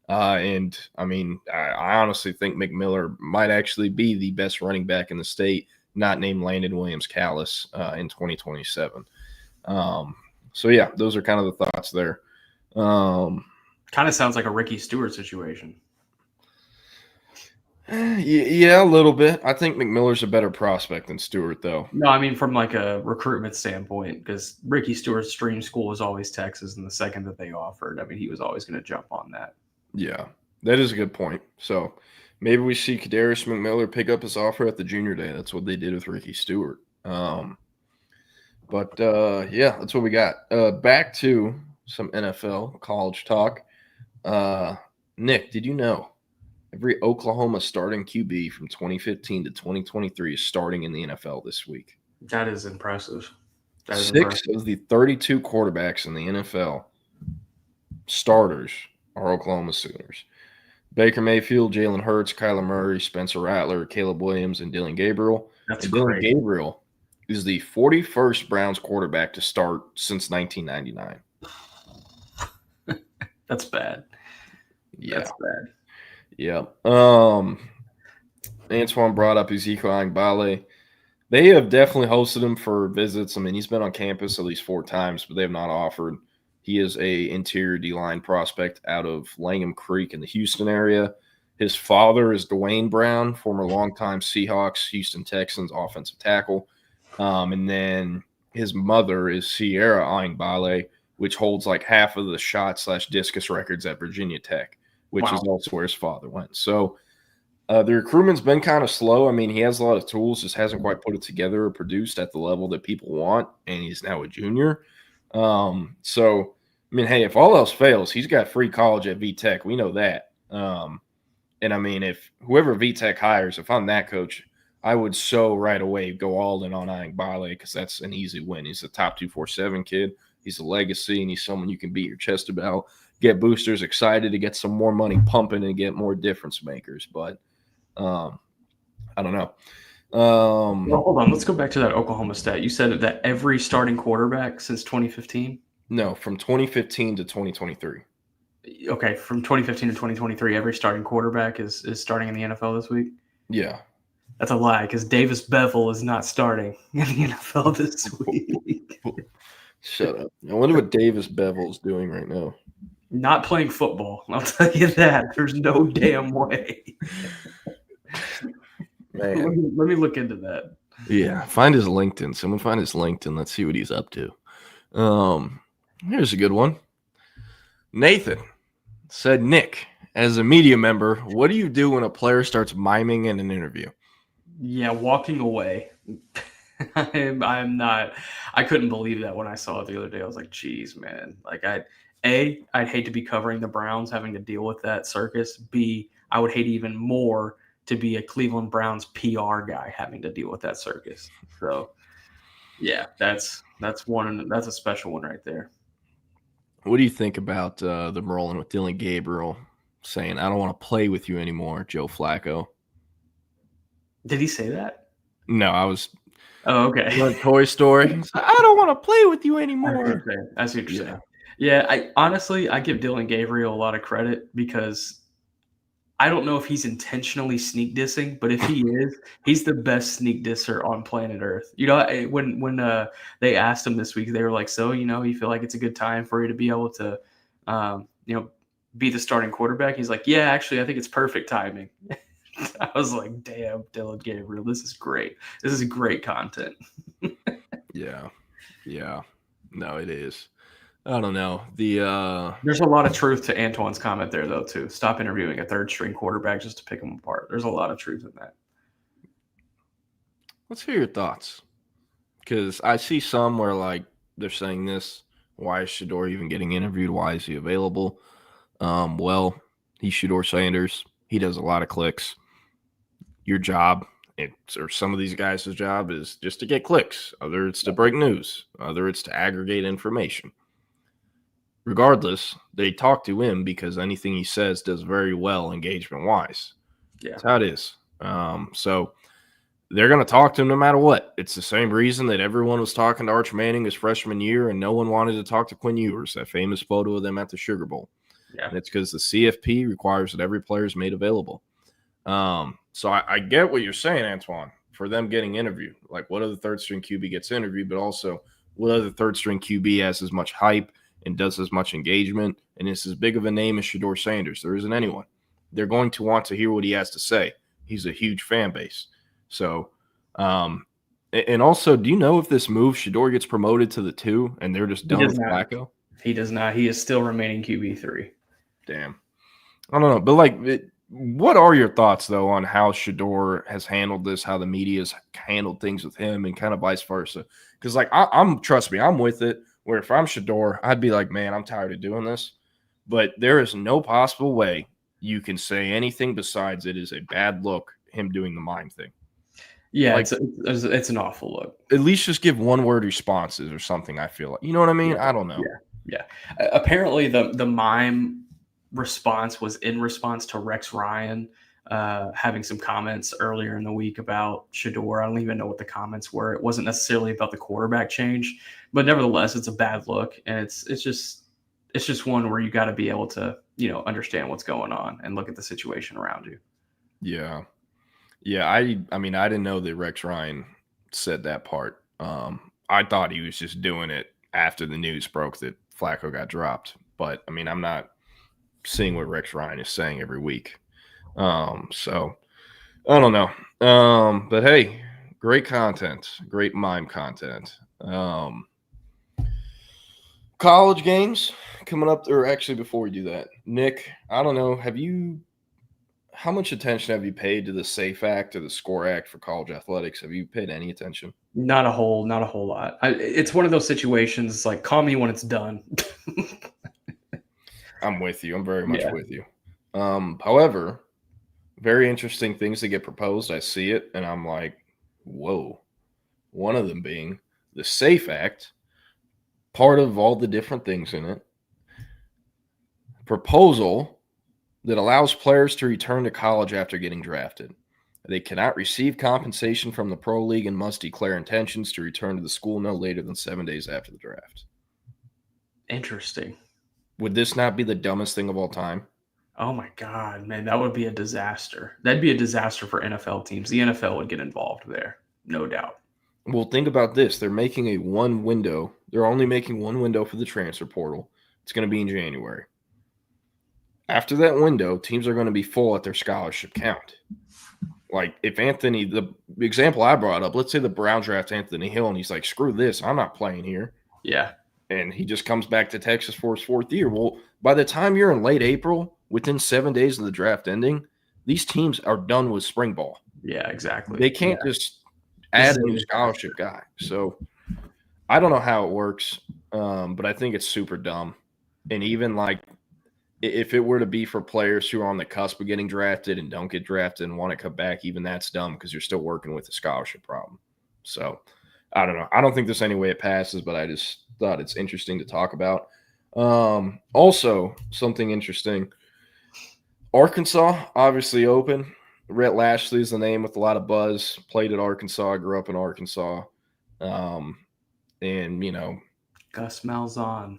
And I mean, I honestly think McMiller might actually be the best running back in the state, not named Landon Williams-Callis in 2027. So yeah, those are kind of the thoughts there. Kind of sounds like a Ricky Stewart situation. Yeah, a little bit. I think McMiller's a better prospect than Stewart, though. No, I mean from a recruitment standpoint, because Ricky Stewart's dream school was always Texas, and the second that they offered, I mean, he was always going to jump on that. Yeah, that is a good point. So maybe we see Kadarius McMiller pick up his offer at the junior day. That's what they did with Ricky Stewart. Yeah, that's what we got. Back to some NFL college talk. Nick, did you know every Oklahoma starting QB from 2015 to 2023 is starting in the NFL this week? That is impressive. Six of the 32 quarterbacks in the NFL starters are Oklahoma Sooners. Baker Mayfield, Jalen Hurts, Kyler Murray, Spencer Rattler, Caleb Williams, and Dylan Gabriel. Dylan Gabriel is the 41st Browns quarterback to start since 1999. That's bad. Yeah. That's bad. Yeah. Antoine brought up Ezekiel Angbale. They have definitely hosted him for visits. I mean, he's been on campus at least 4 times, but they have not offered. He is a interior D-line prospect out of Langham Creek in the Houston area. His father is Dwayne Brown, former longtime Seahawks, Houston Texans offensive tackle. And then his mother is Sierra Aingbale, which holds like half of the shot/discus records at Virginia Tech, which is also where his father went. So the recruitment's been kind of slow. I mean, he has a lot of tools, just hasn't quite put it together or produced at the level that people want, and he's now a junior. So, I mean, hey, if all else fails, he's got free college at VTech. We know that. And I mean, if whoever VTech hires, if I'm that coach, I would so right away go all in on Aingbale because that's an easy win. He's a top 247 kid. He's a legacy, and he's someone you can beat your chest about, get boosters excited to get some more money pumping and get more difference makers. But I don't know. Well, hold on. Let's go back to that Oklahoma stat. You said that every starting quarterback since 2015? No, from 2015 to 2023. Okay, from 2015 to 2023, every starting quarterback is starting in the NFL this week? Yeah. That's a lie because Davis Bevell is not starting in the NFL this week. Shut up. I wonder what Davis Bevell is doing right now. Not playing football. I'll tell you that. There's no damn way. Man. Let me look into that. Yeah, find his LinkedIn. Someone find his LinkedIn. Let's see what he's up to. Here's a good one. Nathan said, Nick, as a media member, what do you do when a player starts miming in an interview? Yeah, walking away. I'm not. I couldn't believe that when I saw it the other day. I was like, geez, man. Like, I'd hate to be covering the Browns, having to deal with that circus. B, I would hate even more to be a Cleveland Browns PR guy having to deal with that circus. So, yeah, that's one. That's a special one right there. What do you think about the rolling with Dylan Gabriel saying, I don't want to play with you anymore, Joe Flacco? Did he say that? No, I was. Oh, okay. Toy Story. I don't want to play with you anymore. I see what you're saying. Yeah, I give Dylan Gabriel a lot of credit because I don't know if he's intentionally sneak dissing, but if he is, he's the best sneak disser on planet Earth. You know, when they asked him this week, they were like, so, you know, you feel like it's a good time for you to be able to, be the starting quarterback? He's like, yeah, actually, I think it's perfect timing. I was like, damn, Dylan Gabriel, this is great. This is great content. Yeah. No, it is. I don't know. There's a lot of truth to Antoine's comment there, though, too. Stop interviewing a third-string quarterback just to pick them apart. There's a lot of truth in that. Let's hear your thoughts. Because I see some where, like, they're saying this. Why is Shedeur even getting interviewed? Why is he available? Well, he's Shedeur Sanders. He does a lot of clicks. Your job, or some of these guys' job, is just to get clicks. Either it's to break news. Either it's to aggregate information. Regardless, they talk to him because anything he says does very well engagement-wise. Yeah. That's how it is. So they're going to talk to him no matter what. It's the same reason that everyone was talking to Arch Manning his freshman year and no one wanted to talk to Quinn Ewers, that famous photo of them at the Sugar Bowl. Yeah. And it's because the CFP requires that every player is made available. So I get what you're saying, Antoine, for them getting interviewed. Like, what other third-string QB gets interviewed, but also what other third-string QB has as much hype and does as much engagement and is as big of a name as Shedeur Sanders? There isn't anyone. They're going to want to hear what he has to say. He's a huge fan base. So, and also, do you know if this move, Shedeur gets promoted to the 2 and they're just done with Flacco? He does not. He is still remaining QB3. Damn. I don't know. But, like, what are your thoughts, though, on how Shedeur has handled this, how the media's handled things with him, and kind of vice versa? Because, like, trust me, I'm with it. Where if I'm Shedeur, I'd be like, man, I'm tired of doing this. But there is no possible way you can say anything besides it is a bad look, him doing the mime thing. Yeah, like, it's an awful look. At least just give one-word responses or something, I feel like. You know what I mean? Yeah. I don't know. Yeah. Apparently, the mime response was in response to Rex Ryan having some comments earlier in the week about Shedeur. I don't even know what the comments were. It wasn't necessarily about the quarterback change, but nevertheless, it's a bad look, and it's just one where you got to be able to, understand what's going on and look at the situation around you. Yeah. I mean, I didn't know that Rex Ryan said that part. I thought he was just doing it after the news broke that Flacco got dropped. But I mean, I'm not seeing what Rex Ryan is saying every week. So I don't know. But hey, great content, great mime content. College games coming up, or actually before we do that, Nick, I don't know, how much attention have you paid to the SAFE Act or the SCORE Act for college athletics? Have you paid any attention? Not a whole lot. It's one of those situations, like, call me when it's done. I'm with you. I'm very much with you. However, very interesting things that get proposed. I see it, and I'm like, whoa. One of them being the SAFE Act, part of all the different things in it, proposal that allows players to return to college after getting drafted. They cannot receive compensation from the pro league and must declare intentions to return to the school no later than 7 days after the draft. Interesting. Would this not be the dumbest thing of all time? Oh my God, man, that would be a disaster. That'd be a disaster for NFL teams. The NFL would get involved there, no doubt. Well, think about this. They're making one window. They're only making one window for the transfer portal. It's going to be in January. After that window, teams are going to be full at their scholarship count. Like, if Anthony, the example I brought up, let's say the Browns draft Anthony Hill, and he's like, screw this, I'm not playing here. Yeah. And he just comes back to Texas for his 4th year. Well, by the time you're in late April, within 7 days of the draft ending, these teams are done with spring ball. Yeah, exactly. They can't just add a new scholarship guy. So I don't know how it works, but I think it's super dumb. And even like if it were to be for players who are on the cusp of getting drafted and don't get drafted and want to come back, even that's dumb because you're still working with the scholarship problem. So I don't know. I don't think there's any way it passes, but I just thought it's interesting to talk about. Also, something interesting. Arkansas, obviously open. Rhett Lashley is the name with a lot of buzz. Played at Arkansas, grew up in Arkansas. And, you know. Gus Malzahn.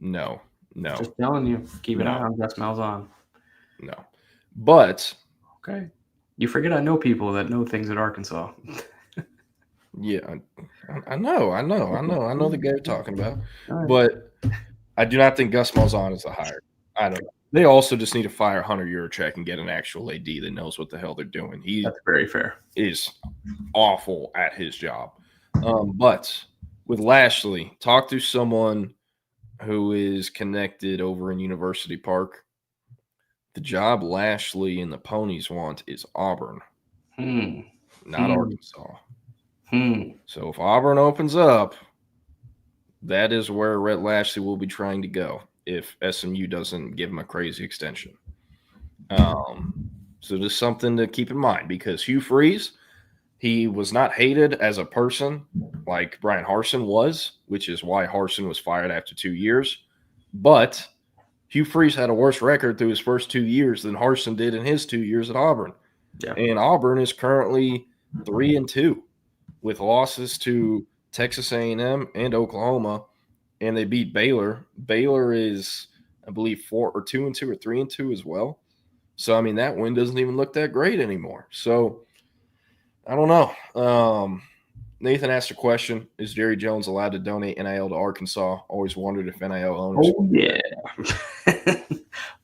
No. Just telling you. Keep an eye on Gus Malzahn. No. But. Okay. You forget I know people that know things at Arkansas. Yeah. I know the guy you're talking about. Right. But I do not think Gus Malzahn is the hire. I don't know. They also just need to fire Hunter Yurachek and get an actual AD that knows what the hell they're doing. That's very fair. Is awful at his job. But with Lashley, talk to someone who is connected over in University Park. The job Lashley and the Ponies want is Auburn, not Arkansas. So if Auburn opens up, that is where Rhett Lashley will be trying to go if SMU doesn't give him a crazy extension. So just something to keep in mind because Hugh Freeze, he was not hated as a person like Brian Harsin was, which is why Harsin was fired after 2 years. But Hugh Freeze had a worse record through his first 2 years than Harsin did in his 2 years at Auburn. Yeah. And Auburn is currently 3-2 with losses to Texas A&M and Oklahoma, and they beat Baylor. Baylor is, I believe, 2-2 or 3-2 as well. So, I mean, that win doesn't even look that great anymore. So, I don't know. Nathan asked a question, is Jerry Jones allowed to donate NIL to Arkansas? Always wondered if NIL owners. Oh, yeah.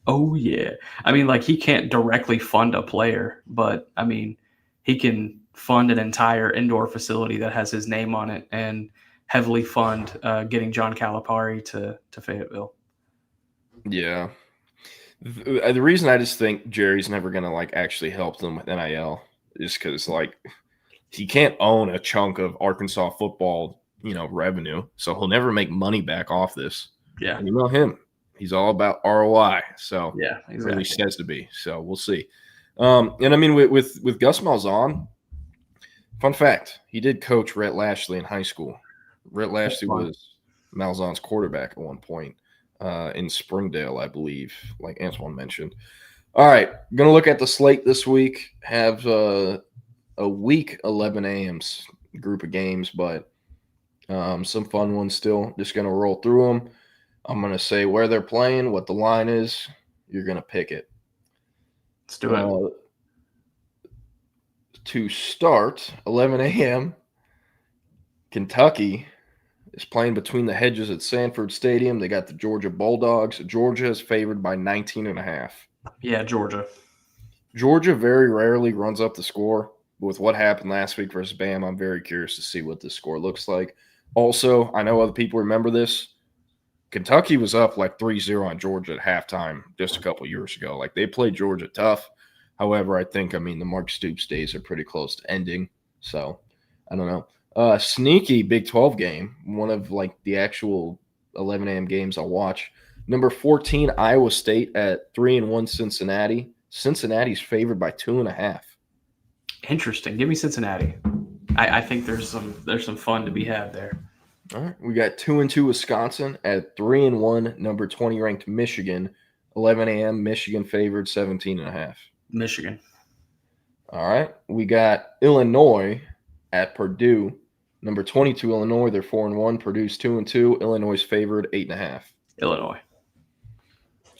Oh, yeah. I mean, like, he can't directly fund a player, but, I mean, he can fund an entire indoor facility that has his name on it and heavily fund getting John Calipari to Fayetteville. Yeah. The reason I just think Jerry's never going to, like, actually help them with NIL is because, like, he can't own a chunk of Arkansas football, you know, revenue. So he'll never make money back off this. Yeah. And you know him. He's all about ROI. So yeah, exactly. Or he says to be. So we'll see. And I mean, with Gus Malzahn, fun fact, he did coach Rhett Lashley in high school. Rhett Lashley was Malzahn's quarterback at one point in Springdale, I believe, like Antoine mentioned. All right, going to look at the slate this week. Have a week 11 a.m.'s group of games, but some fun ones still. Just going to roll through them. I'm going to say where they're playing, what the line is. You're going to pick it. Let's do it. To start, 11 a.m., Kentucky is playing between the hedges at Sanford Stadium. They got the Georgia Bulldogs. Georgia is favored by 19.5. Yeah, Georgia. Georgia very rarely runs up the score. But with what happened last week versus Bam, I'm very curious to see what this score looks like. Also, I know other people remember this. Kentucky was up like 3-0 on Georgia at halftime just a couple years ago. Like, they played Georgia tough. However, the Mark Stoops days are pretty close to ending. So, I don't know. Sneaky Big 12 game, one of like the actual 11 a.m. games I'll watch. Number 14, Iowa State at 3-1 Cincinnati. Cincinnati's favored by 2.5. Interesting. Give me Cincinnati. I think there's some fun to be had there. All right. We got 2-2 Wisconsin at 3-1, number 20 ranked Michigan. 11 a.m. Michigan favored 17.5. Michigan. All right. We got Illinois at Purdue. Number 22 Illinois, they're 4-1. Purdue's 2-2. Illinois favored 8.5. Illinois.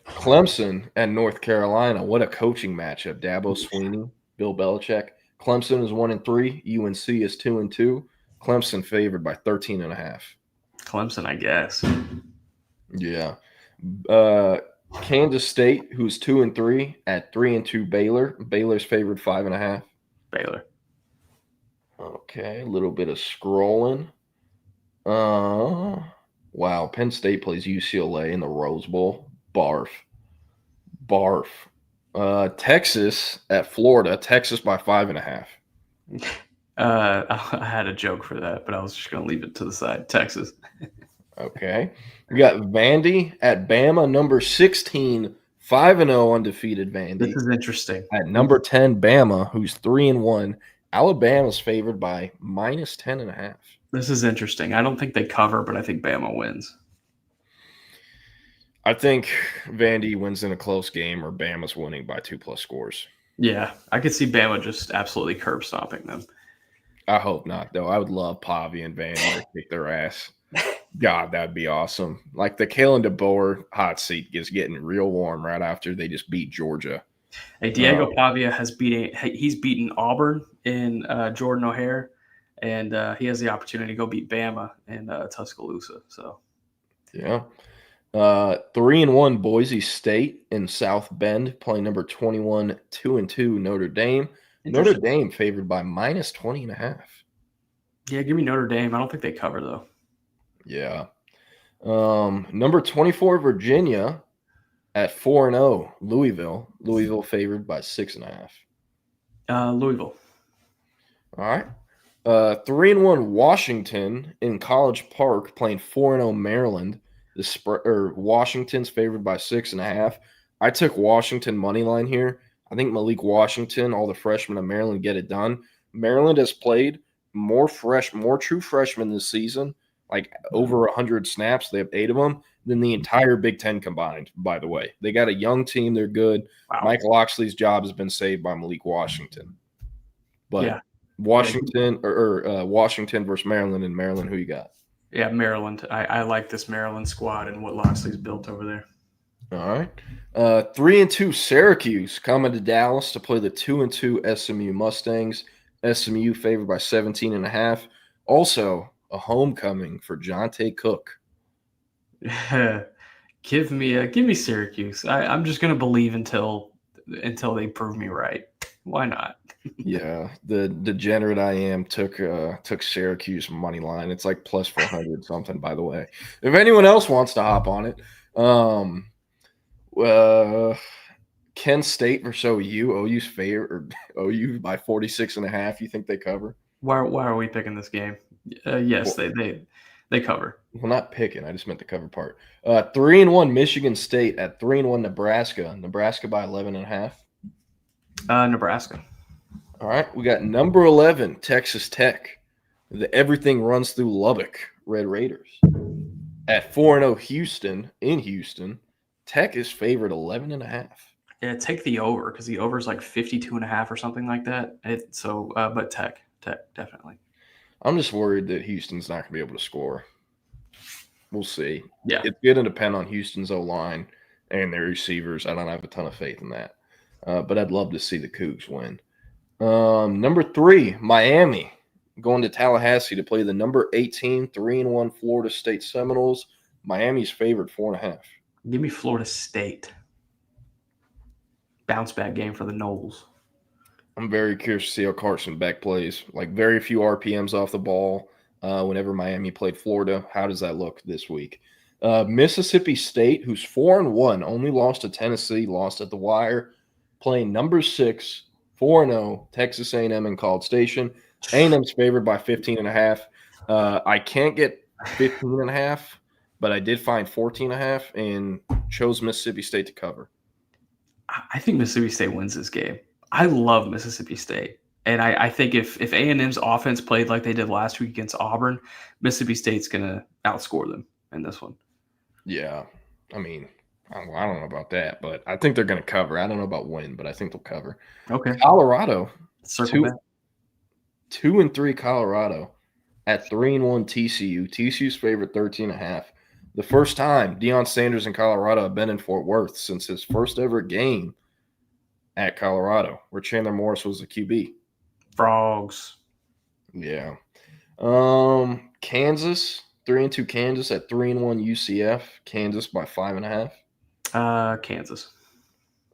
Clemson at North Carolina. What a coaching matchup. Dabo Swinney, Bill Belichick. Clemson is 1-3. UNC is 2-2. Clemson favored by 13.5. Clemson, I guess. Yeah. Kansas State, who's 2-3, at 3-2 Baylor. Baylor's favored 5.5. Baylor. Okay, a little bit of scrolling. Wow, Penn State plays UCLA in the Rose Bowl. Barf. Texas at Florida. Texas by 5.5. I had a joke for that, but I was just going to leave it to the side. Texas. Okay. We got Vandy at Bama, number 16, 5-0 undefeated Vandy. This is interesting. At number 10, Bama, who's 3-1. Alabama's favored by minus 10.5. This is interesting. I don't think they cover, but I think Bama wins. I think Vandy wins in a close game, or Bama's winning by 2+ scores. Yeah, I could see Bama just absolutely curb stomping them. I hope not, though. I would love Pavi and Vandy to kick their ass. God, that'd be awesome. Like, the Kalen DeBoer hot seat is getting real warm right after they just beat Georgia. Hey, Diego Pavia he's beaten Auburn in Jordan O'Hare, and he has the opportunity to go beat Bama in Tuscaloosa. So, yeah. 3-1 Boise State in South Bend playing number 21, 2-2 Notre Dame. Notre Dame favored by minus 20.5. Yeah, give me Notre Dame. I don't think they cover, though. Yeah. Number 24 Virginia at 4-0 Louisville. Louisville favored by 6.5. Louisville. All right. 3-1 Washington in College Park playing 4-0 Maryland. Washington's favored by 6.5. I took Washington money line here. I think Malik Washington, all the freshmen of Maryland, get it done. Maryland has played more true freshmen this season, like over 100 snaps. They have 8 of them than the entire Big Ten combined, by the way. They got a young team. They're good. Wow. Michael Loxley's job has been saved by Malik Washington. But yeah. Washington Washington versus Maryland, and Maryland, who you got? Yeah, Maryland. I like this Maryland squad and what Loxley's built over there. All right. 3-2 Syracuse coming to Dallas to play the 2-2 SMU Mustangs. SMU favored by 17.5. Also, a homecoming for Jonte Cook. Give me Syracuse. I'm just gonna believe until they prove me right. Why not? Yeah, the degenerate I am took Syracuse money line. It's like plus 400 something, by the way. If anyone else wants to hop on it, Kent State versus OU. OU's favorite, or OU by 46.5. You think they cover? Why are we picking this game? Yes, they cover. Well, not picking. I just meant the cover part. 3-1 Michigan State at 3-1 Nebraska. Nebraska by 11.5. Nebraska. All right, we got number 11 Texas Tech. Everything runs through Lubbock. Red Raiders at 4-0 Houston in Houston. Tech is favored 11.5. Yeah, take the over because the over is like 52.5 or something like that. But Tech definitely. I'm just worried that Houston's not going to be able to score. We'll see. Yeah, it's going to depend on Houston's O-line and their receivers. I don't have a ton of faith in that, but I'd love to see the Cougs win. Number 3, Miami going to Tallahassee to play the number 18, 3-1 Florida State Seminoles. Miami's favored 4.5. Give me Florida State. Bounce back game for the Noles. I'm very curious to see how Carson Beck plays. Like, very few RPMs off the ball whenever Miami played Florida. How does that look this week? Mississippi State, who's 4-1, only lost to Tennessee, lost at the wire, playing number 6, 4-0, Texas A&M in College Station. A&M's favored by 15.5. I can't get 15.5, but I did find 14.5 and chose Mississippi State to cover. I think Mississippi State wins this game. I love Mississippi State. And I think if A&M's offense played like they did last week against Auburn, Mississippi State's going to outscore them in this one. Yeah. I mean, I don't know about that, but I think they're going to cover. I don't know about win, but I think they'll cover. Okay. Colorado. Circle back. 2-3 Colorado at 3-1 TCU. TCU's favorite 13.5. The first time Deion Sanders and Colorado have been in Fort Worth since his first ever game at Colorado, where Chandler Morris was the QB. Frogs. Yeah. Kansas, 3-2 Kansas at 3-1 UCF. Kansas by 5.5. Kansas.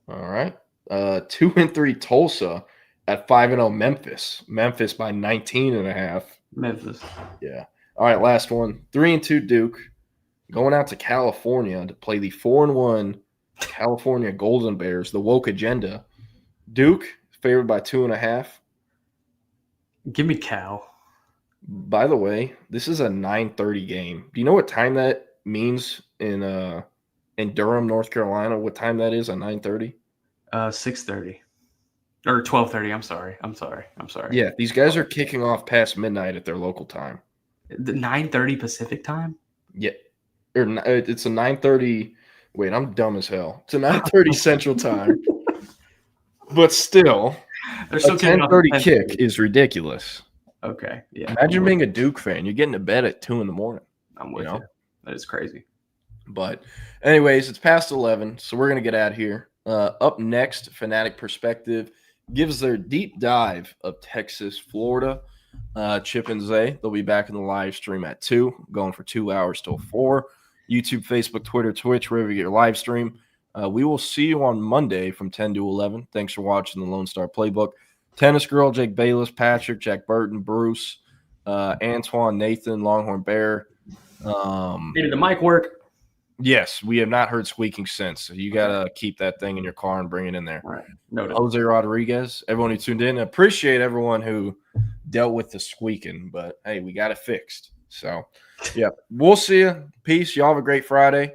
All right. 2-3 Tulsa at 5-0 Memphis. Memphis by 19.5. Memphis. Yeah. All right, last one. 3-2 Duke. Going out to California to play the 4-1 California Golden Bears, the woke agenda. Duke favored by 2.5. Give me Cal. By the way, this is a 9:30 game. Do you know what time that means in Durham, North Carolina? What time that is at 9:30? 6:30 or 12:30. I'm sorry. Yeah, these guys are kicking off past midnight at their local time. The 9:30 Pacific time. Yeah, it's a 9:30. Wait, I'm dumb as hell. It's a 9:30 Central Time, but still, a 10:30 kick is ridiculous. Okay, yeah. Imagine being a Duke fan. You're getting to bed at 2 a.m. I'm with you. That is crazy. But anyways, it's past 11, so we're going to get out of here. Up next, Fanatic Perspective gives their deep dive of Texas, Florida. Chip and Zay, they'll be back in the live stream at 2, going for 2 hours till 4. YouTube, Facebook, Twitter, Twitch, wherever you get your live stream. We will see you on Monday from 10 to 11. Thanks for watching the Lone Star Playbook. Tennis Girl, Jake Bayless, Patrick, Jack Burton, Bruce, Antoine, Nathan, Longhorn Bear. Did the mic work? Yes, we have not heard squeaking since. So you got to keep that thing in your car and bring it in there. All right. Noted. Jose Rodriguez, everyone who tuned in. Appreciate everyone who dealt with the squeaking, but hey, we got it fixed. So, yeah, we'll see you. Peace. Y'all have a great Friday.